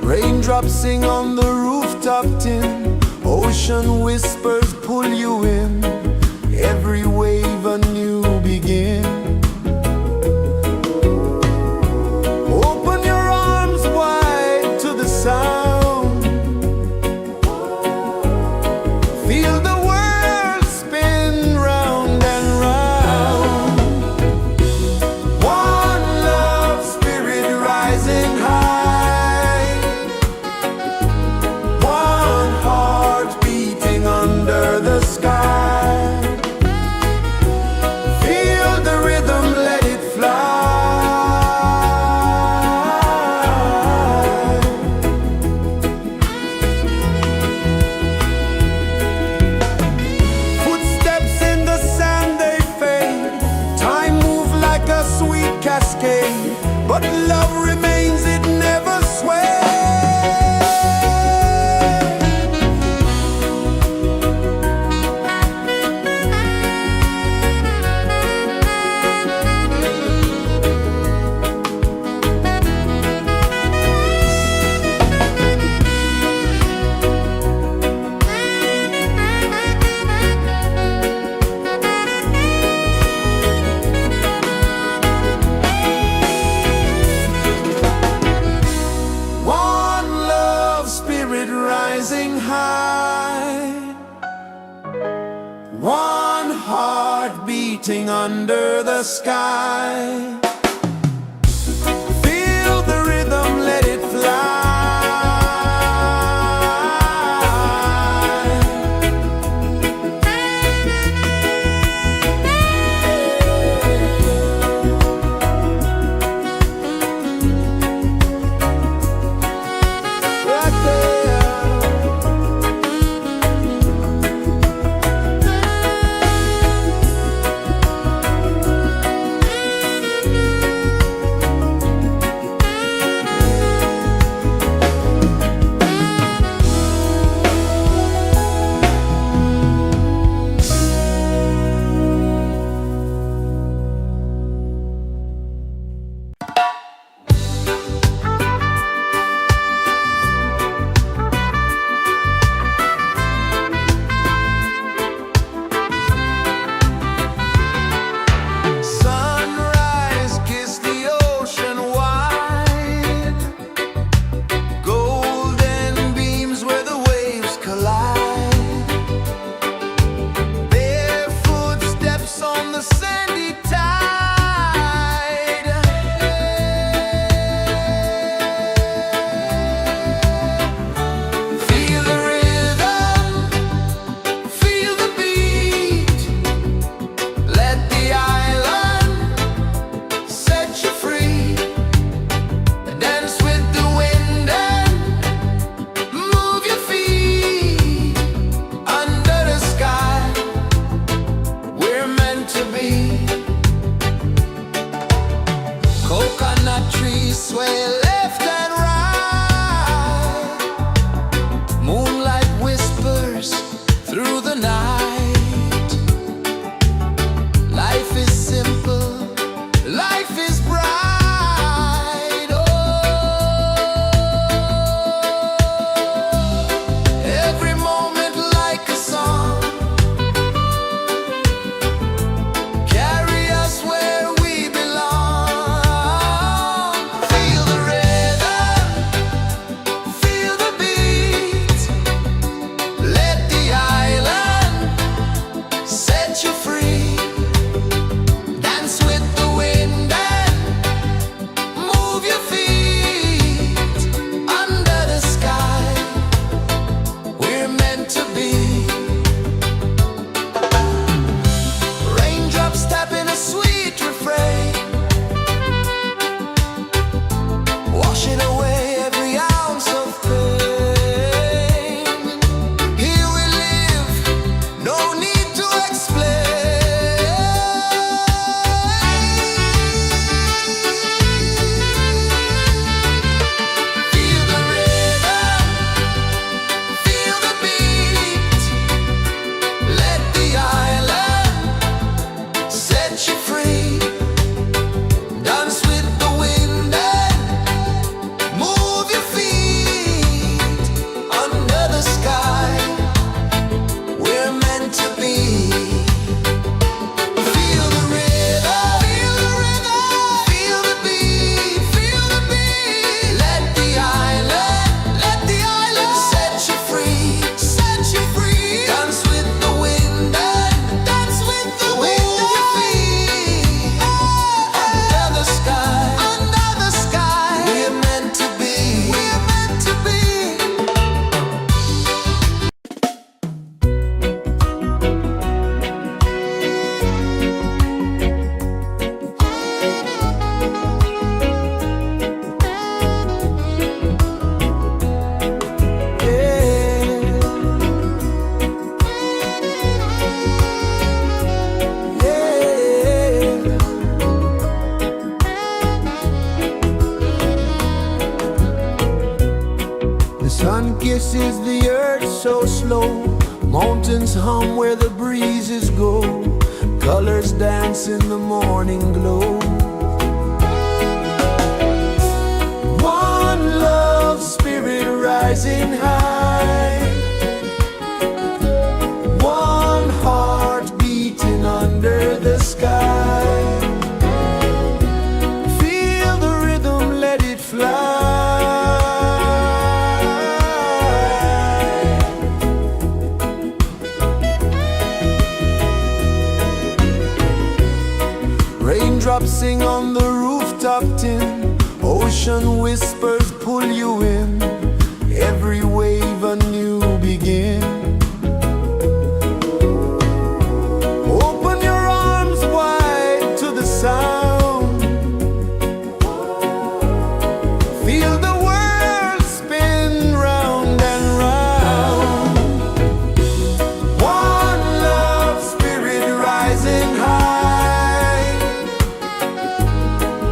Raindrops sing on the rooftop tin. Ocean whispers pull you in. Every wave a new begin. Open your arms wide to the sound. Feel the world spin round and round. One love spirit rising high. One heart beating under the sky. Feel the rhythm, let it fly. Footsteps in the sand, they fade. Time moves like a sweet cascade, but love remains, it never sways. One love spirit rising high. One heart beating under the sky. Feel the rhythm, let it fly. Right there. pulses the earth so slow. Mountains hum where the breezes go. Colors dance in the morning glow. One love spirit rising high. One heart beating under the sky. Feel the rhythm, let it fly. Raindrops sing on the rooftop tin. Ocean whispers pull you in. Every wave a new begin. Open your arms wide to the sound. Feel the world spin round and round. One love spirit rising high.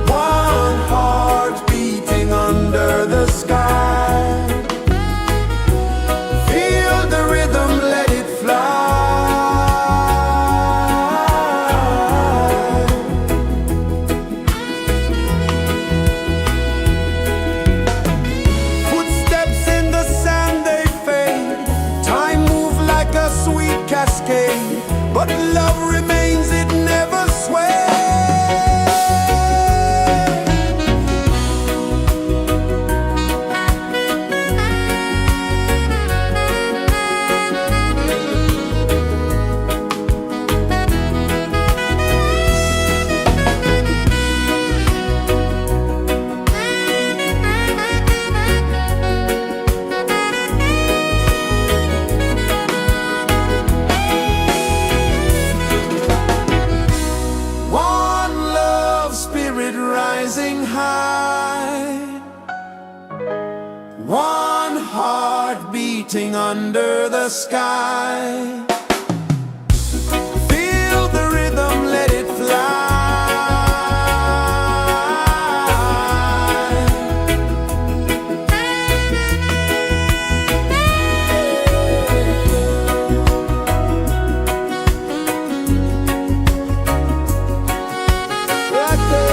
One heart beating under the sky. Feel the rhythm, let it fly. Footsteps in the sand, they fade. Time moves like a sweet cascade, but love remains, it never sways. One love spirit rising high. One heart beating under the sky. Feel the rhythm, let it fly. Right there.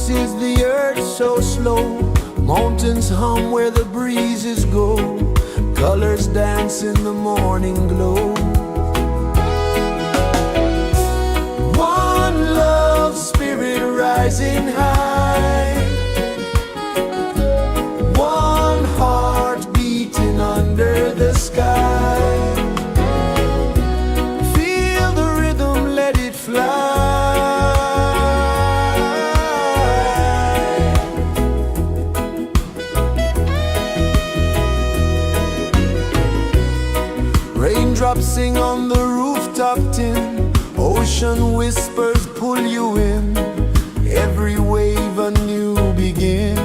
pulses the earth so slow. Mountains hum where the breezes go. Colors dance in the morning glow. One love spirit rising high. One heart beating under the sky. Feel the rhythm, let it fly. Raindrops sing on the rooftop tin. Ocean whispers pull you in. Every wave a new begin.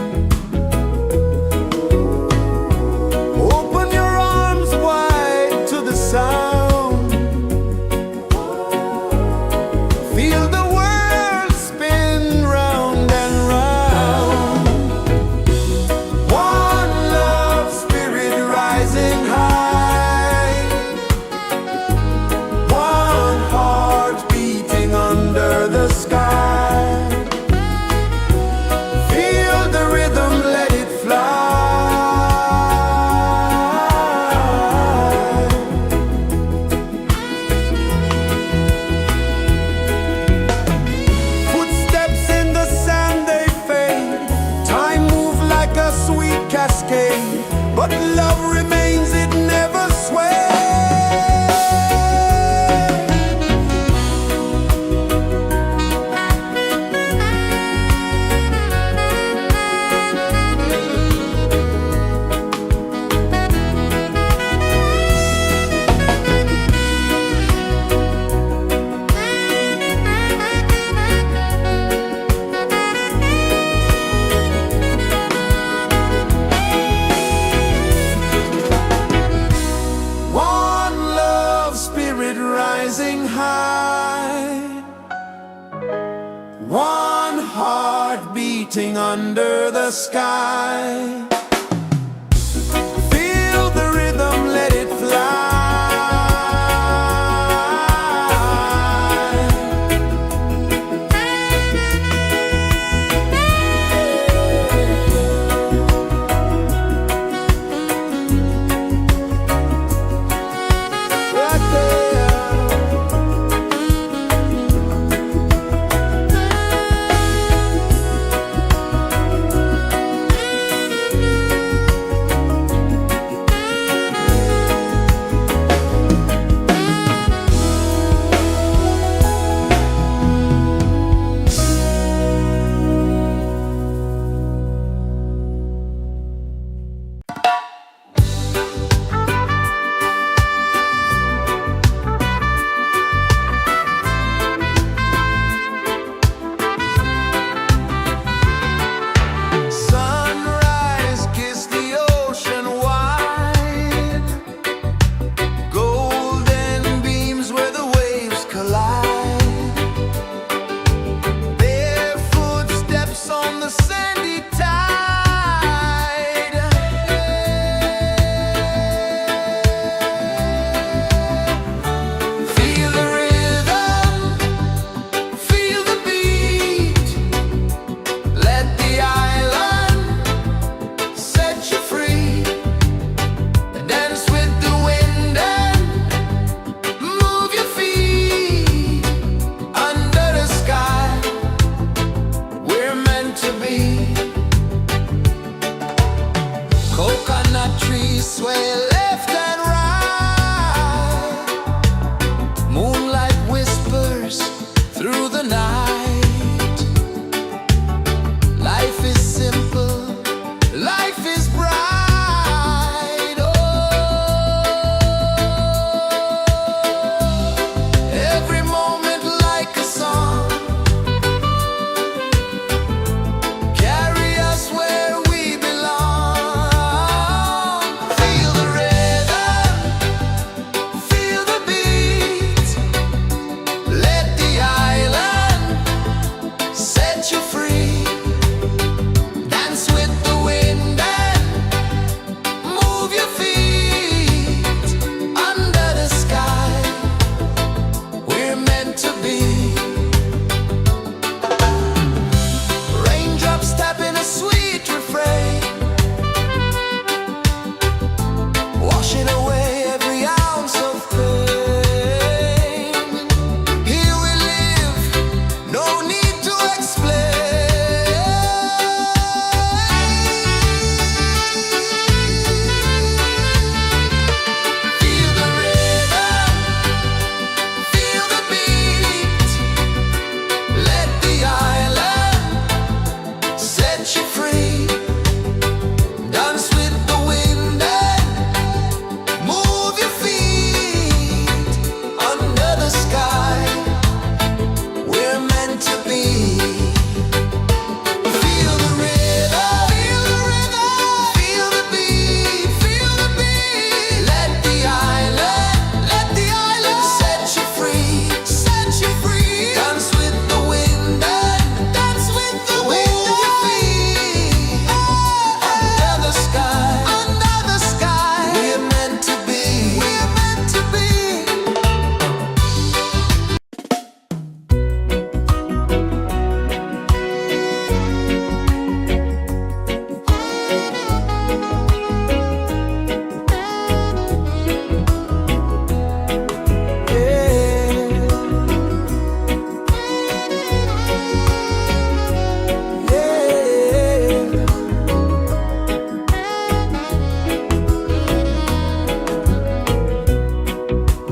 Open your arms wide to the sound. Feel the world spin round and round. One love spirit rising high. One heart beating under the sky. Feel the rhythm, let it fly. Footsteps in the sand, they fade. Time moves like a sweet cascade, but love remains, it never sways. One love spirit rising high. One heart beating under the sky. Feel the rhythm, let it fly. Right there.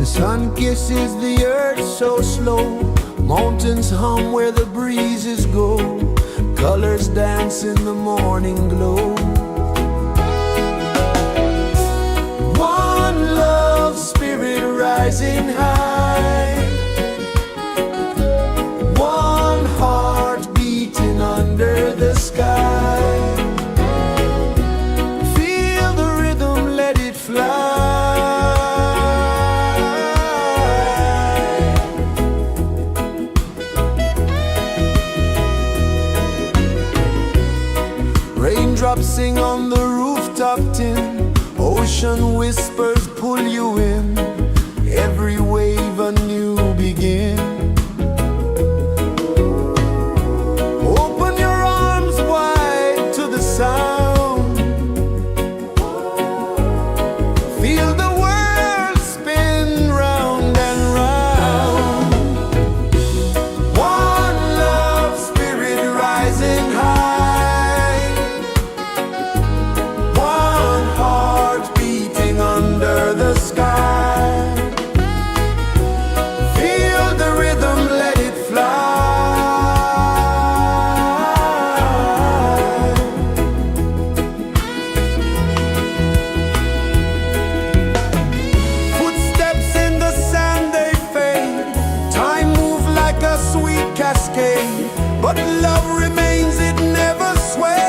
The sun kisses the earth so slow, mountains hum where the breezes go, colors dance in the morning glow. One love spirit rising high, one heart beating under the sky. Feel the rhythm, let it fly. Raindrops sing on the rooftop tin, ocean whispers pull you in, every wave a new begin. Open your arms wide to the sound, feel the world spin round and round. One love spirit rising high, one heart beating under the sky. Feel the rhythm, let it fly. Footsteps in the sand, they fade. Time moves like a sweet cascade, but love remains, it never sways.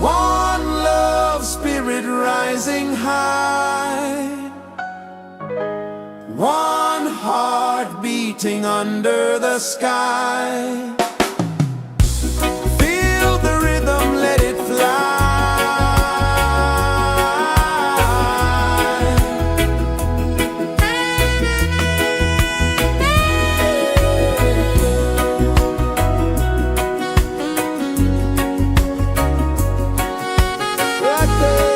One love spirit rising high, one heart beating under the sky. Feel the rhythm, let it fly. Right there.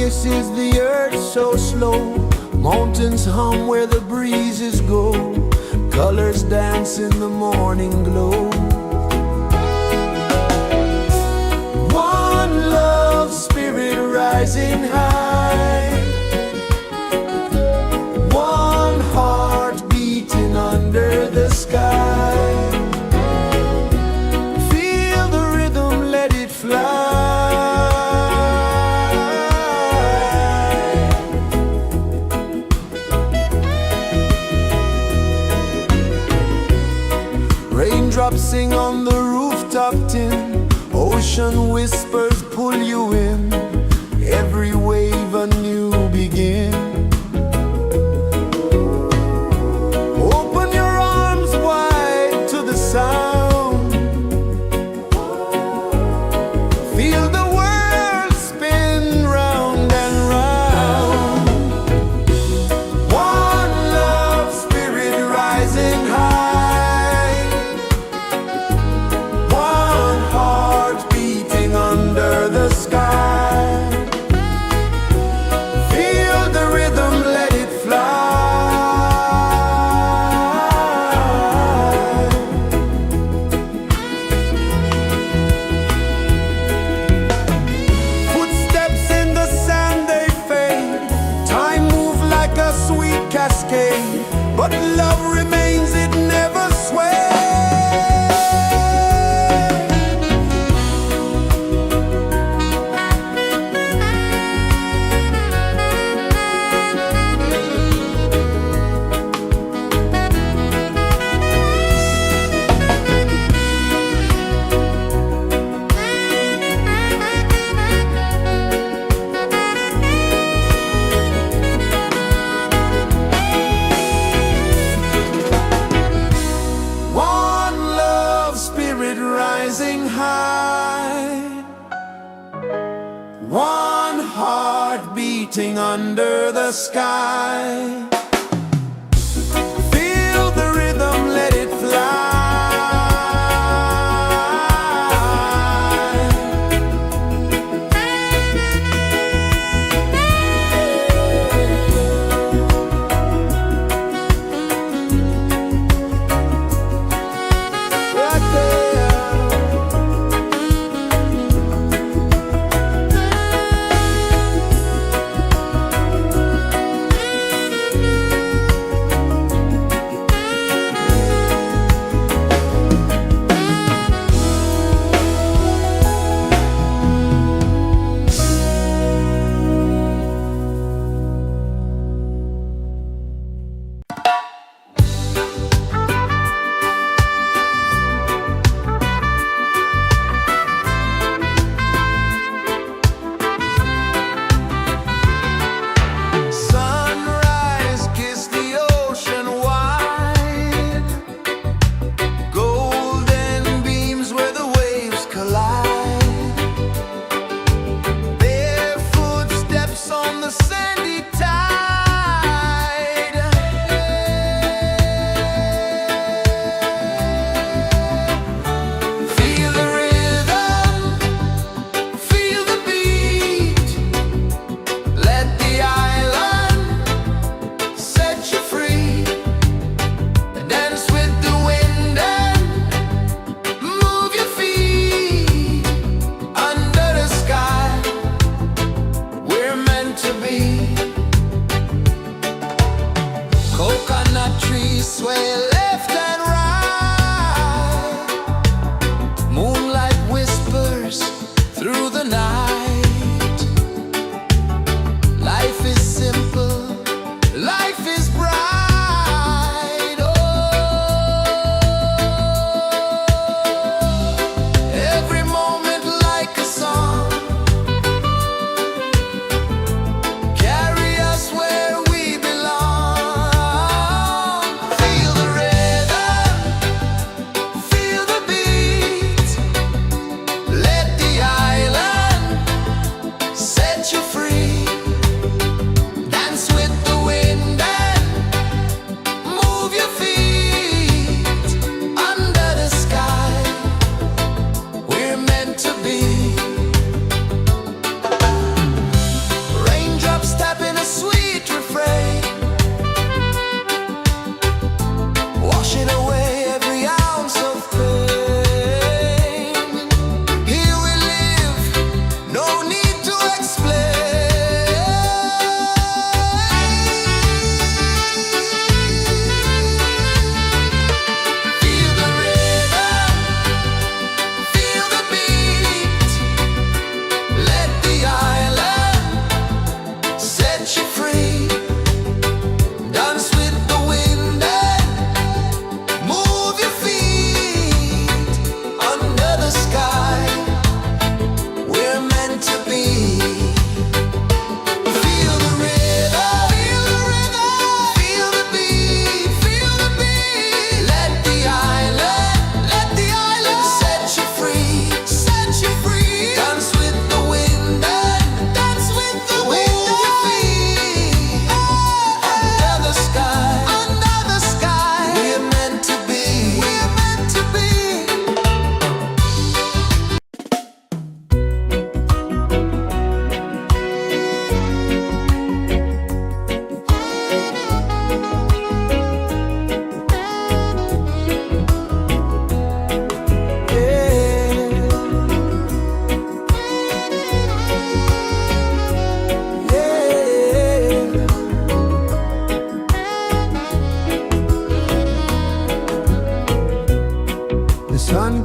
traces the earth so slow. Mountains hum where the breezes go. Colors dance in the morning glow. One love spirit rising high. One heart beating under the sky. Feel the rhythm, let it fly. Raindrops sing on the rooftop tin. Ocean whispers pull you in. Every wave a new begin. Open your arms wide to the sound. Feel the world spin round and round. One love spirit rising high. One heart beating under the sky. Feel the rhythm, let it fly. Footsteps in the sand, they fade. Time moves like a sweet cascade, but love remains, it never sways. One love spirit rising high. One heart beating under the sky. Feel the rhythm, let it fly. Right there. Sunrise, kiss the ocean wide. Golden beams where the waves collide. Barefoot steps on the sandy tide. Feel the rhythm, feel the beat. Let the island set you free. Dance with the wind and move your feet. Under the sky, we're meant to be. Coconut trees sway left and right. Moonlight whispers through the night. Life is simple, life is bright. Oh, every moment like a song. Carry us where we belong. Feel the rhythm.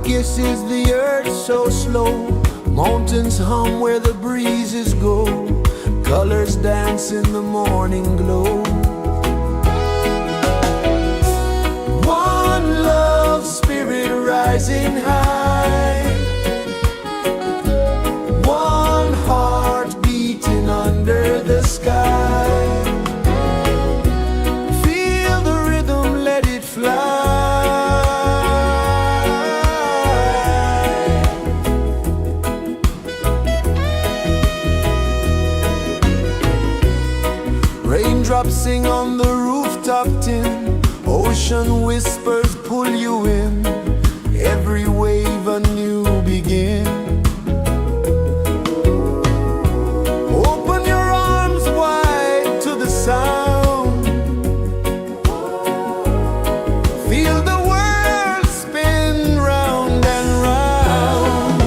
kisses the earth so slow. Mountains hum where the breezes go. Colors dance in the morning glow. One love spirit rising high. One heart beating under the sky. Feel the rhythm, let it fly. Raindrops sing on the rooftop tin. Ocean whispers pull you in. Every wave a new begin. Open your arms wide to the sound. Feel the world spin round and round.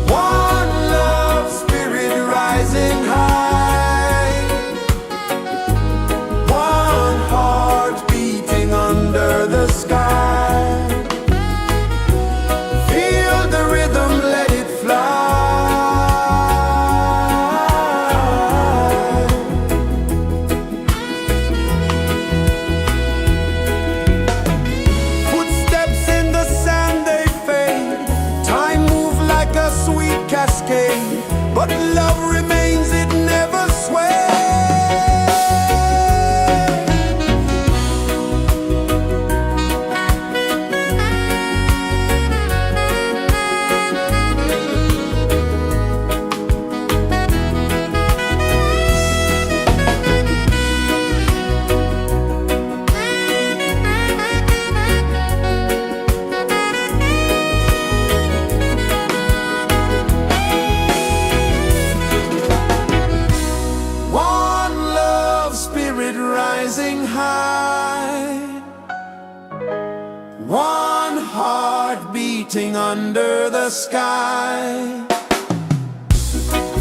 One love spirit rising high. One heart beating under the sky. Feel the rhythm, let it fly. Footsteps in the sand, they fade. Time moves like a sweet cascade, but love remains, it never sways. One love spirit rising high. One heart beating under the sky.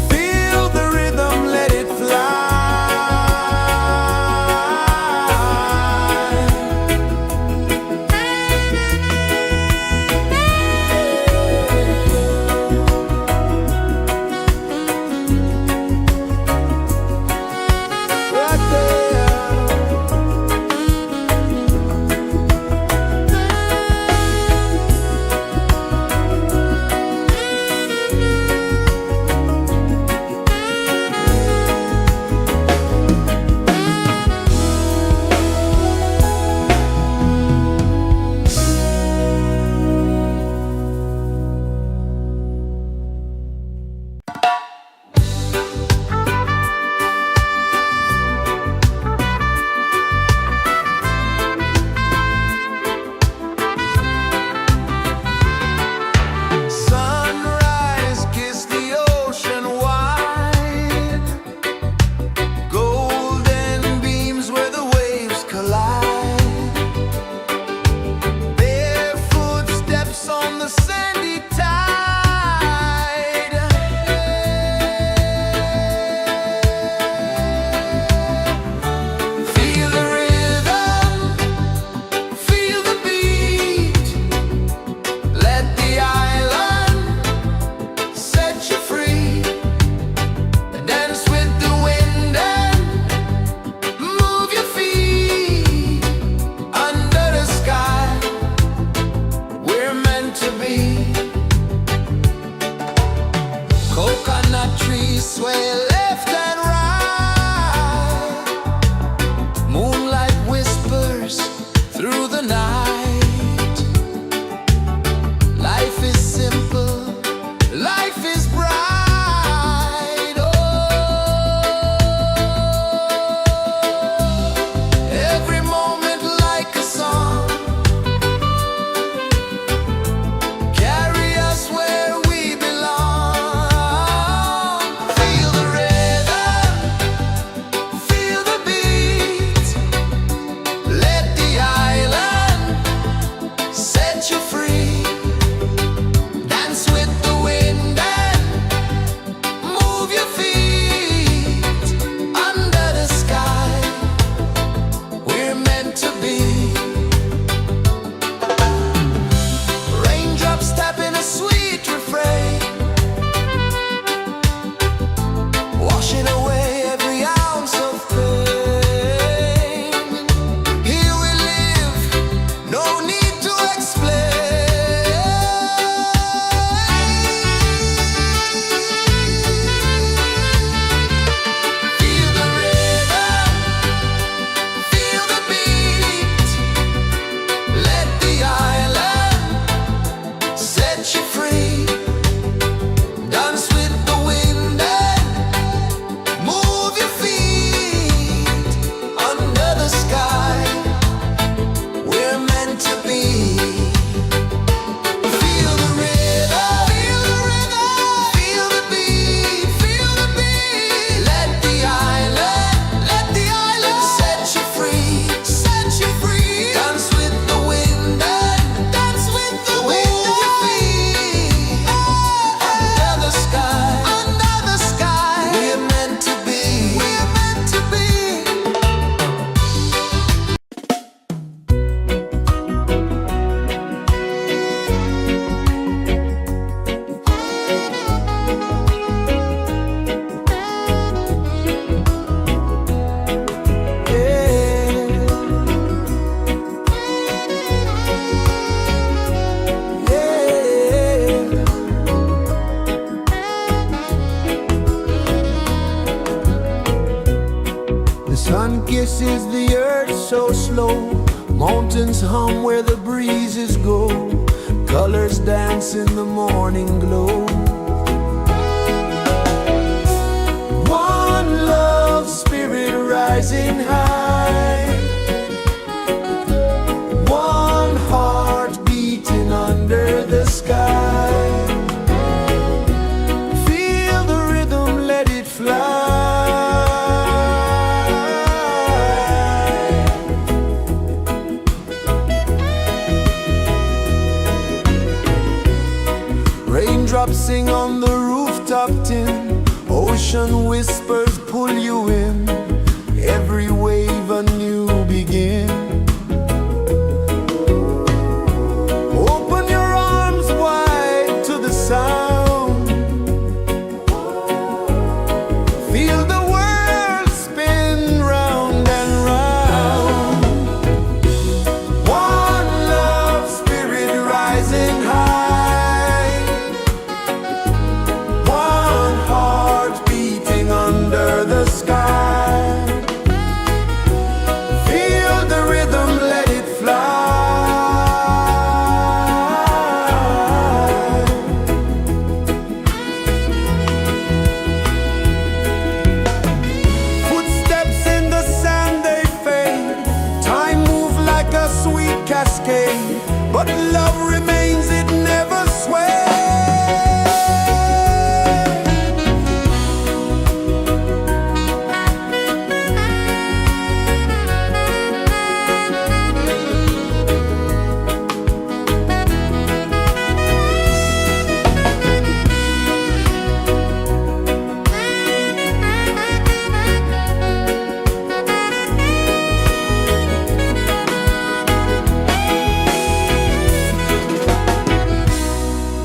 Feel the rhythm, let it fly. Right there. Mountains hum where the breezes go, colors dance in the morning glow. One love spirit rising high, one heart beating under the sky. Feel the rhythm, let it fly. Raindrops sing on the rooftop tin, ocean whispers pull you in, every wave a new begin. Open your arms wide to the sound, feel the world spin round and round. One love spirit rising high, one heart beating under the sky. Feel the rhythm, let it fly. Footsteps in the sand, they fade. Time moves like a sweet cascade, but love remains, it never sways.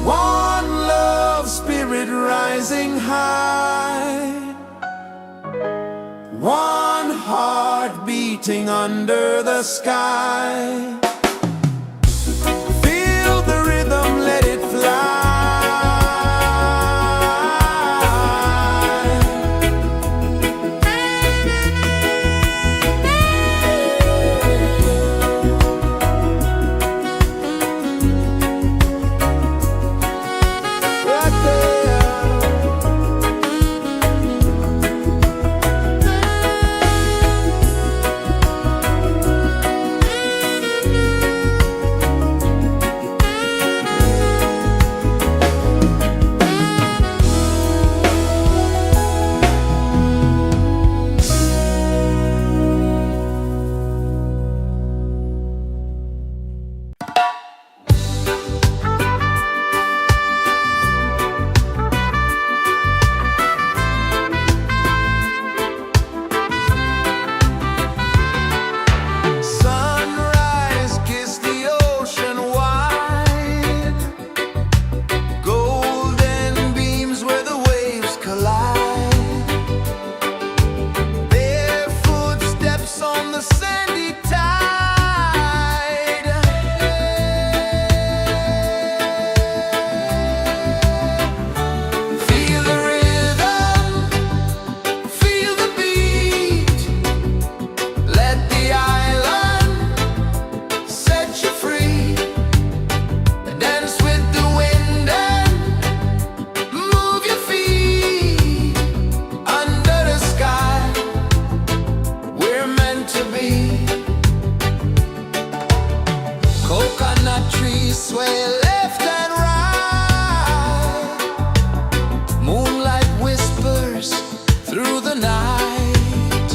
One love spirit rising high, one heart beating under the sky. Feel the rhythm, let it fly. Right there. Sunrise, kiss the ocean wide, golden beams where the waves collide, bare footsteps on the sandy tide. Feel the rhythm, feel the beat, let the island set you free. Dance with the wind and move your feet under the sky. We're meant to be. Coconut trees sway left and right, moonlight whispers through the night.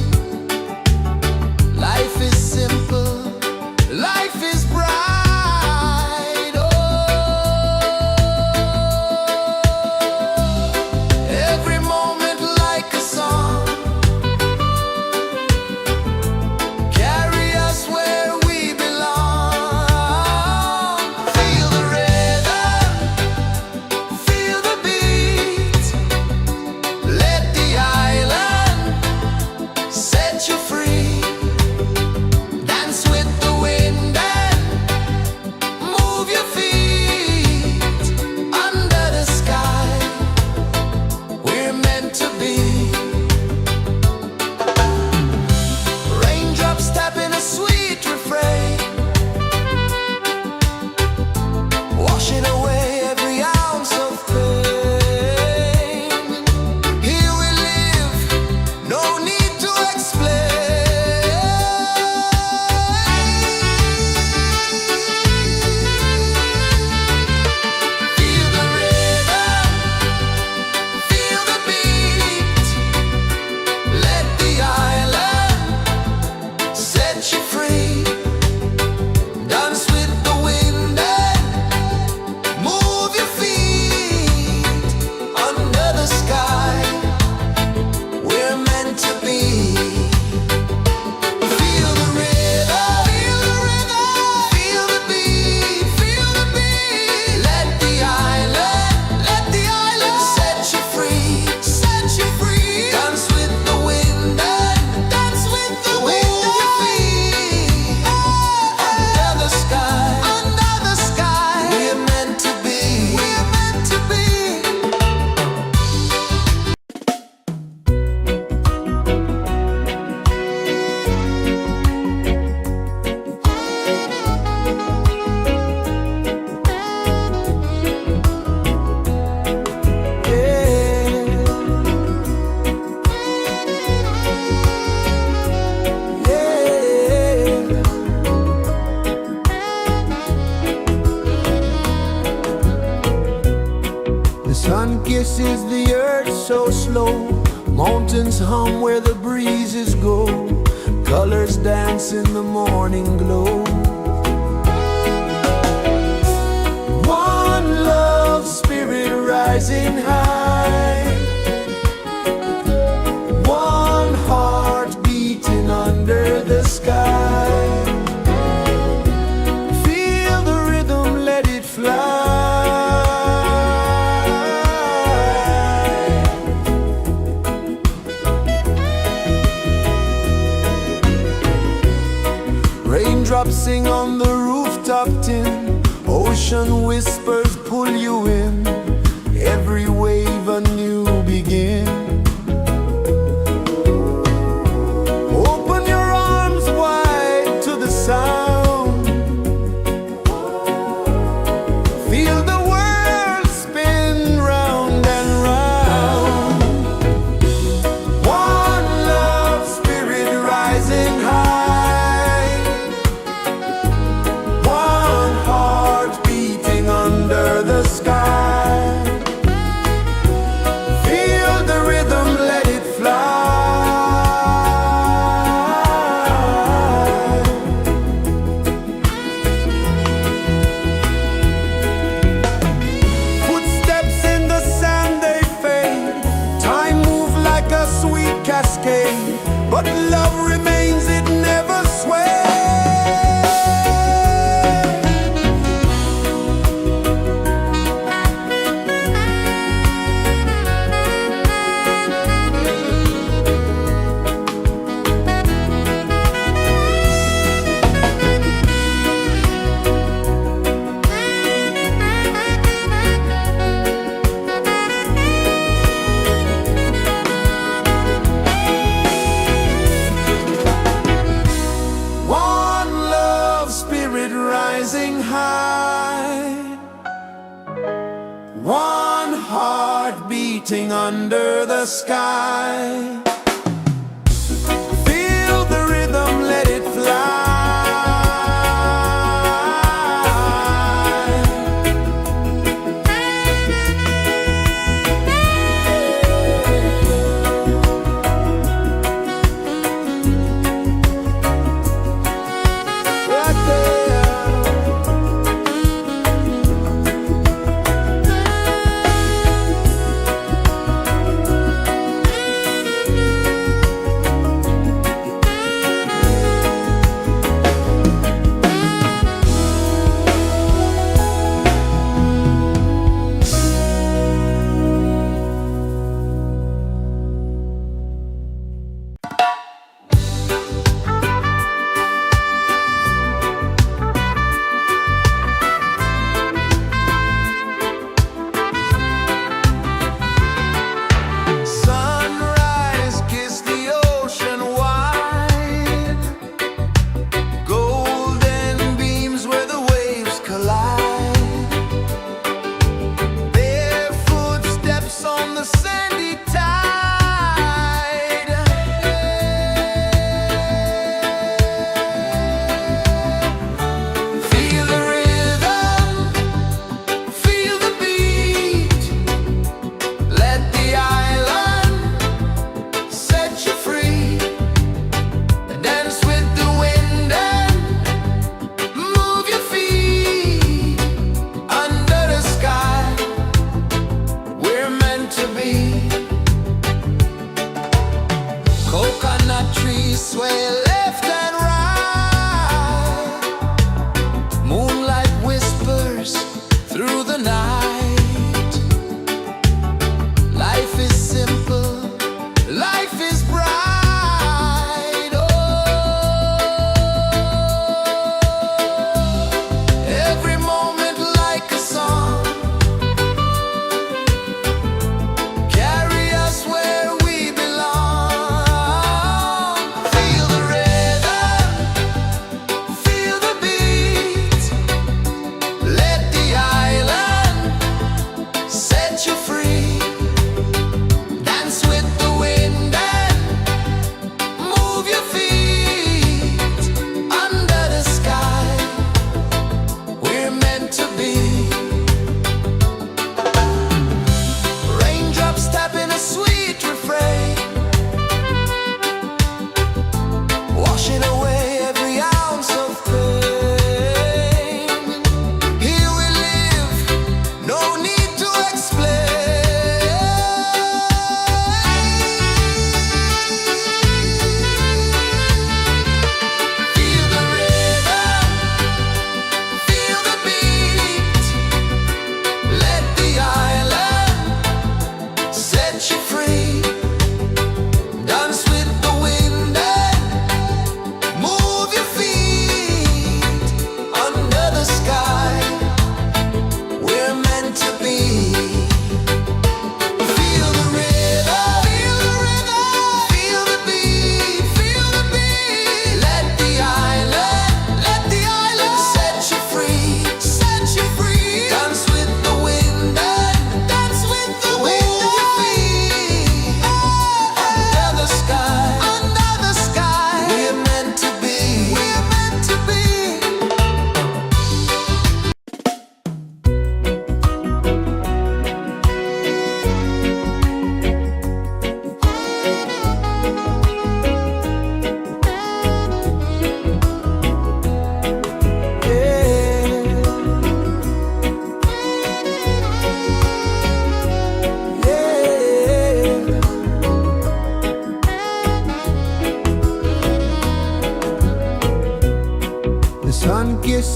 Life is simple, life is bright. Oh, every moment like a song, carry us where we belong. Feel the rhythm, feel the beat, let the island set you free. Dance with the wind and pulses the earth so slow. Mountains hum where the breezes go. Colors dance in the morning glow. One love spirit rising high. One heart beating under the sky. Feel the rhythm, let it fly. Raindrops sing on the rooftop tin. Ocean whispers pull you in. Every wave a new begin. Open your arms wide to the sound. Feel the world spin round and round. One love spirit rising high. One heart beating under the sky. Feel the rhythm, let it fly. Footsteps in the sand, they fade. Time moves like a sweet cascade, but love remains, it never sways. One love spirit rising high. One heart beating under the sky. Feel the rhythm, let it fly. Right there.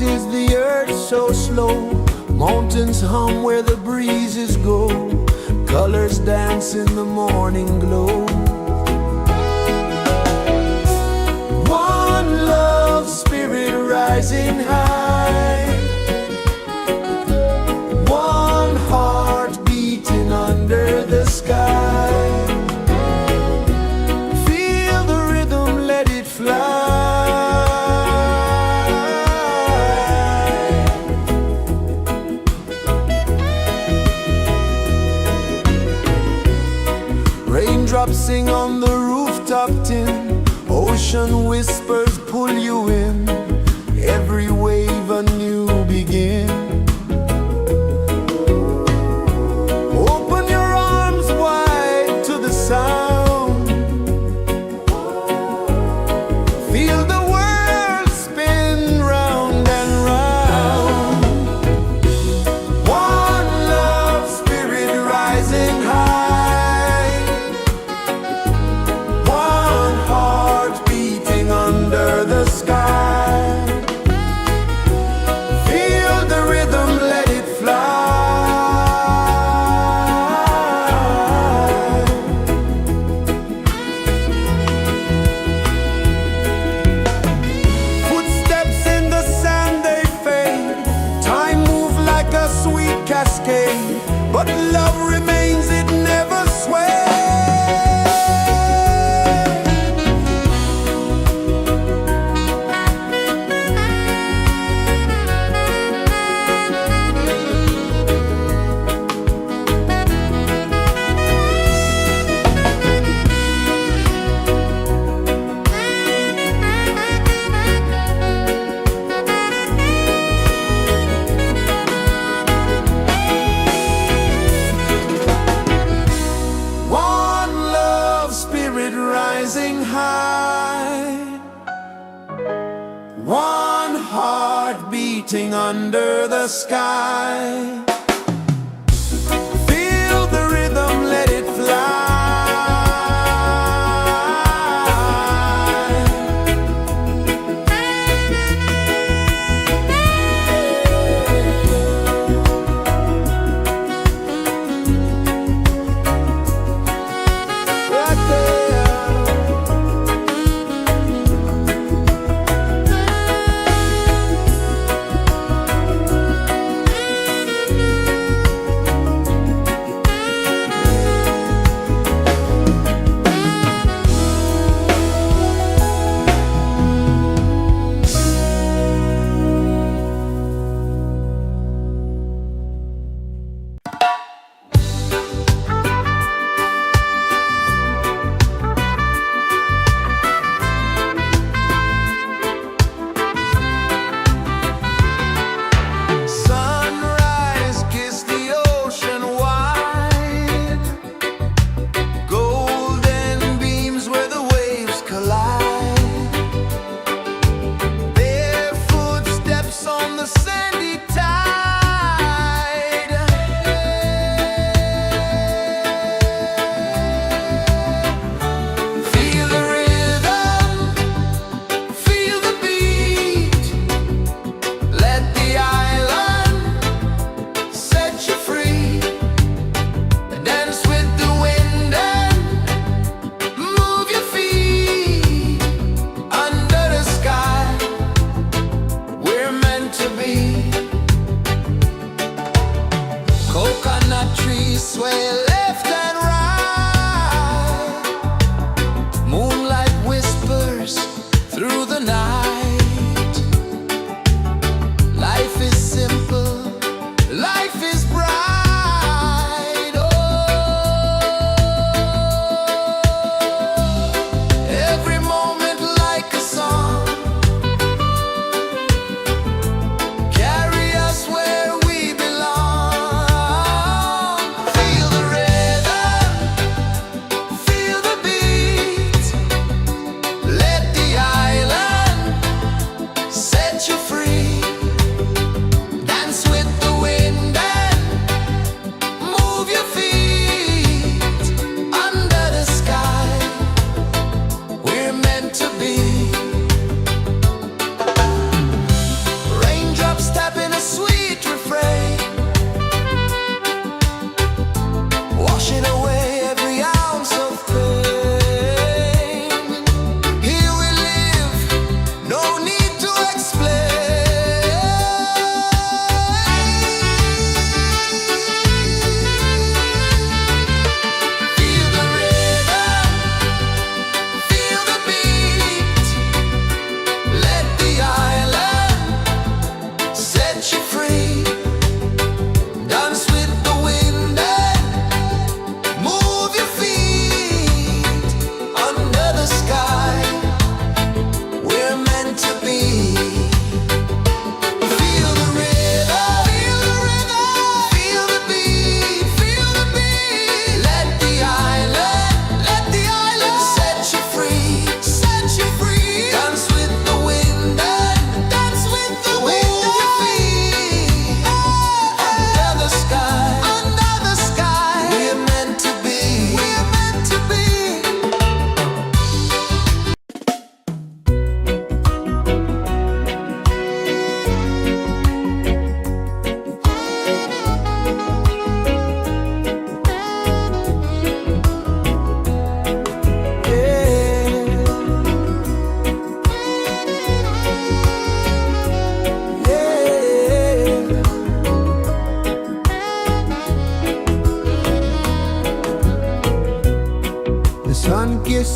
is the earth so slow? Mountains hum where the breezes go. Colors dance in the morning glow. One love, spirit rising high. One heart beating under the sky. Feel the rhythm, let it fly. Raindrops sing on the rooftop tin. Ocean whispers pull you in. Every wave a new begin. Open your arms wide to the sound. Feel the world spin round and round. One love, spirit rising high. One heart beating under the sky. Feel the rhythm, let it fly. Footsteps in the sand, they fade. Time moves like a sweet cascade, but love remains, it never sways. One love, spirit rising high. One heart beating under the sky. Feel the rhythm, let it fly. Right there. Sunrise, kiss the ocean wide. Golden beams where the waves collide. Bare footsteps on the sandy tide. Feel the rhythm, feel the beat. Let the island set you free. Dance with the wind and move your feet. Under the sky, we're meant to be. Coconut trees sway left and right. Moonlight whispers through the night. Life is simple, life is bright. Oh, every moment like a song. Carry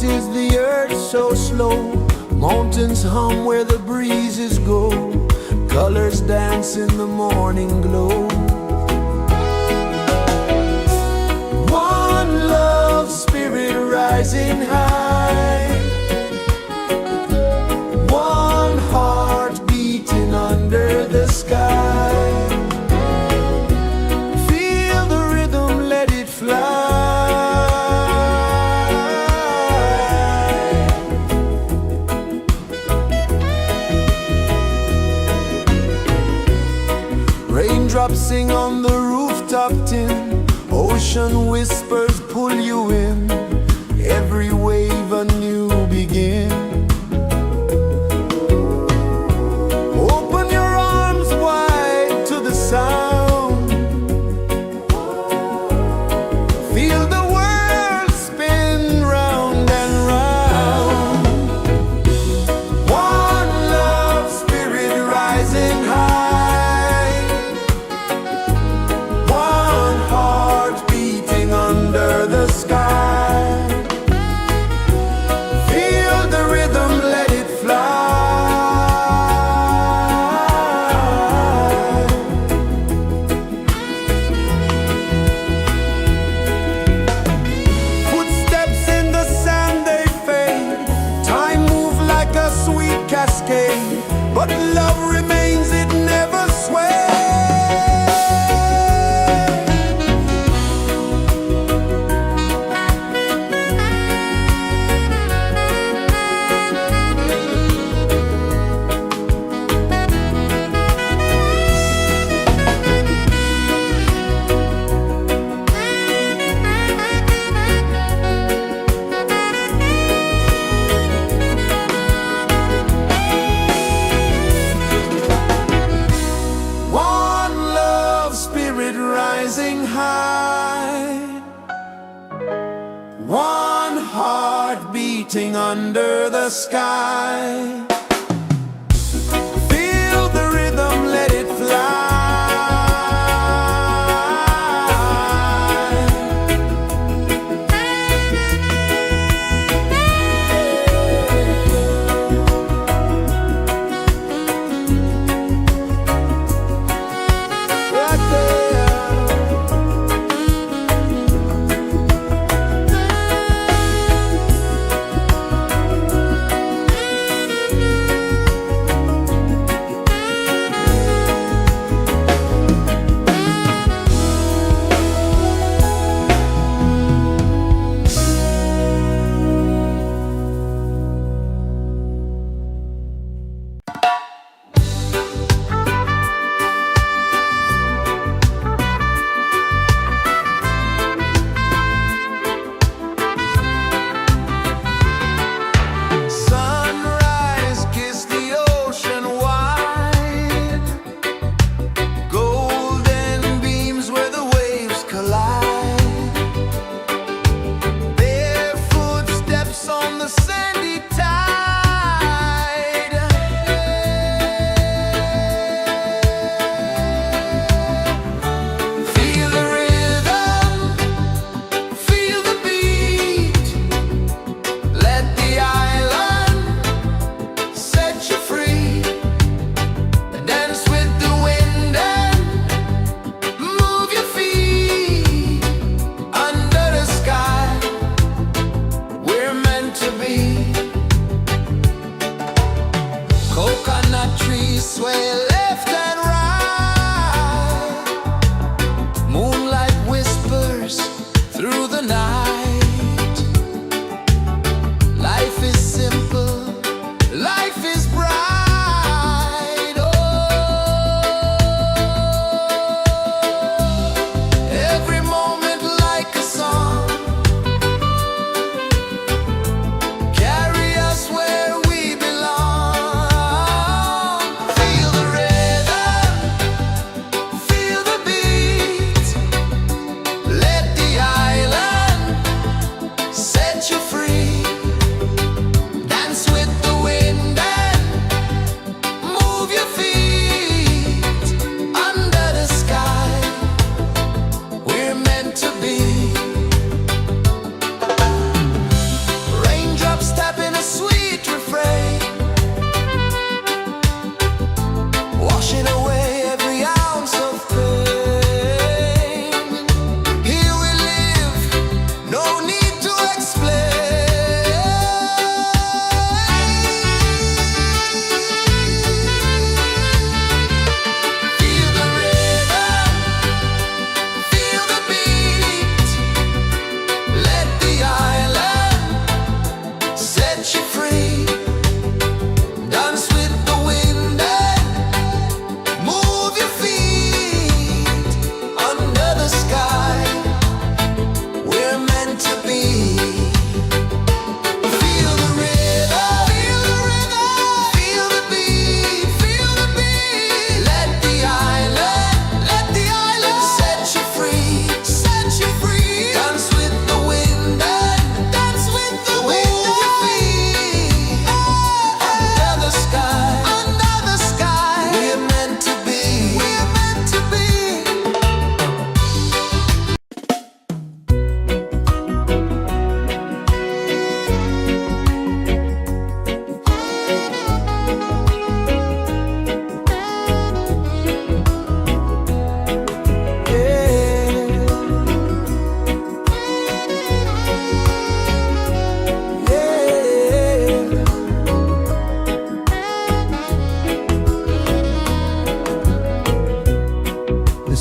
is the earth so slow? Mountains hum where the breezes go. Colors dance in the morning glow. One love spirit rising high. One heart beating under the sky. Feel the rhythm, let it fly. Raindrops sing on the rooftop tin. Ocean whispers pull you in. Every wave a new begin. Open your arms wide to the sound. Feel the world spin round and round. One love spirit rising high. One heart beating under the sky. Feel the rhythm, let it fly. Footsteps in the sand, they fade. Time moves like a sweet cascade, but love remains, it never sways. One love spirit rising high. One heart beating under the sky. Feel the rhythm, let it fly. Right there.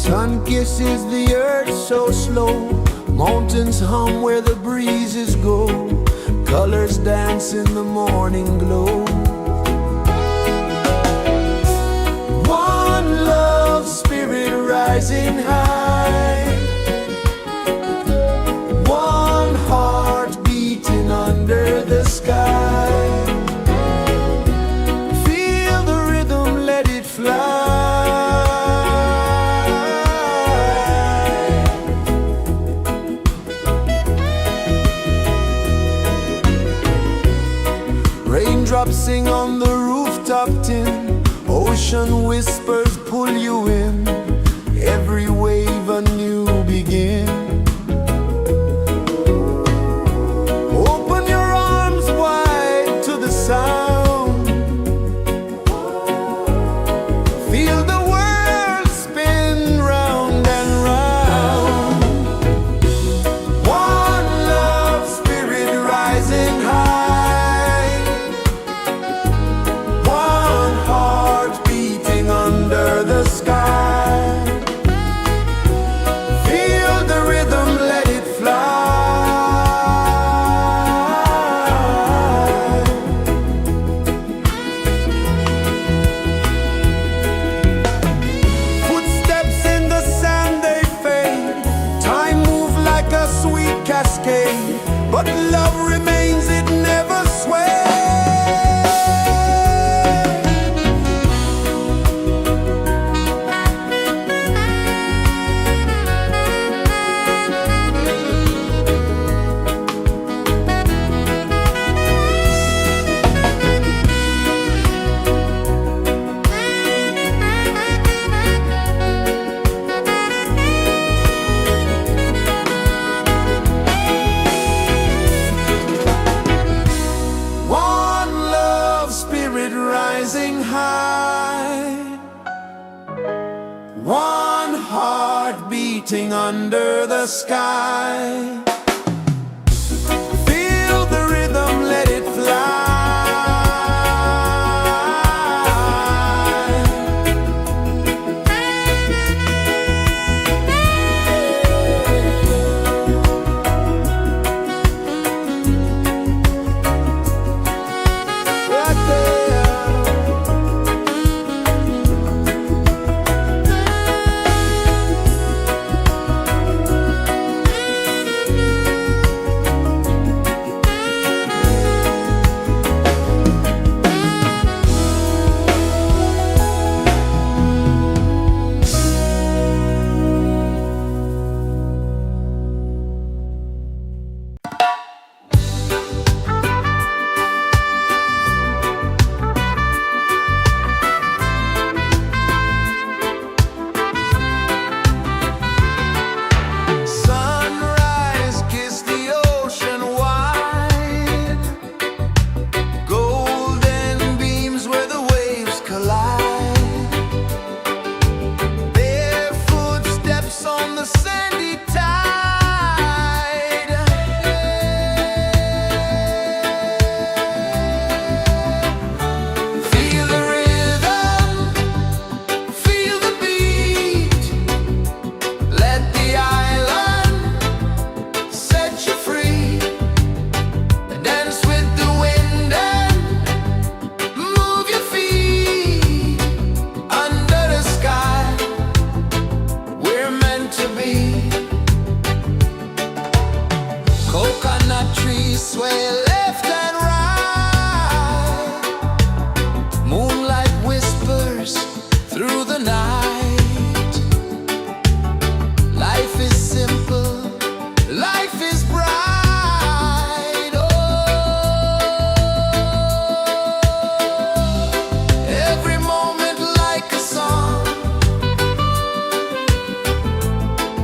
Sun kisses the earth so slow, mountains hum where the breezes go, colors dance in the morning glow. One love spirit rising high, one heart beating under the sky. Feel the rhythm, let it fly. Raindrops sing on the rooftop tin, ocean whispers pull you in, every wave a new begin. Open your arms wide to the sound, feel the world spin round and round. One love spirit rising high, one heart beating under the sky. Feel the rhythm, let it fly. Footsteps in the sand, they fade. Time moves like a sweet cascade, but love remains, it never sways. One love spirit rising high, one heart beating under the sky. Feel the rhythm, let it fly. Right there. Sunrise, kiss the ocean wide, golden beams where the waves collide, bare footsteps on the sandy tide. Feel the rhythm, feel the beat, let the island set you free. Dance with the wind and move your feet under the sky. We're meant to be. Coconut trees sway left and right, moonlight whispers through the night. Life is simple, life is bright. Oh, every moment like a song,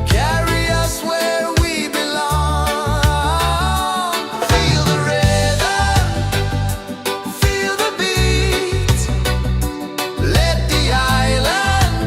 carry us where we belong. Feel the rhythm, feel the beat, let the island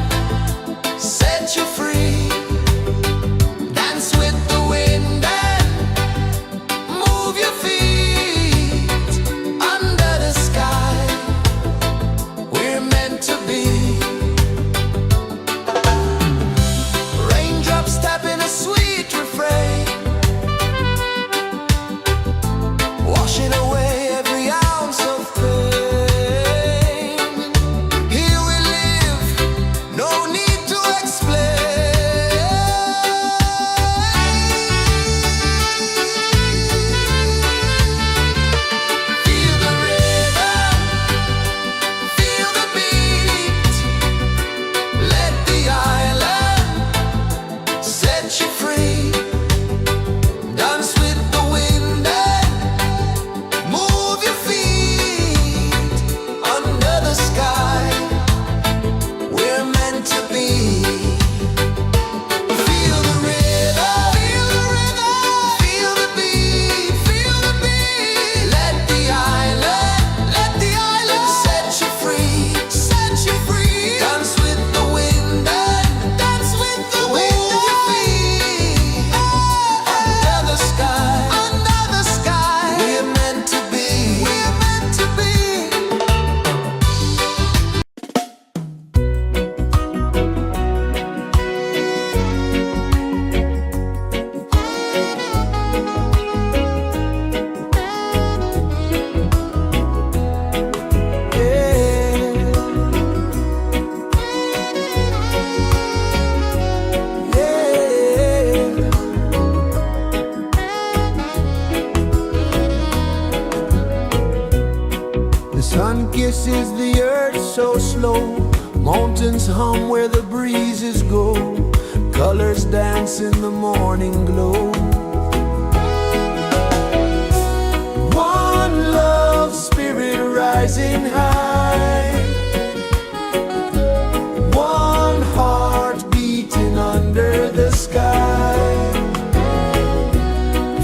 rejoices the earth so slow. Mountains hum where the breezes go. Colors dance in the morning glow. One love spirit rising high. One heart beating under the sky.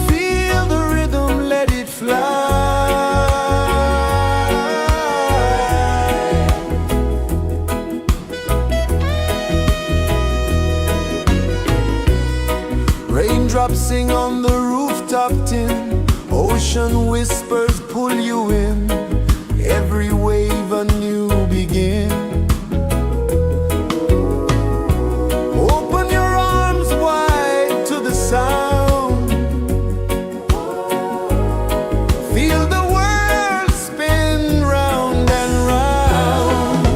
Feel the rhythm, let it fly. Raindrops sing on the rooftop tin. Ocean whispers pull you in. Every wave a new begin. Open your arms wide to the sound. Feel the world spin round and round.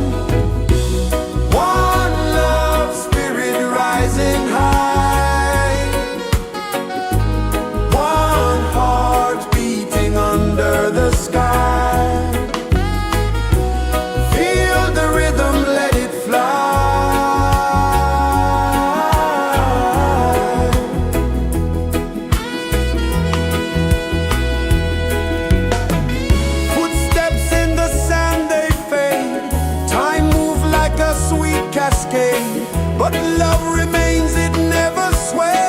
One love spirit rising high. One heart beating under the sky. Feel the rhythm, let it fly. Footsteps in the sand, they fade. Time moves like a sweet cascade, but love remains, it never sways.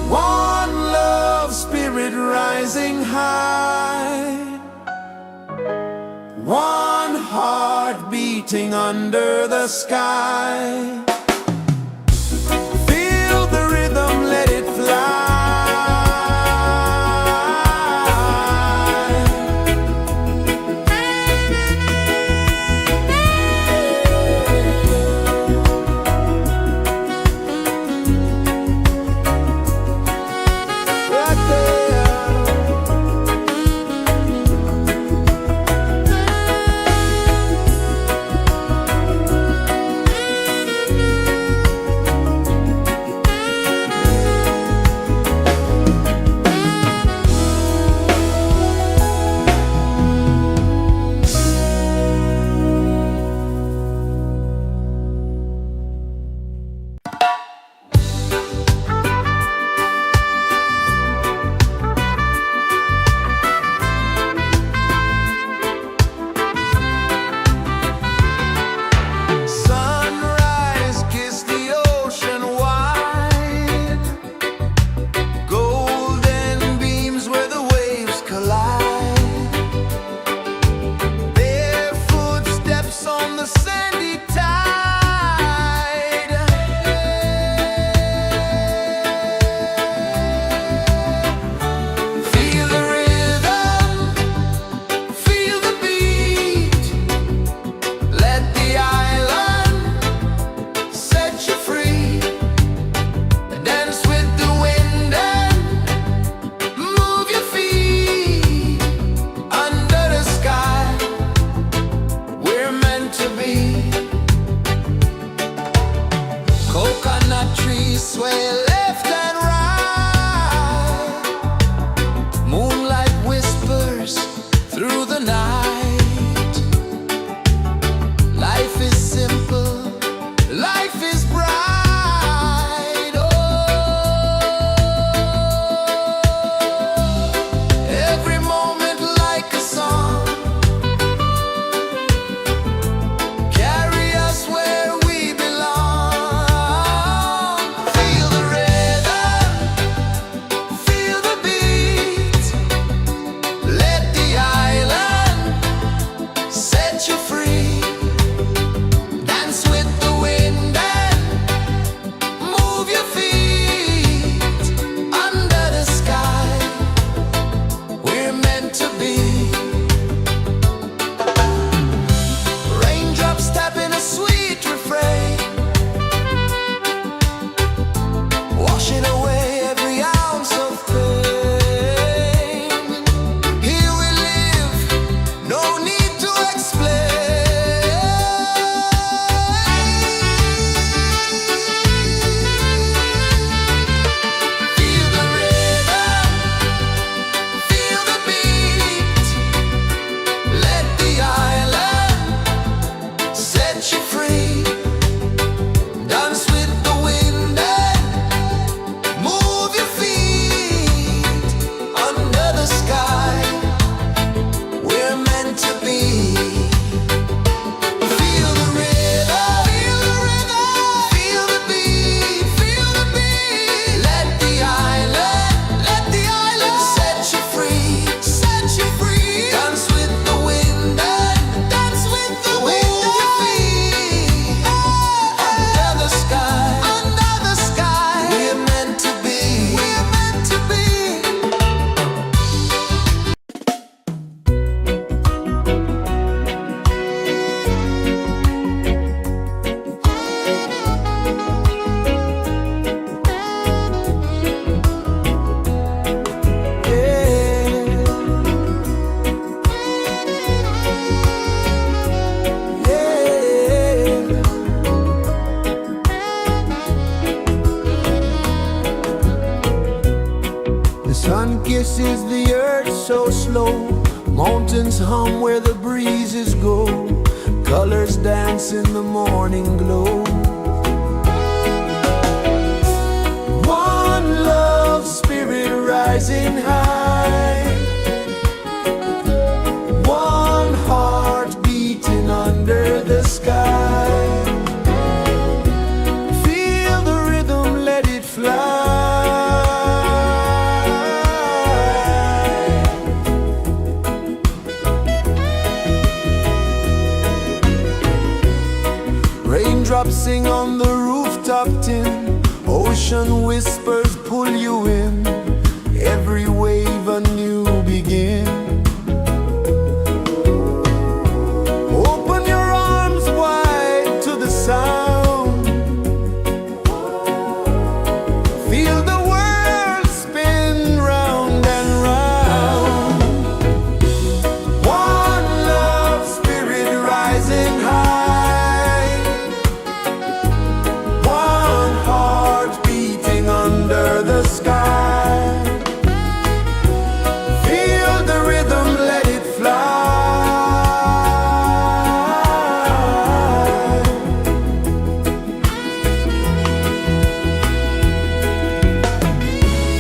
One love spirit rising high. One heart beating under the sky. Feel the rhythm, let it fly. Right there. Sunrise, kiss the ocean wide. Golden beams where the waves collide. Bare footsteps on the sandy tide. Feel the rhythm, feel the beat. Let the island set you free. Dance with the wind and move your feet. Under the sky, we're meant to be. Coconut trees sway left and right. Moonlight whispers through the night. Life is simple, life is bright. Oh, every moment like a song. Carry us where we belong. Feel the rhythm, feel the beat. Let the island set you free. Dance with the wind and kisses the earth so slow. Mountains hum where the breezes go. Colors dance in the morning glow. One love, spirit rising high. One heart beating under the sky. Feel the rhythm, let it fly. Raindrops sing on the rooftop tin. Ocean whispers pull you in. Every wave a new begin. Open your arms wide to the sound. Feel the world spin round and round. One love, spirit rising high. One heart beating under the sky. Feel the rhythm, let it fly.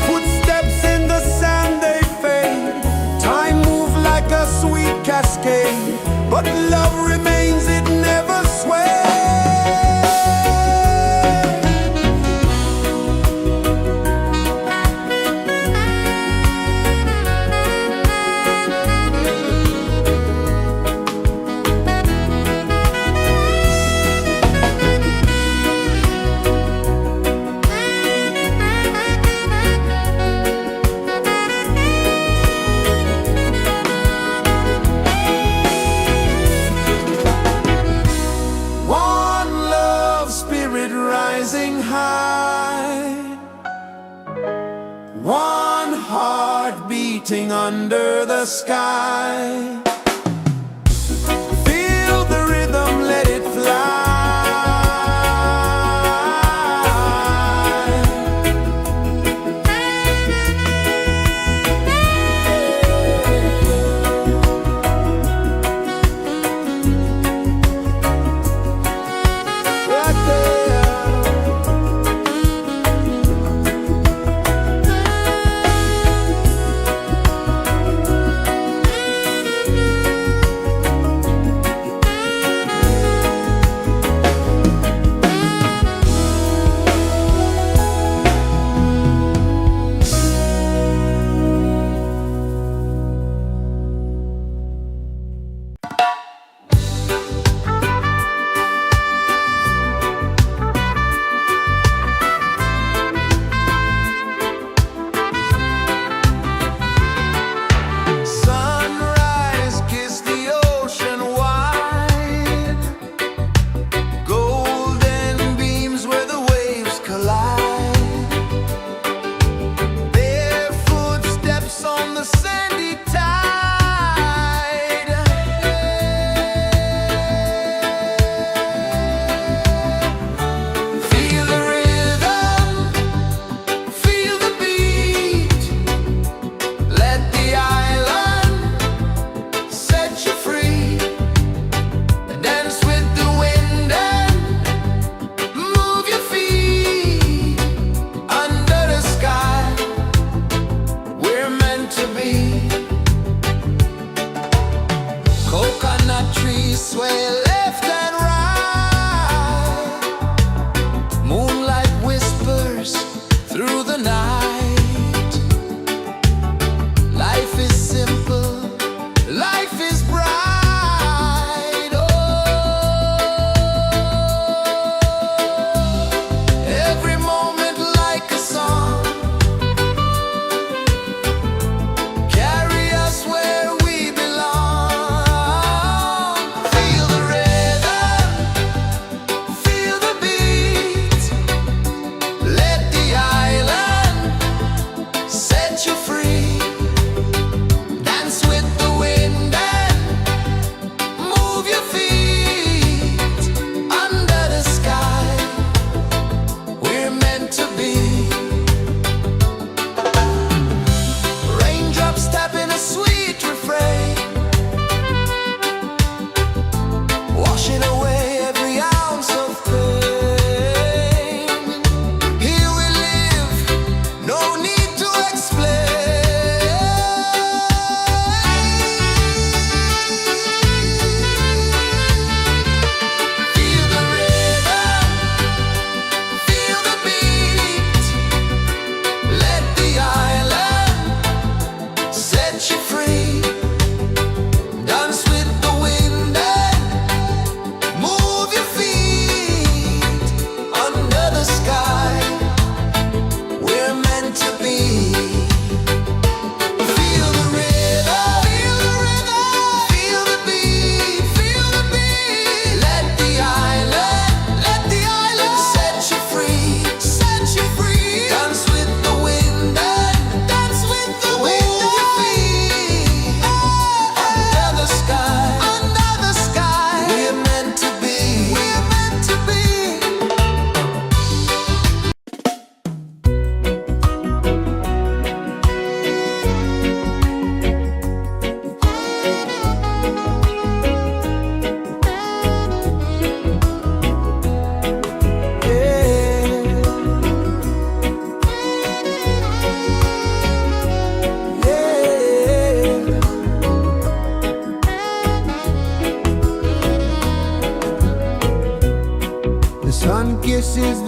Footsteps in the sand, they fade. Time moves like a sweet cascade, but love remains, it never sways. One love, spirit rising high. One heart beating under the sky. Feel the rhythm, let it fly. Right there.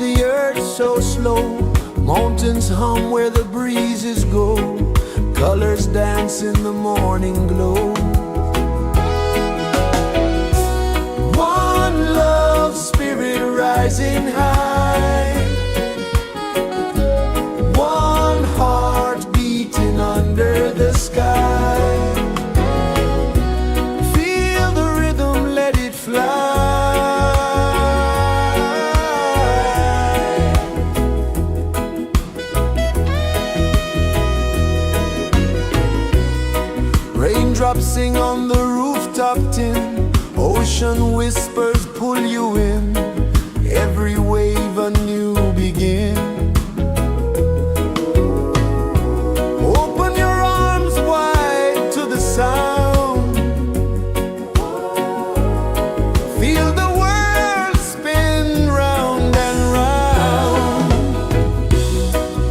the earth so slow. Mountains hum where the breezes go. Colors dance in the morning glow. One love spirit rising high. One heart beating under the sky. Feel the rhythm, let it fly. Raindrops sing on the rooftop tin. Ocean whispers pull you in. Every wave a new begin. Open your arms wide to the sound. Feel the world spin round and round.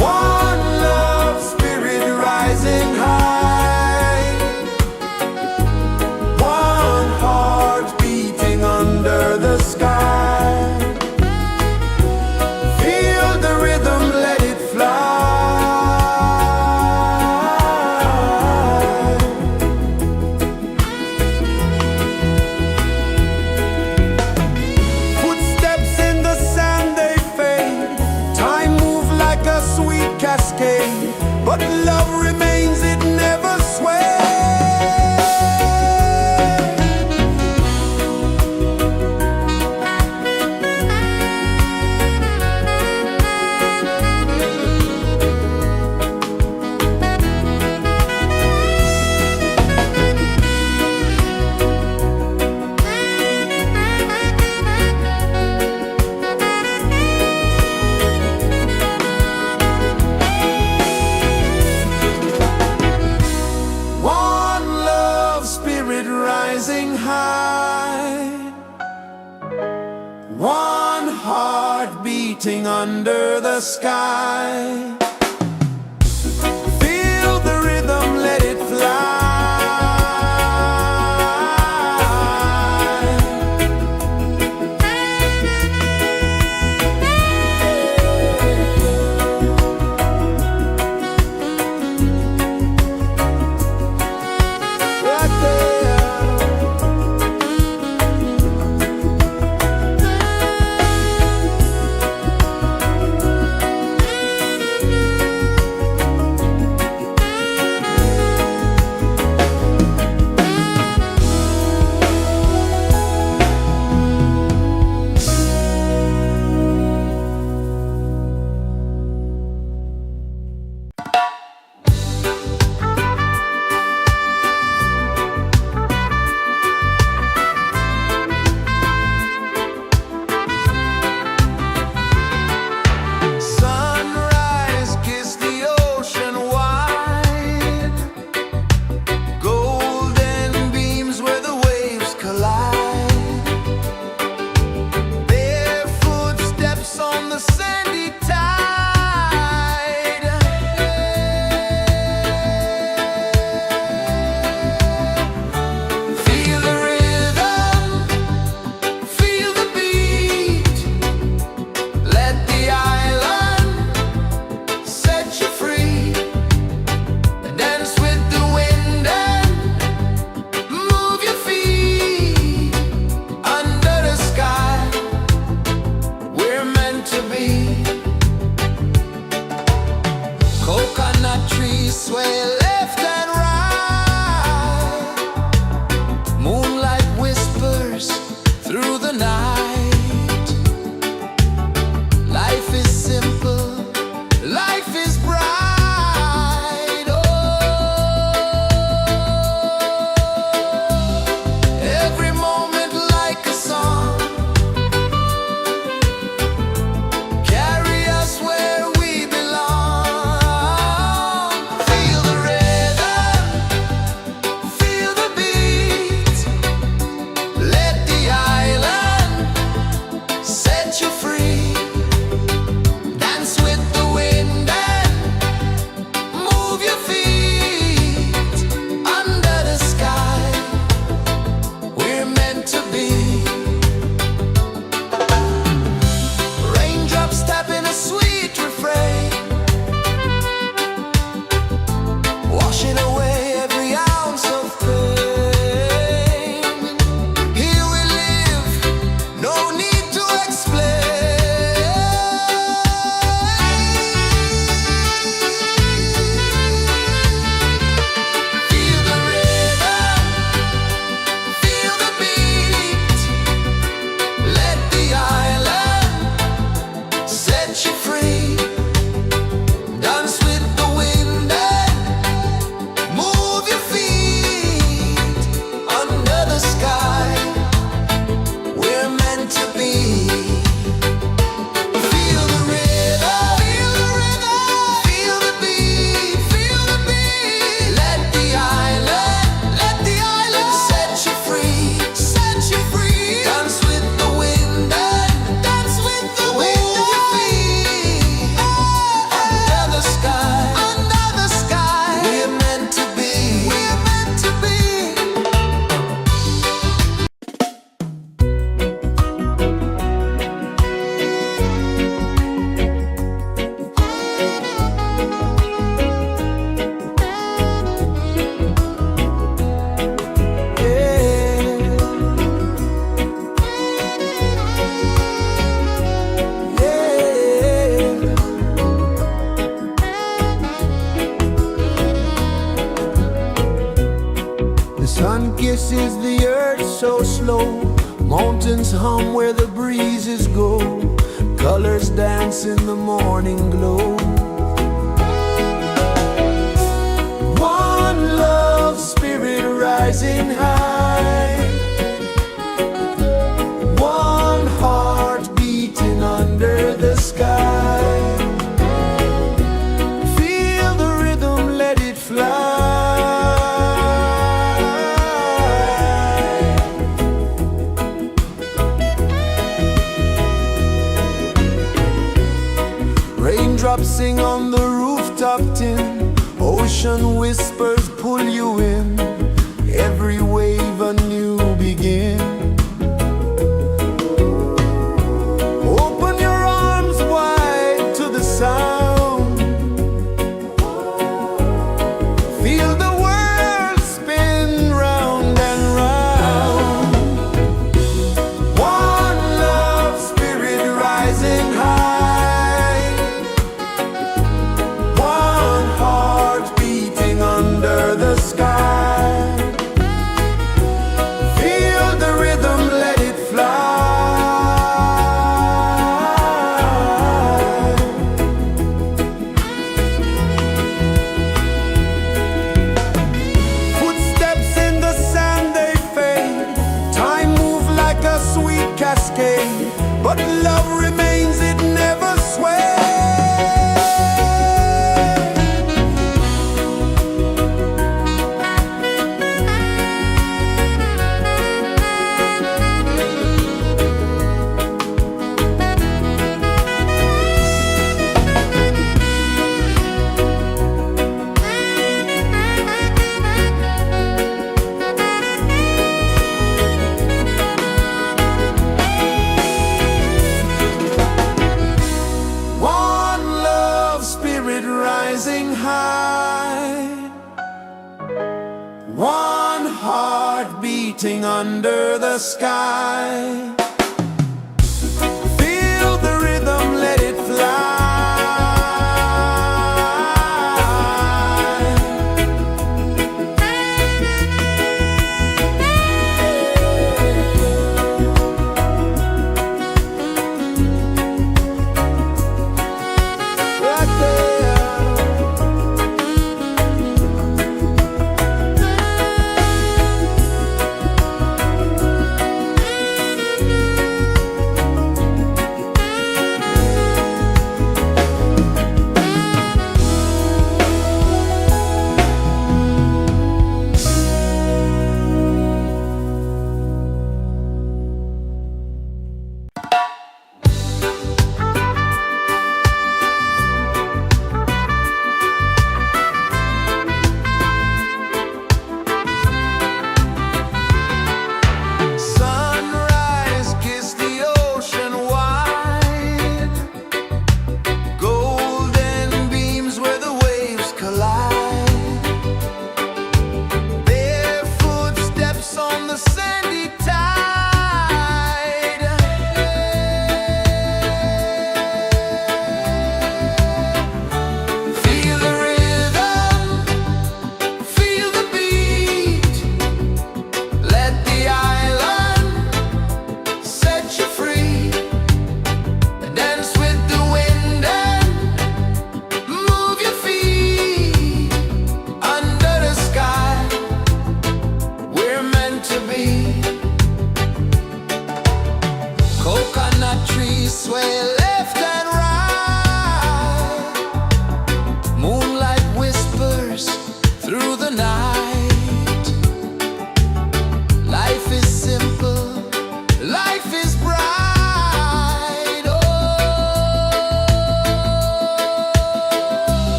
One love spirit rising high. One heart beating under the sky. Feel the rhythm, let it fly. Footsteps in the sand, they fade. Time moves like a sweet cascade, but love remains, it never sways. One love spirit rising high. One heart beating under the sky. Feel the rhythm, let it fly. Right there. pulses the earth so slow. Mountains hum where the breezes go. Colors dance in the morning glow. One love spirit rising high. One heart beating under the sky. Feel the rhythm, let it fly. Raindrops sing on the rooftop tin. Ocean whispers pull you in. Every wave a new begin. Open your arms wide to the sound. Feel the world spin round and round. One love spirit rising high. One heart beating under the sky. Feel the rhythm, let it fly. Footsteps in the sand, they fade. Time moves like a sweet cascade, but love remains, it never sways. One love spirit rising high. One heart beating under the sky. Feel the rhythm, let it fly. Right there.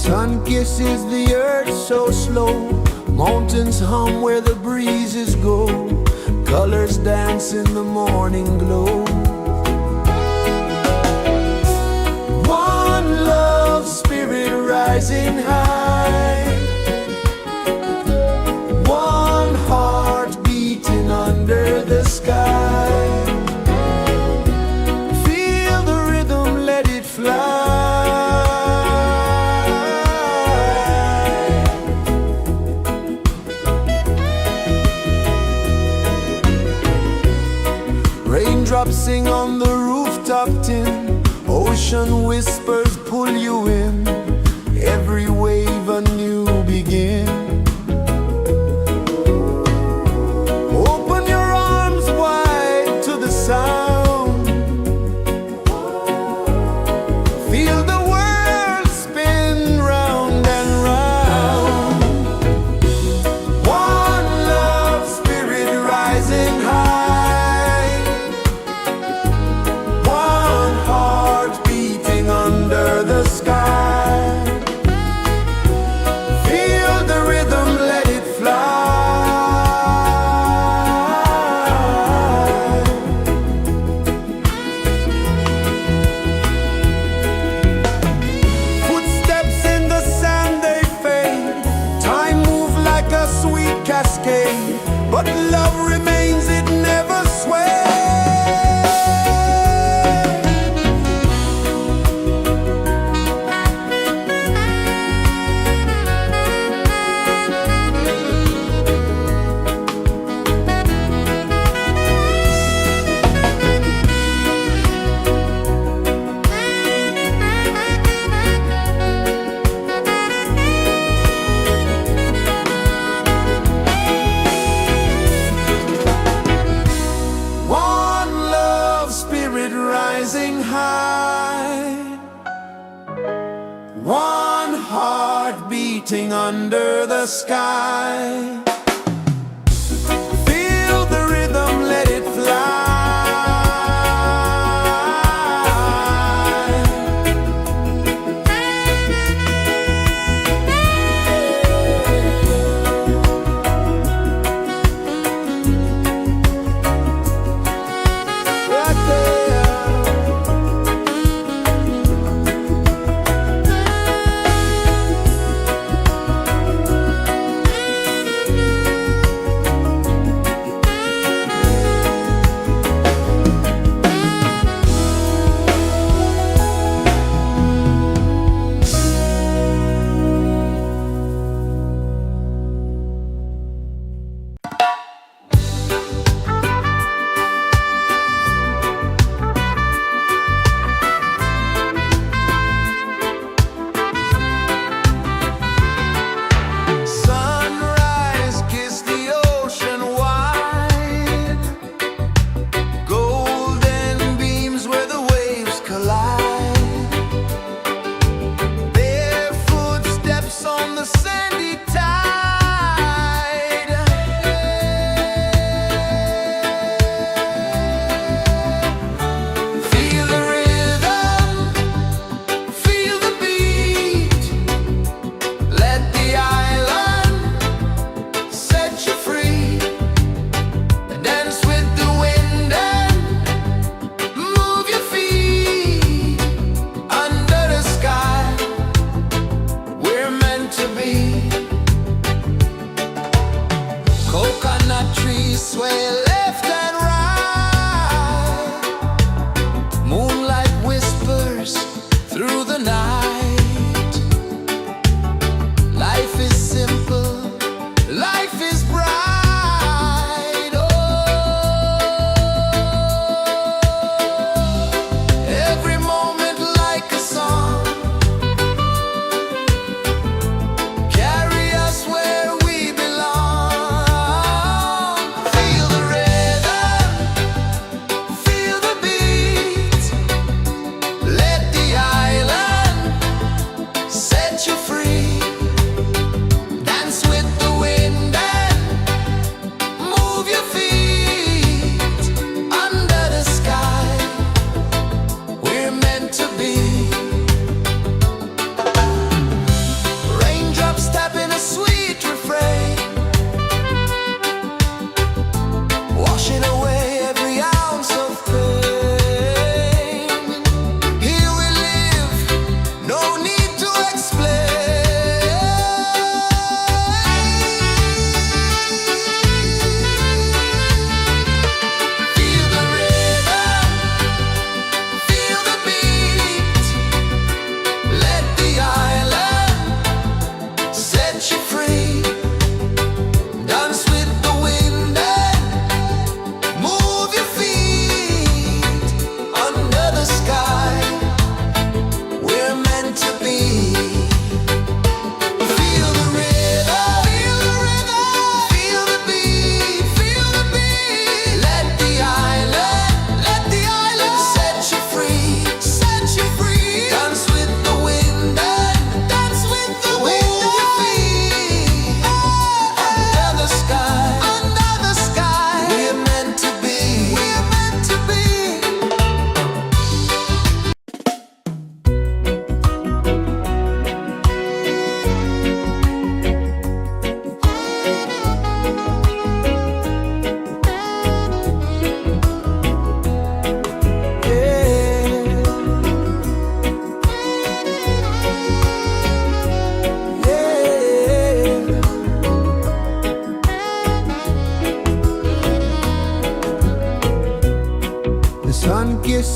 Sun kisses the earth so slow, mountains hum where the breezes go, colors dance in the morning glow. One love spirit rising high, one heart beating under the sky. Feel the rhythm, let it fly. Raindrops sing on the rooftop tin, ocean whispers pull you in, every wave a new begin. Open your arms wide to the sound, feel the world spin round and round. One love spirit rising high, one heart beating under the sky. Feel the rhythm, let it fly. Footsteps in the sand, they fade. Time moves like a sweet cascade, but love remains, it never sways. One love spirit rising high, one heart beating under the sky. Feel the rhythm, let it fly. Right there.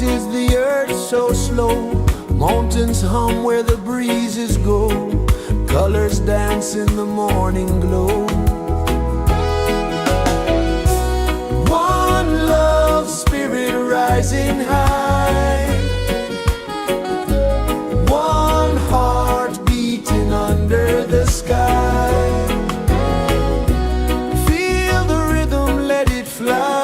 pulses the earth so slow. Mountains hum where the breezes go. Colors dance in the morning glow. One love spirit rising high. One heart beating under the sky. Feel the rhythm, let it fly.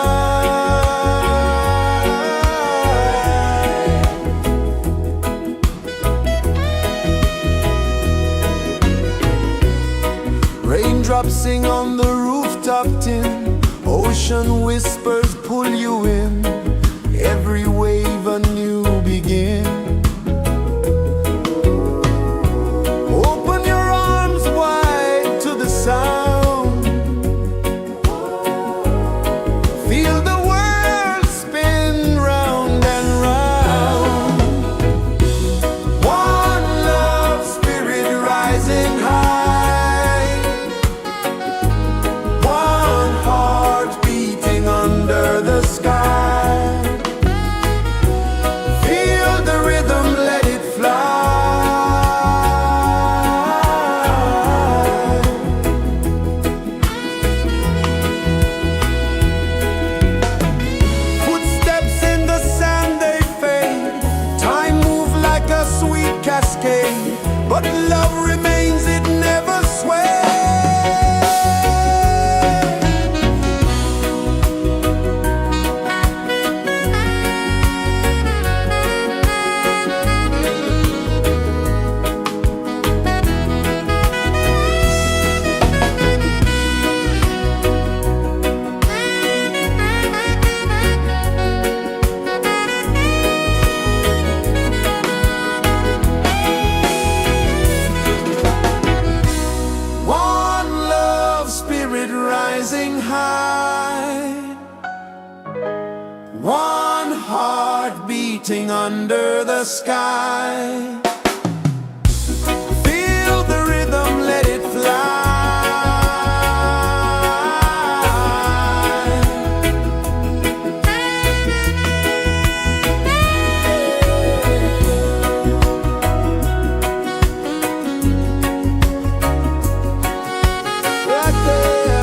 Raindrops sing on the rooftop tin. Ocean whispers pull you in. Every wave a new begin. Open your arms wide to the sound. Feel the world spin round and round. One love spirit rising high. One heart beating under the sky. Feel the rhythm, let it fly. Footsteps in the sand, they fade. Time moves like a sweet cascade, but love remains, it never sways. One love spirit rising high. One heart beating under the sky. Feel the rhythm, let it fly. Right there.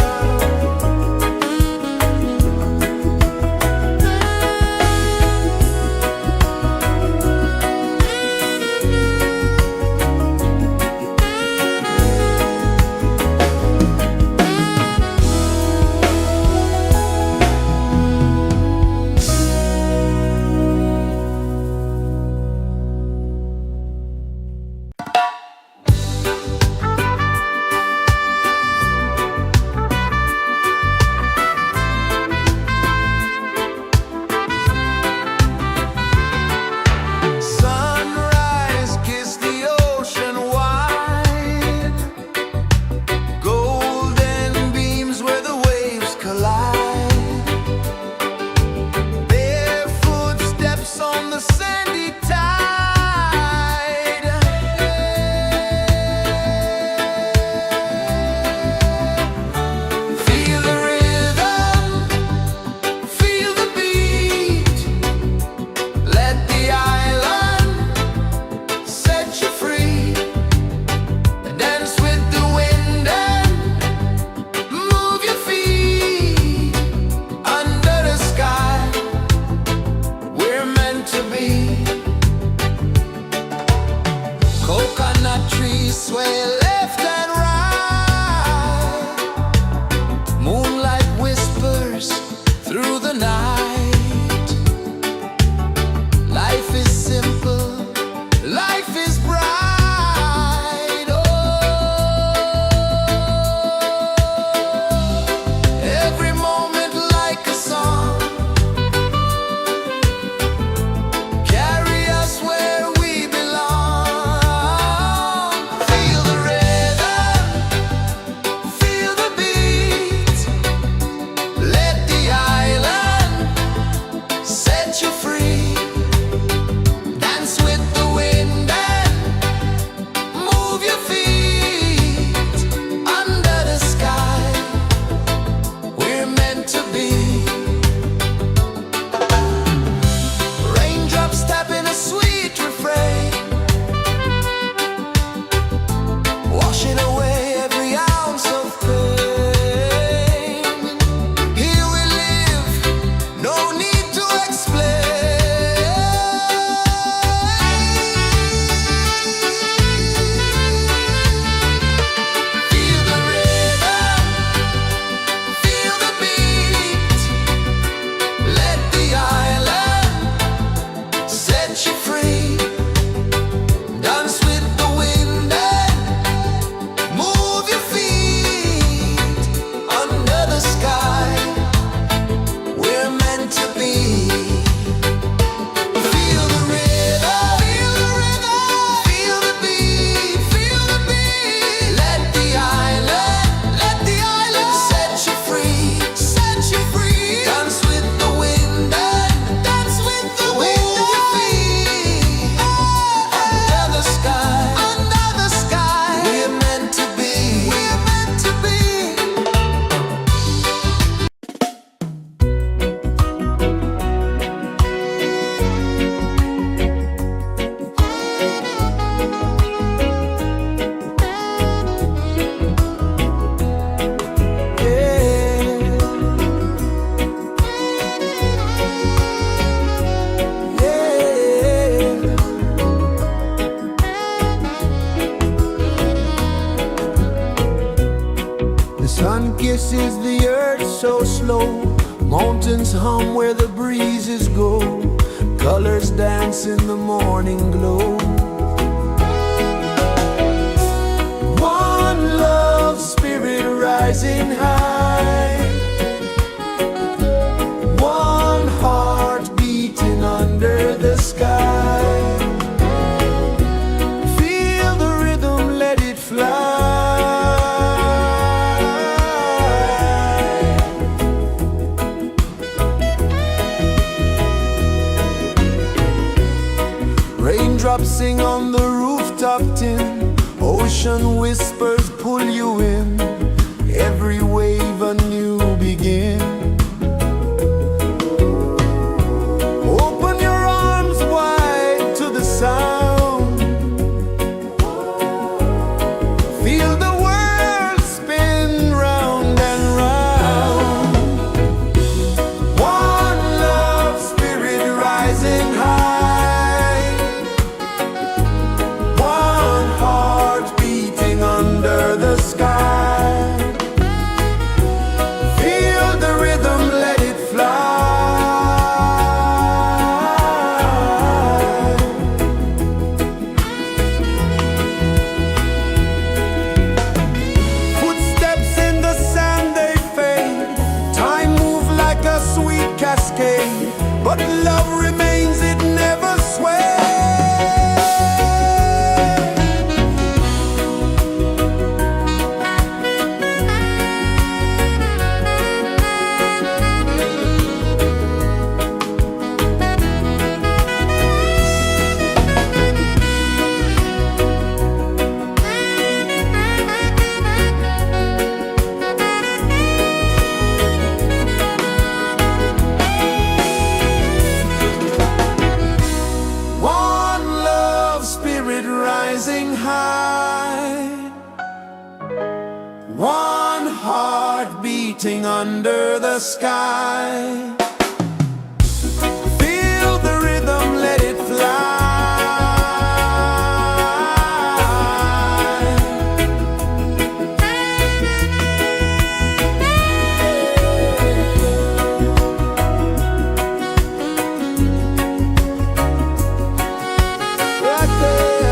Sunrise, kiss the ocean wide. Golden beams where the waves collide. Bare footsteps on the sandy tide. Feel the rhythm, feel the beat. Let the island set you free. Dance with the wind and move your feet. Under the sky, we're meant to be. Coconut trees sway left and right. Moonlight whispers through the night. Life is simple, life is bright. Oh, every moment like a song. Carry us where we belong. Feel the rhythm. Sun kisses the earth so slow, mountains hum where the breezes go, colors dance in the morning glow. One love spirit rising high, one heart beating under the sky. Feel the rhythm, let it fly. Raindrops sing on the rooftop tin, ocean whispers pull you in, every wave a new begin. Open your arms wide to the sound, feel the world spin round and round. One love spirit rising high, one heart beating under the sky. Feel the rhythm, let it fly. Footsteps in the sand, they fade. Time moves like a sweet cascade, but love remains, it never sways. One love spirit rising high, one heart beating under the sky. Feel the rhythm, let it fly. Right there.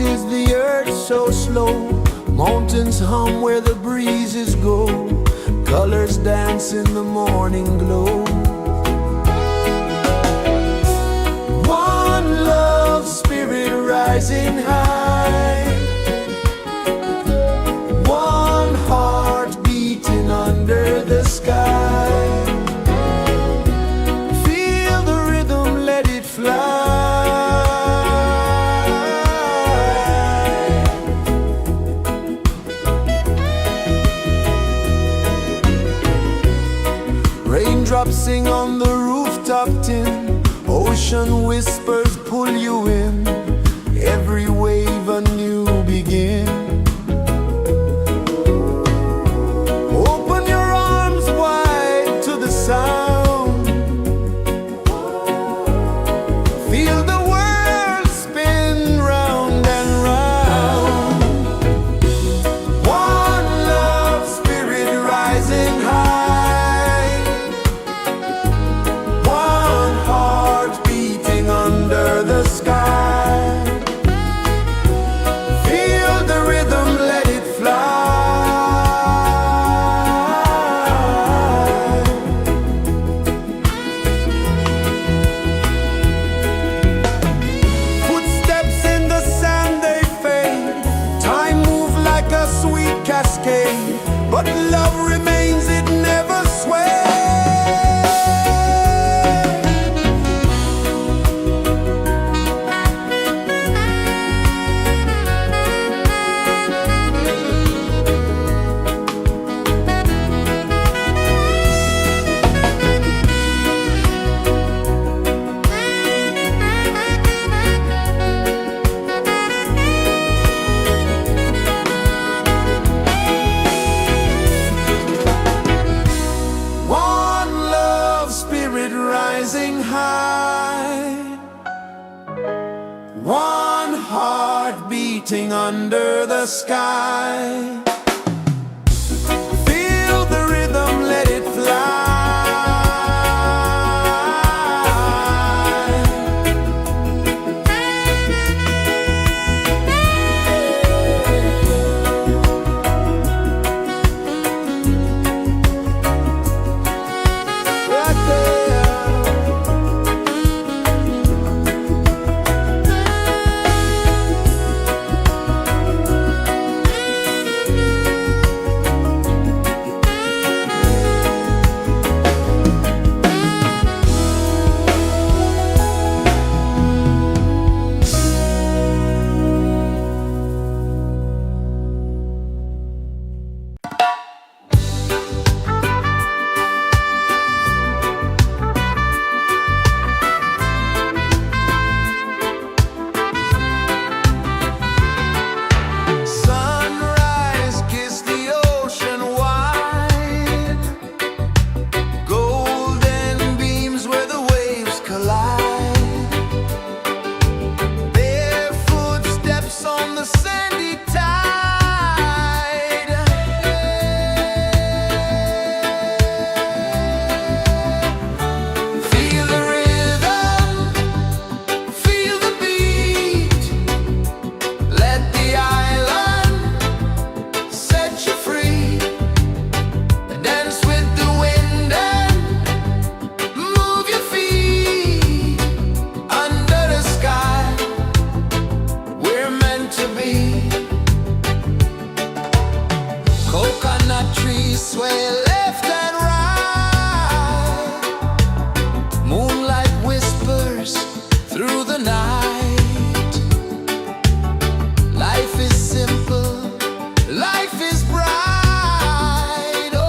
is the earth so slow. Mountains hum where the breezes go. Colors dance in the morning glow. One love spirit rising high. One heart beating under the sky. Feel the rhythm, let it fly. Raindrops sing on the rooftop tin. Ocean whispers pull you in. Every wave a new begin. Open your arms wide to the sound. Feel the world spin round and round. One love spirit rising high. One heart beating under the sky. Feel the rhythm, let it fly. Footsteps in the sand, they fade. Time moves like a sweet cascade, but love remains, it never sways. One love spirit rising high. One heart beating under the sky. Feel the rhythm, let it fly. Right there. Sunrise, kiss the ocean wide. Golden beams where the waves collide. Barefoot steps on the sandy tide. Feel the rhythm, feel the beat. Let the island set you free. Dance with the wind and move your feet. Under the sky, we're meant to be. Coconut trees sway left and right. Moonlight whispers through the night. Life is simple, life is bright. Oh,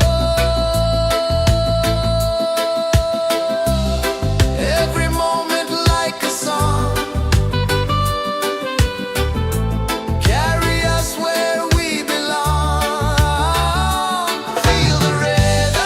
every moment like a song. Carry us where we belong. Feel the rhythm.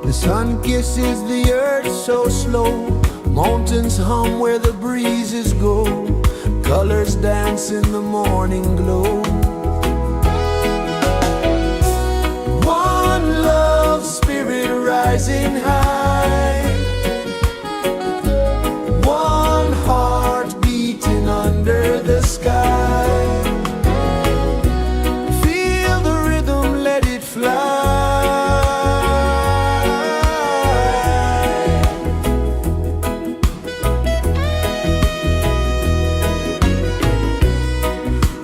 The sun kisses the earth so slow, mountains hum where the breezes go, colors dance in the morning glow. One love spirit rising high, one heart beating under the sky. Feel the rhythm, let it fly.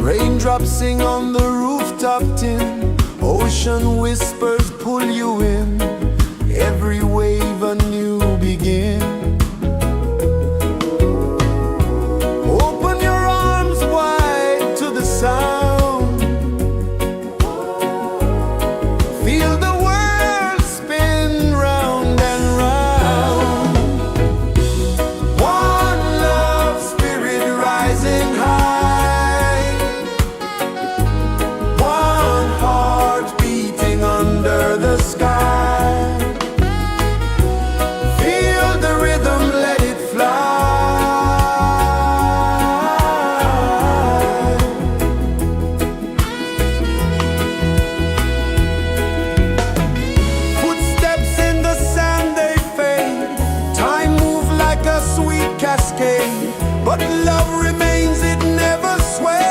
Raindrops sing on the rooftop tin, ocean whispers pull you in, every wave a new begin. Open your arms wide to the sound, feel the world spin round and round. One love spirit rising high, one heart beating under the sky. Feel the rhythm, let it fly. Footsteps in the sand, they fade. Time moves like a sweet cascade, but love remains, it never sways.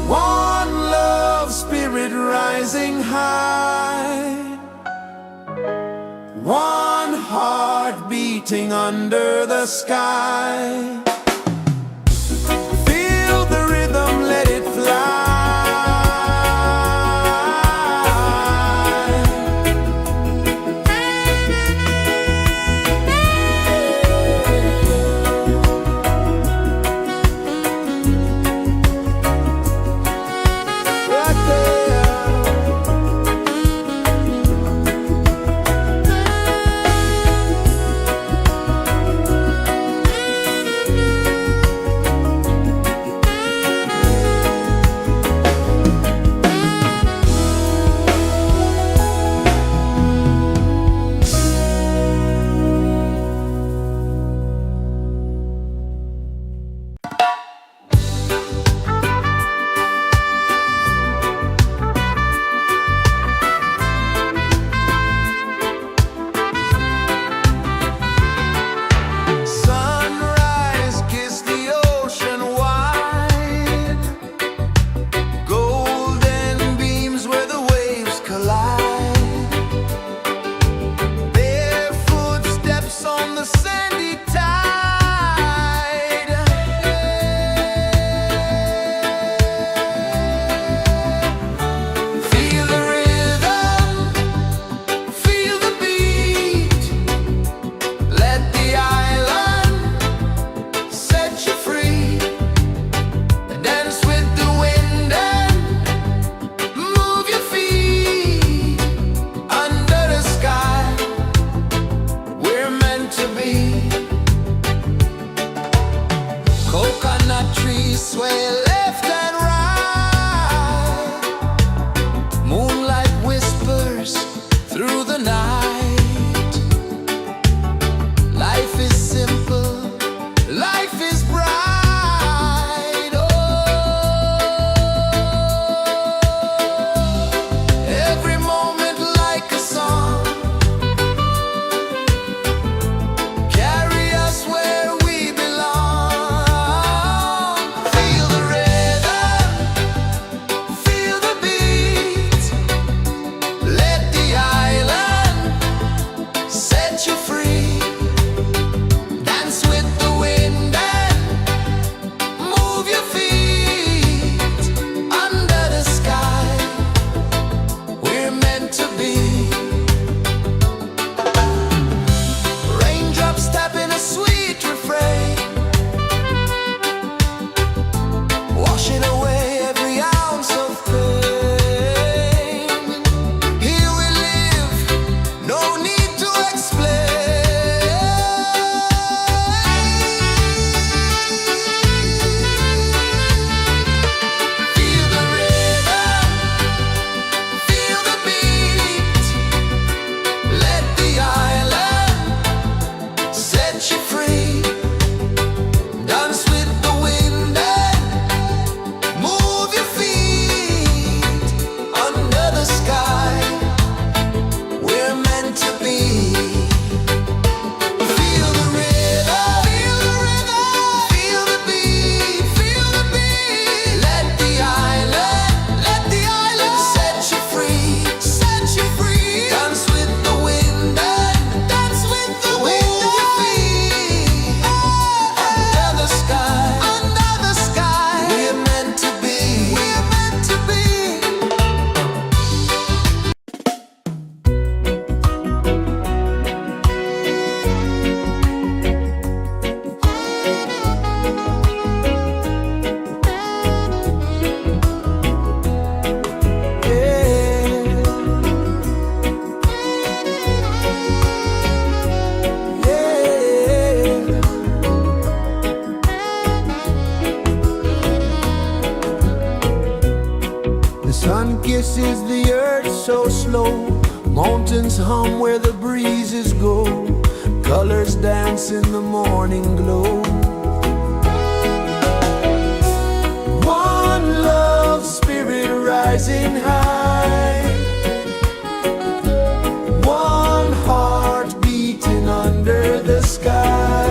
One love spirit rising high, one heart beating under the sky. Feel the rhythm, let it fly. Right there. sun kisses the earth so slow. Mountains hum where the breezes go. Colors dance in the morning glow. One love spirit rising high. One heart beating under the sky.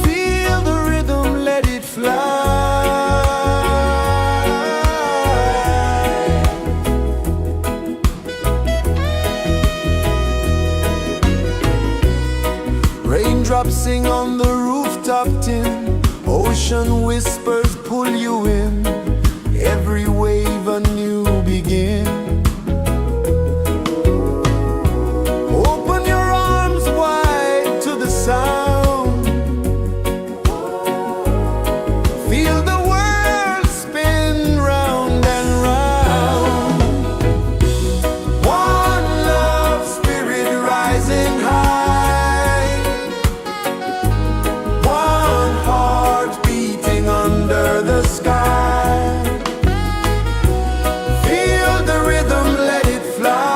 Feel the rhythm, let it fly. Raindrops sing on the rooftop tin. Ocean whispers pull you in. Every wave a new begin. Open your arms wide to the sound. Feel the world spin round and round. One love spirit rising high. One heart beating under the sky. Feel the rhythm, let it fly.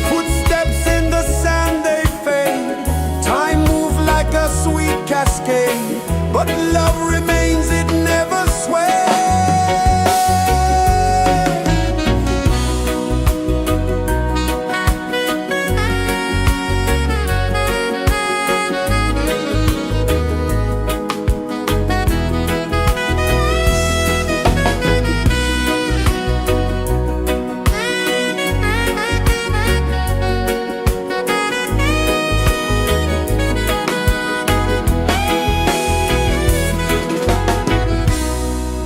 Footsteps in the sand, they fade. Time moves like a sweet cascade, but love remains, it never sways.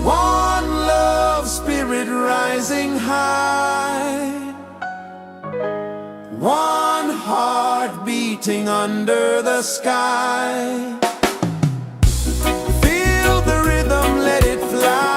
One love spirit rising high. One heart beating under the sky. Feel the rhythm, let it fly.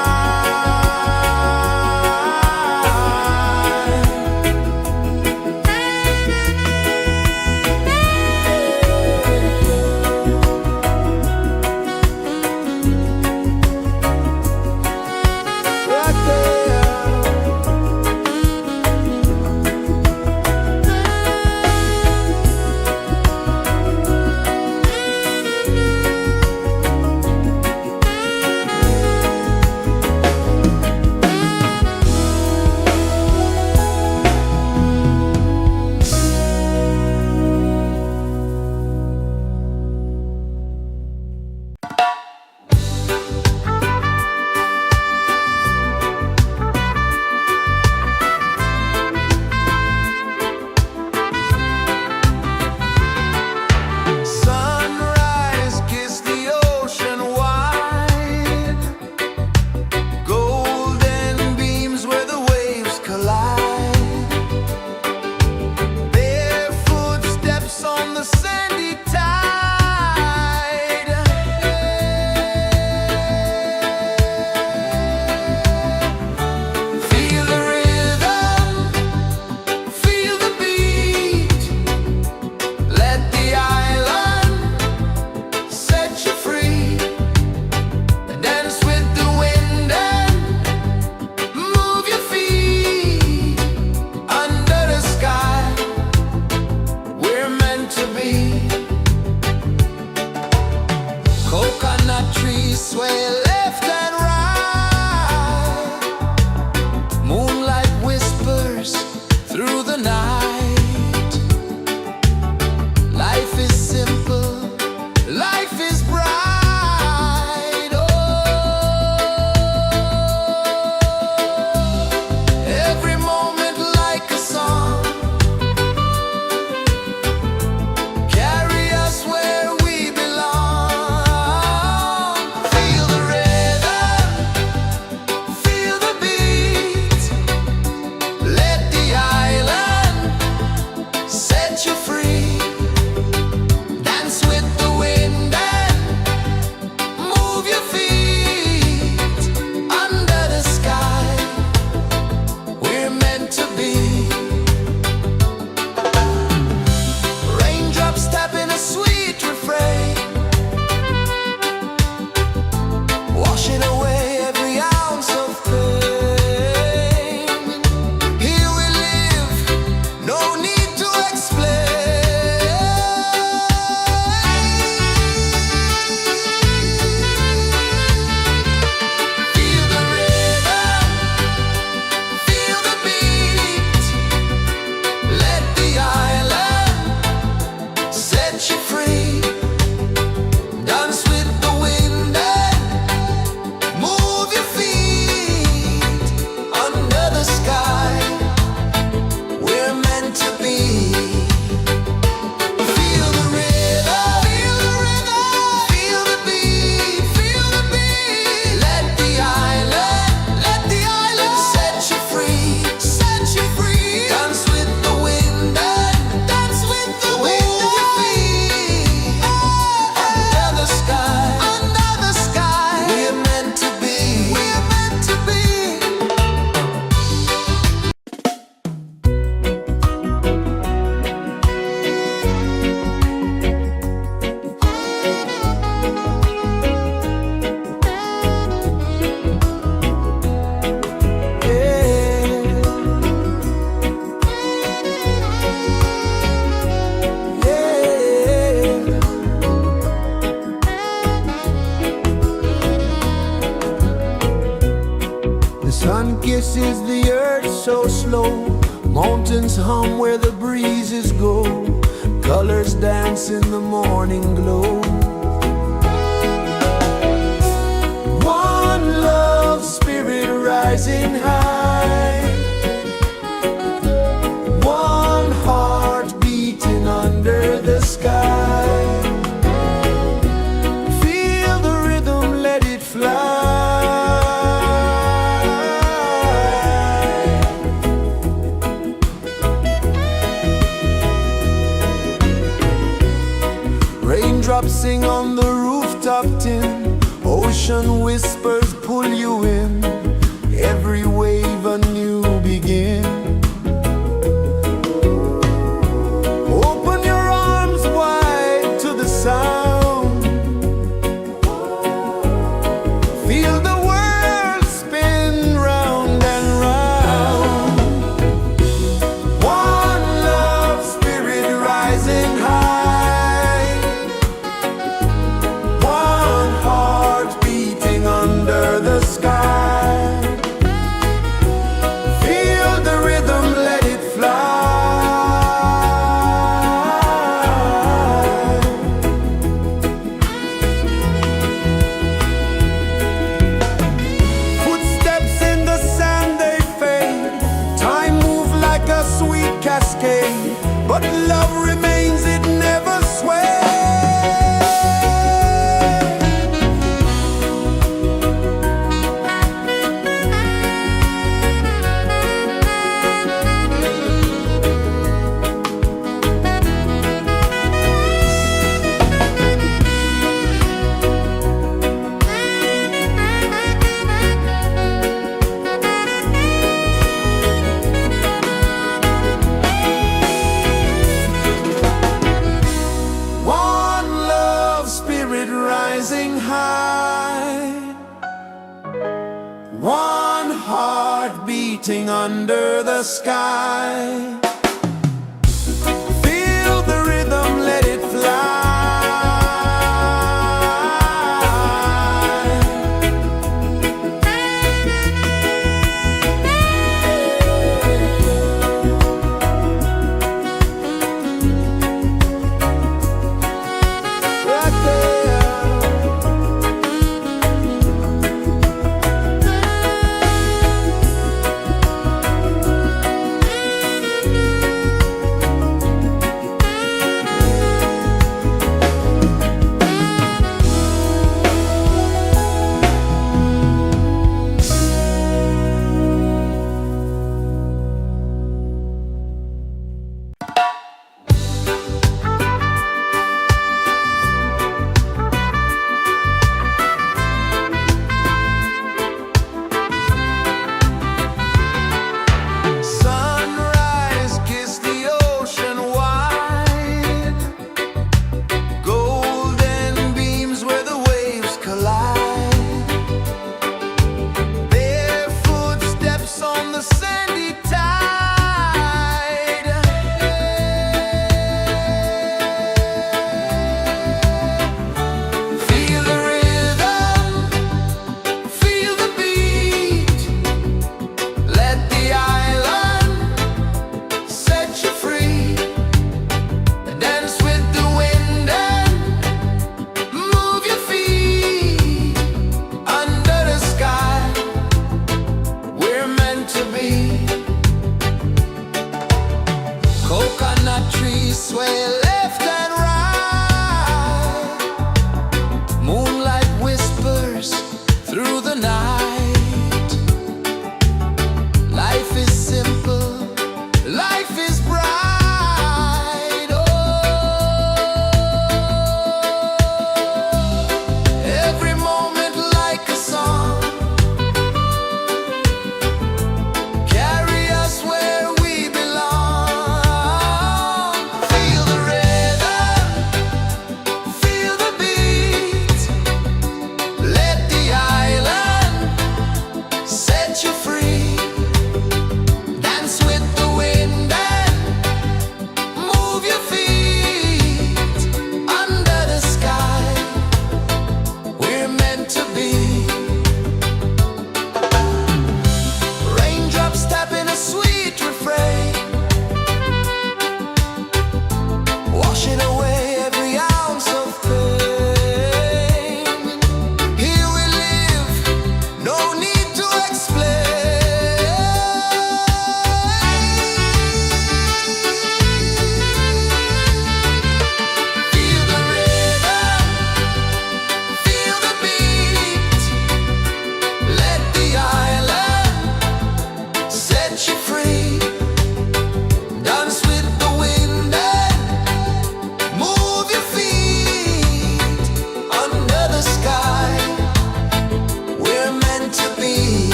Right there. Sunrise, kiss the ocean wide. Golden beams where the waves collide. Barefoot steps on the sandy tide. Feel the rhythm, feel the beat. Let the island set you free. Dance with the wind and move your feet. Under the sky, we're meant to be. Coconut trees sway left and right. Moonlight whispers through the night. Life is simple, life is bright. Oh, every moment like a song. slow. Mountains hum where the breezes go. Colors dance in the morning glow. One love spirit rising high. One heart beating under the sky. Feel the rhythm, let it fly. Raindrops sing on the rooftop tin. Ocean whispers pull you in. Every wave a new begin. Open your arms wide to the sound. Feel the world spin round and round. One love spirit rising high. One heart beating under the sky. Feel the rhythm, let it fly. Footsteps in the sand, they fade. Time moves like a sweet cascade, but love remains, it never sways. One love spirit rising high. One heart beating under the sky. Feel the rhythm, let it fly. Right there.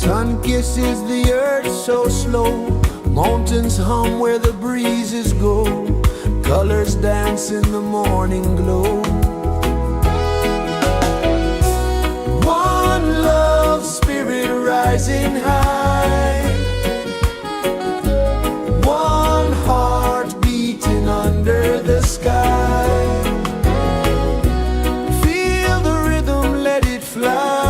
Sun kisses the earth so slow, mountains hum where the breezes go, colors dance in the morning glow. One love spirit rising high, one heart beating under the sky. Feel the rhythm, let it fly.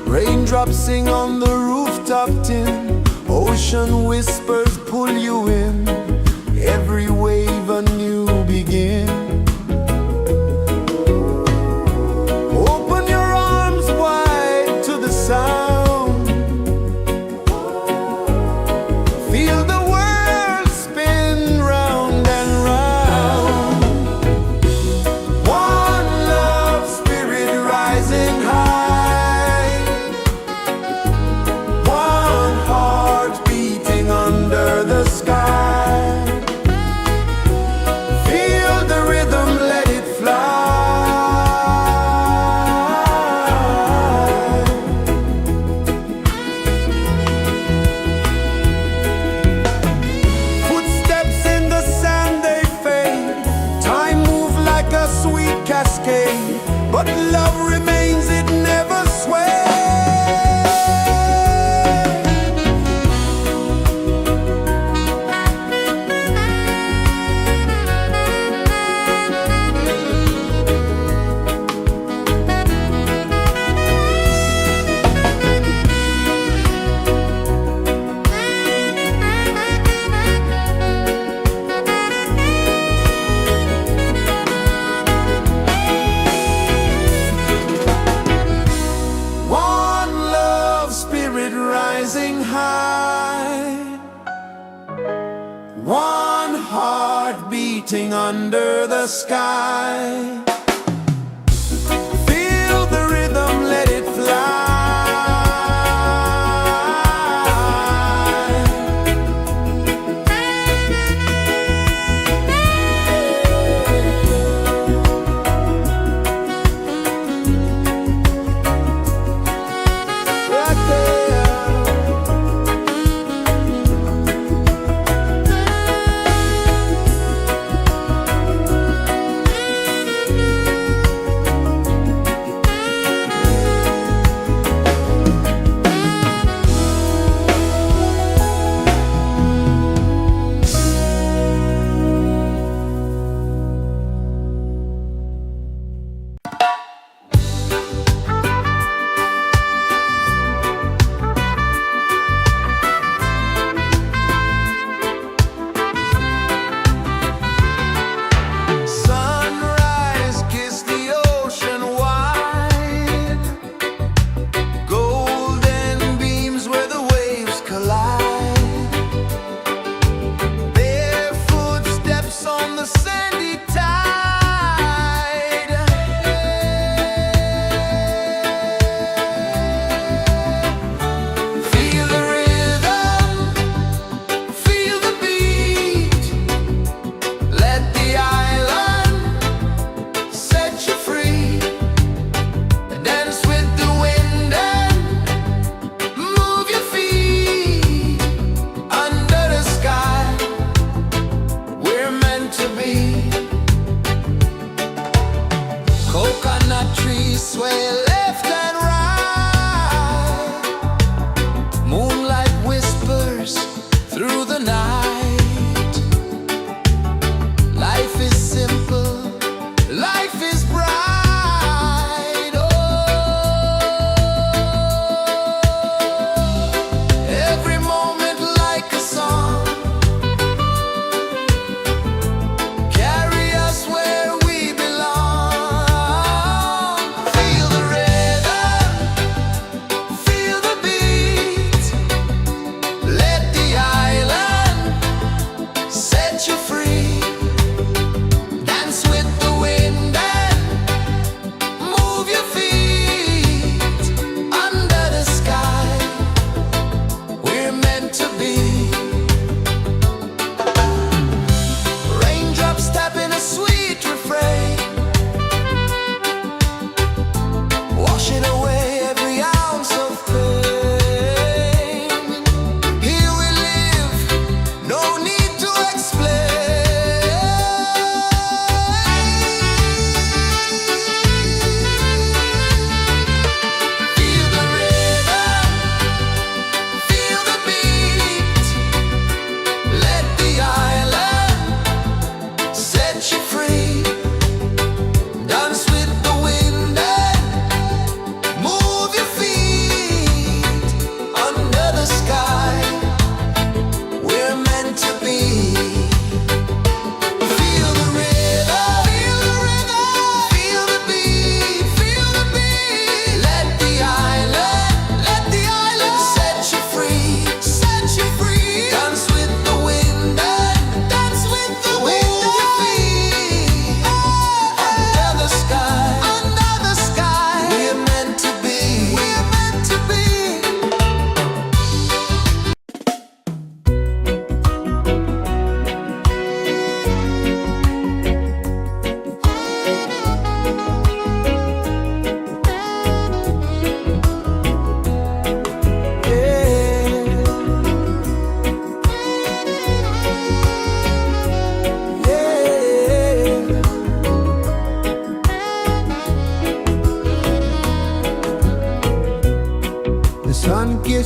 Raindrops sing on the rooftop tin, ocean whispers pull you in, every wave a new begin. Open your arms wide to the sound, feel the world spin round and round. One love spirit rising high, one heart beating under the sky. Feel the rhythm, let it fly. Footsteps in the sand, they fade. Time moves like a sweet cascade, but love remains, it never sways. One love spirit rising high, one heart beating under the sky. Feel the rhythm, let it fly. Right there.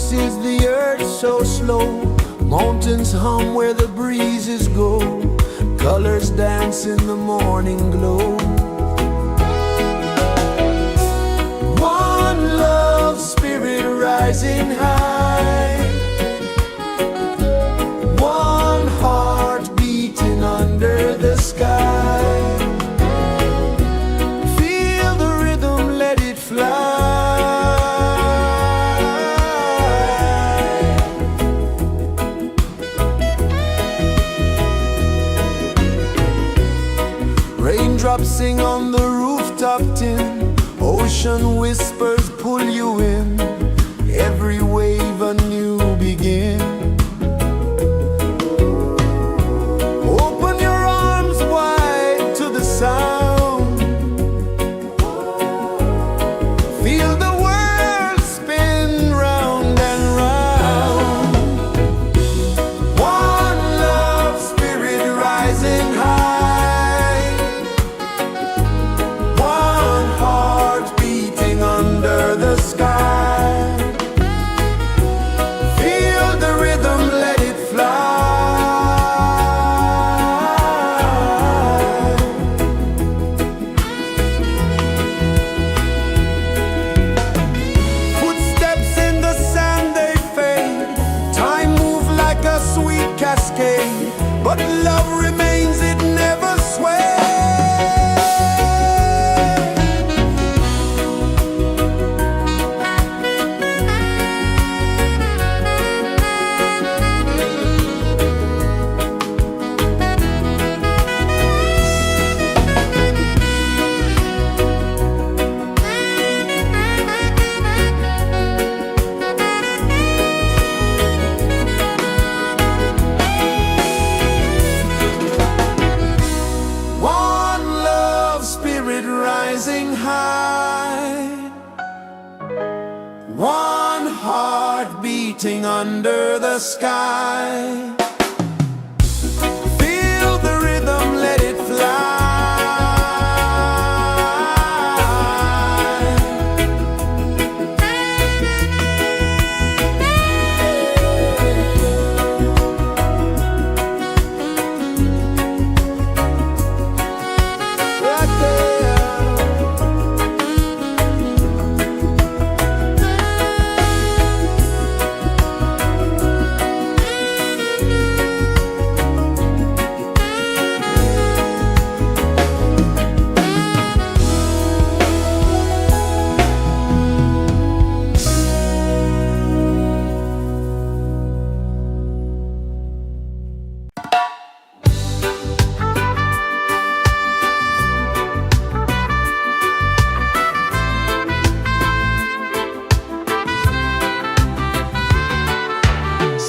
pulses the earth so slow. Mountains hum where the breezes go. Colors dance in the morning glow. One love spirit rising high. One heart beating under the sky. Feel the rhythm, let it fly. Raindrops sing on the rooftop tin. Ocean whispers pull you in. Every wave a new begin. Open your arms wide to the sound. Feel the world spin round and round. One love spirit rising high. One heart beating under the sky. Feel the rhythm, let it fly. Footsteps in the sand, they fade. Time moves like a sweet cascade, but love remains, it never sways. One love spirit rising high. One heart beating under the sky. Feel the rhythm, let it fly. Right there.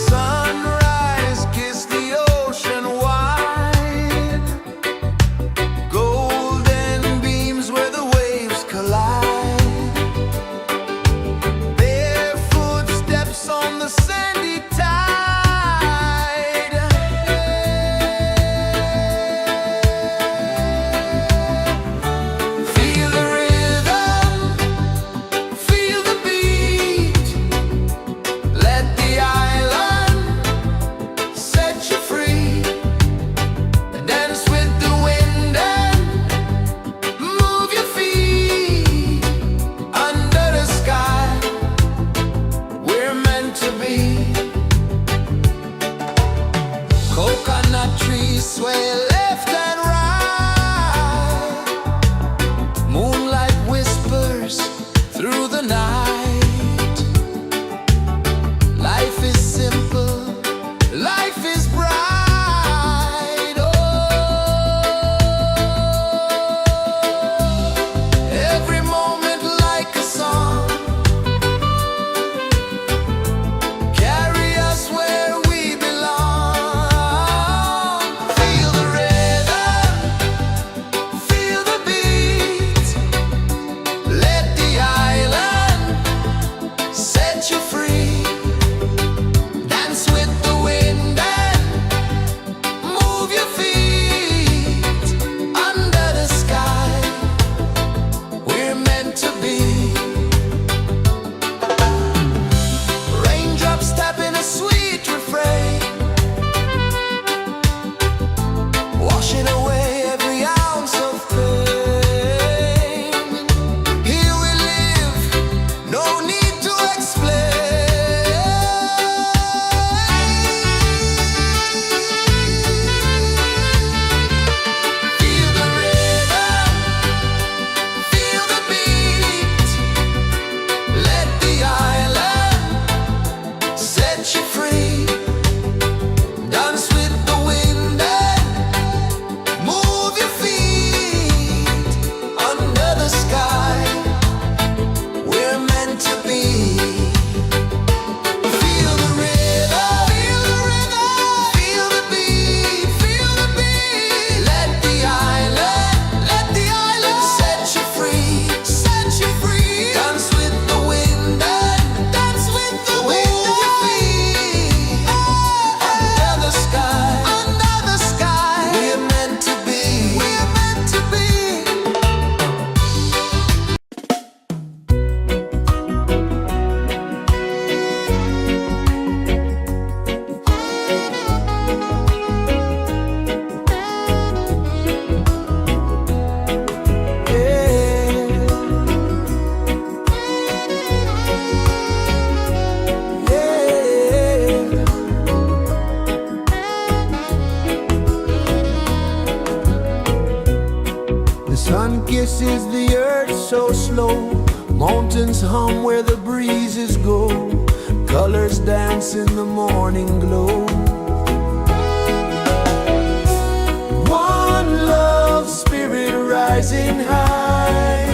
Sunrise, kiss the ocean wide. Golden beams where the waves collide. Barefoot steps on the sandy tide. Feel the rhythm, feel the beat. Let the island set you free. Dance with the wind and move your feet. Under the sky, we're meant to be. Coconut trees sway left and right. Moonlight whispers through the night. Life is simple, life is bright. Oh, every moment like a song. Carry us where we belong. Feel the rhythm, kisses the earth so slow. Mountains hum where the breezes go. Colors dance in the morning glow. One love spirit rising high.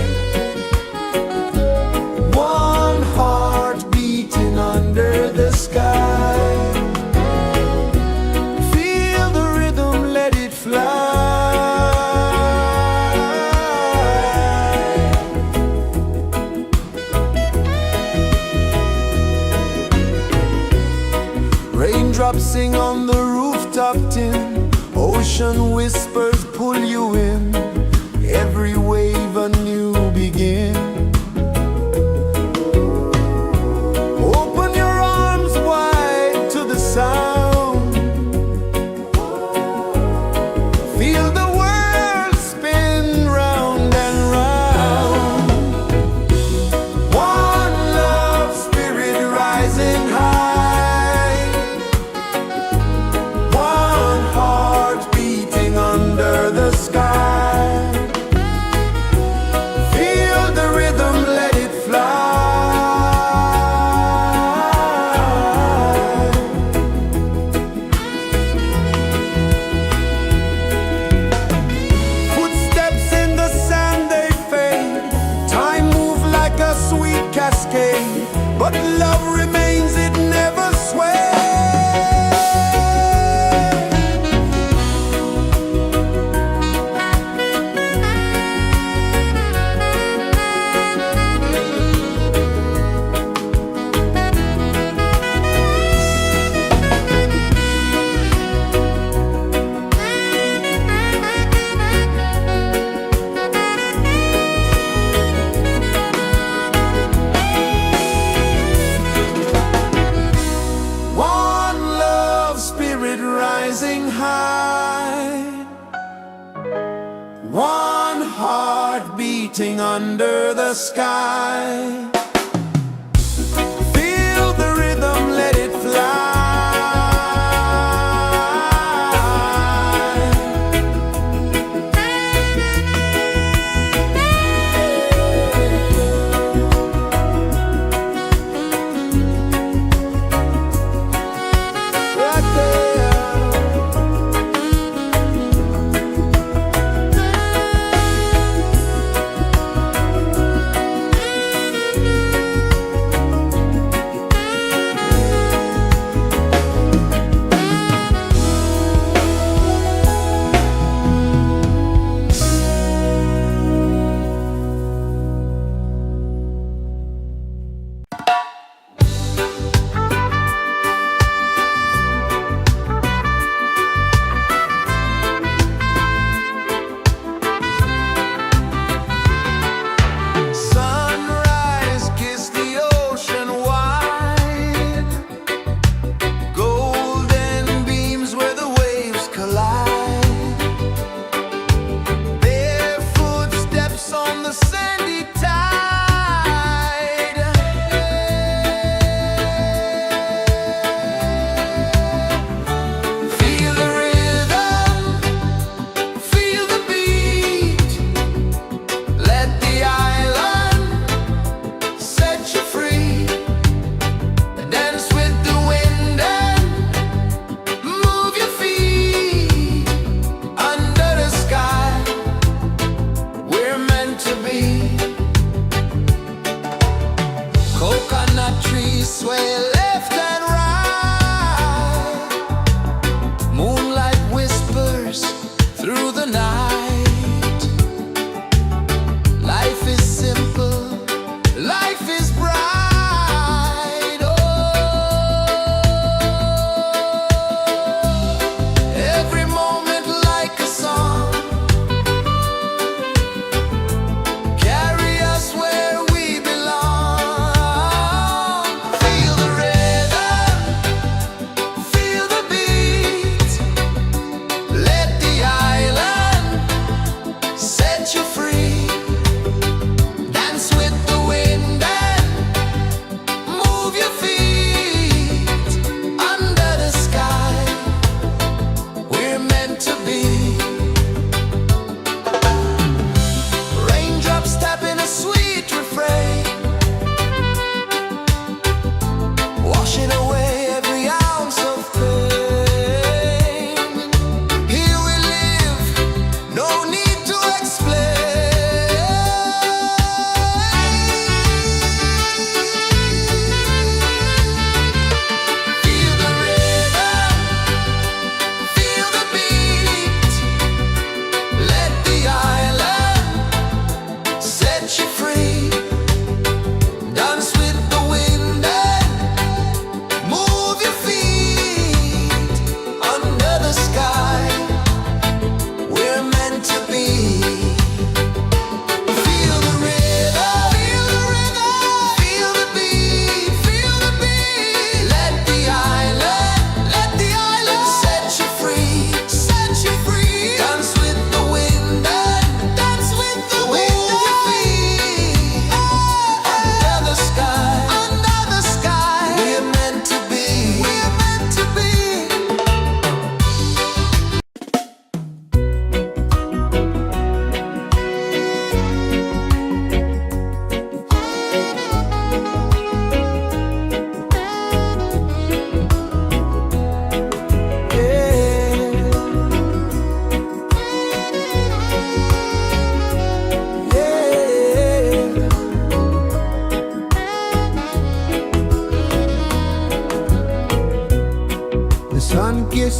One heart beating under the sky. Feel the rhythm, let it fly. Raindrops sing on the rooftop tin. Ocean whispers pull you in. Every wave a new begin. Open your arms wide to the sound. Feel the world spin round and round. One love spirit rising high. One heart beating under the sky. Feel the rhythm, let it fly. Footsteps in the sand, they fade. Time moves like a sweet cascade, but love remains, it never sways. One love spirit rising high. One heart beating under the sky. Feel the rhythm, let it fly. Right there.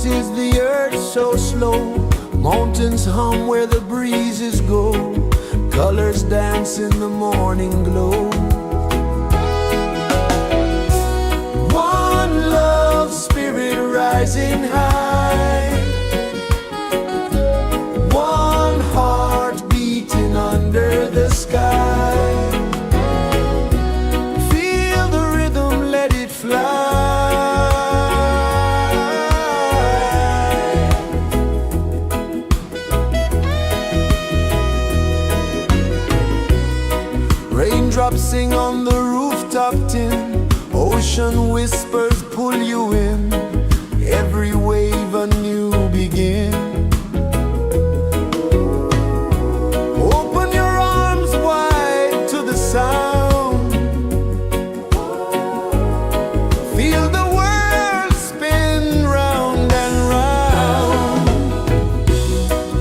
pulses the earth so slow. Mountains hum where the breezes go. Colors dance in the morning glow. One love spirit rising high. One heart beating under the sky. Feel the rhythm, let it fly. Raindrops sing on the rooftop tin. Ocean whispers pull you in. Every wave a new begin. Open your arms wide to the sound. Feel the world spin round and round.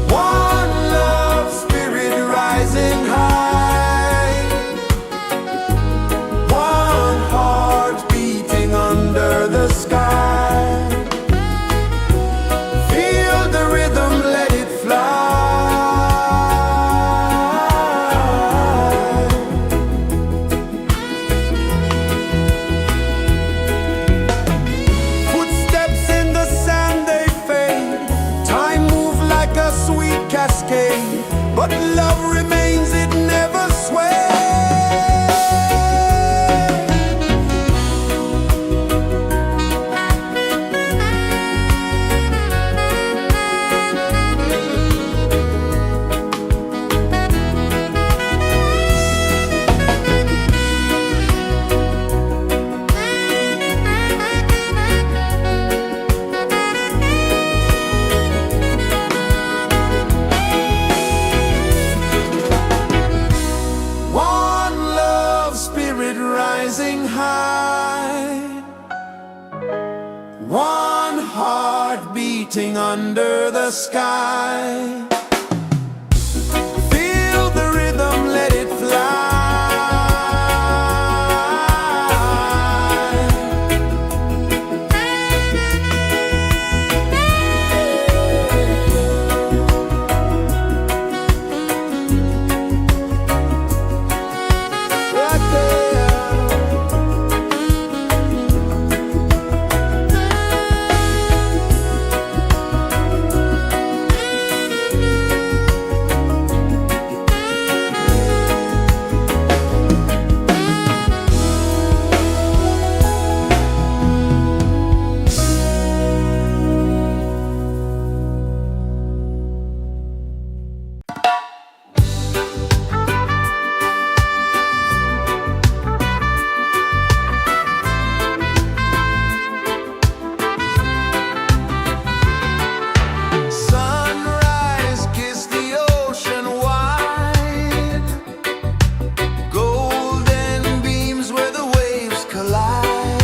One love spirit rising high. One heart beating under the sky. Feel the rhythm, let it fly. Footsteps in the sand, they fade. Time moves like a sweet cascade, but love remains, it never sways. One love spirit rising high. One heart beating under the sky. Feel the rhythm, let it fly. Right there. Sunrise, kiss the ocean wide. Golden beams where the waves collide.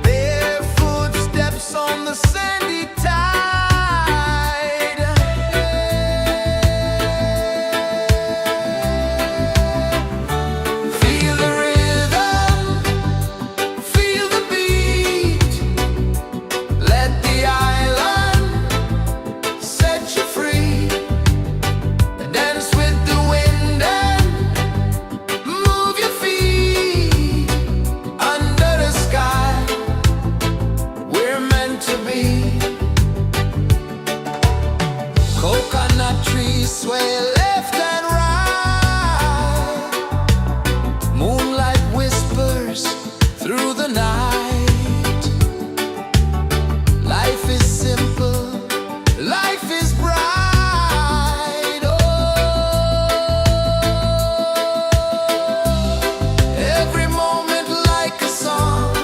Barefoot steps on the sandy tide. Feel the rhythm, feel the beat. Let the island set you free. Dance with the wind and move your feet. Under the sky, we're meant to be. Coconut trees sway left and right. Moonlight whispers through the night. Life is simple, life is bright. Oh, every moment like a song.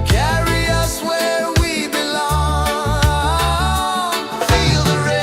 Carry us where we belong. Feel the rhythm.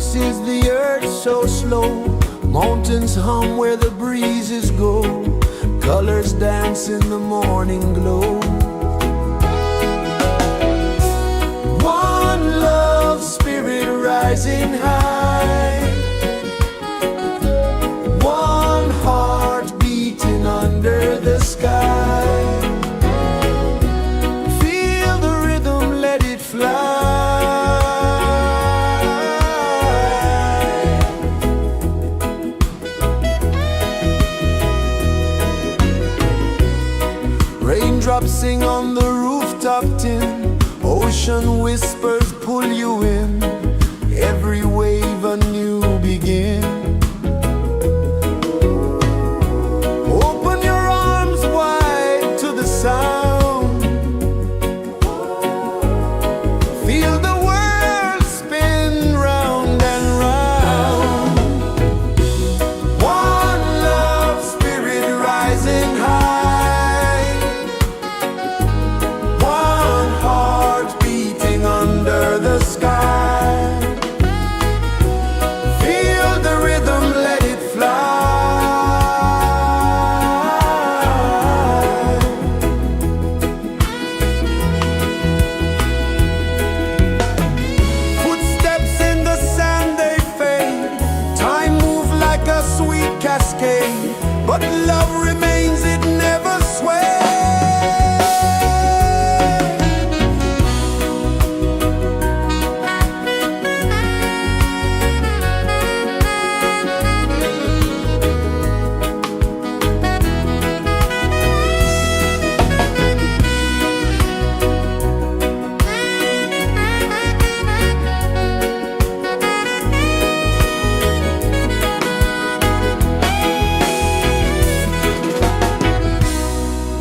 rejoices the earth so slow. Mountains hum where the breezes go. Colors dance in the morning glow. One love spirit rising high. One heart beating under the sky. Feel the rhythm, let it fly. Raindrops sing on the rooftop tin. Ocean whispers pull you in. Every wave a new begin. Open your arms wide to the sound. Feel the world spin round and round. One love spirit rising high. One heart beating under the sky. Feel the rhythm, let it fly. Footsteps in the sand, they fade. Time moves like a sweet cascade, but love remains, it never sways.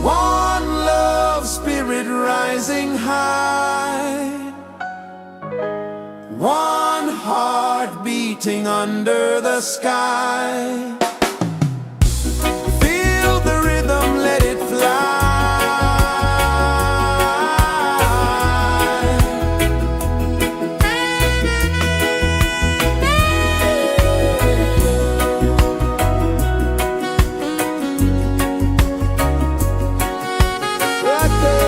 One love spirit rising high. One heart beating under the sky. Feel the rhythm, let it fly. Right there.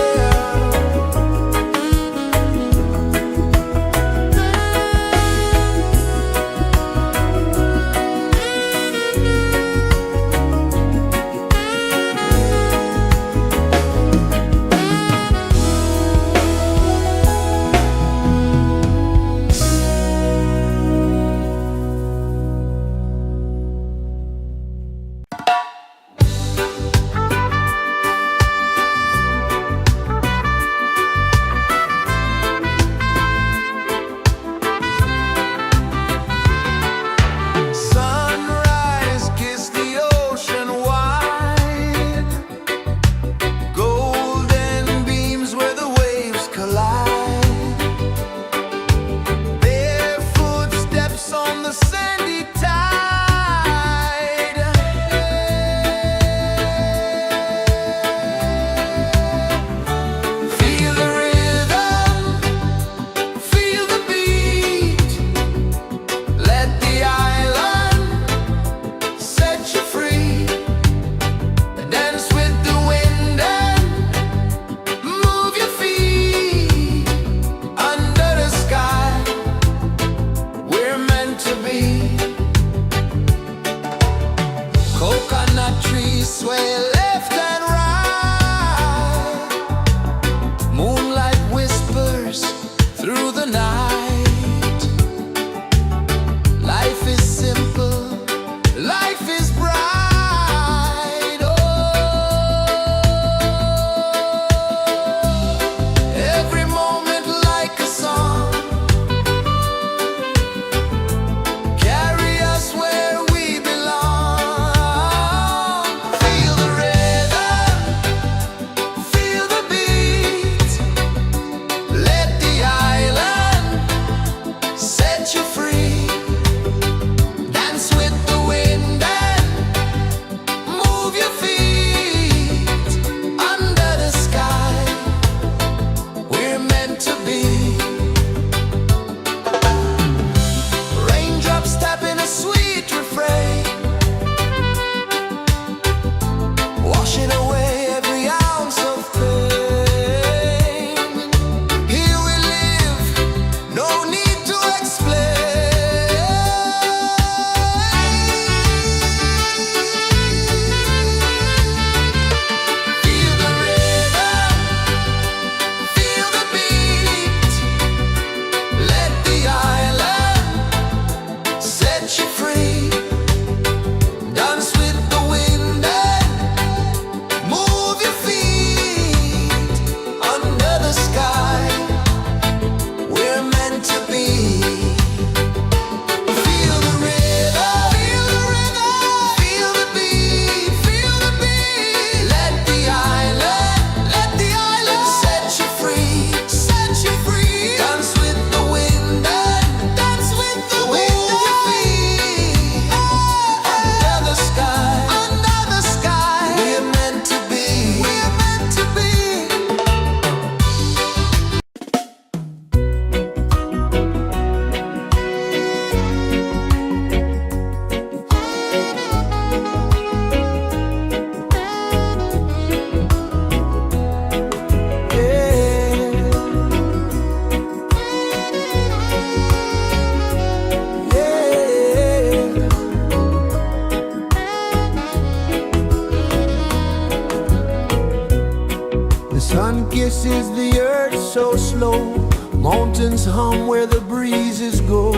sun kisses the earth so slow. Mountains hum where the breezes go.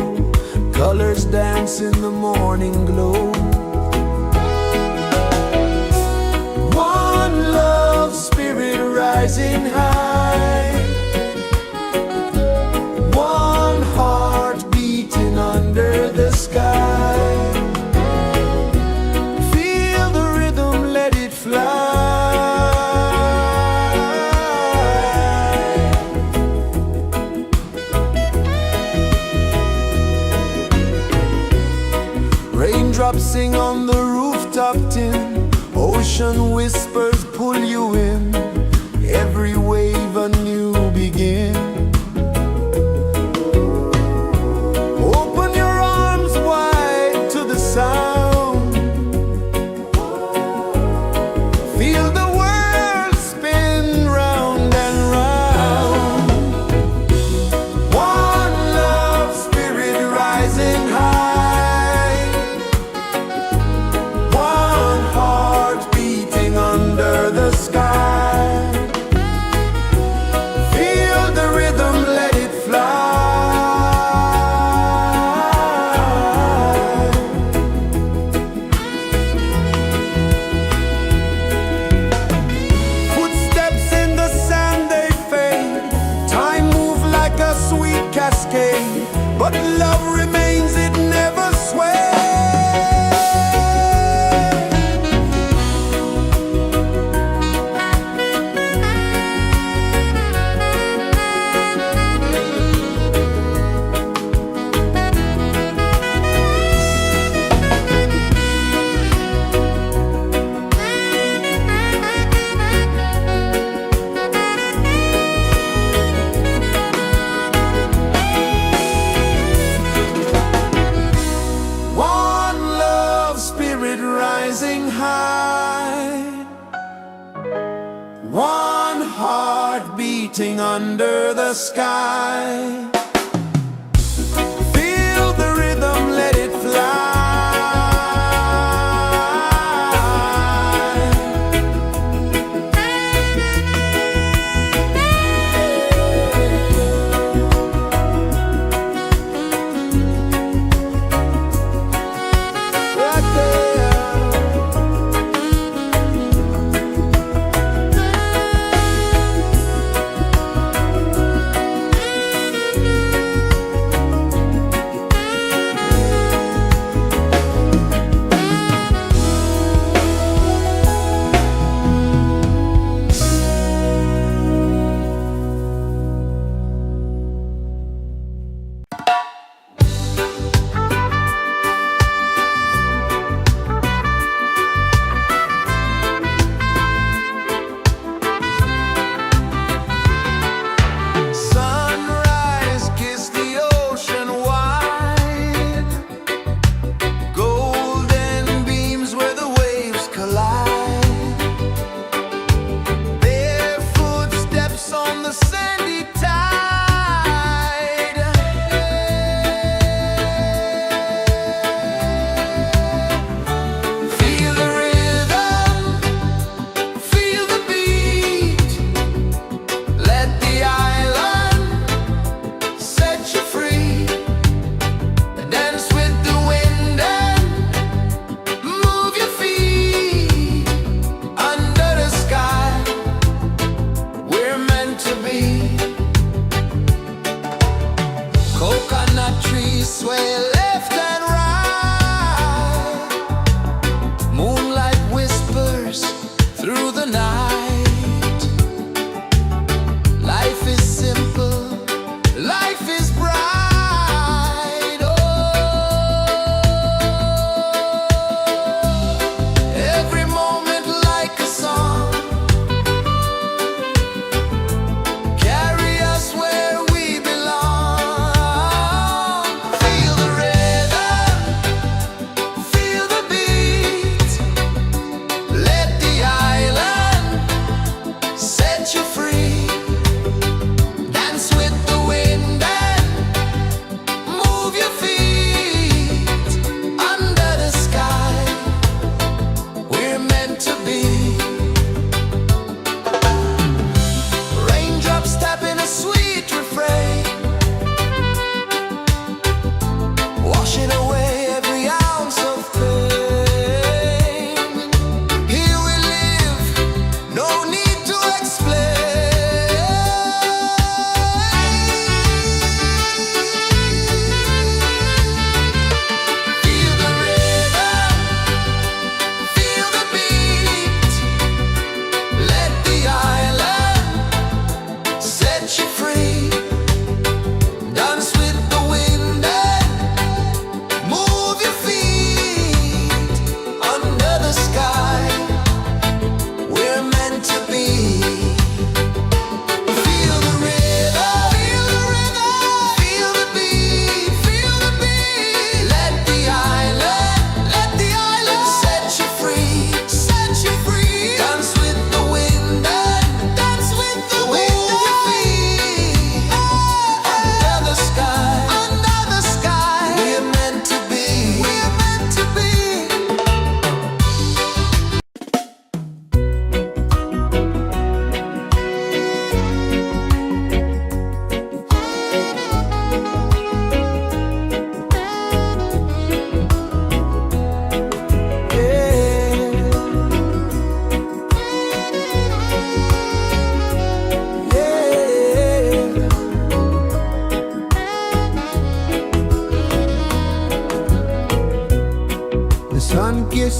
Colors dance in the morning glow. One love spirit rising high. One heart beating under the sky. Feel the rhythm, let it fly. Raindrops sing on the rooftop tin. Ocean whispers pull you in. Every wave a new begin. Open your arms wide to the sound. Feel the world spin round and round. One love spirit rising high. One heart beating under the sky. Feel the rhythm, let it fly. Footsteps in the sand, they fade. Time moves like a sweet cascade, but love remains, it never sways. One love spirit rising high. One heart beating under the sky. Feel the rhythm, let it fly. Right there.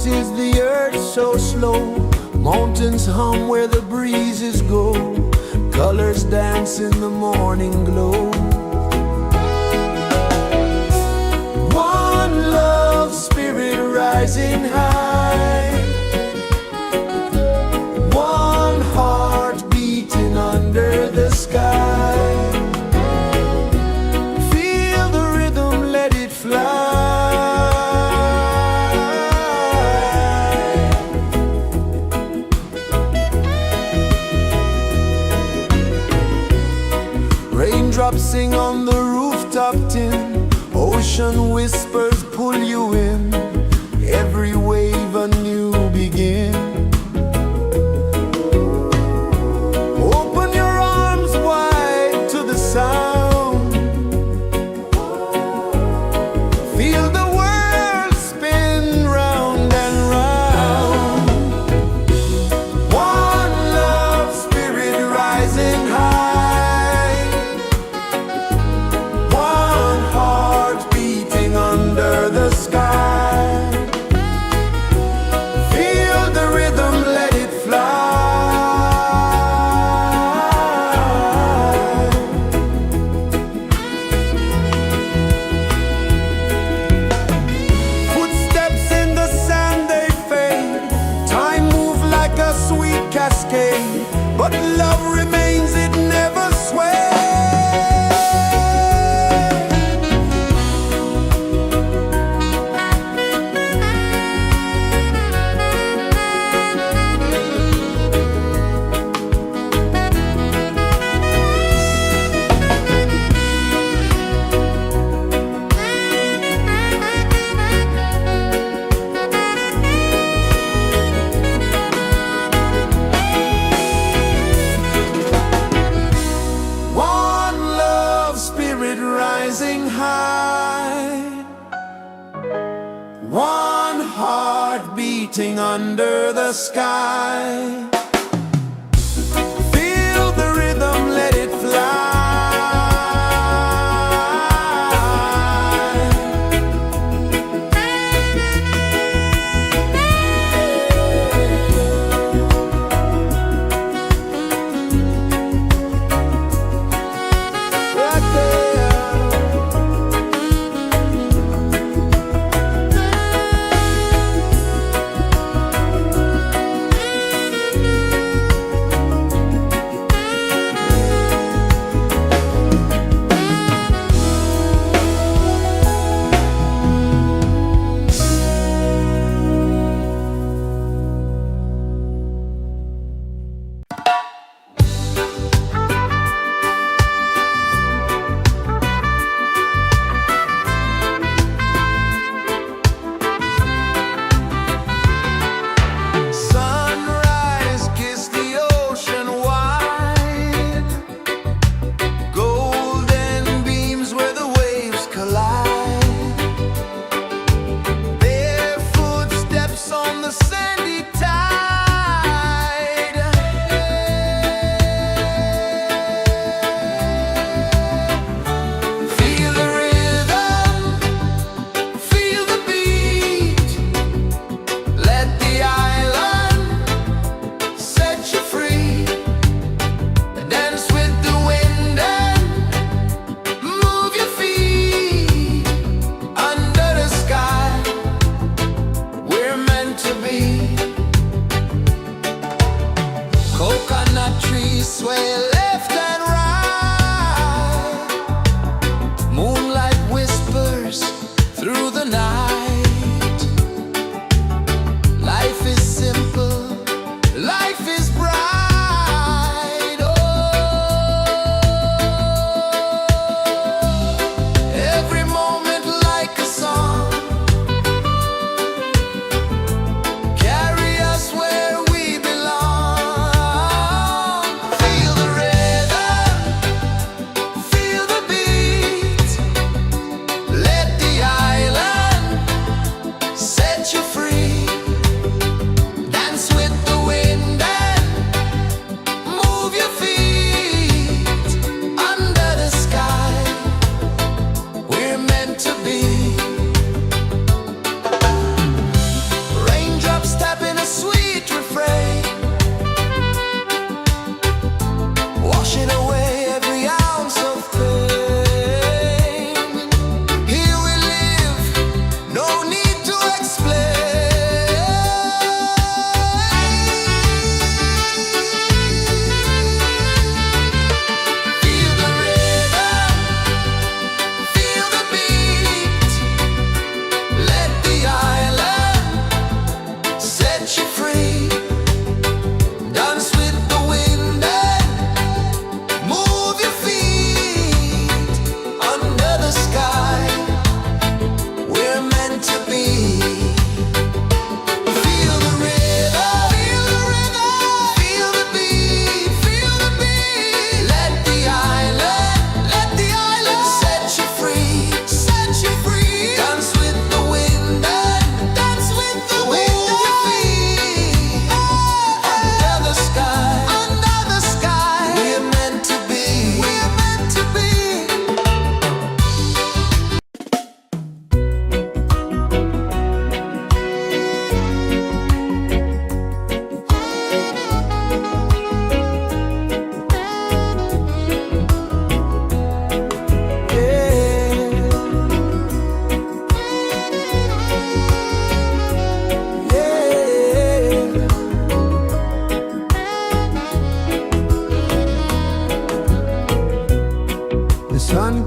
is the earth so slow? Mountains hum where the breezes go. Colors dance in the morning glow. One love spirit rising high. One heart beating under the sky. Feel the rhythm, let it fly. Raindrops sing on the rooftop tin. Ocean whispers pull you in. Every wave a new begin. Open your arms wide to the sound. Feel the world spin round and round. One love spirit rising high. One heart beating under the sky. Feel the rhythm, let it fly. Footsteps in the sand, they fade. Time moves like a sweet cascade, but love remains, it never sways. One love spirit rising high. One heart beating under the sky. Feel the rhythm, let it fly. Right there.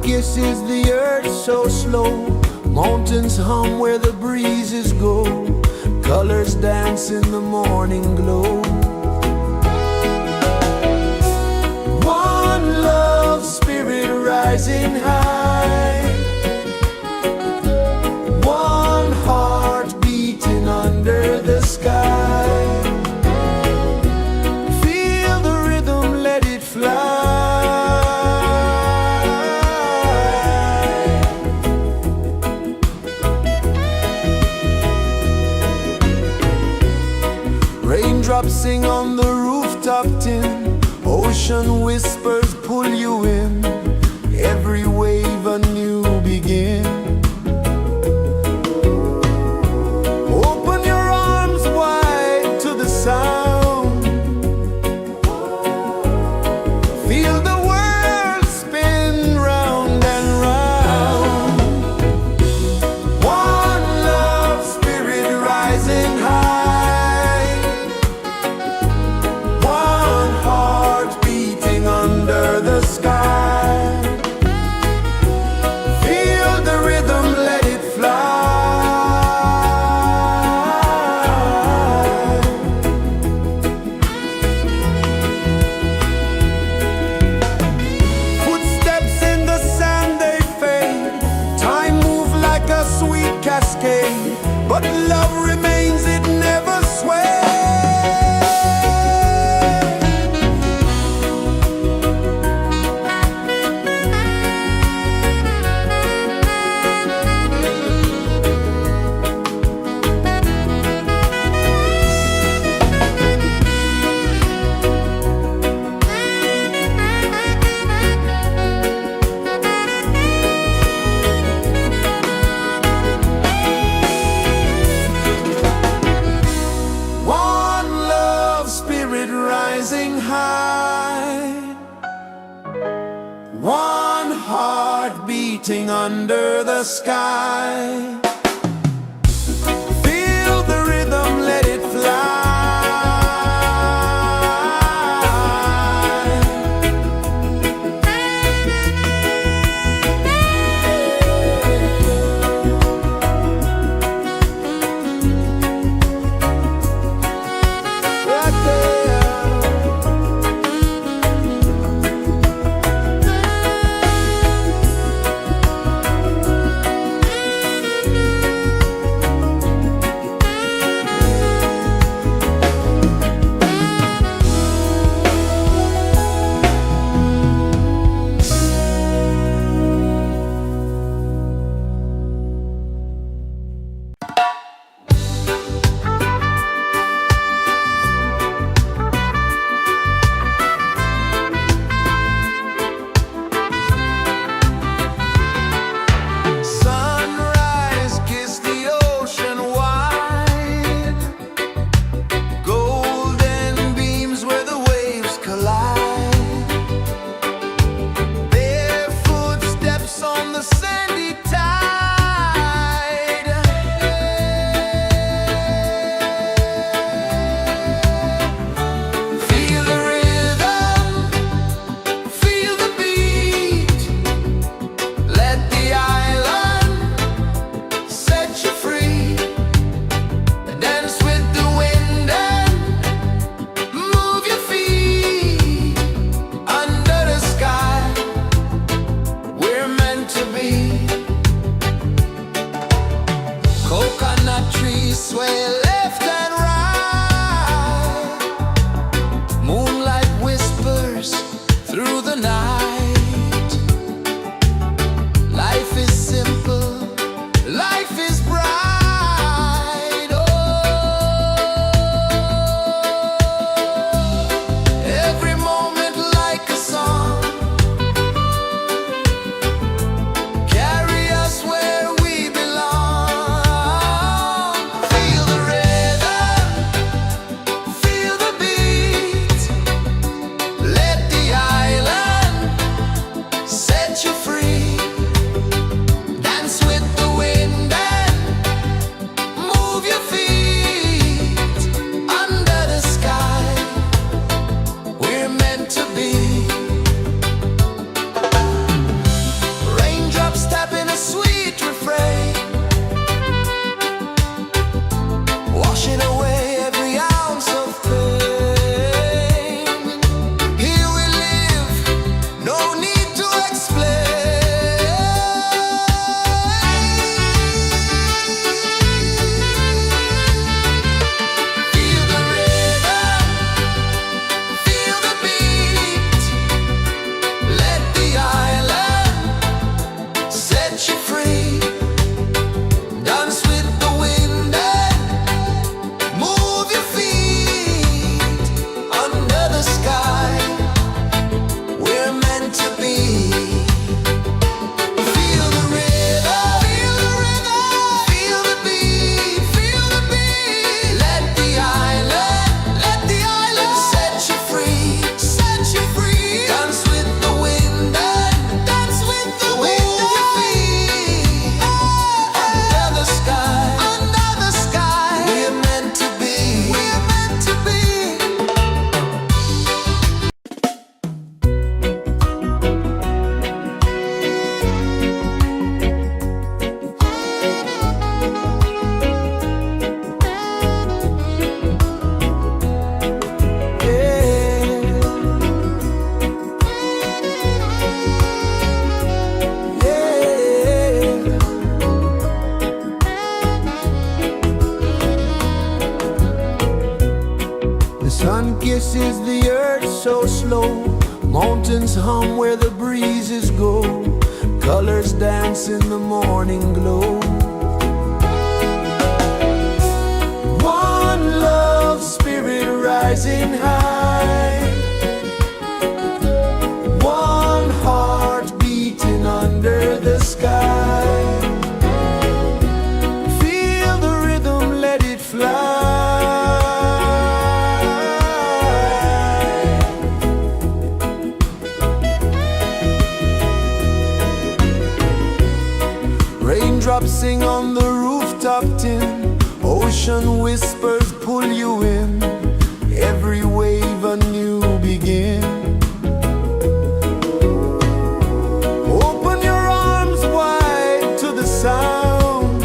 kisses the earth so slow. Mountains hum where the breezes go. Colors dance in the morning glow. One love spirit rising high. One heart beating under the sky. Feel the rhythm, let it fly. Raindrops sing on the rooftop tin. Ocean whispers pull you in. Every wave a new begin. Open your arms wide to the sound. Feel the world spin round and round. One love spirit rising high. One heart beating under the sky. Feel the rhythm, let it fly. Footsteps in the sand, they fade. Time moves like a sweet cascade, but love remains, it never sways. One love spirit rising high. One heart beating under the sky. Feel the rhythm, let it fly. Right there. pulses the earth so slow. Mountains hum where the breezes go. Colors dance in the morning glow. One love spirit rising high. One heart beating under the sky. Feel the rhythm, let it fly. Raindrops sing on the rooftop tin. Ocean whispers pull you in. Every wave a new begin. Open your arms wide to the sound.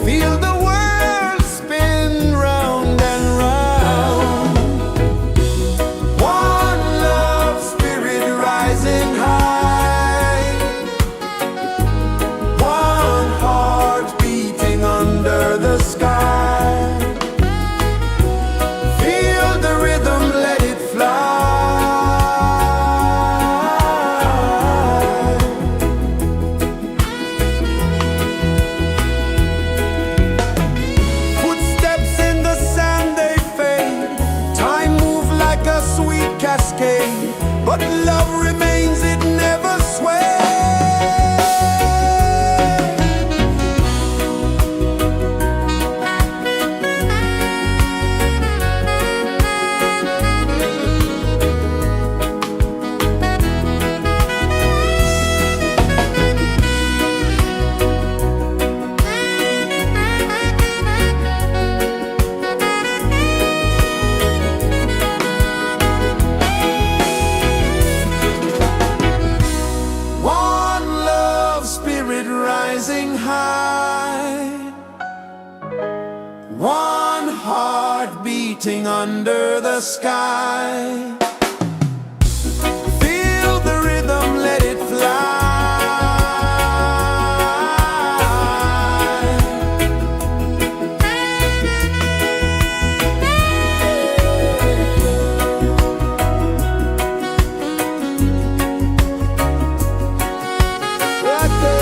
Feel the world spin round and round. One love spirit rising high. One heart beating under the sky. Feel the rhythm, let it fly. Footsteps in the sand, they fade. Time moves like a sweet cascade, but love remains, it never sways. One love spirit rising high. One heart beating under the sky. Feel the rhythm, let it fly. Right there.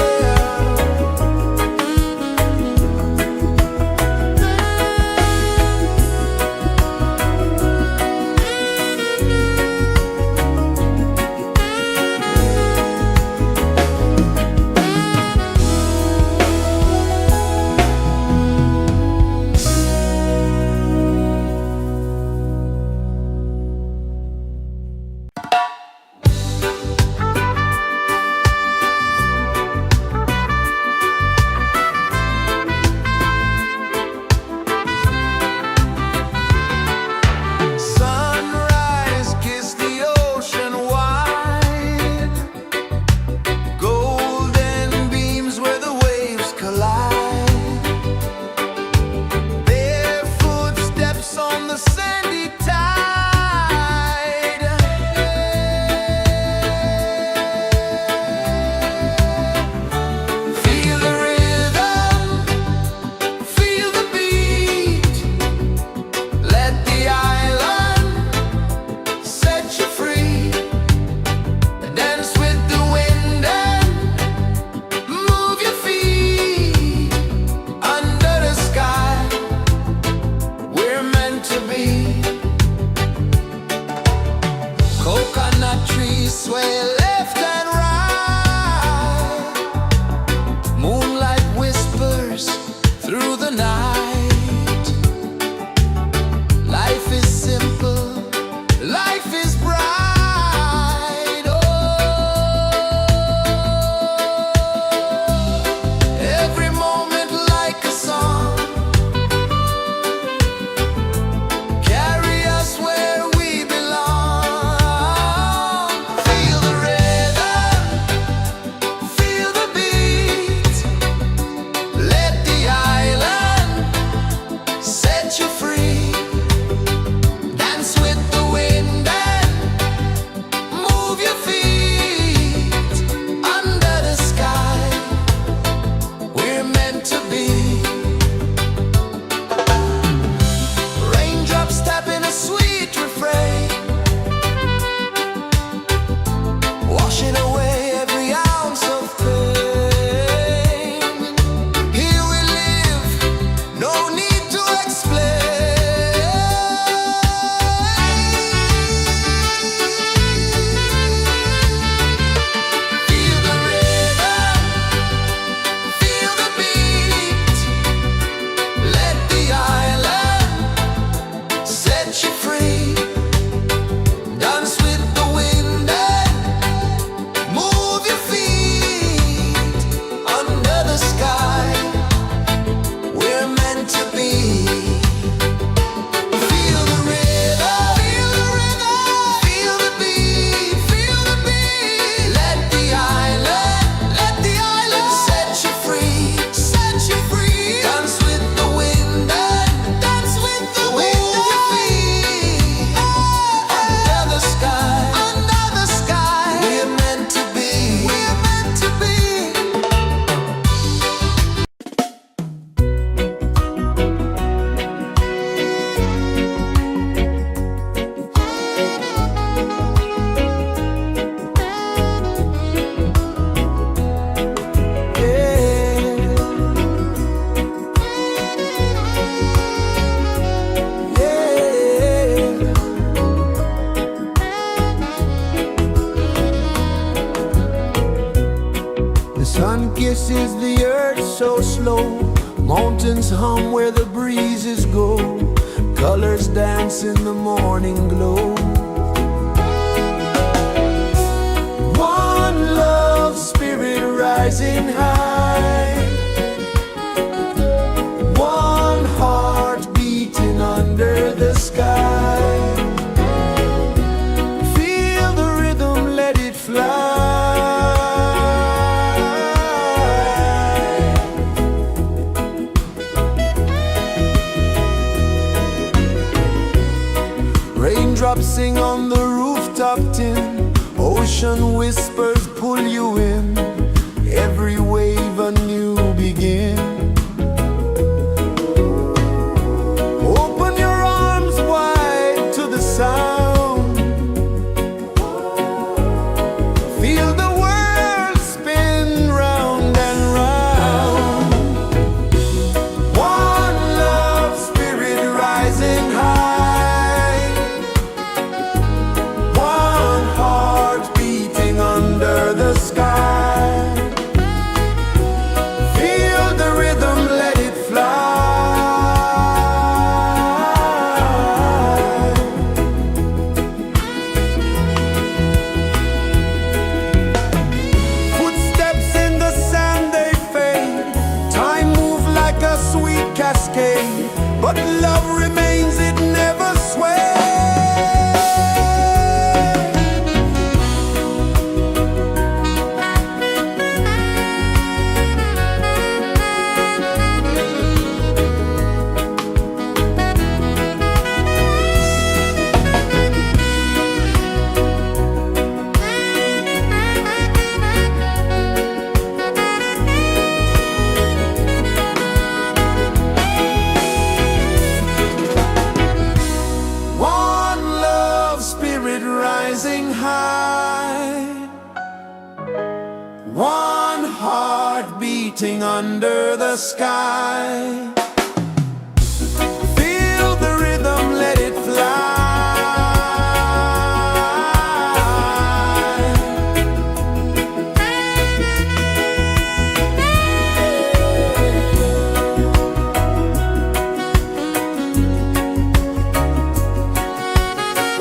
embraces the earth so slow. Mountains hum where the breezes go. Colors dance in the morning glow. One love spirit rising high. One heart beating under the sky. Feel the rhythm, let it fly. Raindrops sing on the rooftop tin. Ocean whispers pull you in. Every wave a new begin. Open your arms wide to the sound. Feel the world spin round and round. One love spirit rising high. One heart beating under the sky. Feel the rhythm, let it fly. Footsteps in the sand, they fade. Time moves like a sweet cascade, but love remains, it never sways. One love spirit rising high. One heart beating under the sky. Feel the rhythm, let it fly.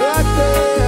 Right there.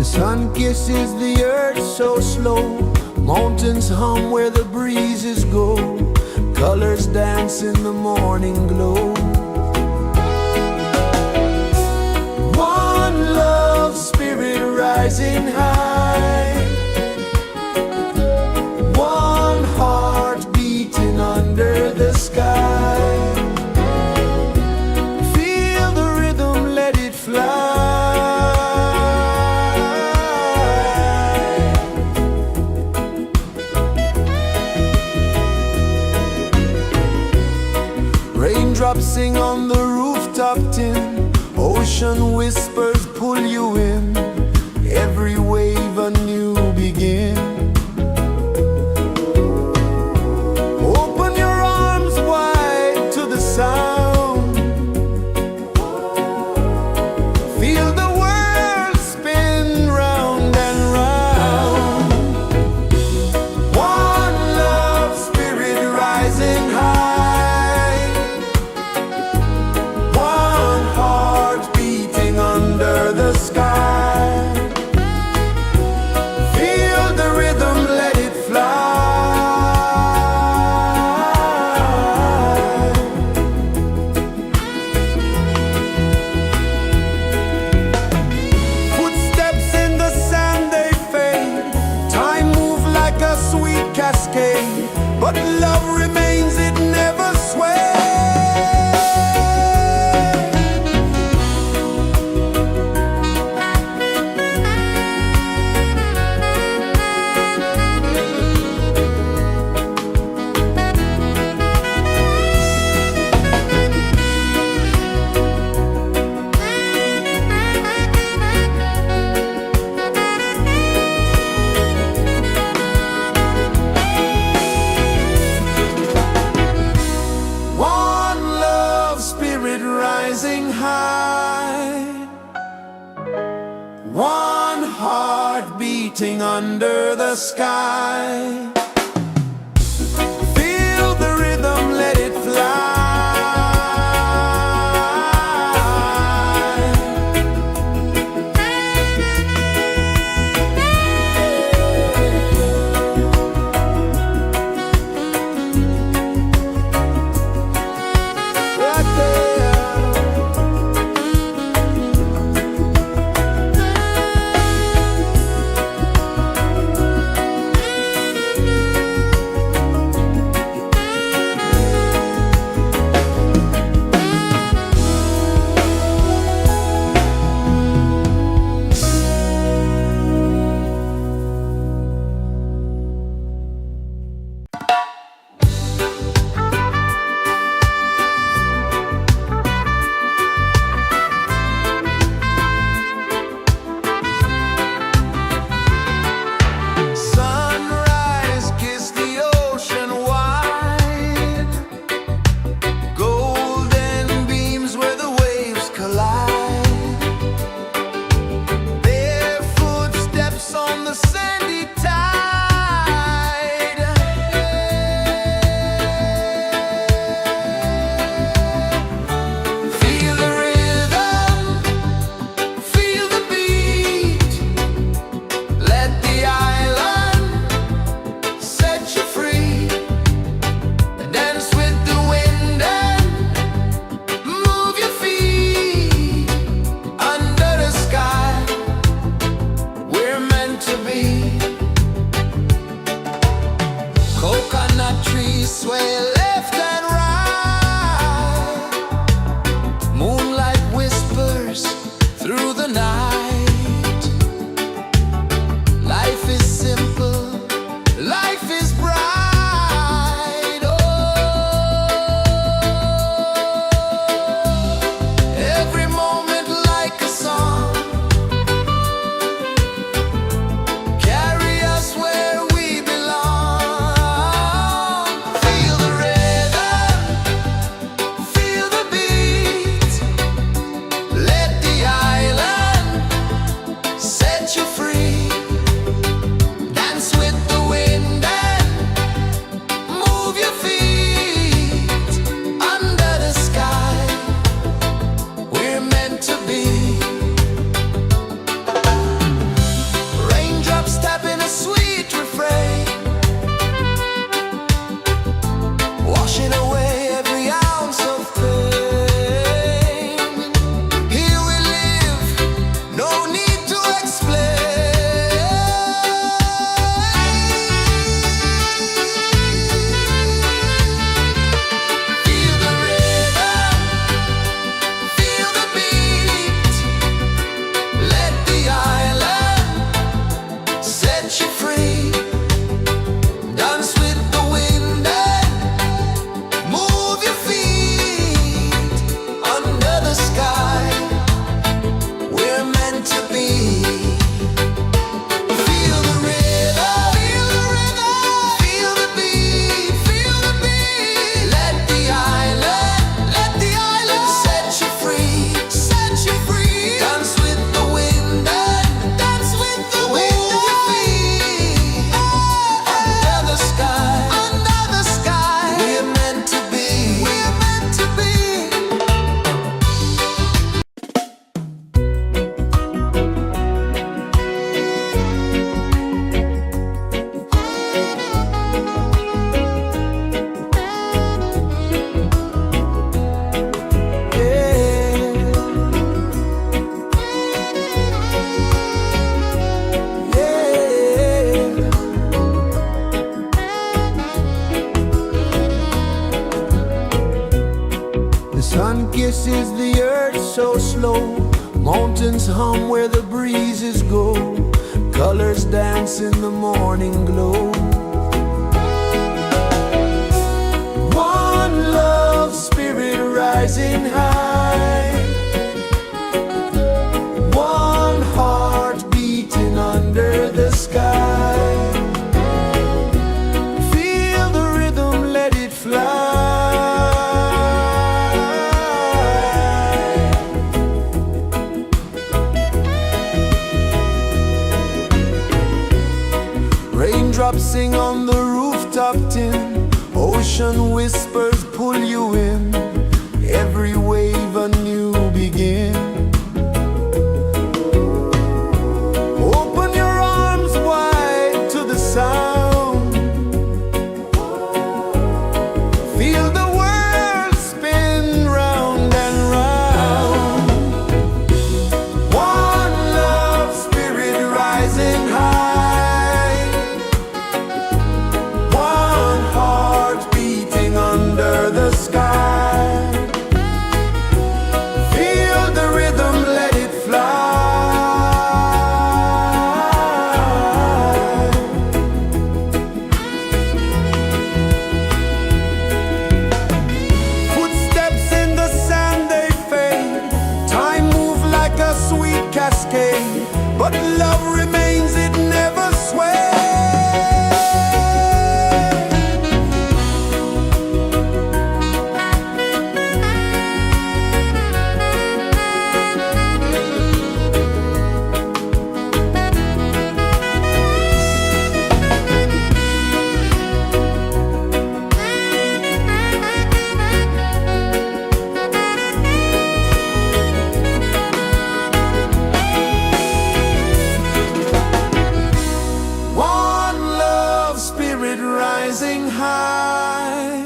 The sun kisses the earth so slow, mountains hum where the breezes go, colors dance in the morning glow. One love spirit rising high, one heart beating under the sky. Feel the rhythm, let it fly. Raindrops sing on the rooftop tin, ocean whispers pull you in, every wave a new begin. Open your arms wide to the sound, feel the world spin round and round. One love spirit rising high, one heart beating under the sky. Feel the rhythm, let it fly. Footsteps in the sand, they fade. Time moves like a sweet cascade, but love remains, it never sways. One love spirit rising high, one heart beating under the sky. Feel the rhythm, let it fly. Right there. Sunrise, kiss the ocean wide, golden beams where the waves collide, their footsteps on the sandy tide. Feel the rhythm, feel the beat, let the island set you free. Dance with the wind and move your feet under the sky. We're meant to be. Coconut trees sway left and right, moonlight whispers through the night. Life is simple, life is bright. Oh, every moment like a song, carry us where we belong. Feel the rhythm. is the earth so slow. Mountains hum where the breezes go. Colors dance in the morning glow. One love spirit rising high. One heart beating under the sky. Feel the rhythm, let it fly. Raindrops sing on the rooftop tin. Ocean whispers pull you in. Every wave a new begin. Open your arms wide to the sound. Feel the world spin round and round. One love spirit rising high. One heart beating under the sky. Feel the rhythm, let it fly. Footsteps in the sand, they fade. Time moves like a sweet cascade, but love remains, it never sways. One love spirit rising high.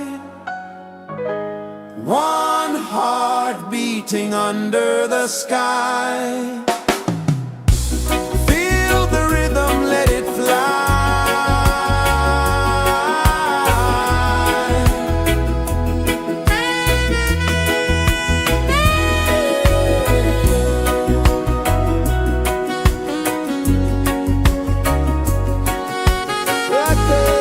One heart beating under the sky. Feel the rhythm, let it fly. Right there.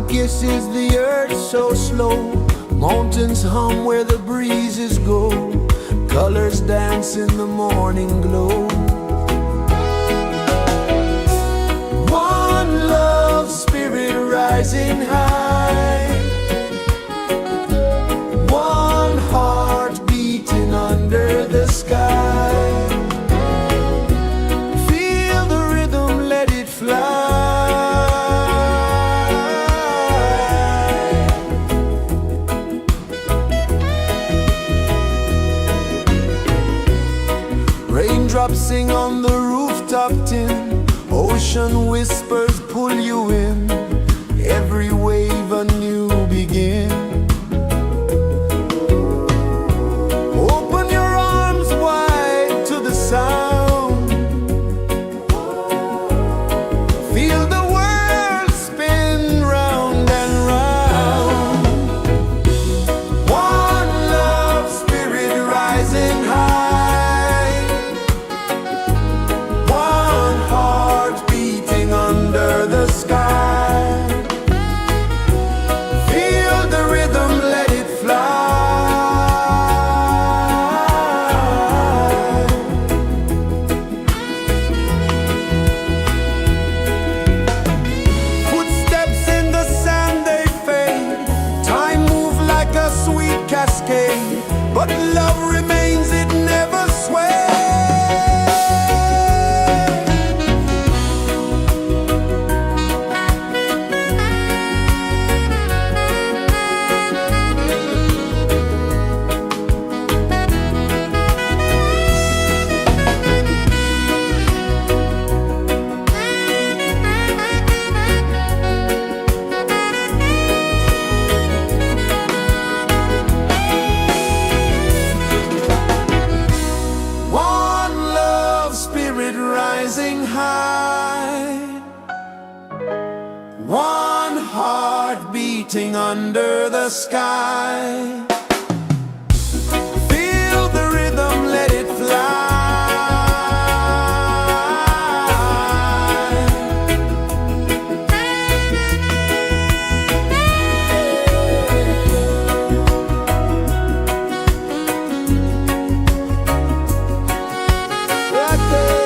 kisses the earth so slow. Mountains hum where the breezes go. Colors dance in the morning glow. One love spirit rising high. One heart beating under the sky. Feel the rhythm, let it fly. Raindrops sing on the rooftop tin. Ocean whispers pull you in. Every wave a new begin. Open your arms wide to the sound. Feel the world spin round and round. One love spirit rising high. One heart beating under the sky. Feel the rhythm, let it fly. Footsteps in the sand, they fade. Time moves like a sweet cascade, but love remains, it never sways. One love spirit rising high. One heart beating under the sky. Feel the rhythm, let it fly. Right there.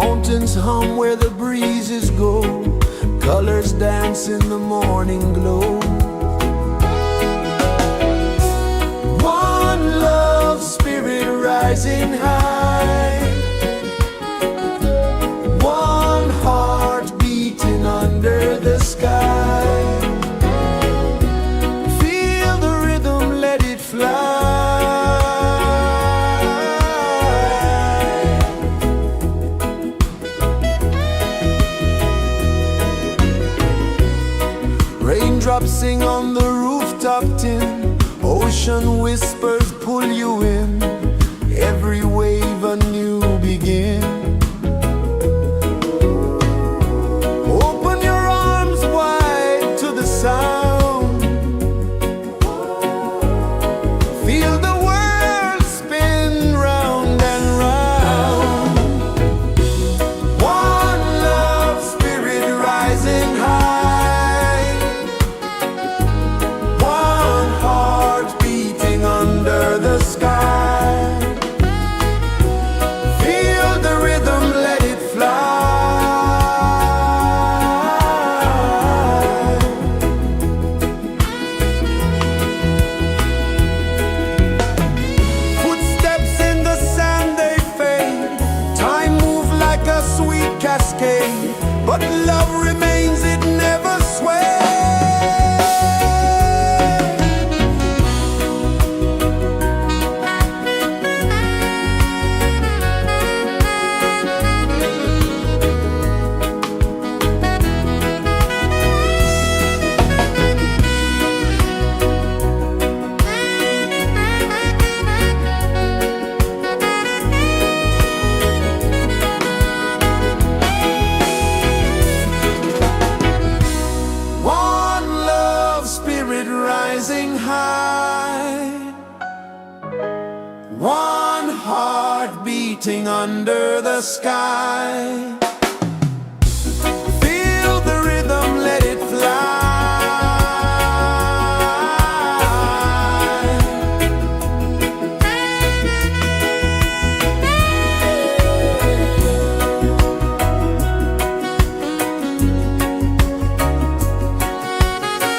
Mountains hum where the breezes go, colors dance in the morning glow. One love spirit rising high, one heart beating under the sky. Feel the rhythm, let it fly. Raindrops sing on the rooftop tin, ocean whispers pull you in, every wave a new begin. Open your arms wide to the sound, feel the world spin round and round. One love spirit rising high, one heart beating under the sky. Feel the rhythm, let it fly. Footsteps in the sand, they fade. Time moves like a sweet cascade, but love remains, it never sways. One love spirit rising high, one heart beating under the sky. Feel the rhythm, let it fly.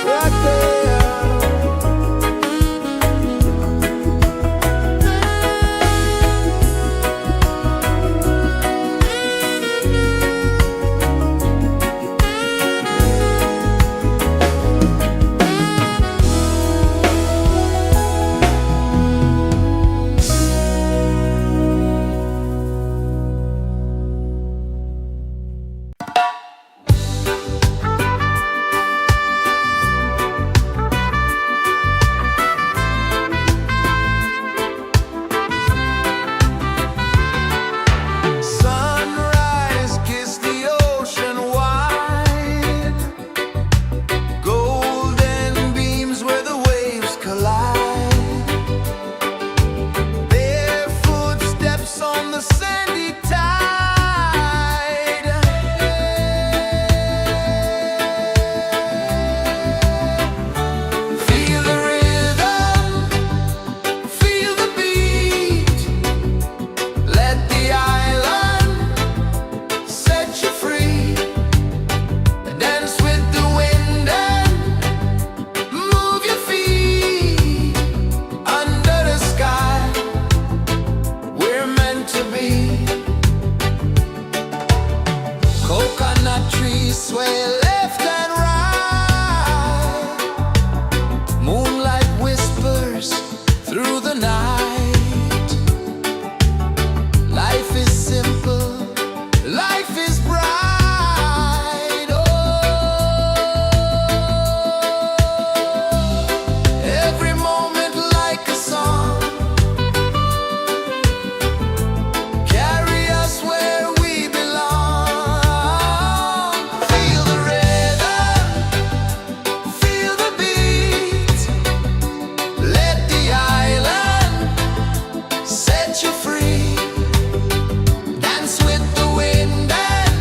Right there. Sunrise, kiss the ocean wide, golden beams where the waves collide, bare footsteps on the sandy tide. Feel the rhythm, feel the beat, let the island set you free. Dance with the wind and move your feet under the sky. We're meant to be. Coconut trees sway left and right, moonlight whispers through the night. Life is simple, life is bright. Oh, every moment like a song, carry us where we belong. Feel the rhythm, feel the beat, let the island set you free. Dance with the wind and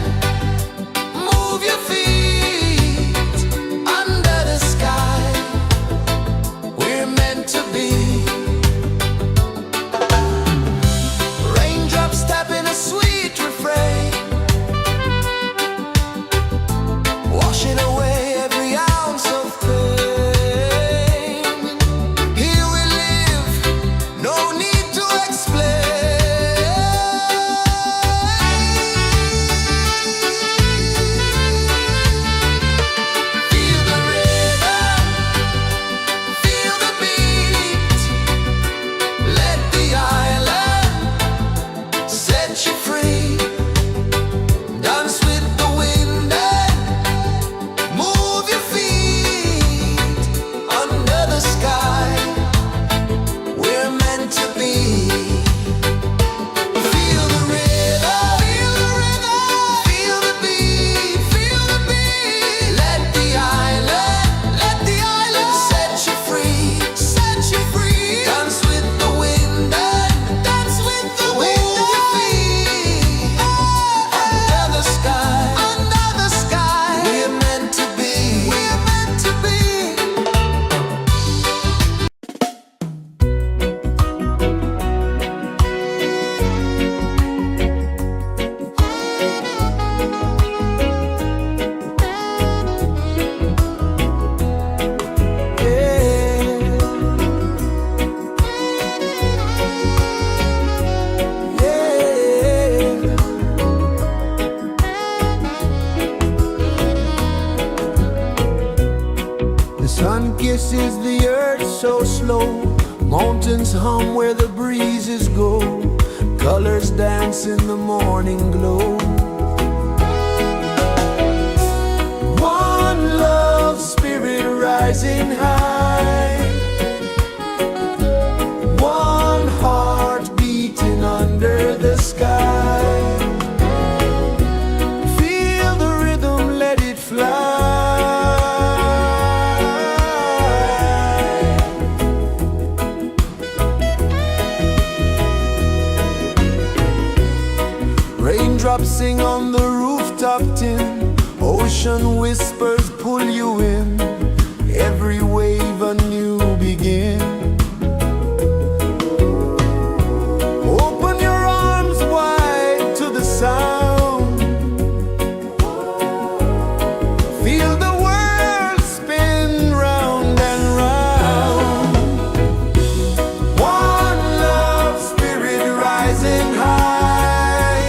kisses the earth so slow. Mountains hum where the breezes go. Colors dance in the morning glow. One love spirit rising high. One heart beating under the sky. Feel the rhythm, let it fly. Raindrops sing on the rooftop tin. Ocean whispers pull you in. Every wave a new begin. Open your arms wide to the sound. Feel the world spin round and round. One love spirit rising high.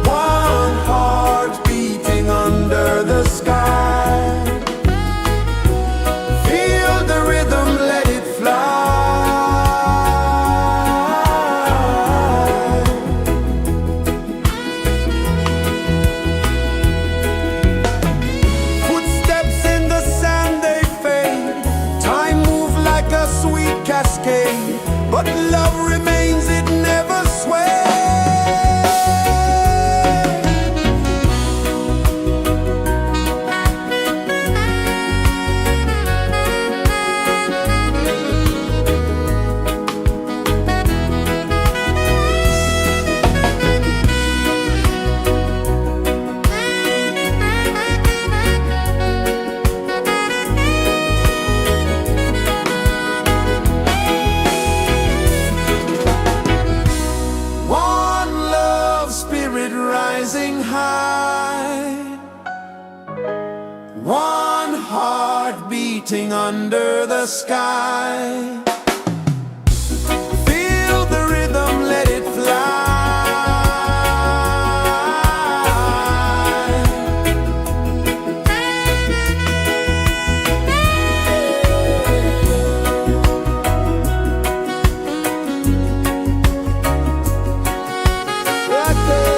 One heart beating under the sky. Feel the rhythm, let it fly. Footsteps in the sand, they fade. Time moves like a sweet cascade, but love remains, it never sways. One love spirit rising high. One heart beating under the sky. Feel the rhythm, let it fly. Right there.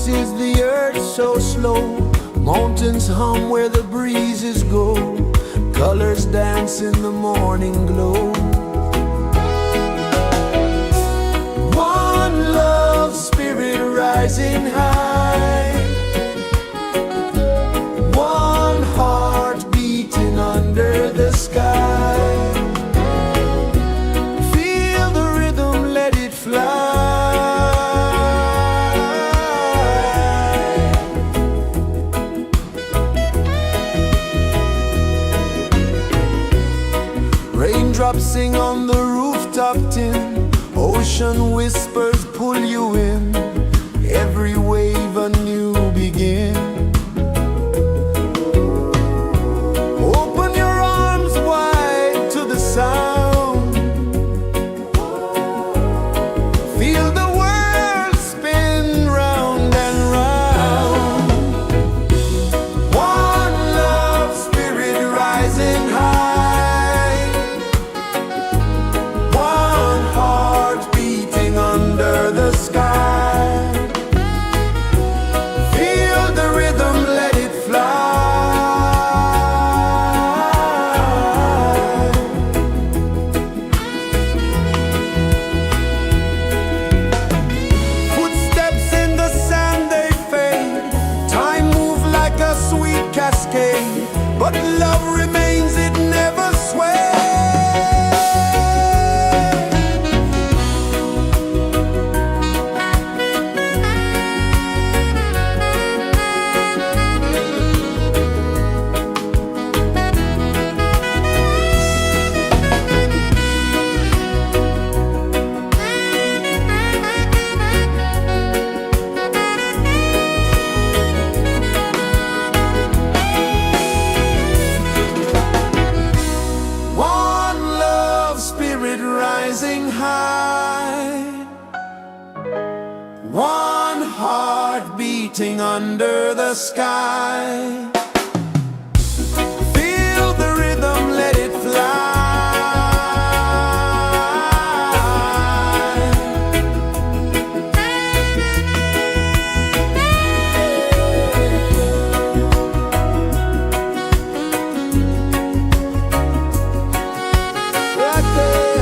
is the earth so slow. Mountains hum where the breezes go. Colors dance in the morning glow. One love spirit rising high. One heart beating under the sky. Feel the rhythm, let it fly. Raindrops sing on the rooftop tin. Ocean whispers pull you in. Every wave a new begin. Open your arms wide to the sound. Feel the world spin round and round. One love spirit rising high. One heart beating under the sky. Feel the rhythm, let it fly. Footsteps in the sand, they fade. Time moves like a sweet cascade, but love remains, it never sways. One love spirit rising high. One heart beating under the sky. Feel the rhythm, let it fly. Right there.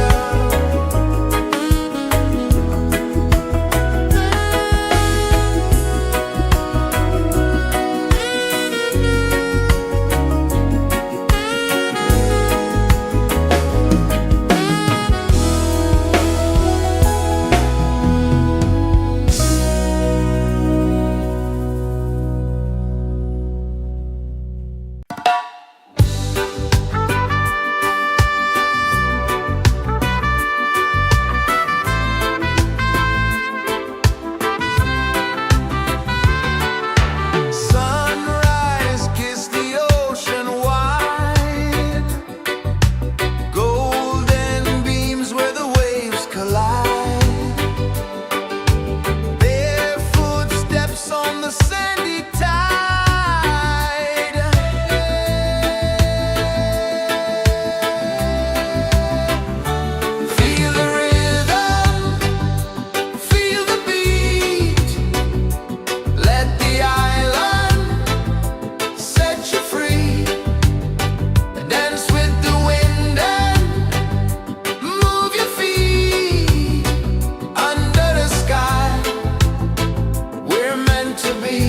Sunrise, kiss the ocean wide. Golden beams where the waves collide. Bare footsteps on the sandy tide. Feel the rhythm, feel the beat. Let the island set you free. Dance with the wind and move your feet. Under the sky, we're meant to be.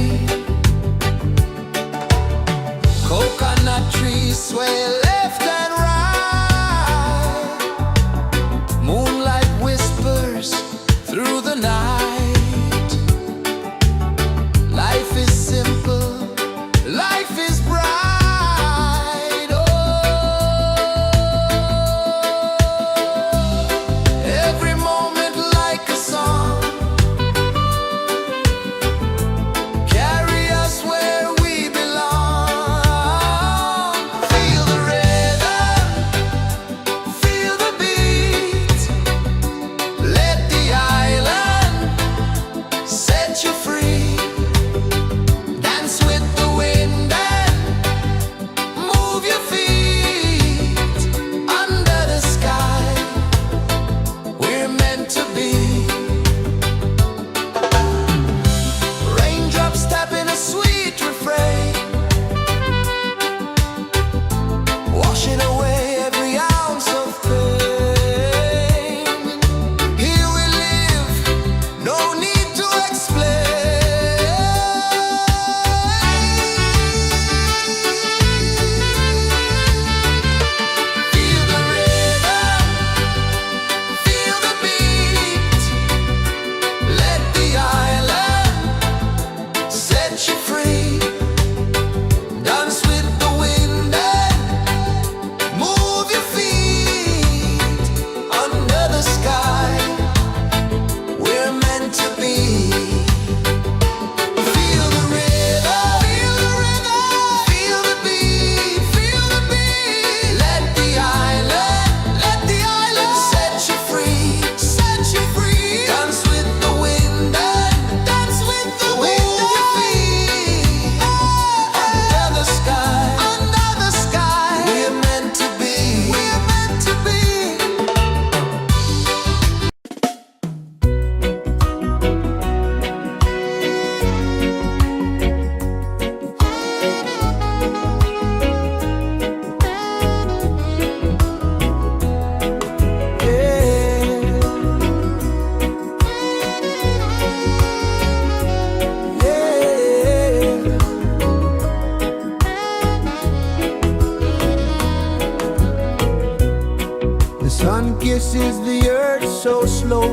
is the earth so slow?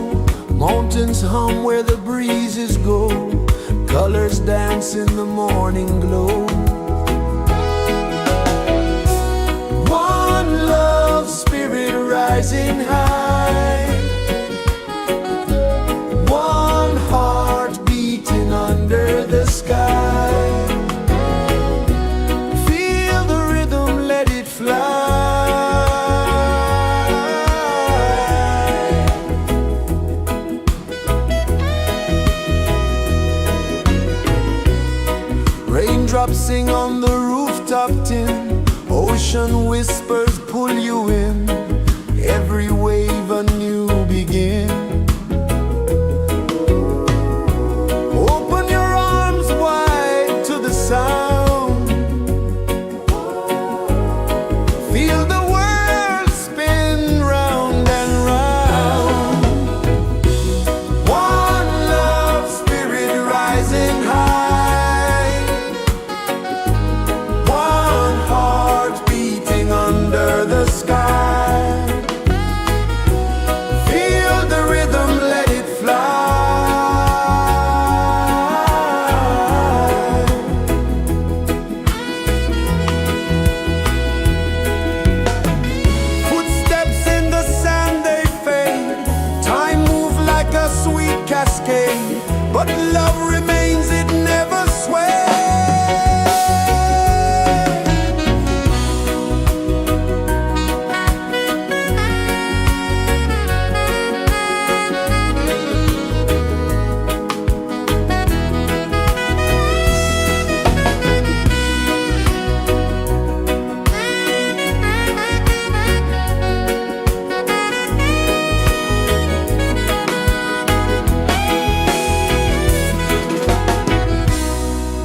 Mountains hum where the breezes go. Colors dance in the morning glow. One love spirit rising high. One heart beating under the sky. Feel the rhythm, let it fly. Raindrops sing on the rooftop tin. Ocean whispers pull you in. Every wave a new begin. Open your arms wide to the sound. Feel the world spin round and round. One love spirit rising high. One heart beating under the sky. Feel the rhythm, let it fly. Footsteps in the sand, they fade. Time moves like a sweet cascade, but love remains, it never sways.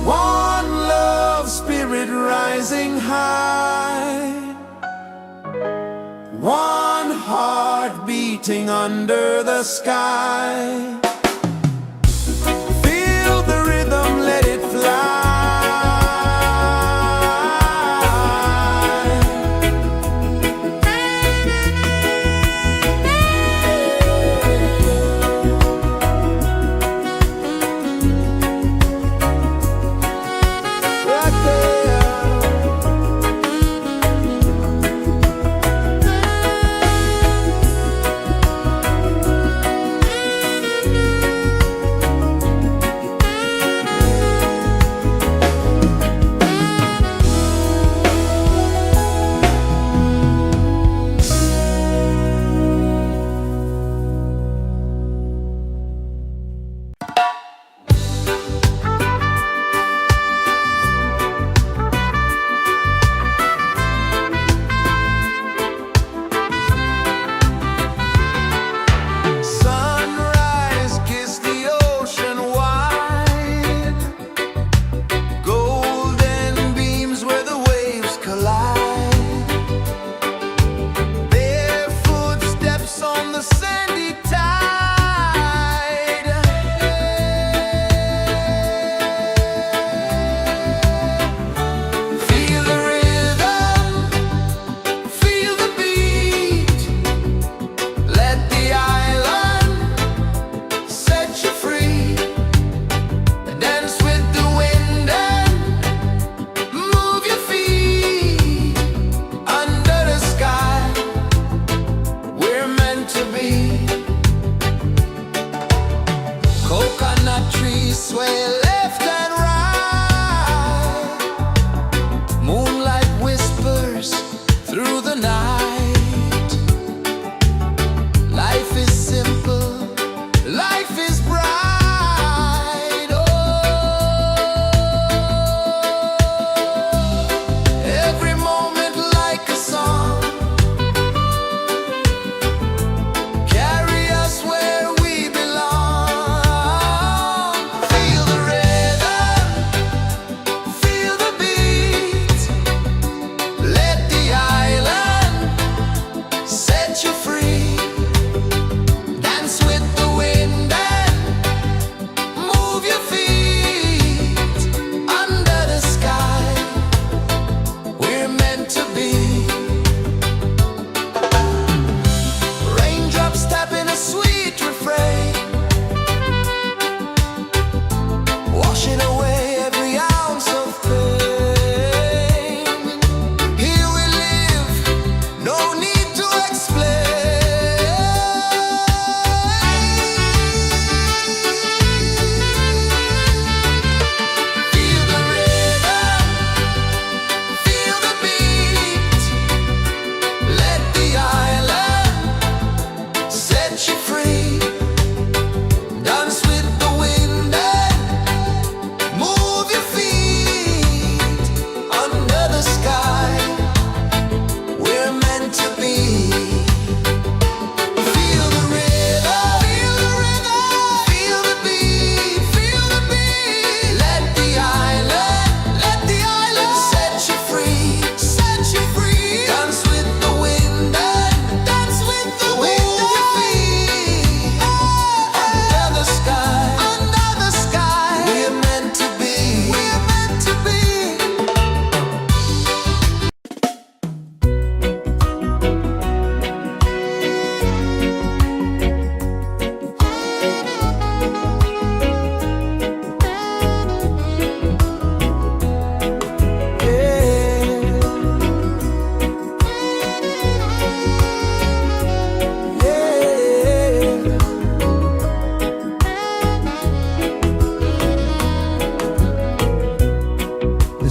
One love spirit rising high. One heart beating under the sky. Feel the rhythm, let it fly.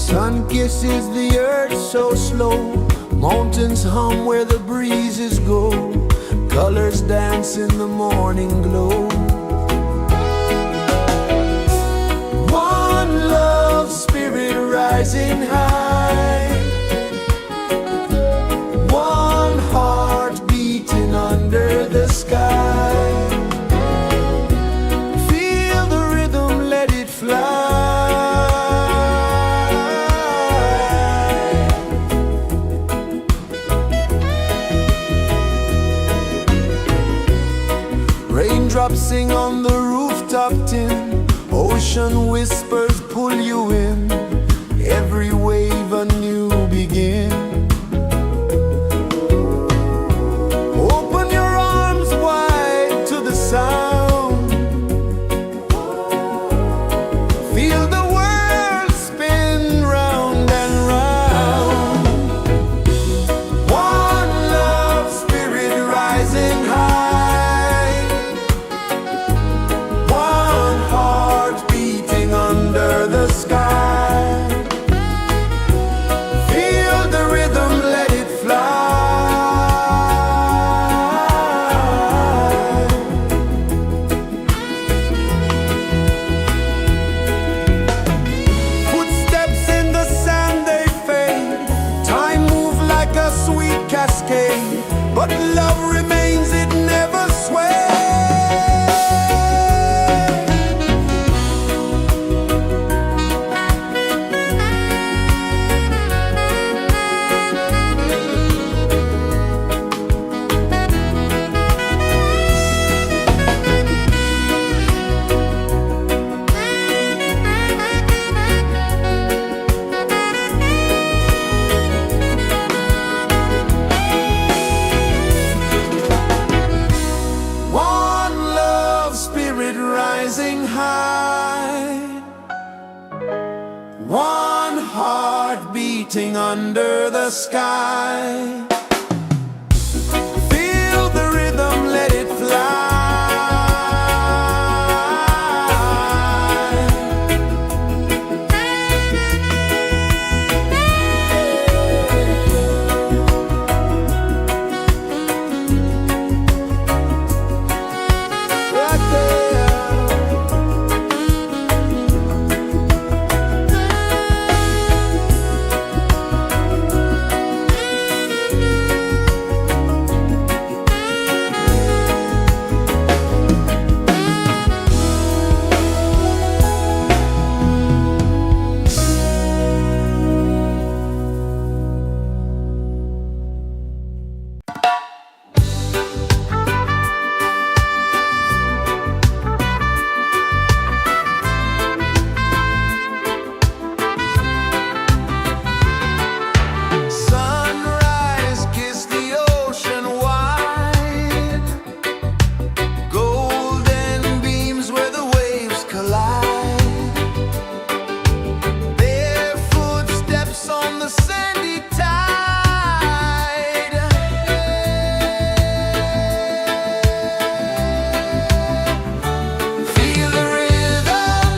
Sun kisses the earth so slow, mountains hum where the breezes go, colors dance in the morning glow. One love spirit rising high, one heart beating under the sky. Feel the rhythm, let it fly. Raindrops sing on the rooftop tin, ocean whispers pull you in, every wave a new begin. Open your arms wide to the sound, feel the world spin round and round. One love spirit rising high, one heart beating under the sky. Feel the rhythm, let it fly. Footsteps in the sand, they fade. Time moves like a sweet cascade, but love remains, it never sways. One love spirit rising high, one heart beating under the sky. Feel the rhythm, let it fly. Right there. Sunrise, kiss the ocean wide, golden beams where the waves collide, bare footsteps on the sandy tide. Feel the rhythm,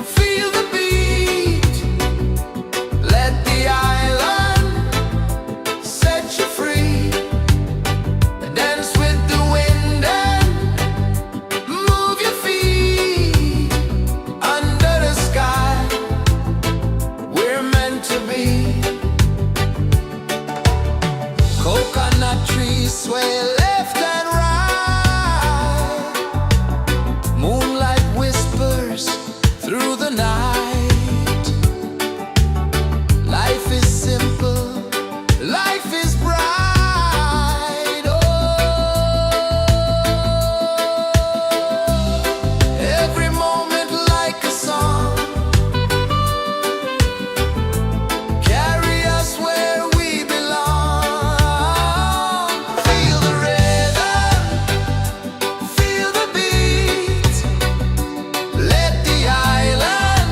feel the beat, let the island set you free. Dance with the wind and move your feet under the sky. We're meant to be. Coconut trees sway left and right, moonlight whispers through the night. Life is simple, life is bright. Oh, every moment like a song, carry us where we belong. Feel the rhythm, feel the beat, let the island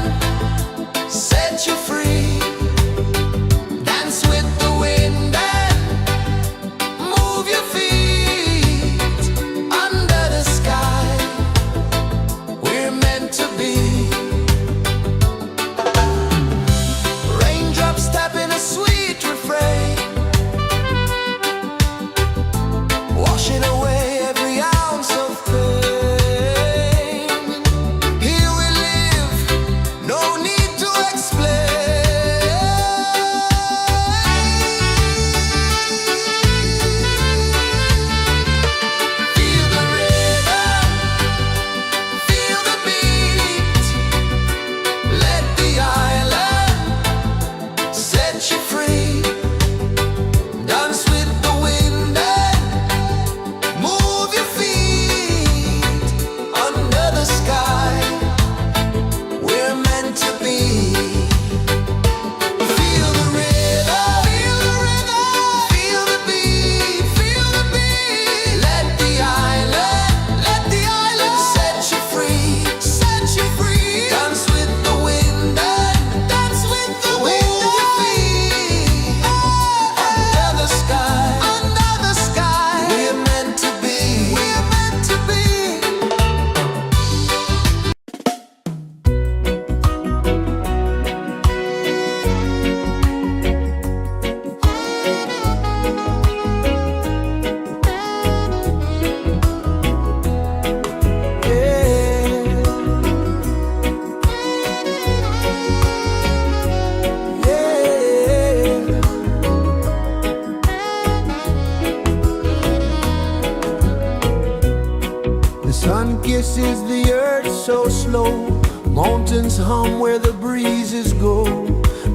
pulses the earth so slow. Mountains hum where the breezes go.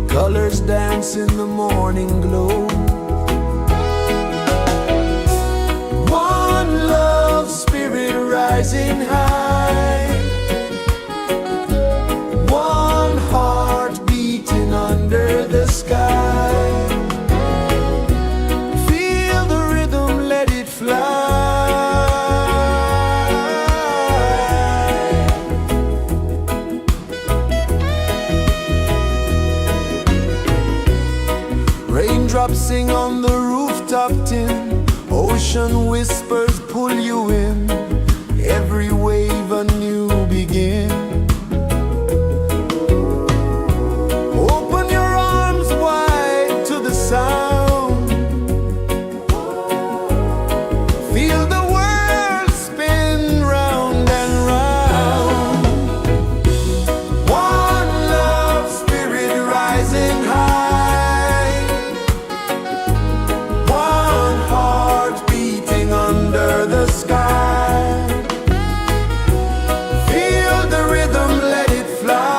Colors dance in the morning glow. One love spirit rising high. One heart beating under the sky. Feel the rhythm, let it fly. Raindrops sing on the rooftop tin. Ocean whispers pull you in. Every wave a new begin. Open your arms wide to the sound. Feel the world spin round and round. One love spirit rising high. One heart beating under the sky. Feel the rhythm, let it fly.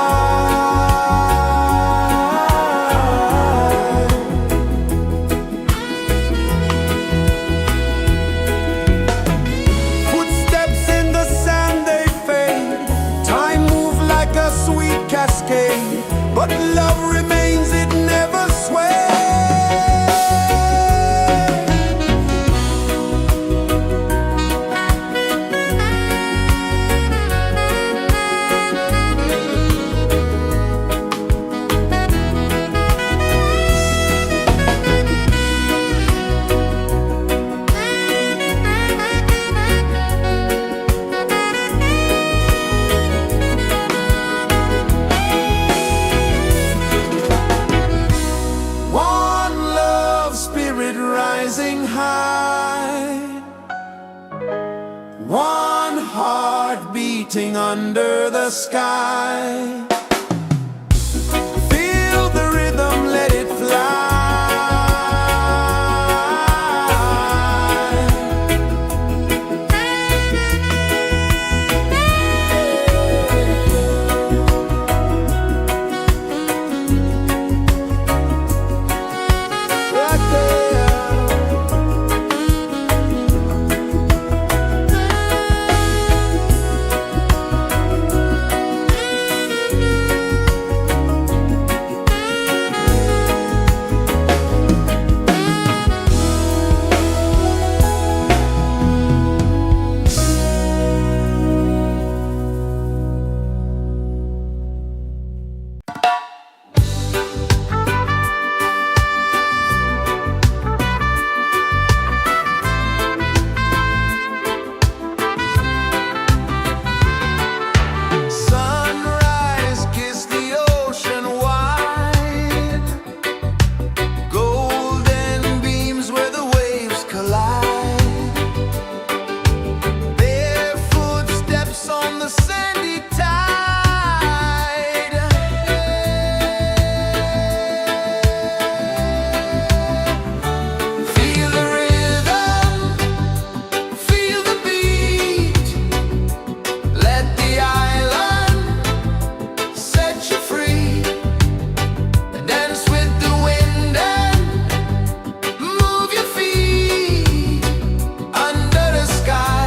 Footsteps in the sand, they fade. Time moves like a sweet cascade, but love remains, it never sways. One love spirit rising high. One heart beating under the sky. Feel the rhythm, let it fly. Right there. Sunrise, kiss the ocean wide. Golden beams where the waves collide. Bare footsteps on the sandy tide. Feel the rhythm, feel the beat. Let the island set you free. Dance with the wind and move your feet. Under the sky,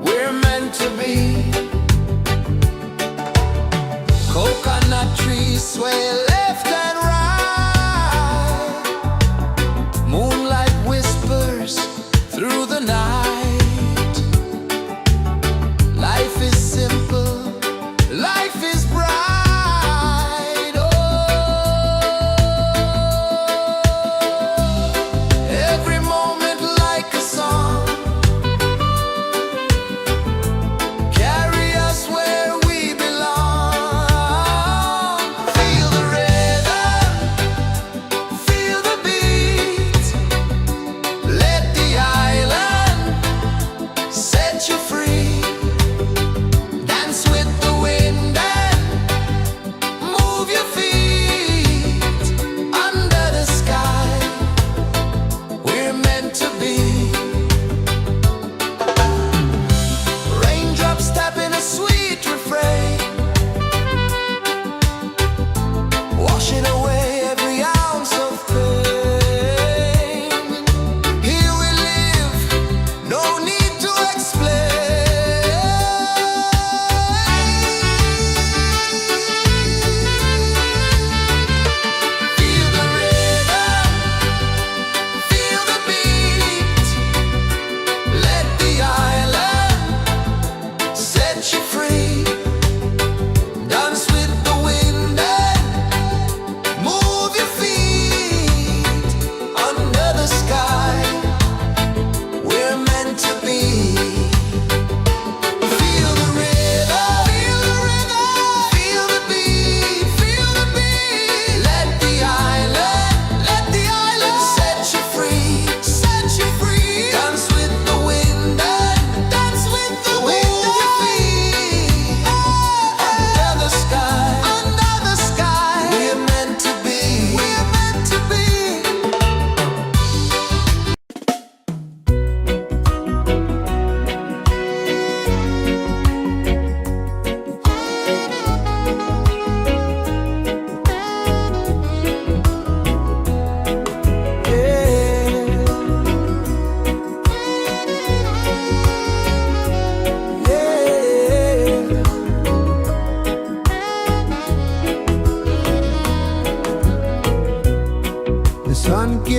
we're meant to be. Coconut trees sway left and right. Moonlight whispers through the night. Life is simple, life is bright. Oh, every moment like a song. Carry us where we belong. Feel the rhythm.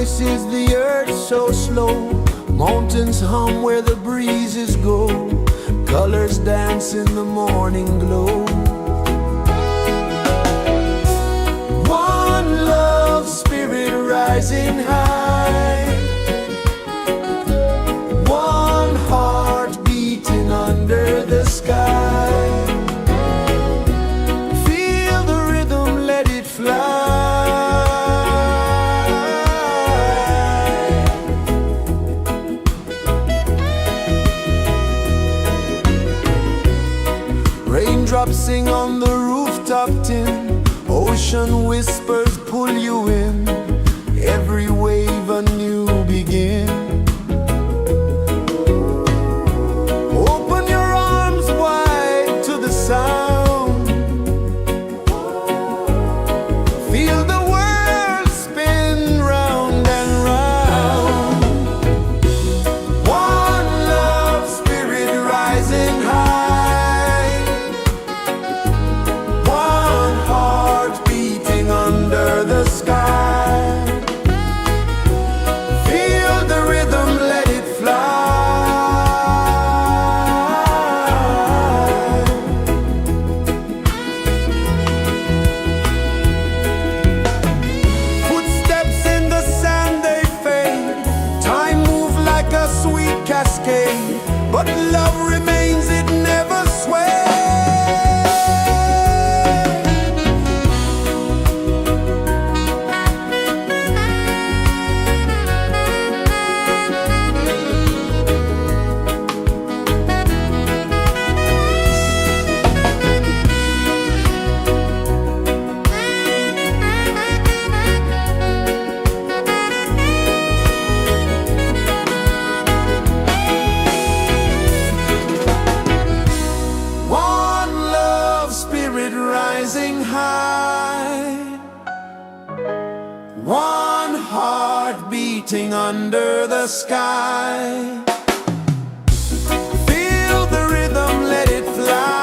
kisses the earth so slow. Mountains hum where the breezes go. Colors dance in the morning glow. One love spirit rising high. One heart beating under the sky. Feel the rhythm, let it fly. Raindrops sing on the rooftop tin. Ocean whispers pull you in. Every wave a new begin. Open your arms wide to the sound. Feel the world spin round and round. One love spirit rising high. One heart beating under the sky. Feel the rhythm, let it fly. Footsteps in the sand, they fade. Time moves like a sweet cascade, but love remains, it never sways. One love spirit rising high. One heart beating under the sky. Feel the rhythm, let it fly.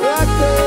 Right there.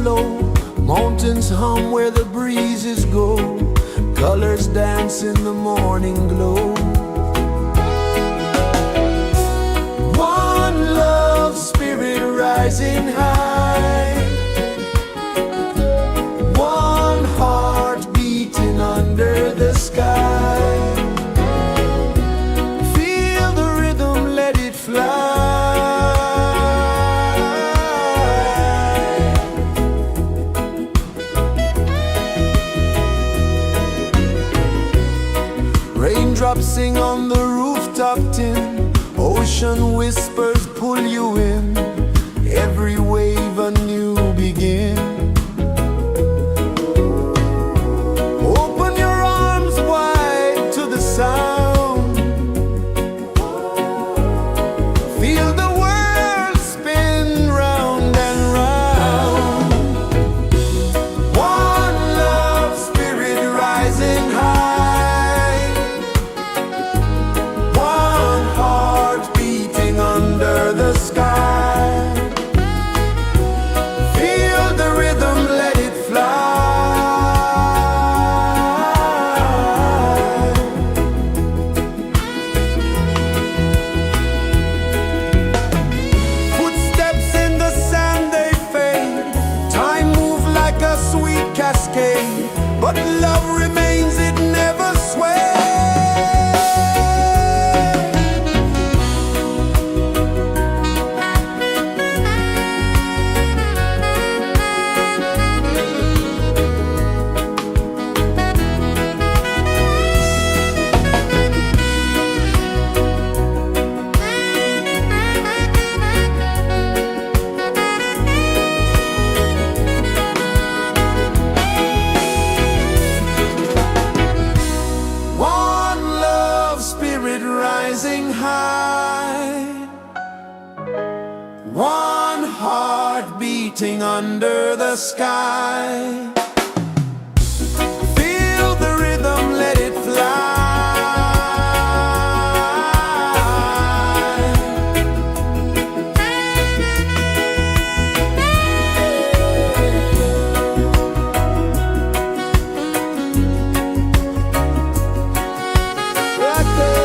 flow, mountains hum where the breezes go, colors dance in the morning glow. One love spirit rising high, one heart beating under the sky. Feel the rhythm, let it fly. Raindrops sing on the rooftop tin, ocean whispers pull you in, every wave a new begin. Open your arms wide to the sound, feel the world spin round and round. One love spirit rising high, one heart beating under the sky. Feel the rhythm, let it fly. Footsteps in the sand, they fade. Time moves like a sweet cascade, but love remains, it never sways. One love spirit rising high, one heart beating under the sky. Feel the rhythm, let it fly. Right there.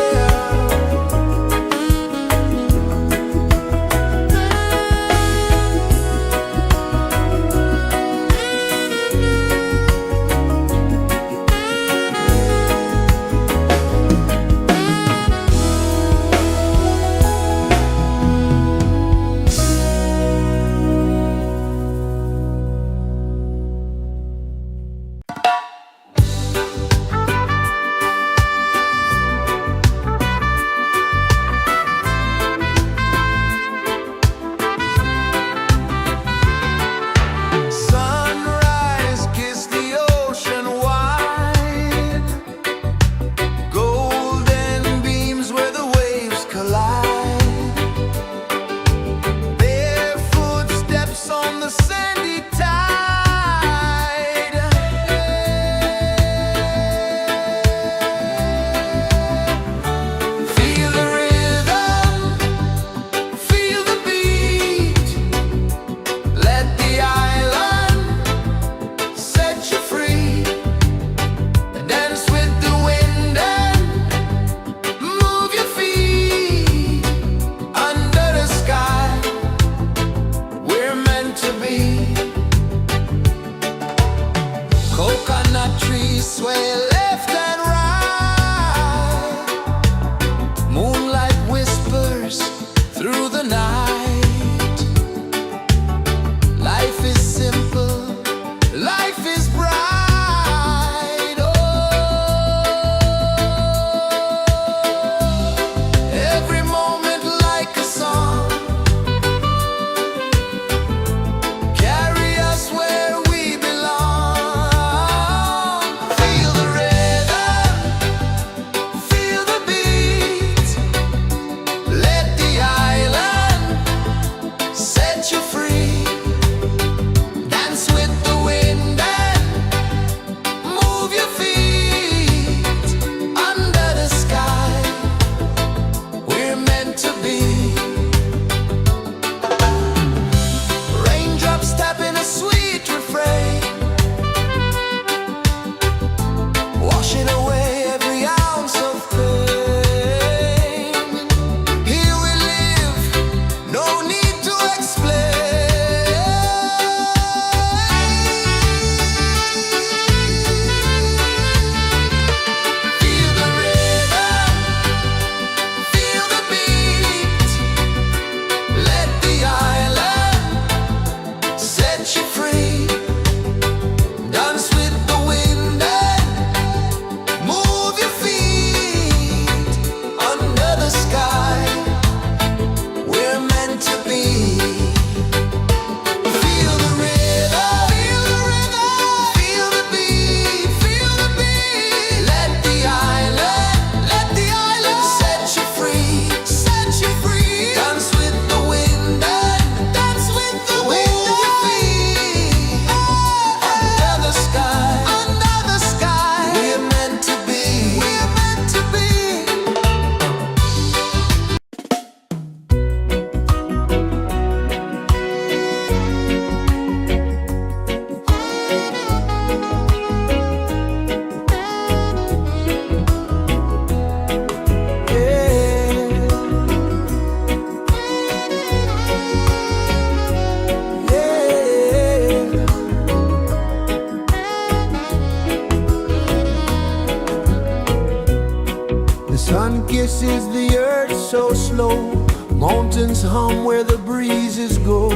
is the earth so slow? Mountains hum where the breezes go.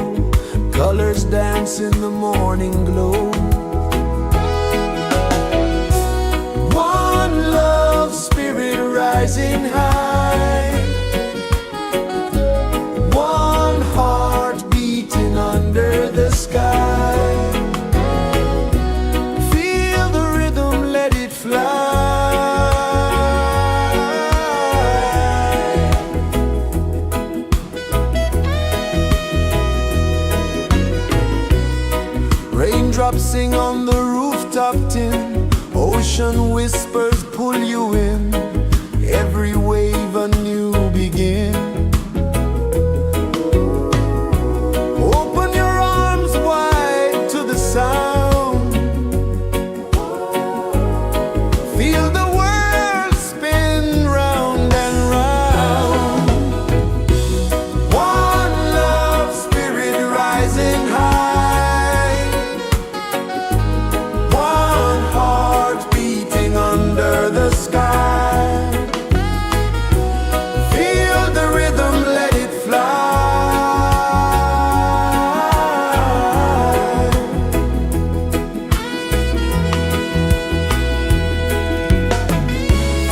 Colors dance in the morning glow. One love spirit rising high. One heart beating under the sky. Feel the rhythm, let it fly. Raindrops sing on the rooftop tin. Ocean whispers pull you in. Every wave a new begin. Open your arms wide to the sound. Feel the world spin round and round. One love spirit rising high. One heart beating under the sky. Feel the rhythm, let it fly.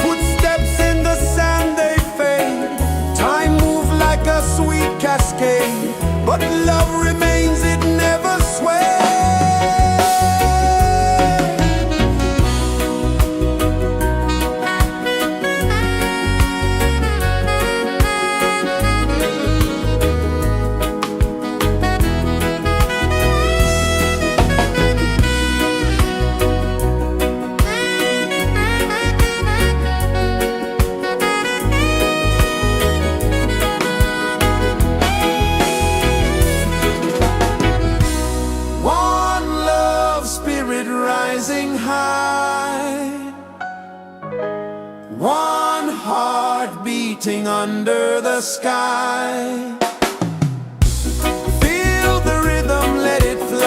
Footsteps in the sand, they fade. Time moves like a sweet cascade, but love remains, it never sways. One love spirit rising high. One heart beating under the sky. Feel the rhythm, let it fly.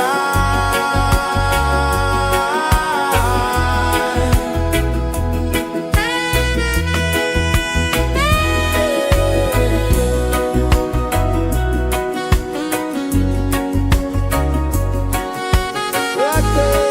Right there.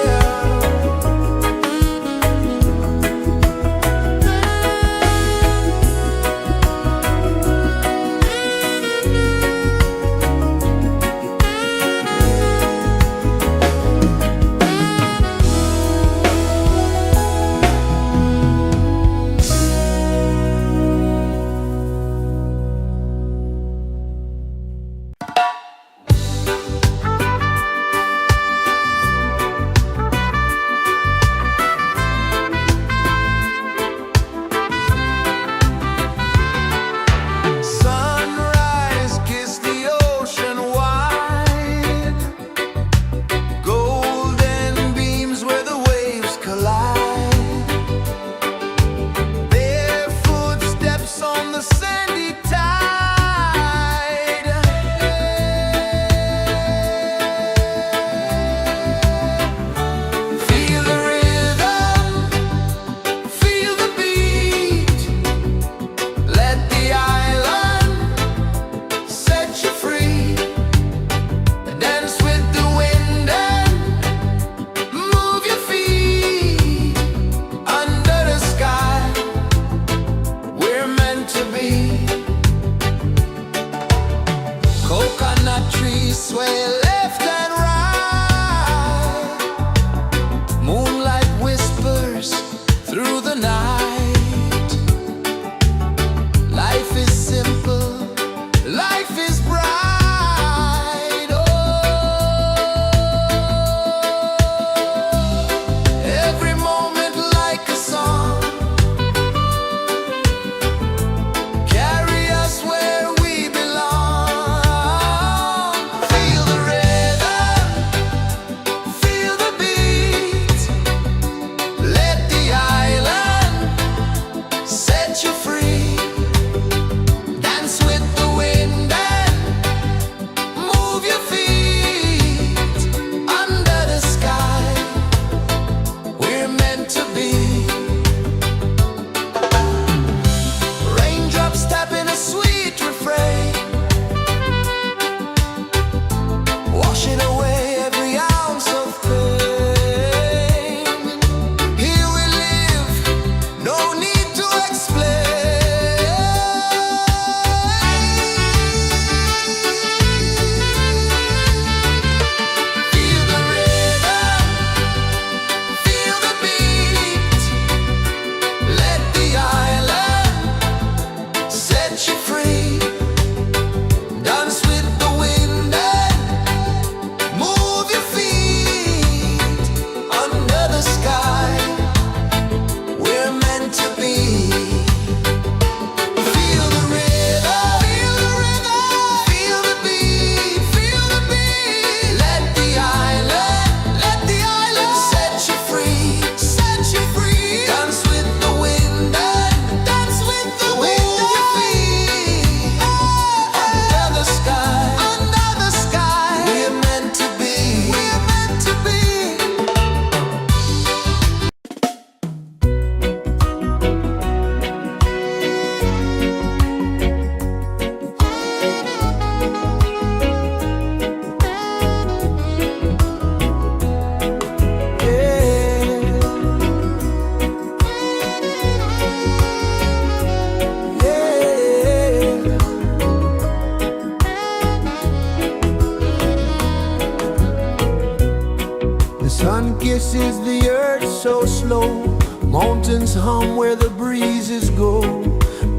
Sun kisses the earth so slow, mountains hum where the breezes go,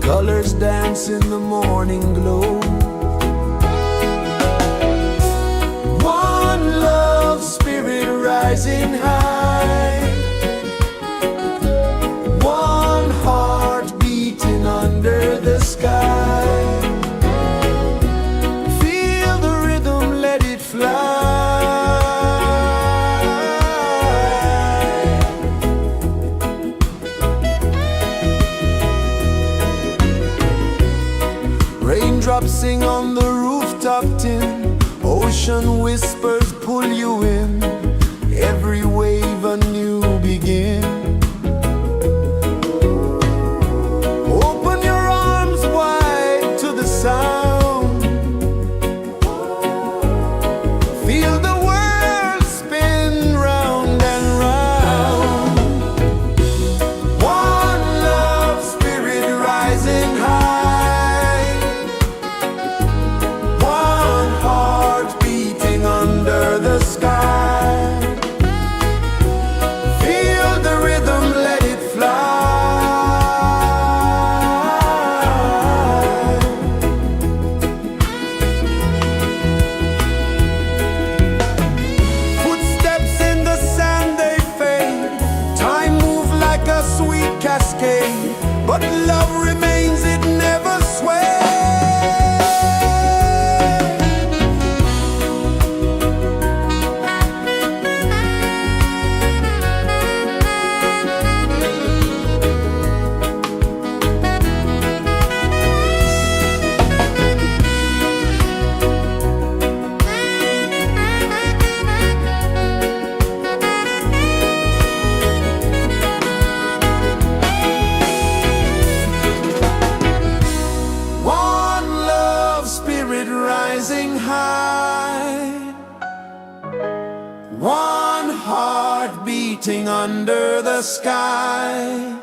colors dance in the morning glow. One love spirit rising high, one heart beating under the sky. Feel the rhythm, let it fly. Raindrops sing on the rooftop tin, ocean whispers pull you in, every wave a new begin. Open your arms wide to the sound, feel the world spin round and round. One love spirit rising high, one heart beating under the sky. Feel the rhythm, let it fly. Footsteps in the sand, they fade. Time moves like a sweet cascade, but love remains, it never sways. One love spirit rising high, one heart beating under the sky.